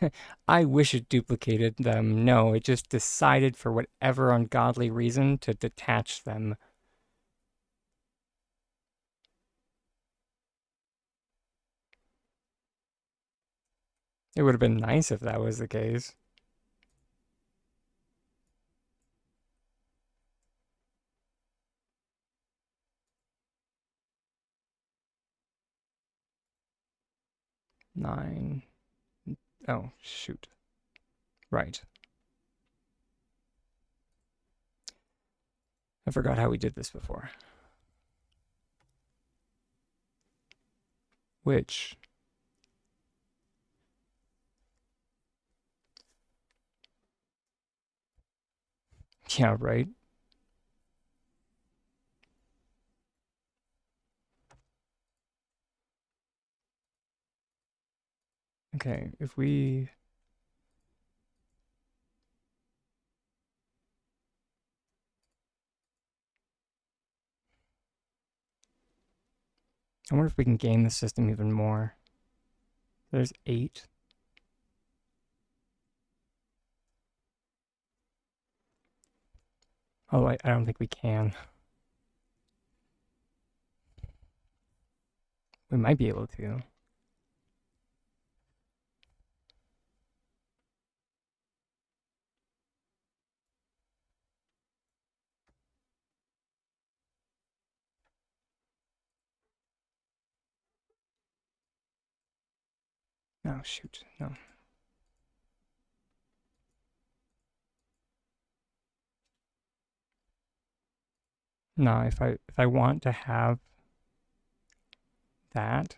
I wish it duplicated them. No, it just decided for whatever ungodly reason to detach them. It would have been nice if that was the case. Nine. Oh, shoot. Right. I forgot how we did this before. Which... Yeah, right? Okay, if we... I wonder if we can game the system even more. There's 8. Oh, I don't think we can. We might be able to. No, shoot. No. No, if I want to have that,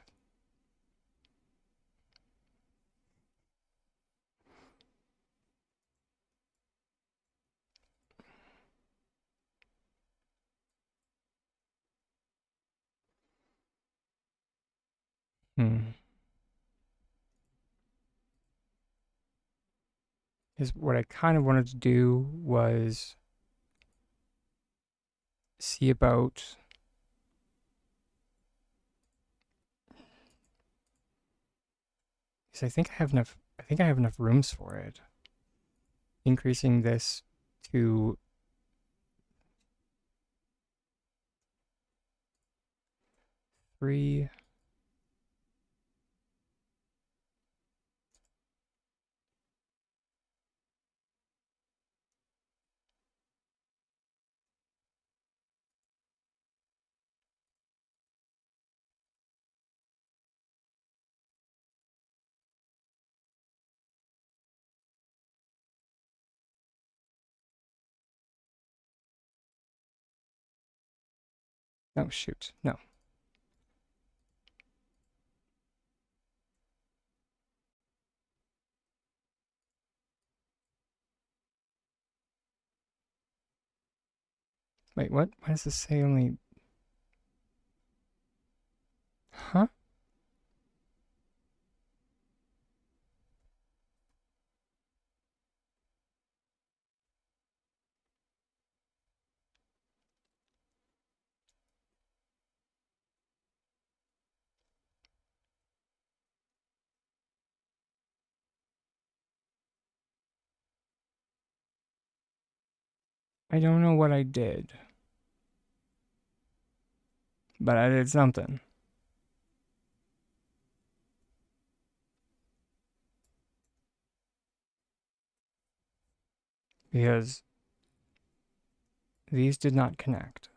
is what I kind of wanted to do was see about because I think I have enough rooms for it. Increasing this to 3. No, shoot. No. Wait, what? Why does this say only... Huh? I don't know what I did. But I did something. Because these did not connect.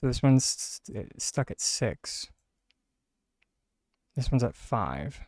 So this one's stuck at 6. This one's at 5.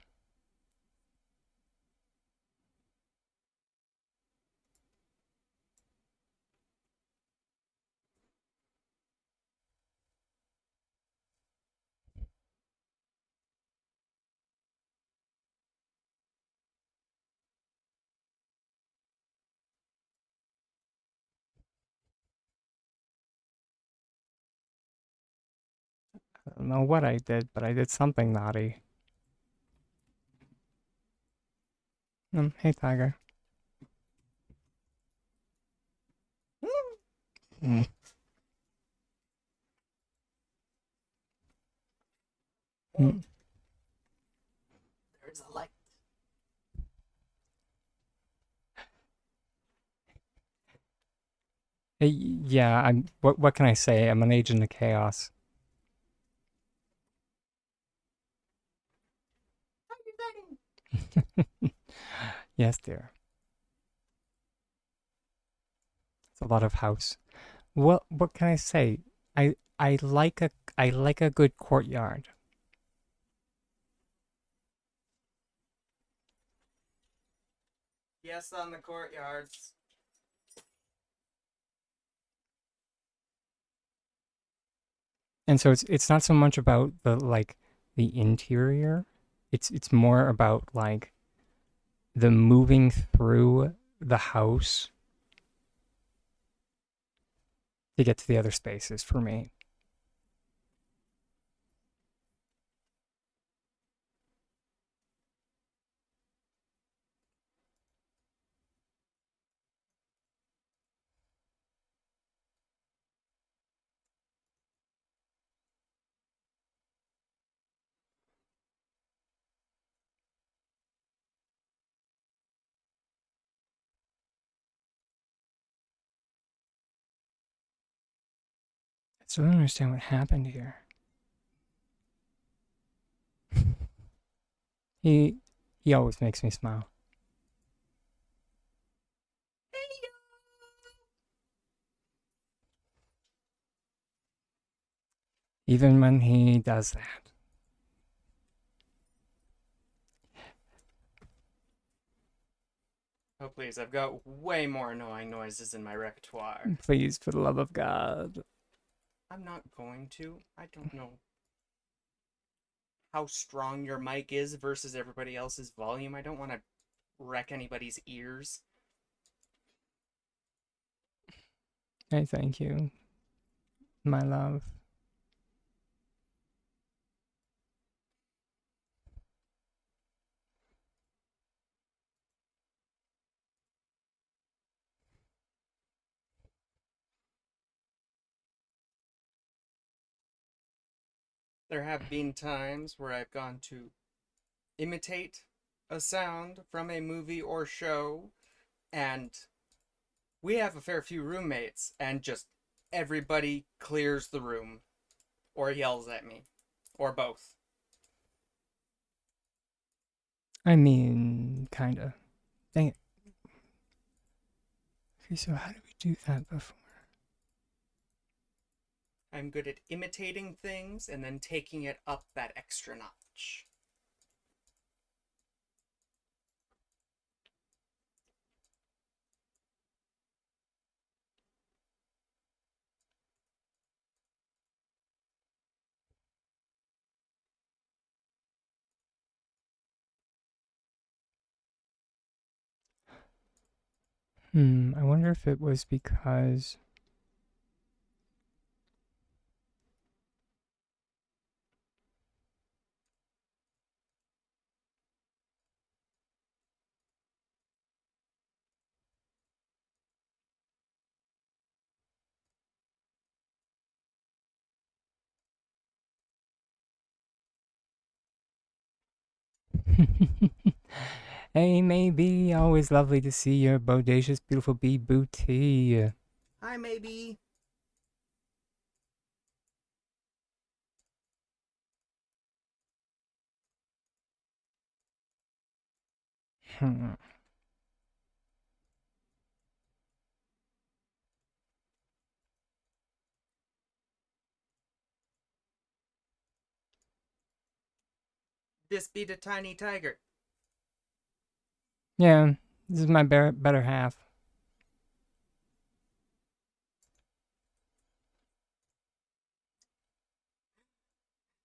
I don't know what I did, but I did something naughty. Hey, Tiger. Mm. Mm. There's a light. Hey, yeah, I'm. What can I say? I'm an agent of chaos. Yes, dear. It's a lot of house. What can I say? I like a good courtyard. Yes, on the courtyards. And so it's not so much about the interior. It's more about like the moving through the house to get to the other spaces for me. So I don't understand what happened here. He he always makes me smile, even when he does that. Oh, please, I've got way more annoying noises in my repertoire. Please, for the love of God. I'm not going to. I don't know how strong your mic is versus everybody else's volume. I don't want to wreck anybody's ears. I thank you, my love. There have been times where I've gone to imitate a sound from a movie or show, and we have a fair few roommates, and just everybody clears the room or yells at me or both. I mean, kinda. Dang it. Okay, so how did we do that before? I'm good at imitating things and then taking it up that extra notch. I wonder if it was because Hey, maybe always lovely to see your bodacious, beautiful bee booty. Hi, maybe. Hmm. This be the tiny tiger. Yeah, this is my better half.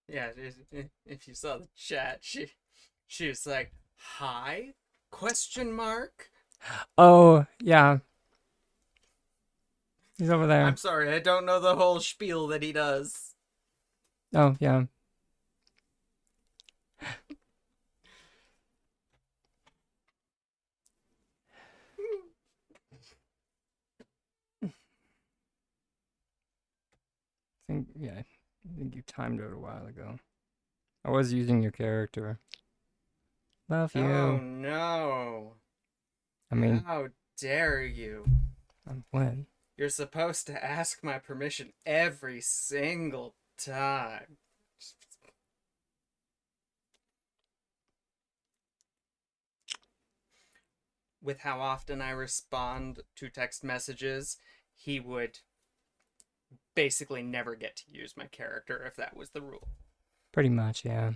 Yeah, if you saw the chat, she was like, "Hi?" Question mark. Oh, yeah, he's over I'm there. sorry, I don't know the whole spiel that he does. Oh, yeah. I think you timed it a while ago. I was using your character. Love Oh you. no. I mean, How dare you? when? You're supposed to ask my permission every single time. with how often I respond to text messages, he would basically never get to use my character if that was the rule. Pretty much, yeah.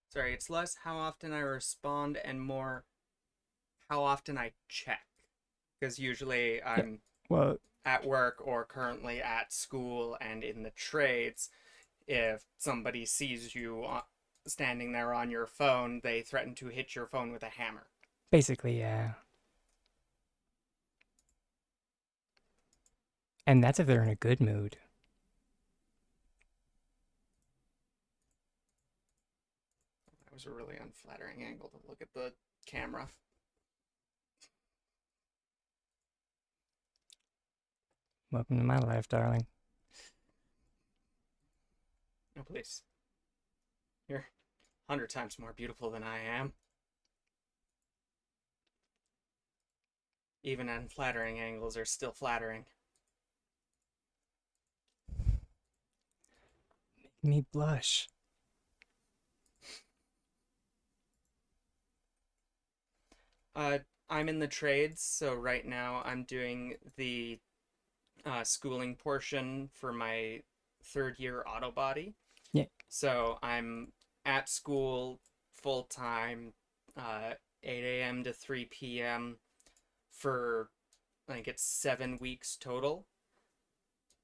Sorry, it's less how often I respond and more how often I check. Because usually Yeah. I'm Well, at work or currently at school and in the trades. If somebody sees you standing there on your phone, they threaten to hit your phone with a hammer. basically, yeah. And that's if they're in a good mood. That was a really unflattering angle to look at the camera. Welcome to my life, darling. Oh, please. You're 100 times more beautiful than I am. Even unflattering angles are still flattering. Make me blush. Uh, I'm in the trades, so right now I'm doing the schooling portion for my third year auto body. Yeah. So I'm at school full time, 8 a.m. to 3 p.m. for, I think it's 7 weeks total.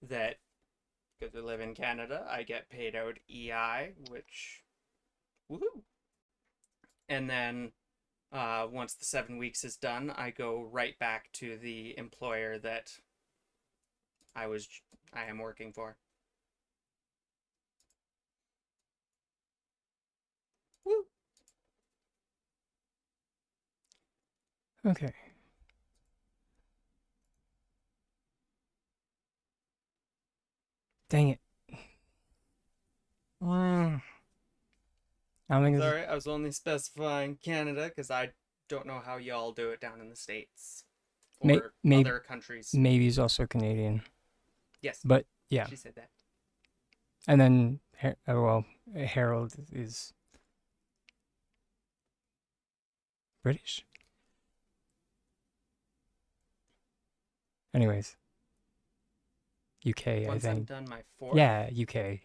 That, because I live in Canada, I get paid out EI, which, woohoo! And then once the 7 weeks is done, I go right back to the employer that I was I am working for. Woo! Okay. Dang it. I don't think this is Sorry, I was only specifying Canada because I don't know how y'all do it down in the States or maybe other countries. maybe he's also Canadian, Yes, but yeah. she said that. And then Harold is British. Anyways, UK, I Once I'm think. done my fourth, Yeah, UK.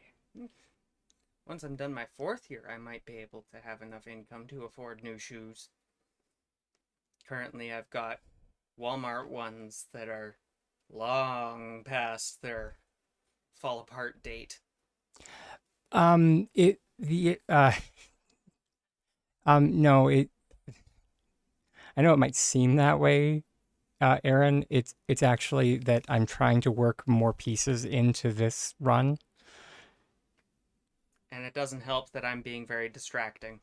once I'm done my fourth year, I might be able to have enough income to afford new shoes. Currently, I've got Walmart ones that are long past their fall apart date. It the no, it. I know it might seem that way, Aaron. It's actually that I'm trying to work more pieces into this run. And it doesn't help that I'm being very distracting.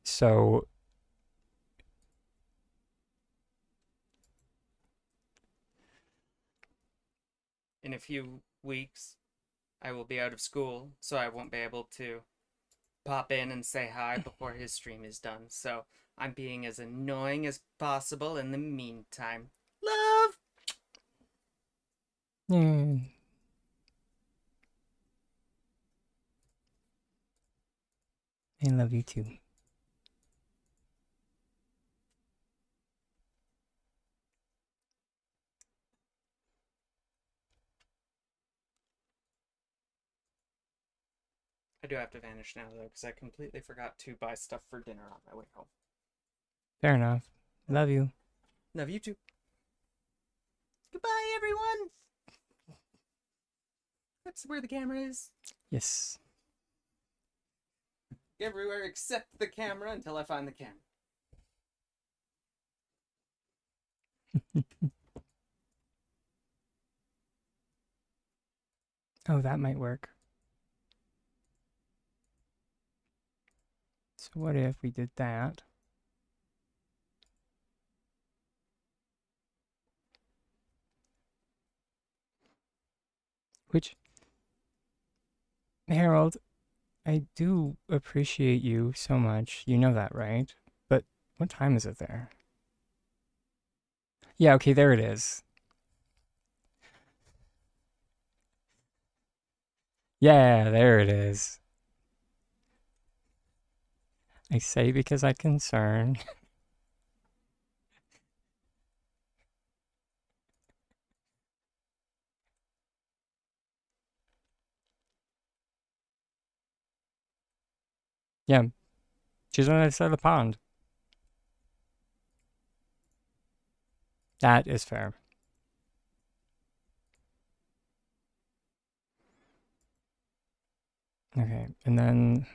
So In a few weeks, I will be out of school, so I won't be able to pop in and say hi before his stream is done. So I'm being as annoying as possible in the meantime. Love! yeah, I love you too. I do have to vanish now, though, because I completely forgot to buy stuff for dinner on my way home. Fair enough. Love you. Love you too. Goodbye, everyone! That's where the camera is. Yes. Everywhere except the camera until I find the camera. Oh, that might work. So what if we did that? Which, Harold, I do appreciate you so much. You know that, right? But what time is it there? Yeah, okay, there it is. Yeah, there it is. I say because I concern. Yeah, she's on the other side of the pond. That is fair. Okay, and then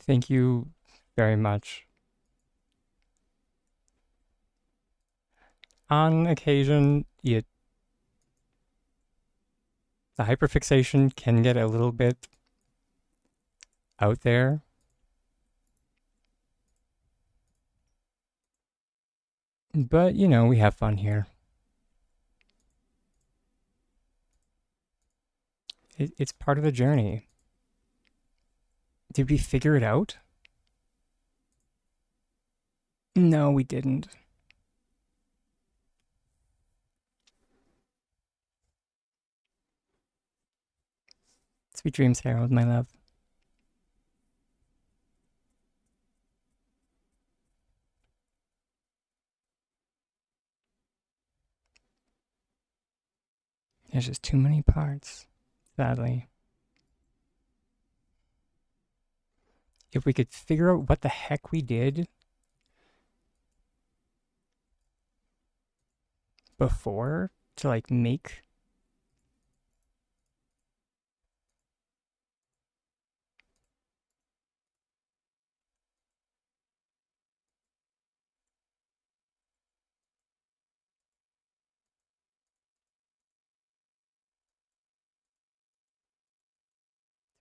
thank you very much. On occasion, the hyperfixation can get a little bit out there, but we have fun here. It's part of the journey. Did we figure it out? No, we didn't. Sweet dreams, Harold, my love. There's just too many parts, sadly. If we could figure out what the heck we did before to make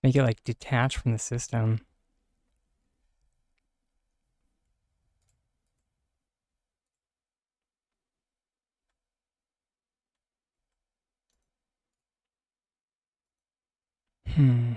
it detach from the system. Hmm.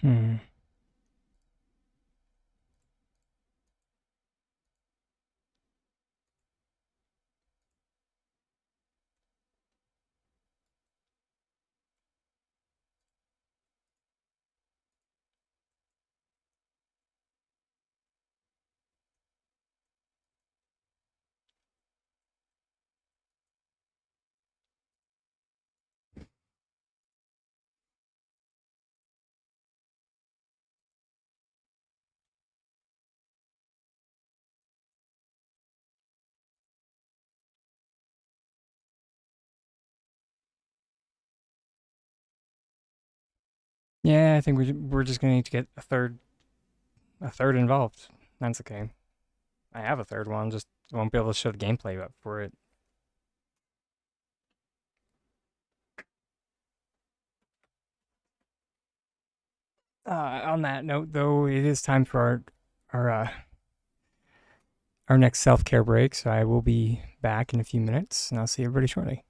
Hmm. Yeah, I think we're just gonna need to get a third involved. That's okay. I have a third one, just won't be able to show the gameplay up for it. On that note, though, it is time for our next self care break. So I will be back in a few minutes, and I'll see everybody shortly.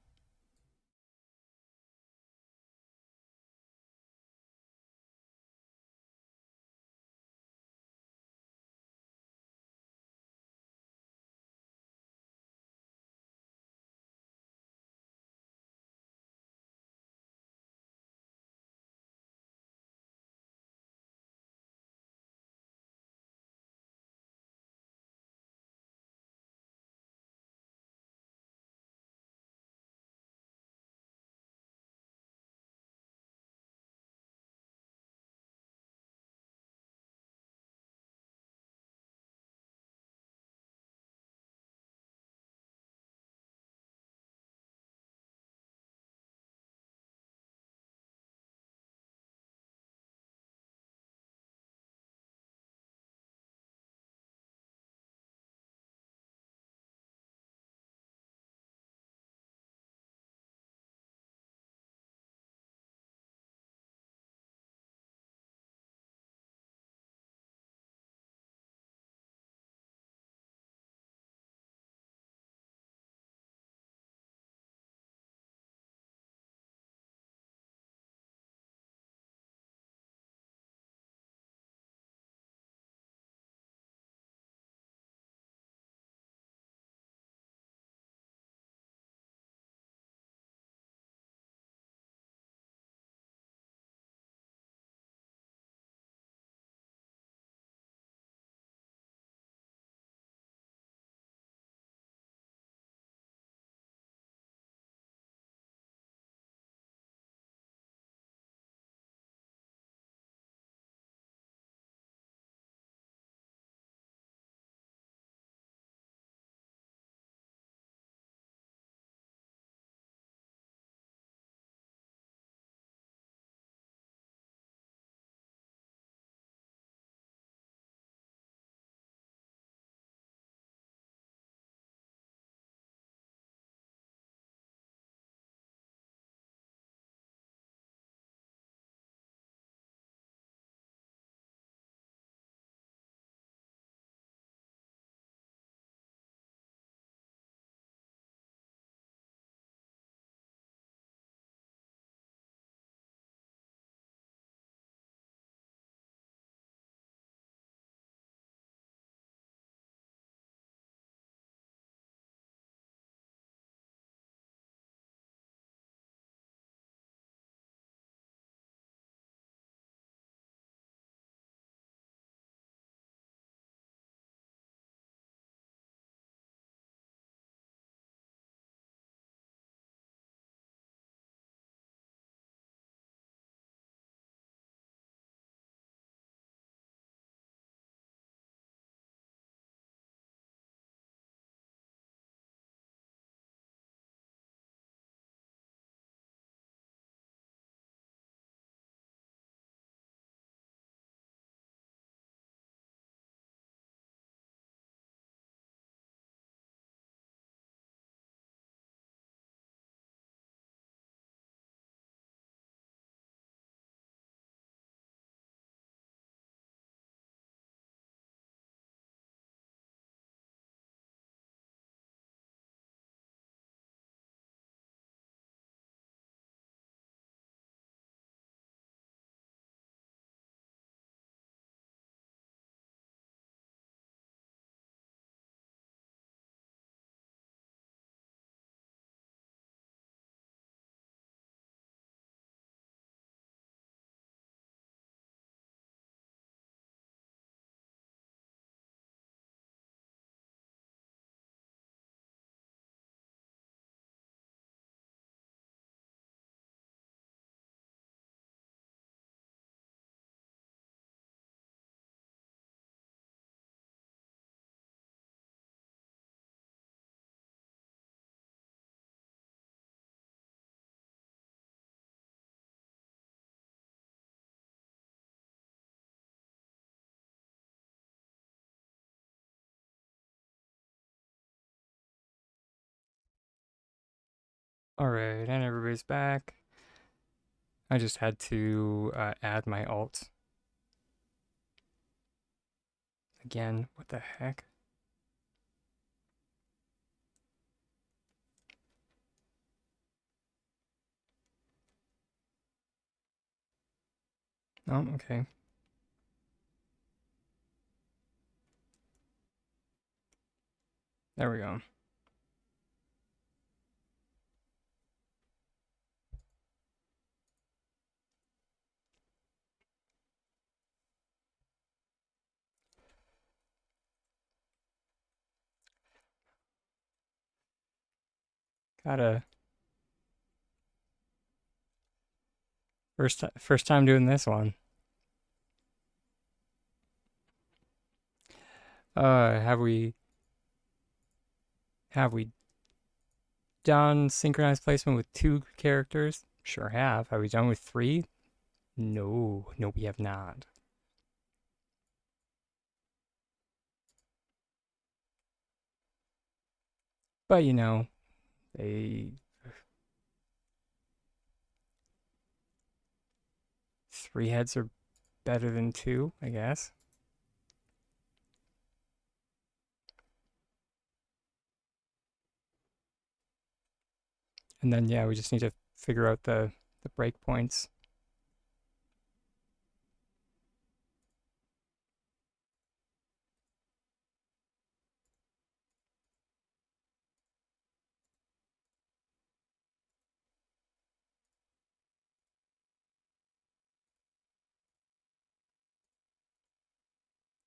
Alright, and everybody's back. I just had to add my alt again. What the heck? Oh, okay. There we go. Gotta first time doing this one. Have we done synchronized placement with 2 characters? Sure have. Have we done with 3? No, no, we have not. But you know, they 3 heads are better than 2, I guess. And then yeah, we just need to figure out the breakpoints.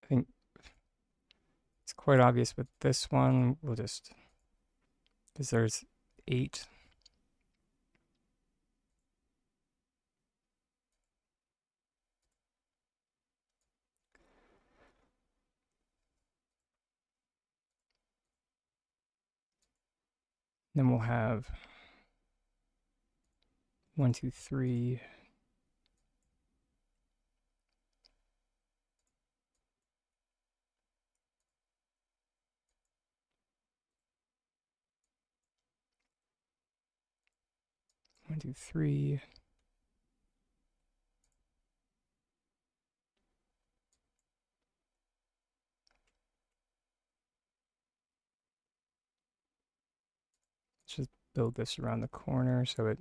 I think it's quite obvious with this one. We'll just because there's 8. Then we'll have 1, 2, 3. One, two, three. Let's just build this around the corner so it.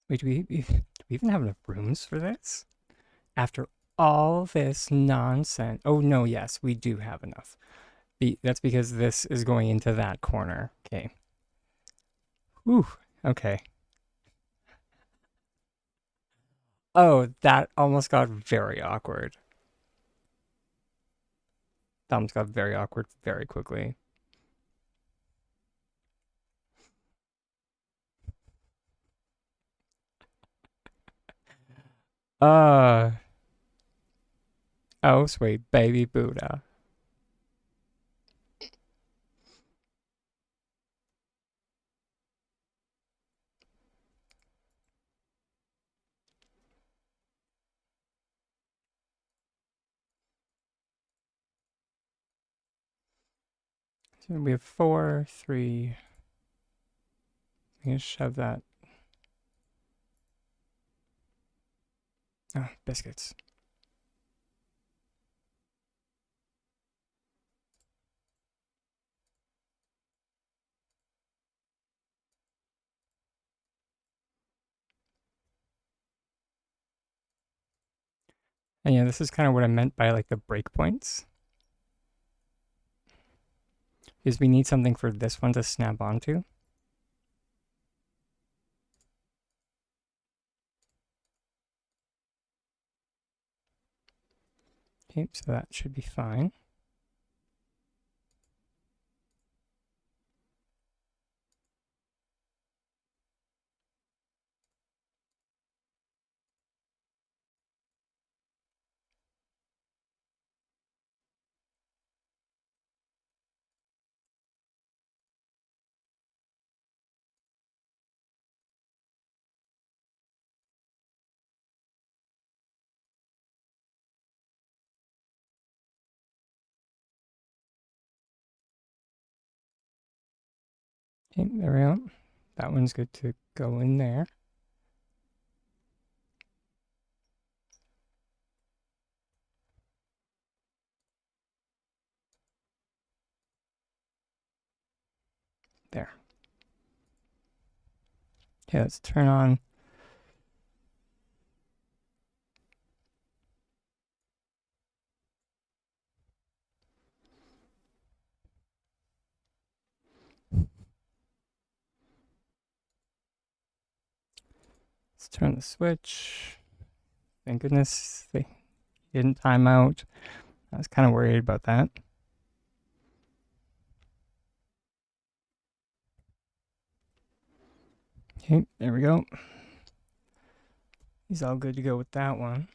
Wait, do we even have enough rooms for this? After all this nonsense. Oh, no, yes, we do have enough. That's because this is going into that corner. Okay. Whew. Okay. Oh, that almost got very awkward. That almost got very awkward very quickly. Uh. Oh, sweet baby Buddha. So we have 4, 3. I'm gonna shove that. Oh, biscuits. And yeah, this is kind of what I meant by like the breakpoints. Is we need something for this one to snap onto. Okay, so that should be fine. Okay, there we go. That one's good to go in there. There. Okay, let's turn on. Let's turn the switch. Thank goodness they didn't time out. I was kind of worried about that. Okay, there we go. He's all good to go with that one.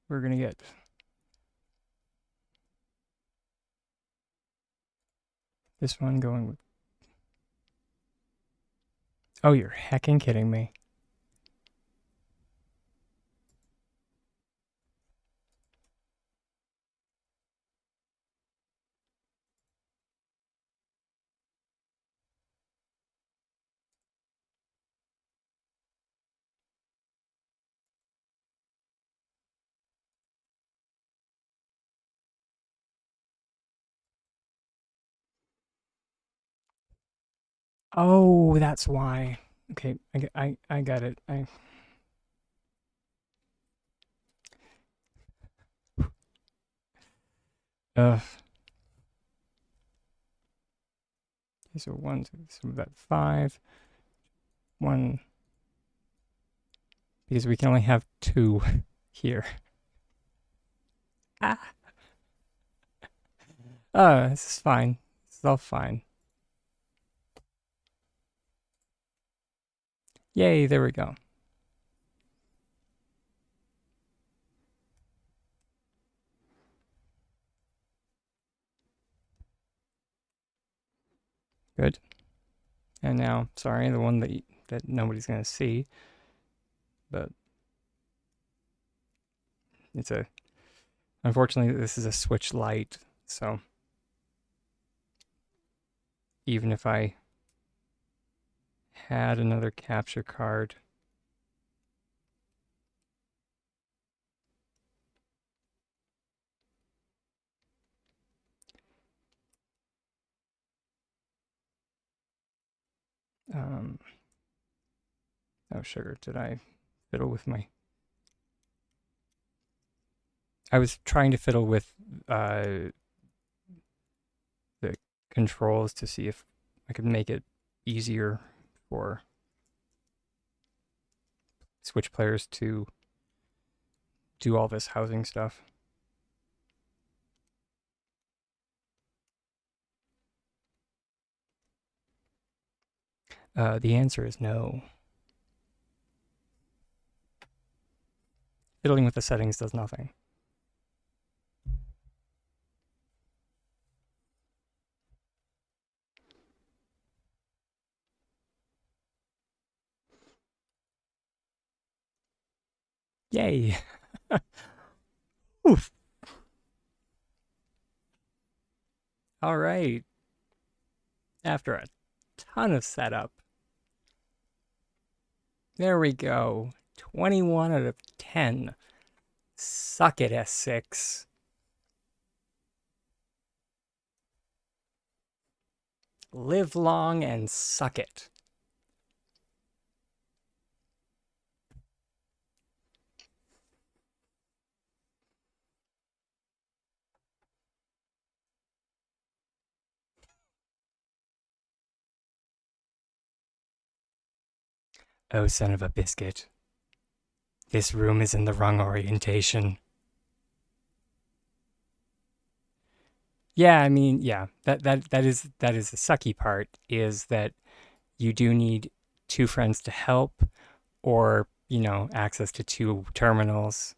We're going to get this one going with. Oh, you're hecking kidding me. Oh, that's why. Okay, I got it. Okay, so one, two, so that 5, 1, because we can only have 2 here. Ah. This is fine. This is all fine. Yay, there we go. Good. And now, sorry, the one that nobody's gonna see, but it's a. Unfortunately, this is a switch light, so even if I had another capture card, um, oh sugar, did I fiddle with my? I was trying to fiddle with the controls to see if I could make it easier for Switch players to do all this housing stuff. The answer is no. Fiddling with the settings does nothing. Yay! Oof. All right. After a ton of setup, there we go. 21 out of 10. Suck it, S6. Live long and suck it. Oh, son of a biscuit. This room is in the wrong orientation. Yeah, I mean, yeah, that is the sucky part, is that you do need 2 friends to help, or, access to 2 terminals.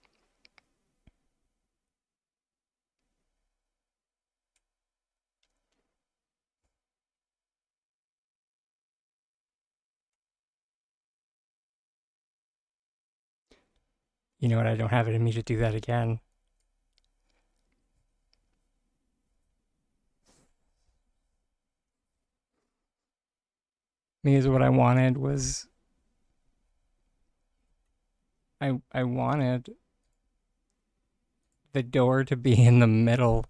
You know what? I don't have it in me to do that again. Because what I wanted was I wanted the door to be in the middle.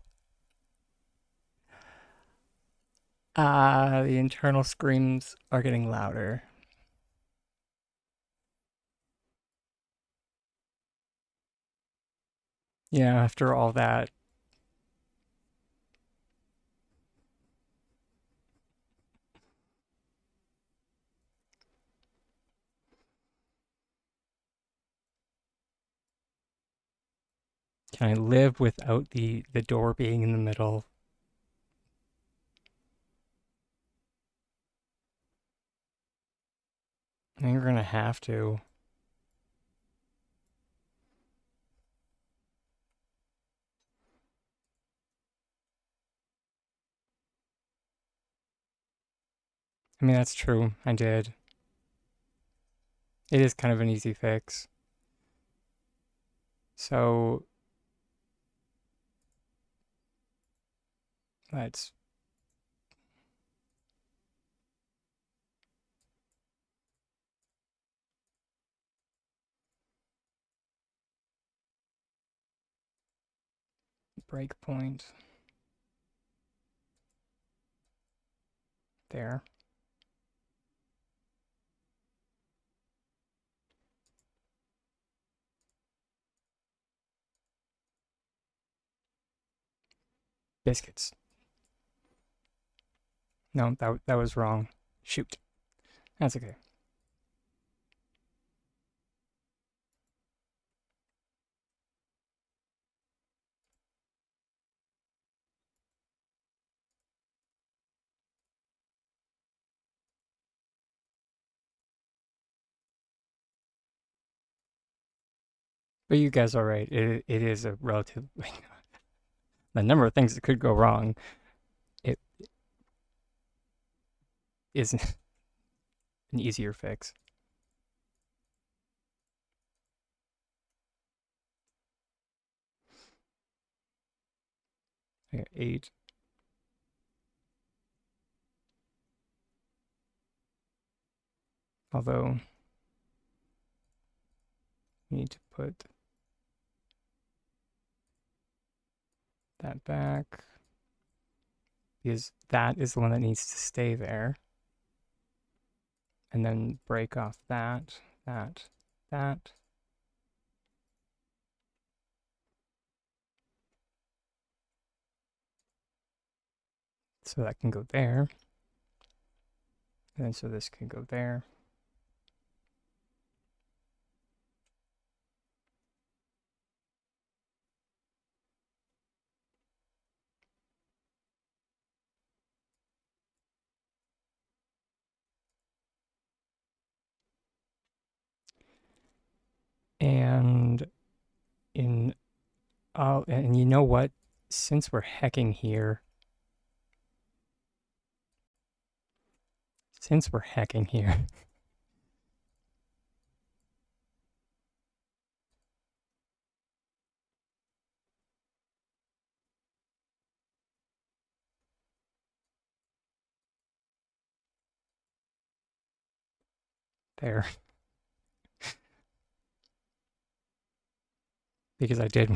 Ah, the internal screams are getting louder. Yeah, after all that. Can I live without the door being in the middle? I think we're gonna have to. I mean, that's true. I did. It is kind of an easy fix. So let's break point there. Biscuits. No, that was wrong. Shoot. That's okay. But you guys are right. It is a relative the number of things that could go wrong. It is an easier fix. I got 8. Although we need to put that back because that is the one that needs to stay there. And then break off that, that. So that can go there. And then so this can go there. And in and you know what? Since we're hecking here, there, because I did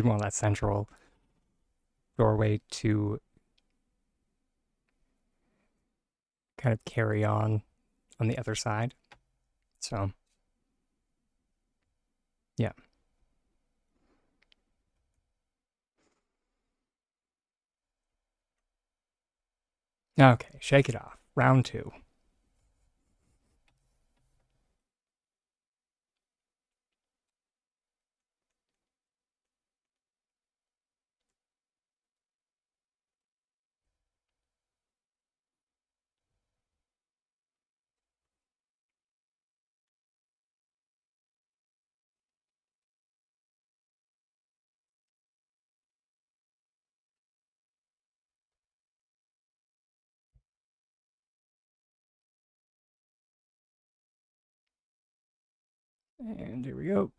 want that central doorway to kind of carry on the other side. So yeah. Okay, shake it off. Round 2. And here we go.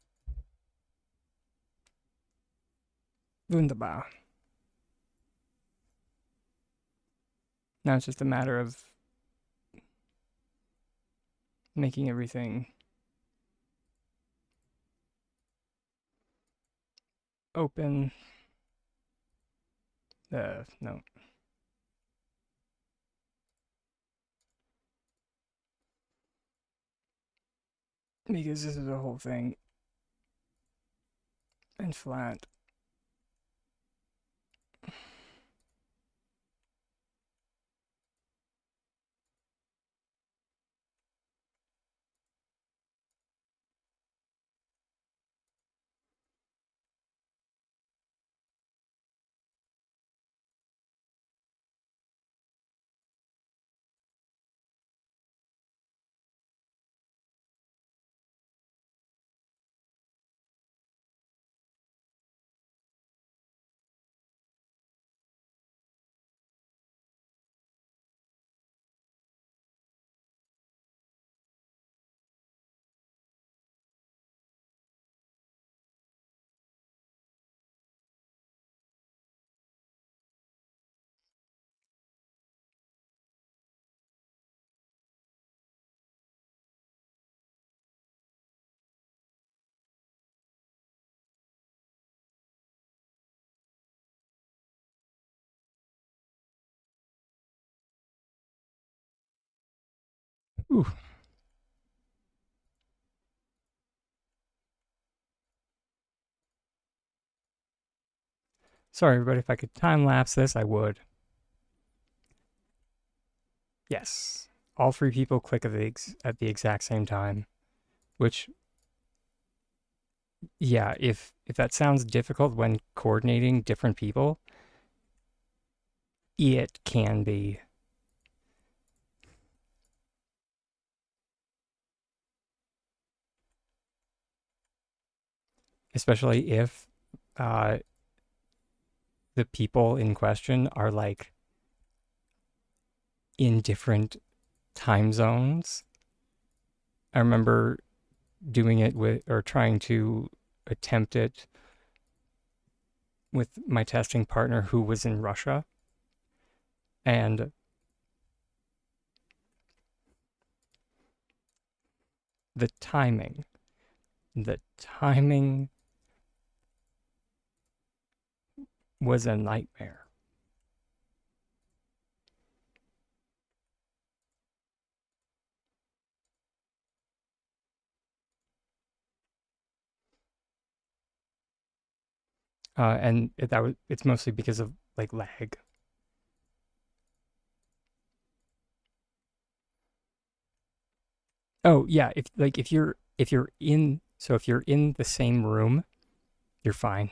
Wunderbar. Now it's just a matter of making everything open. No. Because this is a whole thing. And flat. Ooh. Sorry, everybody. If I could time lapse this, I would. Yes. All three people click at the exact same time. Which, yeah, if that sounds difficult when coordinating different people, it can be. Especially if uh, the people in question are like in different time zones. I remember doing it with, or trying to attempt it with my testing partner who was in Russia. And the timing, the timing was a nightmare. And it's mostly because of like lag. Oh yeah, if you're in so if you're in the same room, you're fine.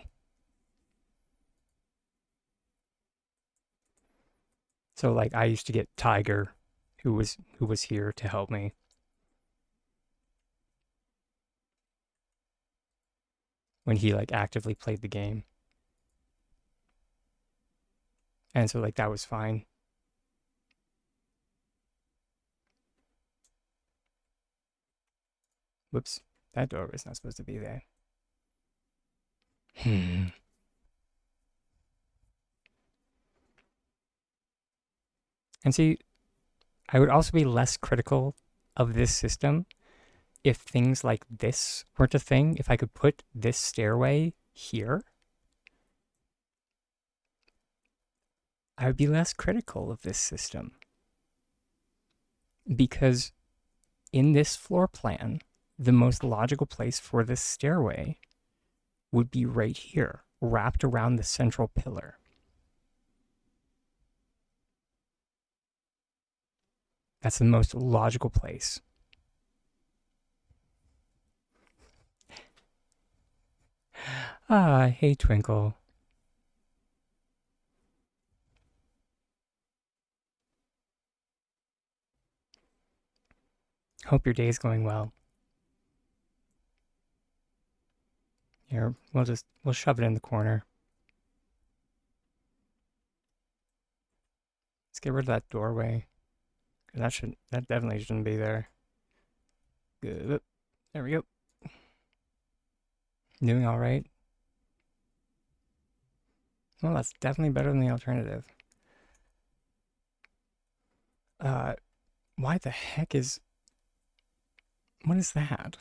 So like I used to get Tiger, who was here to help me when he like actively played the game. And so like that was fine. Whoops, that door was not supposed to be there. Hmm. And see, I would also be less critical of this system if things like this weren't a thing. If I could put this stairway here, I would be less critical of this system because in this floor plan, the most logical place for this stairway would be right here, wrapped around the central pillar. That's the most logical place. Ah, hey, Twinkle. Hope your day's going well. Here, we'll shove it in the corner. Let's get rid of that doorway. That definitely shouldn't be there. Good. There we go. Doing all right. Well, that's definitely better than the alternative. Uh, why the heck is What is that?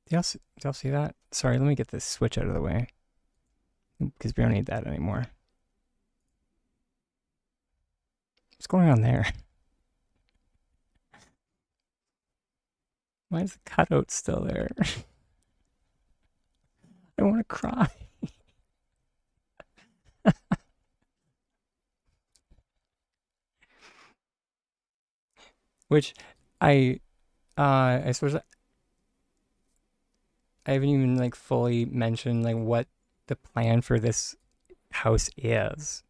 Do y'all see that? Sorry, let me get this switch out of the way because we don't need that anymore. What's going on there? Why is the cutout still there? I want to cry. Which I I suppose I haven't even like fully mentioned like what the plan for this house is.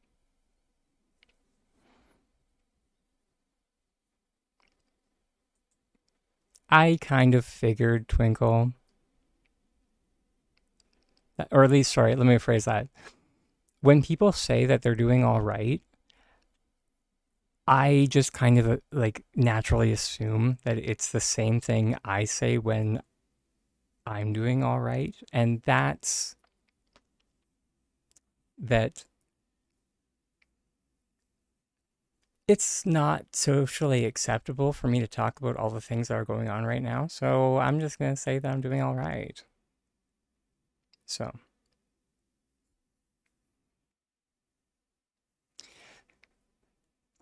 I kind of figured, Twinkle, or at least, sorry, let me rephrase that. When people say that they're doing all right, I just kind of like naturally assume that it's the same thing I say when I'm doing all right. And that's that it's not socially acceptable for me to talk about all the things that are going on right now. So I'm just going to say that I'm doing all right. So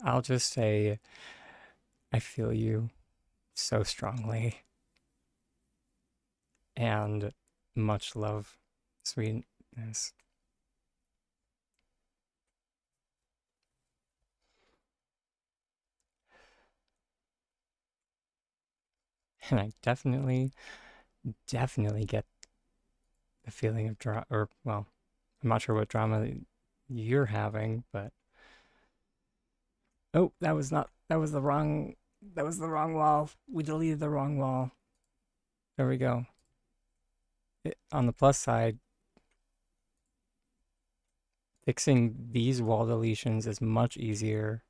I'll just say I feel you so strongly and much love, sweetness. And I definitely get the feeling of drama, or, well, I'm not sure what drama you're having, but oh, that was the wrong wall. We deleted the wrong wall. There we go. On the plus side, fixing these wall deletions is much easier.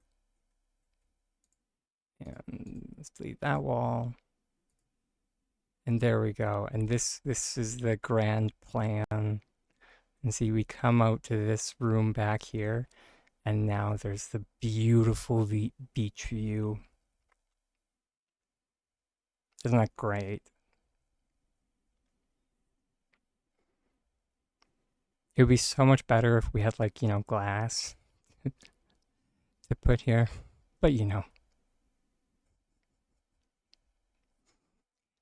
And let's delete that wall. And there we go. And this is the grand plan. And see, we come out to this room back here, and now there's the beautiful beach view. Isn't that great? It would be so much better if we had, like, glass to put here. But,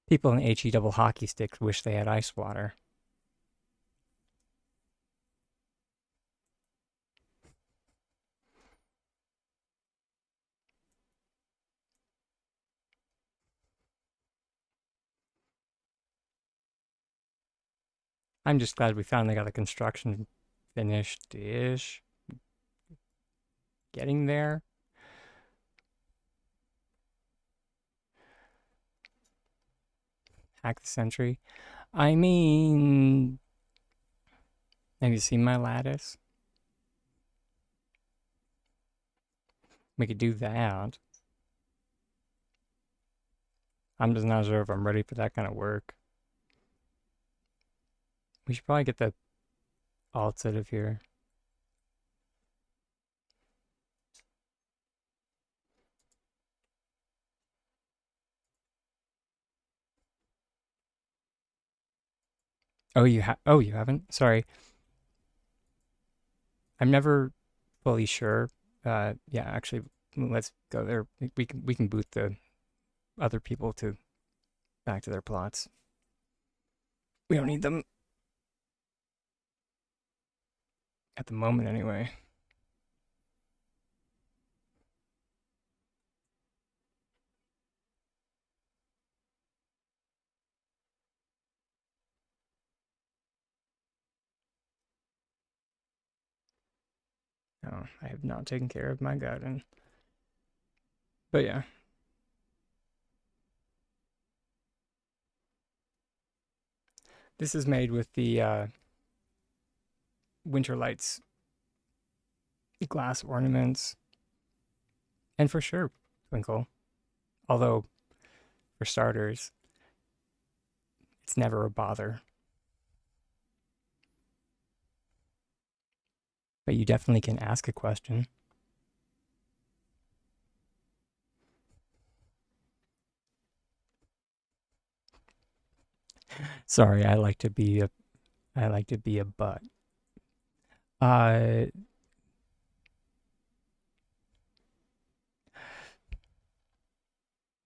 people in HE double hockey sticks wish they had ice water. I'm just glad we finally got the construction finished-ish. Getting there. Hack the century. I mean, have you seen my lattice? We could do that. I'm just not sure if I'm ready for that kind of work. We should probably get the alts out of here. Oh, you haven't? Sorry. I'm never fully sure. Yeah, actually, let's go there. We can boot the other people to back to their plots. We don't need them at the moment anyway. No, I have not taken care of my garden. But yeah. This is made with the winter lights glass ornaments. And for sure, Twinkle. Although, for starters, it's never a bother. But you definitely can ask a question. Sorry, I like to be a butt. Uh,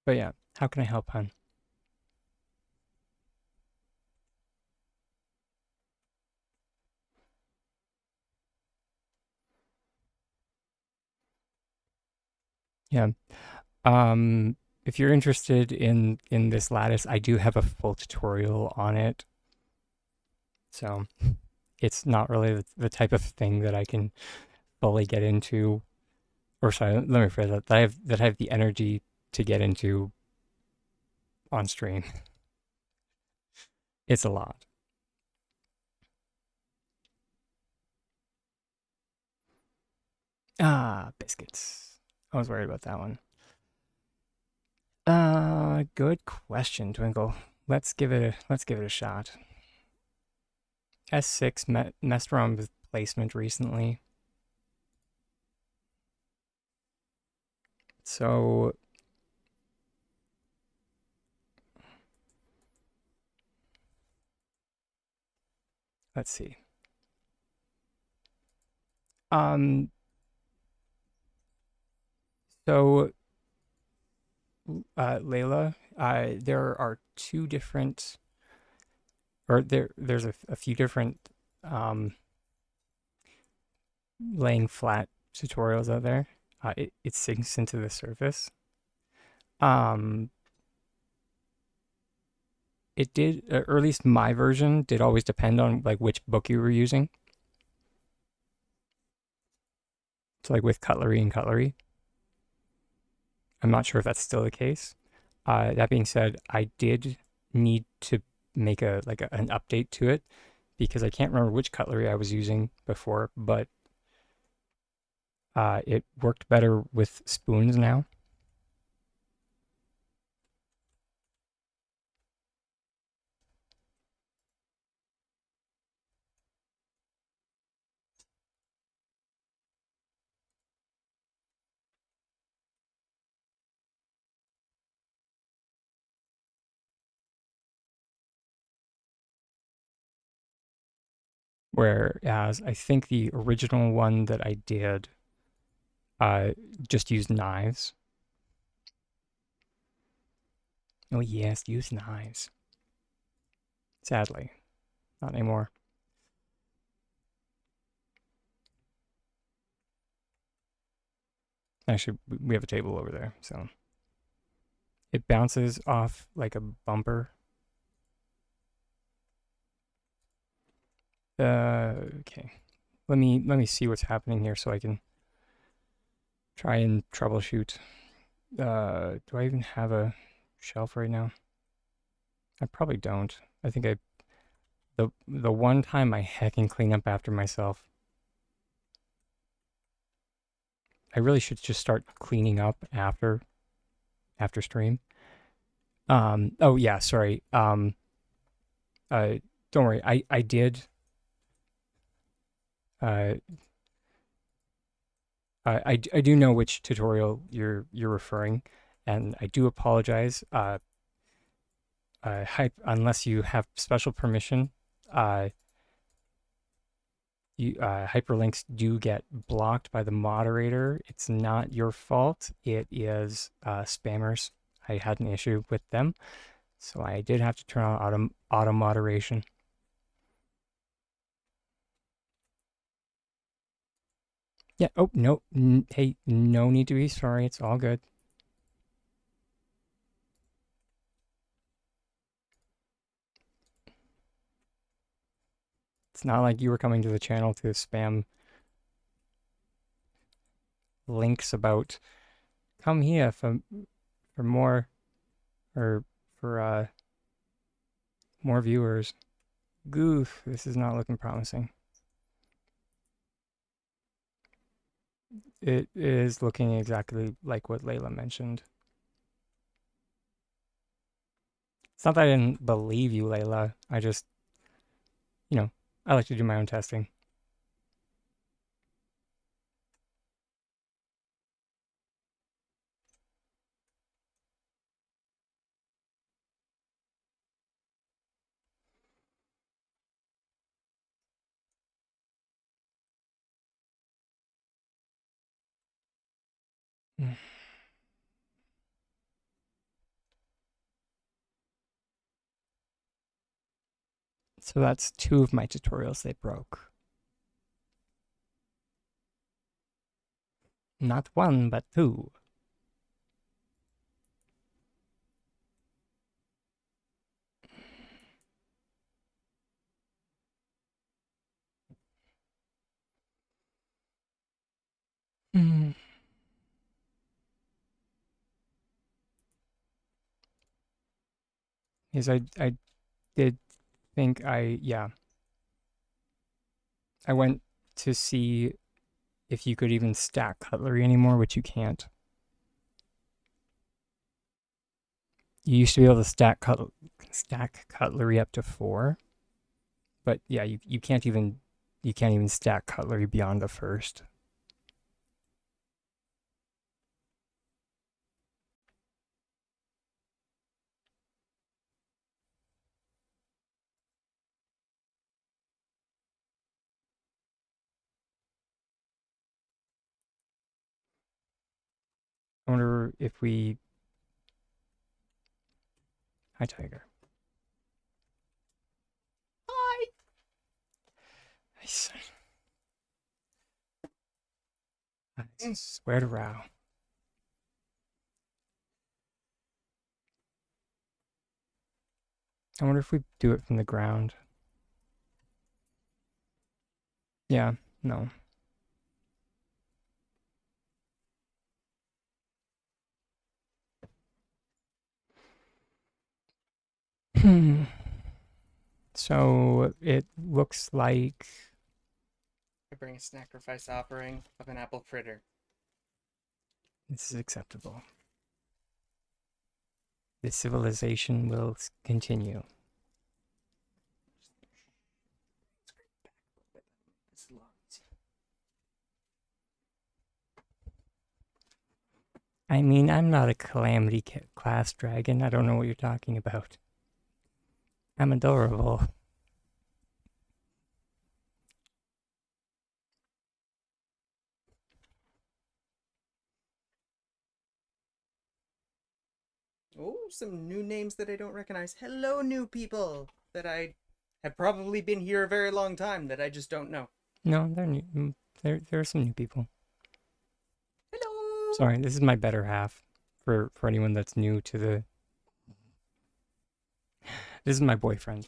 but yeah, how can I help, hon? Yeah. Um, if you're interested in this lattice, I do have a full tutorial on it. So it's not really the type of thing that I can fully get into, or sorry, let me rephrase that. That I have the energy to get into on stream. It's a lot. Ah, biscuits. I was worried about that one. Good question, Twinkle. Let's give it a shot. S6 messed around with placement recently. So let's see. Um, so Layla, there are two different, or there's a few different um, laying flat tutorials out there. It sinks into the surface. Um, it did, or at least my version did always depend on like which book you were using. So like with cutlery and cutlery, I'm not sure if that's still the case. That being said, I did need to make an update to it because I can't remember which cutlery I was using before, but it worked better with spoons now. Whereas I think the original one that I did uh, just used knives. Oh yes, use knives. Sadly, not anymore. Actually, we have a table over there, so it bounces off like a bumper. Okay. Let me see what's happening here so I can try and troubleshoot. Do I even have a shelf right now? I probably don't. I think the one time I heckin' clean up after myself. I really should just start cleaning up after stream. Oh yeah, sorry. Uh don't worry. I did uh I do know which tutorial you're referring, and I do apologize. Unless you have special permission, uh, hyperlinks do get blocked by the moderator. It's not your fault. It is spammers. I had an issue with them, so I did have to turn on auto moderation. Yeah. Oh no. Hey, no need to be sorry. It's all good. It's not like you were coming to the channel to spam links about come here for more or for more viewers. Goof, this is not looking promising. It is looking exactly like what Layla mentioned. It's not that I didn't believe you, Layla. I just, you know, I like to do my own testing. So that's two of my tutorials they broke. Not one, but two. Mm. Because I did think I went to see if you could even stack cutlery anymore, which you can't. You used to be able to stack cutlery up to 4, but yeah, you can't even stack cutlery beyond the first. I wonder if we. Hi, Tiger. Hi. Nice. I swear to row. I wonder if we do it from the ground. Yeah, no. So it looks like I bring a sacrifice offering of an apple fritter. this is acceptable. The civilization will continue. I mean, I'm not a calamity class dragon. I don't know what you're talking about. I'm adorable. Oh, some new names that I don't recognize. Hello, new people that I have probably been here a very long time that I just don't know. No, they're new. There are some new people. Hello. Sorry, this is my better half. For anyone that's new to the, this is my boyfriend.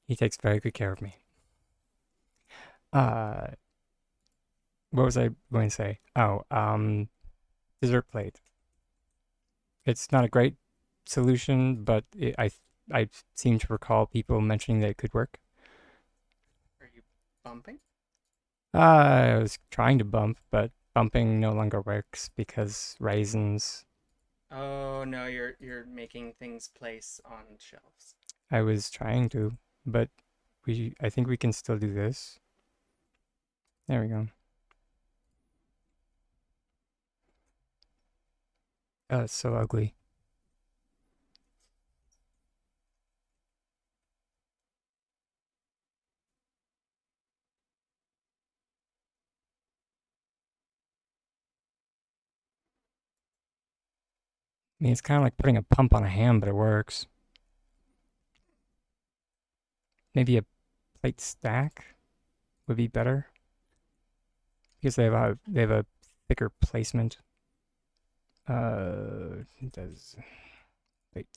He takes very good care of me. Uh, what was I going to say? Oh, dessert plate. It's not a great solution, but I seem to recall people mentioning that it could work. Are you bumping? I was trying to bump, but bumping no longer works because raisins. Oh no, you're making things place on shelves. I was trying to, but I think we can still do this. There we go. Oh, it's so ugly. I mean, it's kind of like putting a pump on a ham, but it works. Maybe a plate stack would be better because they have a thicker placement. It does. Wait.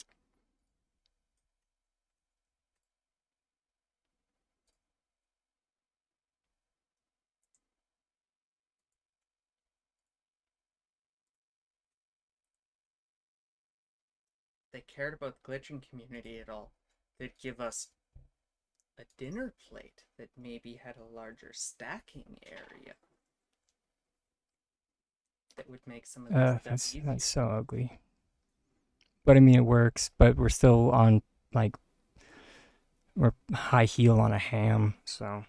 If they cared about the glitching community at all, they'd give us a dinner plate that maybe had a larger stacking area that would make some of this stuff That's easier. so ugly. But I mean, it works. But we're still on like we're high heel on a ham, so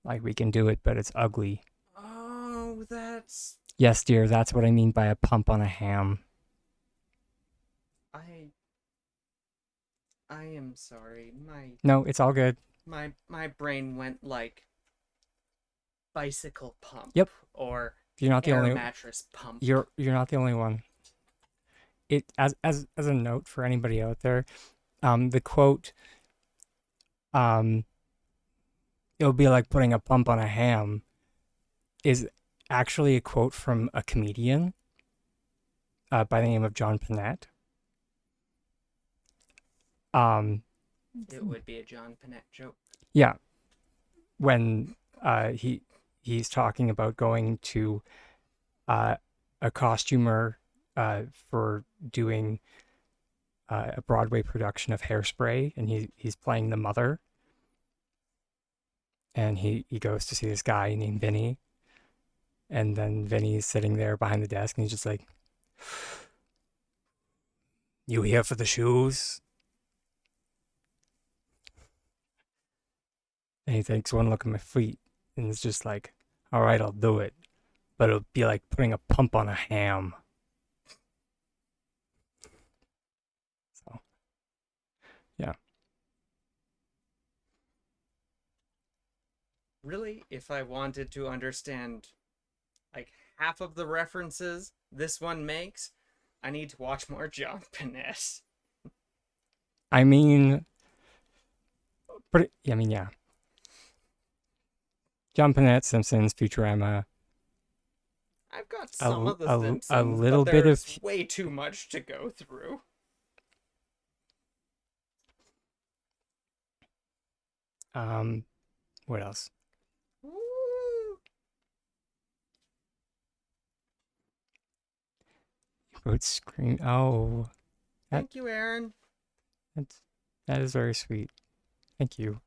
like we can do it, but it's ugly. Oh, that's Yes, dear, that's what I mean by a pump on a ham. I I am sorry. No, it's all good. My brain went like bicycle pump Yep, or you're not the air only mattress pump. you're not the only one. It as a note for anybody out there, the quote, um, it'll be like putting a pump on a ham, is actually a quote from a comedian by the name of John Panette. Um, It would be a John Panette joke. yeah, when he's talking about going to uh, a costumer for doing a Broadway production of Hairspray, and he's playing the mother, and he goes to see this guy named Vinny, and then Vinny's sitting there behind the desk, and he's just like, "You here for the shoes?" And he takes one look at my feet, and it's just like, "All right, I'll do it, but it'll be like putting a pump on a ham." So yeah, Really, if I wanted to understand like half of the references this one makes, I need to watch more John Panette. I mean, yeah. John Panette, Simpsons, Futurama, I've got some of The a Simpsons, little but bit of there's way too much to go through. what else? Woo! Wrote Scream. Oh, that Thank you, Aaron. that's that is very sweet. Thank you.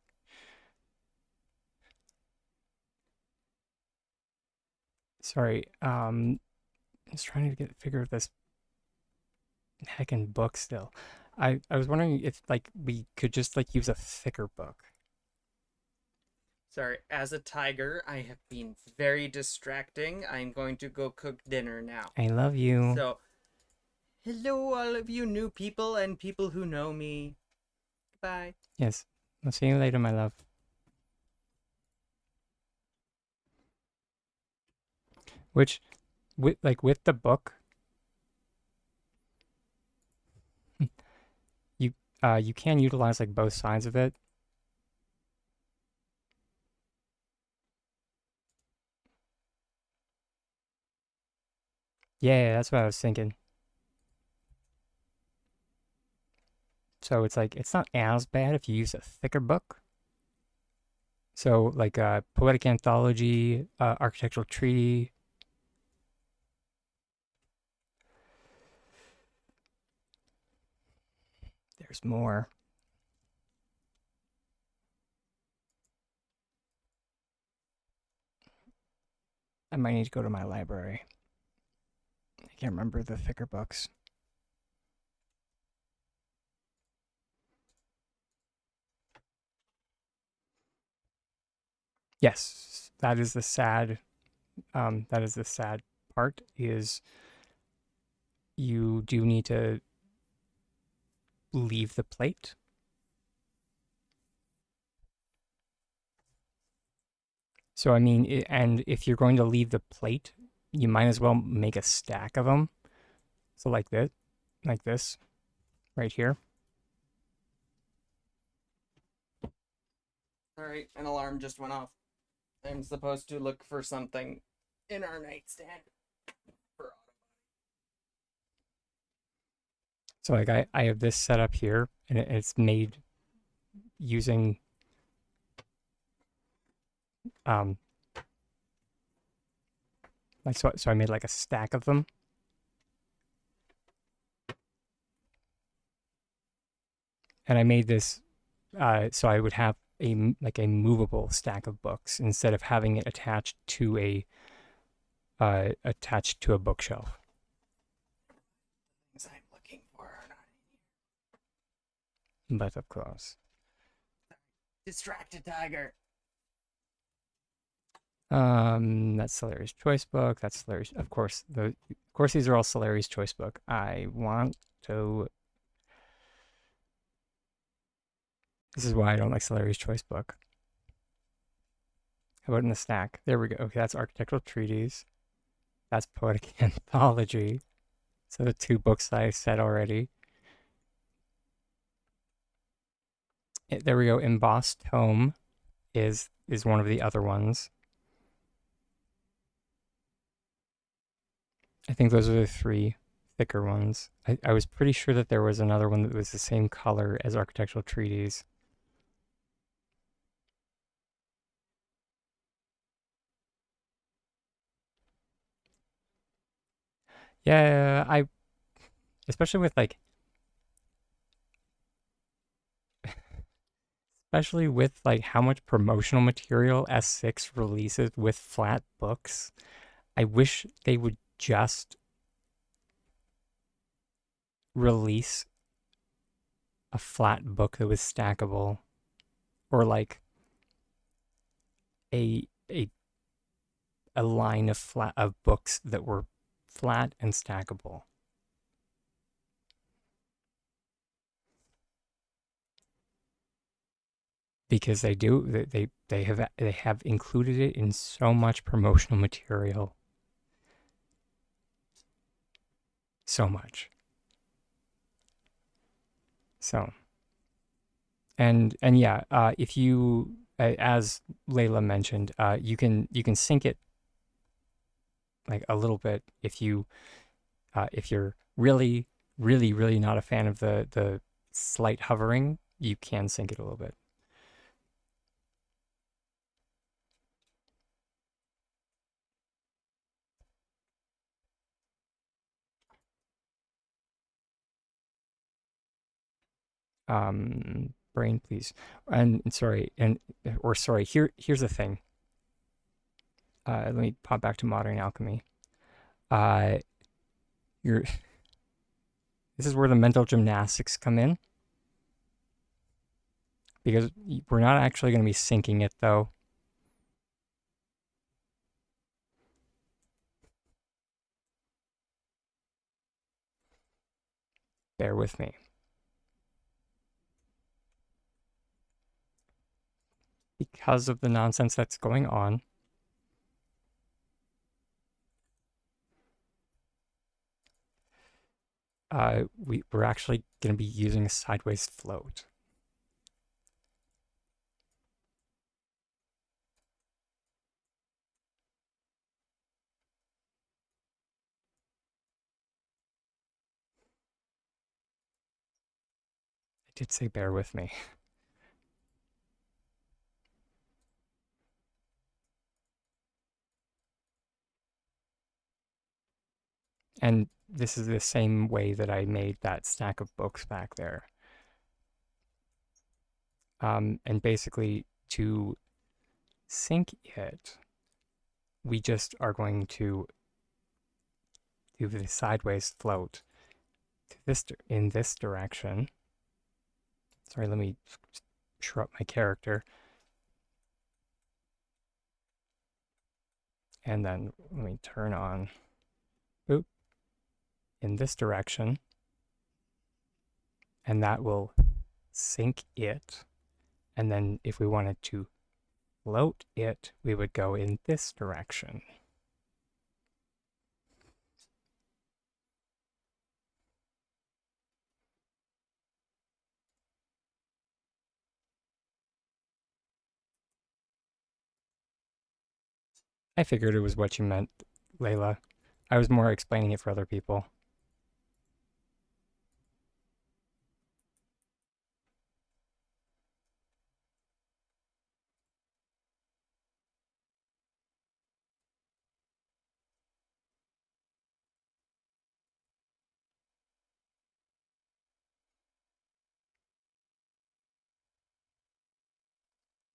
Sorry. I was trying to get figure of this heckin' book still. I was wondering if like we could just like use a thicker book. Sorry, as a tiger, I have been very distracting. I'm going to go cook dinner now. I love you. So, hello, all of you new people and people who know me. Bye. Yes. I'll see you later, my love. Which, with the book, you can utilize like both sides of it. Yeah, that's what I was thinking. So it's like it's not as bad if you use a thicker book. So like poetic anthology, architectural treaty. There's more. I might need to go to my library. I can't remember the thicker books. Yes, that is the sad. That is the sad part. Is you do need to leave the plate. So I mean, and if you're going to leave the plate, you might as well make a stack of them. So like this, right here. Alright, an alarm just went off. I'm supposed to look for something in our nightstand. For So like I have this set up here, and it's made using um like so I made like a stack of them. And I made this so I would have a movable stack of books instead of having it attached to a bookshelf. things I'm looking for are not But of course, distracted tiger. that's Solari's choice book. That's Solari's, of course. Of course, these are all Solari's choice book. I want to. This is why I don't like Solari's choice book. How about in the stack? There we go. Okay, that's architectural treatise. That's poetic anthology. So the two books that I said already. There we go. Embossed tome is one of the other ones. I think those are the three thicker ones. I was pretty sure that there was another one that was the same color as architectural treatise. Yeah, I especially with like especially with like how much promotional material S6 releases with flat books. I wish they would just release a flat book that was stackable, or like a a a line of books that were flat and stackable, because they have included it in so much promotional material, so much. So and yeah, if you as Layla mentioned, you can sync it like a little bit if you're really really not a fan of the slight hovering, you can sync it a little bit. Brain, please. And sorry, here's the thing. Let me pop back to modern alchemy. Uh, you're this is where the mental gymnastics come in, because we're not actually going to be syncing it though. Bear with me. Because of the nonsense that's going on, we're actually going to be using a sideways float. I did say bear with me. And this is the same way that I made that stack of books back there. And basically, to sync it, we just are going to do the sideways float to in this direction. Sorry, let me shore up my character. And then let me turn on, boop, in this direction. And that will sync it. And then if we wanted to float it, we would go in this direction. I figured it was what you meant, Layla. I was more explaining it for other people.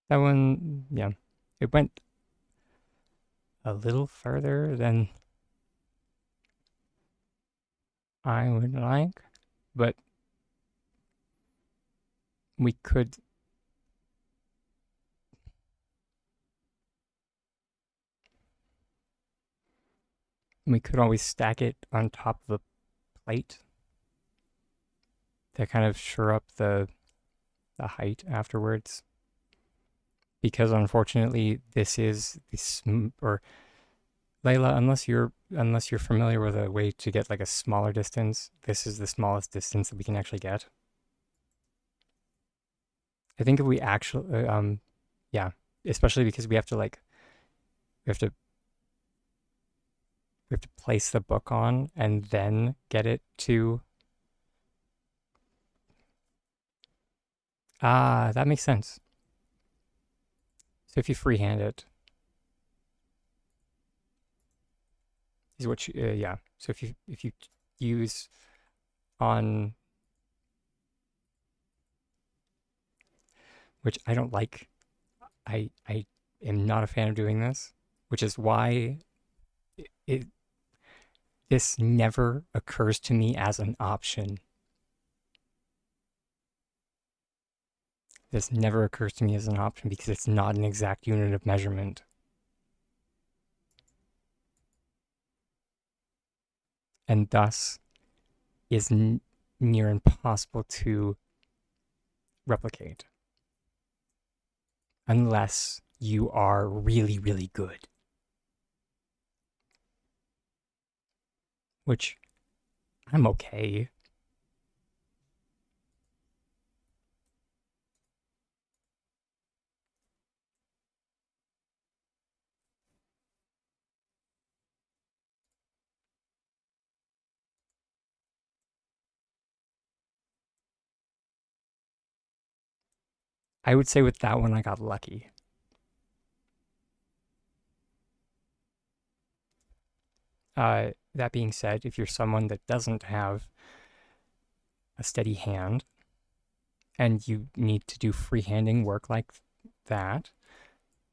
That one, yeah, it went a little further than I would like, but we could always stack it on top of a plate to kind of shore up the height afterwards. because unfortunately this is this, or Layla, unless you're familiar with a way to get like a smaller distance, this is the smallest distance that we can actually get. I think if we actually, yeah, especially because we have to we have to place the book on and then get it to. Ah, that makes sense. So if you freehand it, is what you, yeah. So if you use on, which I don't like, I am not a fan of doing this, which is why it this never occurs to me as an option. This never occurs to me as an option because it's not an exact unit of measurement. And thus is near impossible to replicate unless you are really, really good. Which I'm okay. I would say with that one, I got lucky. That being said, if you're someone that doesn't have a steady hand and you need to do freehanding work like that,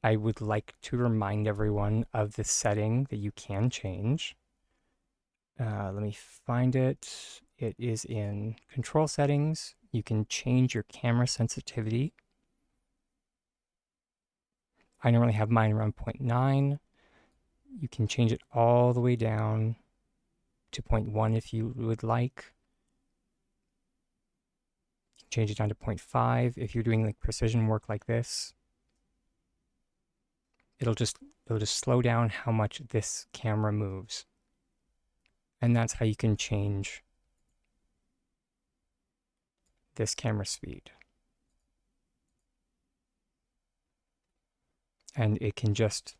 I would like to remind everyone of the setting that you can change. Let me find it. It is in control settings. You can change your camera sensitivity. I normally have mine around 0.9. You can change it all the way down to 0.1 if you would like. You can change it down to 0.5 if you're doing like precision work like this. It'll just slow down how much this camera moves. And that's how you can change this camera speed. And it can just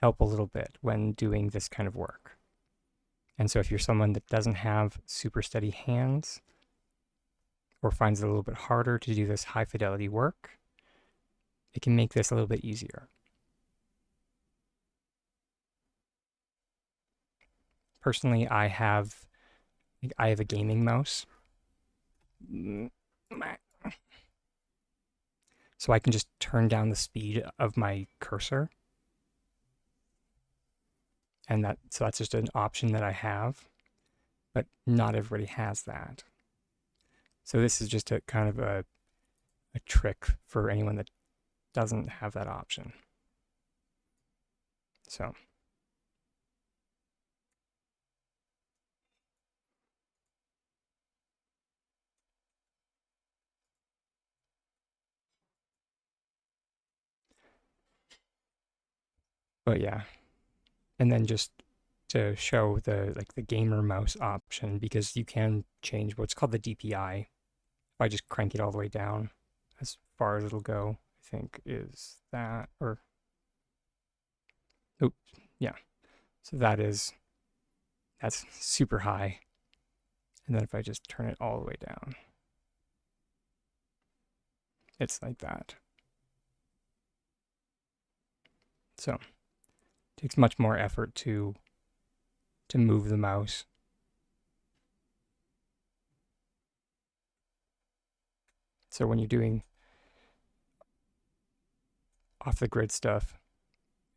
help a little bit when doing this kind of work. And so if you're someone that doesn't have super steady hands or finds it a little bit harder to do this high fidelity work, it can make this a little bit easier. Personally, I have a gaming mouse. So I can just turn down the speed of my cursor. And that's just an option that I have, but not everybody has that. So this is just a kind of a trick for anyone that doesn't have that option. So but yeah, and then just to show the gamer mouse option, because you can change what's called the DPI. If I just crank it all the way down, as far as it'll go, I think is that, or oh yeah, so that's super high. And then if I just turn it all the way down, it's like that. So it takes much more effort to move the mouse. So when you're doing off the grid stuff,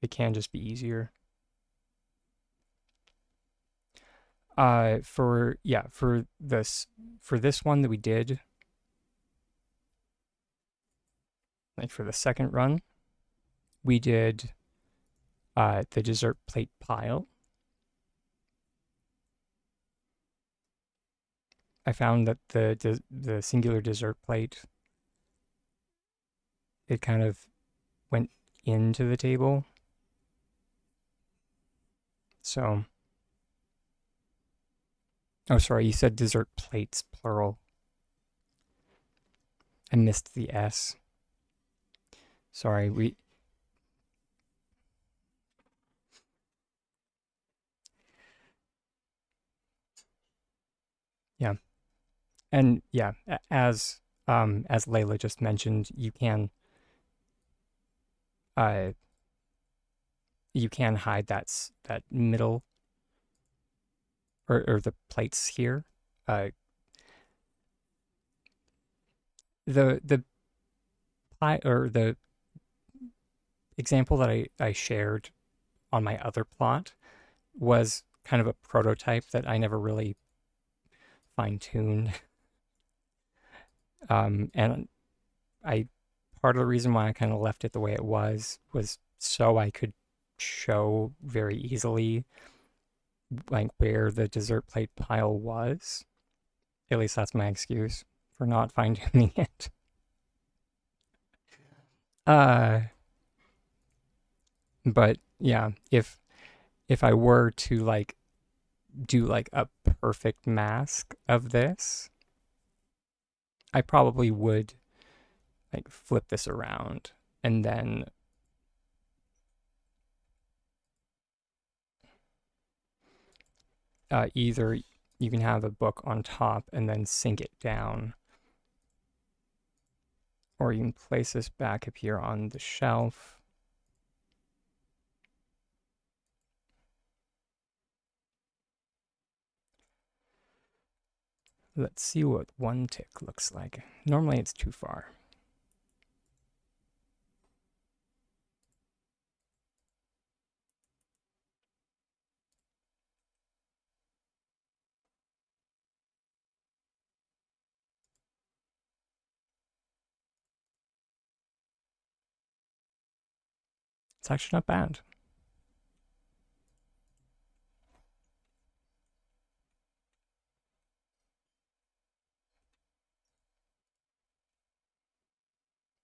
it can just be easier. For this one that we did, like for the second run, we did the dessert plate pile. I found that the singular dessert plate, it kind of went into the table. So, oh, sorry, you said dessert plates, plural. I missed the S. Sorry, yeah. And yeah, as Layla just mentioned, uh you can hide that middle or the plates here. Uh, the pie or the example that I shared on my other plot was kind of a prototype that I never really fine tuned. And I part of the reason why I kind of left it the way it was so I could show very easily like where the dessert plate pile was. At least that's my excuse for not fine tuning it. Uh, but yeah, if I were to like do like a perfect mask of this, I probably would like flip this around and then either you can have a book on top and then sink it down, or you can place this back up here on the shelf. Let's see what one tick looks like. Normally it's too far. It's actually not bad.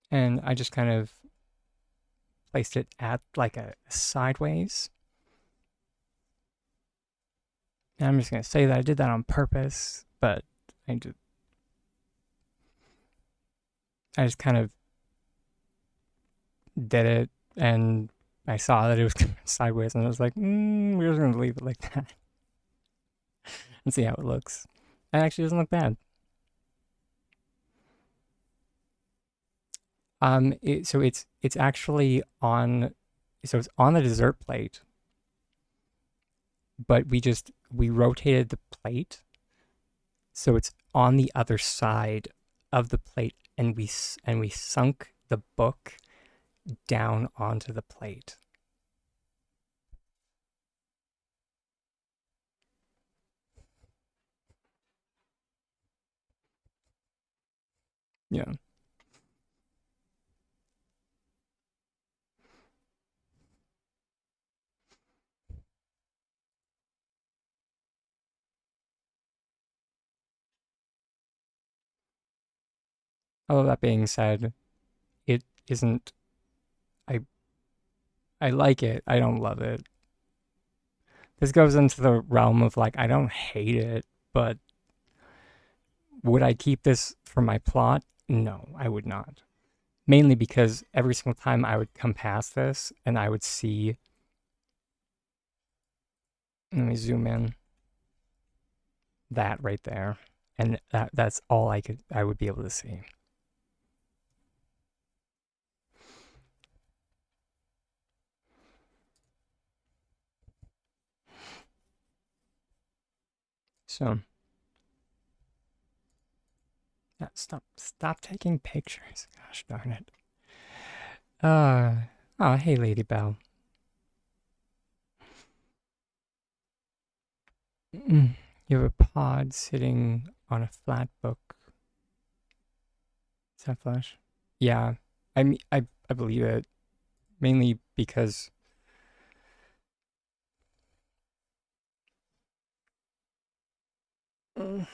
And I just kind of placed it at like a sideways. And I'm just going to say that I did that on purpose, but I just kind of did it and I saw that it was sideways and I was like, we're just going to leave it like that and see how it looks. It actually doesn't look bad. So it's actually on, so it's on the dessert plate, but we rotated the plate so it's on the other side of the plate, and we sunk the book down onto the plate. Yeah. All that being said, it isn't. I I like it. I don't love it. This goes into the realm of like I don't hate it, but would I keep this for my plot? No, I would not. Mainly because every single time I would come past this and I would see. Let me zoom in. That right there, and that's all I would be able to see. So yeah, stop taking pictures. Gosh darn it. Uh oh, hey Lady Bell. You have a pod sitting on a flat book. Is that Flash? Yeah, I believe it mainly because mm,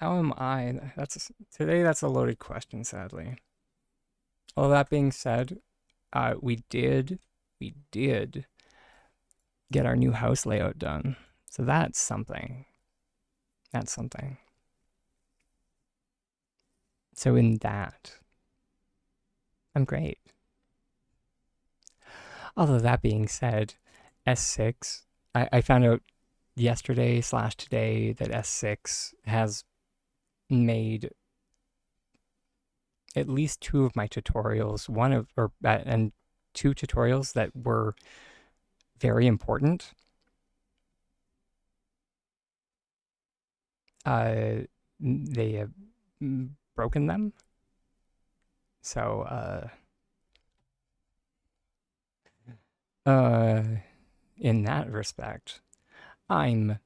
how am I? That's a loaded question, sadly. All that being said, we did get our new house layout done. So that's something. That's something. So in that, I'm great. Although that being said, S6, I found out yesterday slash today that S6 has made at least two of my tutorials, and two tutorials that were very important. They have broken them. So, uh, in that respect, I'm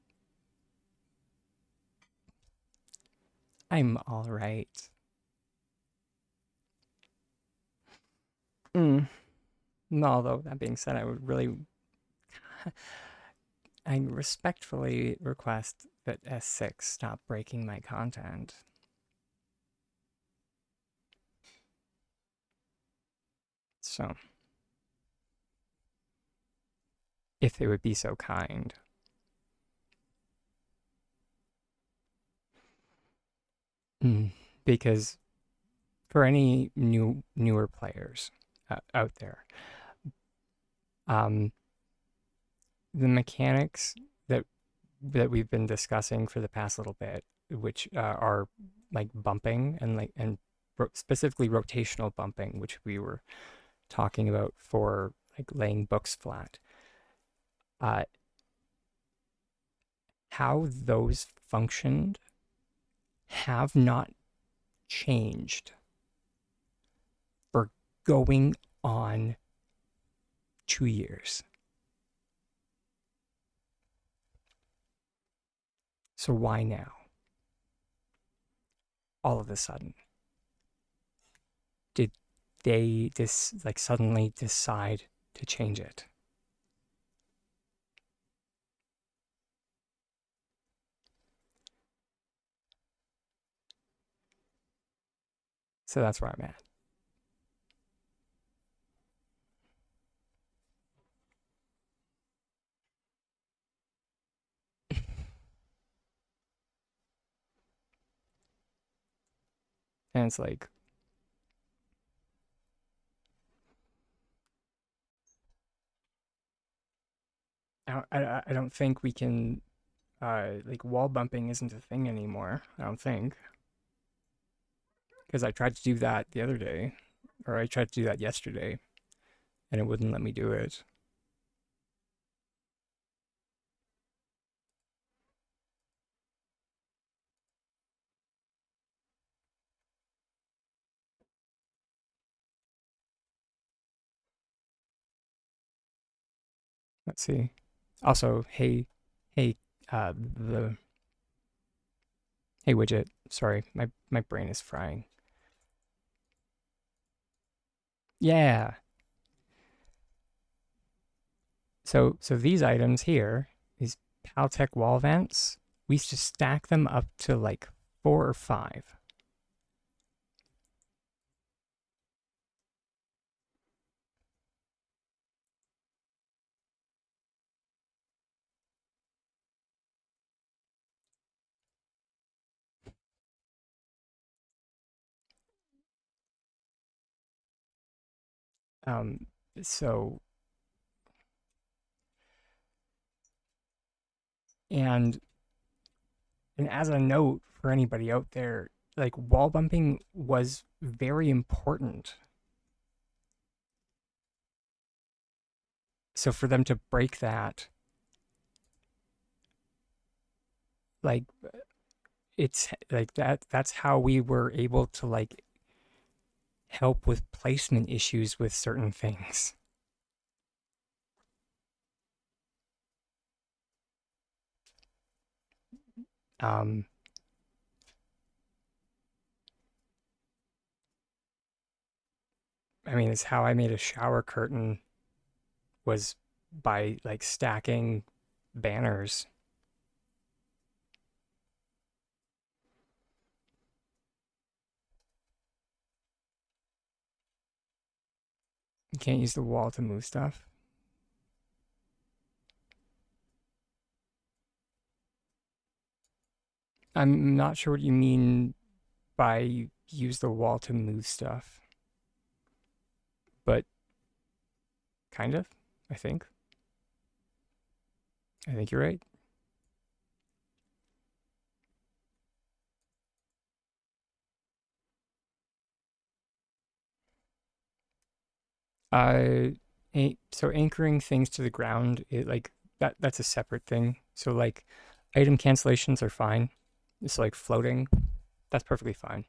I'm all right. Mm. Although that being said, I respectfully request that S6 stop breaking my content. So, if they would be so kind. Mm. Because for any newer players out there, um, the mechanics that we've been discussing for the past little bit, which are like bumping and specifically rotational bumping, which we were talking about for like laying books flat. Uh, how those functioned have not changed for going on 2 years. So why now? All of a sudden, did they like suddenly decide to change it? So that's where I'm at. And it's like, I don't think we can, like wall bumping isn't a thing anymore. I don't think. Because I tried to do that the other day, or I tried to do that yesterday, and it wouldn't let me do it. Let's see. Also, hey, the hey widget. Sorry, my brain is frying. Yeah. So these items here, these Paltech wall vents, we used to stack them up to like 4 or 5. Um, so and and as a note for anybody out there, like wall bumping was very important. So for them to break that, like it's like that's how we were able to like help with placement issues with certain things. Um, I mean, it's how I made a shower curtain was by like stacking banners. You can't use the wall to move stuff. I'm not sure what you mean by use the wall to move stuff, but kind of, I think. I think you're right. Uh, so anchoring things to the ground, that's a separate thing. So like item cancellations are fine. It's like floating. That's perfectly fine.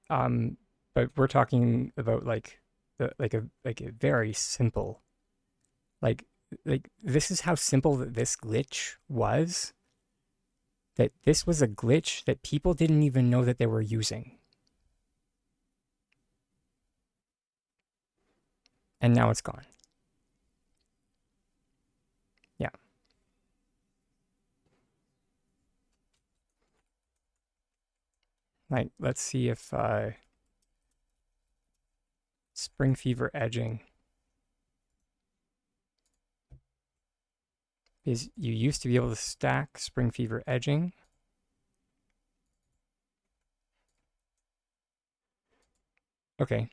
Um, but we're talking about like a very simple like this is how simple that this glitch was. That this was a glitch that people didn't even know that they were using, and now it's gone. Yeah. Like let's see if spring fever edging is you used to be able to stack spring fever edging. Okay,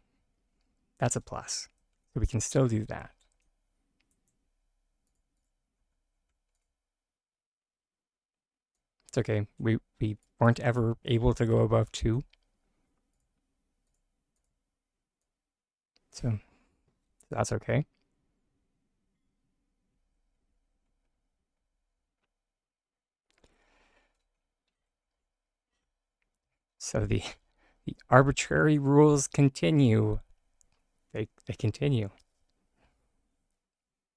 that's a plus. So we can still do that. It's okay. We weren't ever able to go above 2. So that's okay. So the arbitrary rules continue. They continue.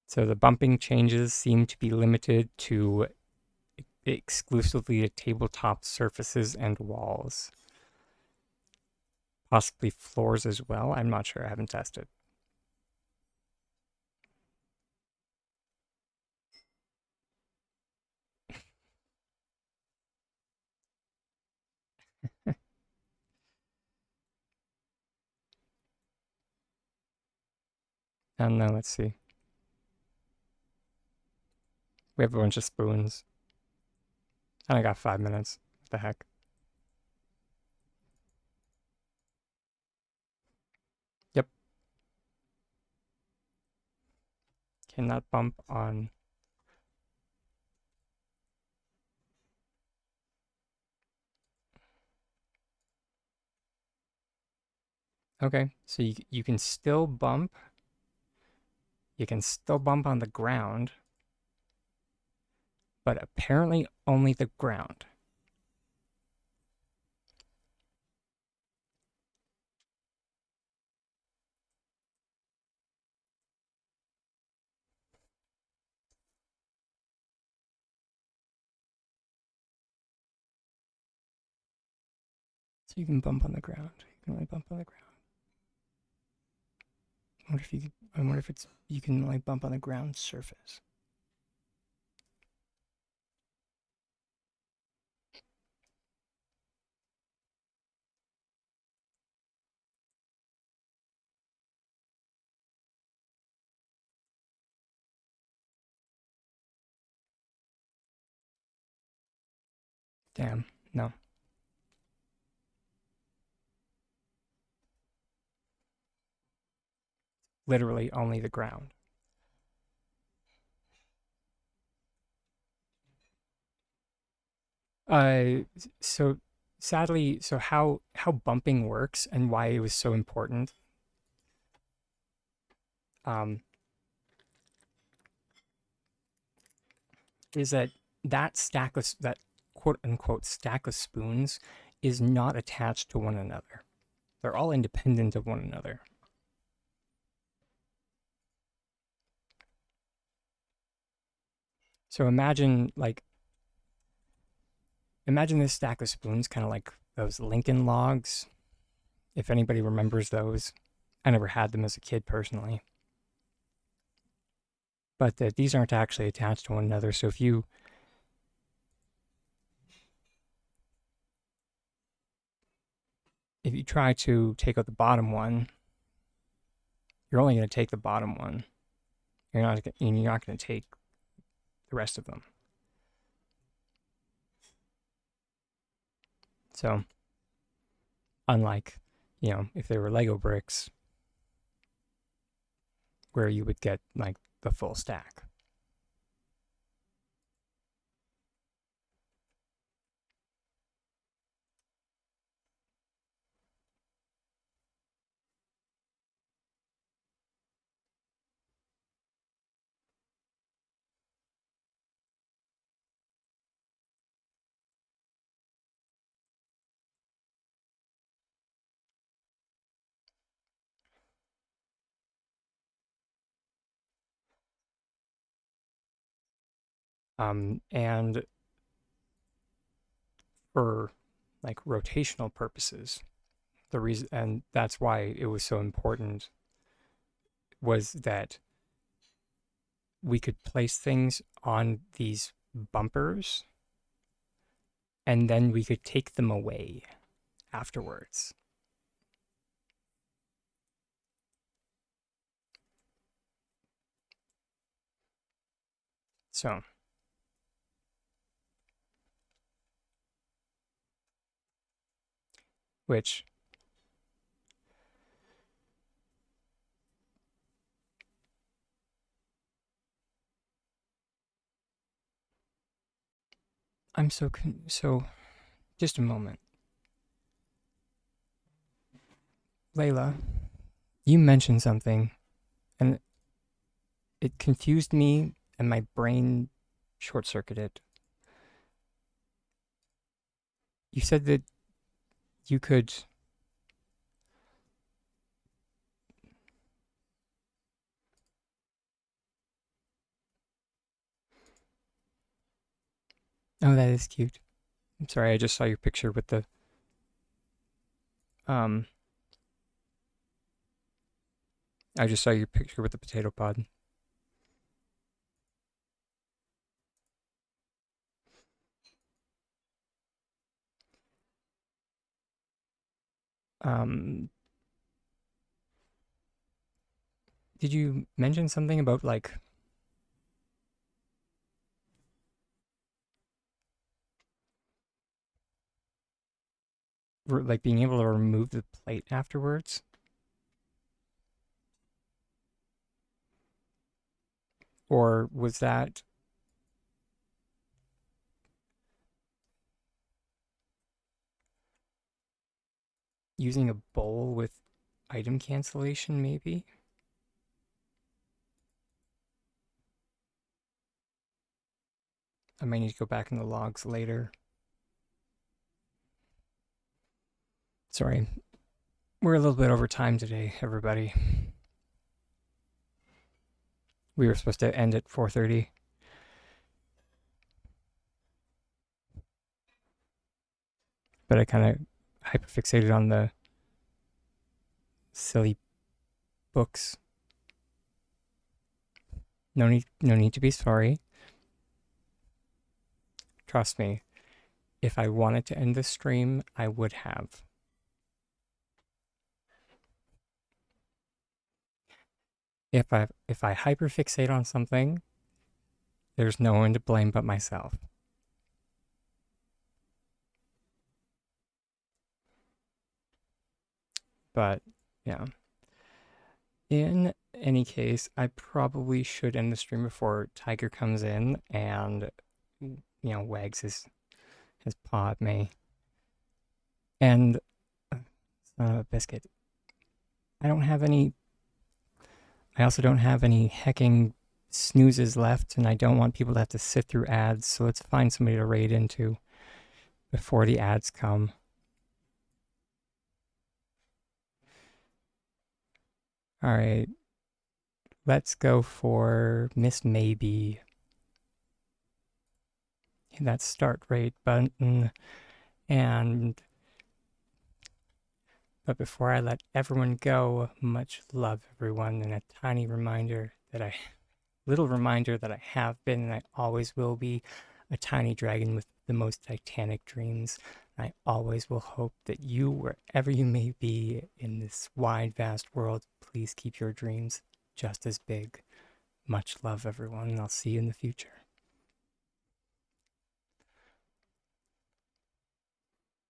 So the bumping changes seem to be limited to exclusively to tabletop surfaces and walls. Possibly floors as well. I'm not sure. I haven't tested. And then let's see. We have a bunch of spoons. And I got 5 minutes. What the heck? Yep. Cannot bump on. Okay, so you can still bump. You can still bump on the ground, but apparently only the ground. So you can bump on the ground. You can only bump on the ground. I wonder if it's you can only bump on the ground surface. Damn, no. Literally only the ground. Uh, so sadly, so how bumping works and why it was so important, um, is that that quote unquote stack of spoons is not attached to one another. They're all independent of one another. So imagine this stack of spoons, kind of like those Lincoln logs. If anybody remembers those, I never had them as a kid personally, but that these aren't actually attached to one another. So if you if you try to take out the bottom one, you're only going to take the bottom one. You're not going to take the rest of them. So, unlike, if they were Lego bricks, where you would get like the full stack. And for like rotational purposes, the reason, and that's why it was so important, was that we could place things on these bumpers and then we could take them away afterwards. So, which I'm so just a moment. Layla, you mentioned something and it confused me and my brain short circuited. You said that you could. Oh, that is cute. I'm sorry, I just saw your picture with the um I just saw your picture with the potato pod. Um did you mention something about like being able to remove the plate afterwards? Or was that using a bowl with item cancellation maybe? I might need to go back in the logs later. Sorry. We're a little bit over time today, everybody. We were supposed to end at 4:30. But I kind of hyperfixated on the silly books. No need to be sorry. Trust me, if I wanted to end this stream, I would have. If I hyperfixate on something, there's no one to blame but myself. But yeah. In any case, I probably should end the stream before Tiger comes in and wags his paw at me. And son of a biscuit. I also don't have any hecking snoozes left, and I don't want people to have to sit through ads, so let's find somebody to raid into before the ads come. All right. Let's go for Miss Maybe. Hit that start raid button. But before I let everyone go, much love, everyone, and a little reminder that I have been and I always will be a tiny dragon with the most titanic dreams. I always will hope that you, wherever you may be in this wide, vast world, please keep your dreams just as big. Much love, everyone, and I'll see you in the future.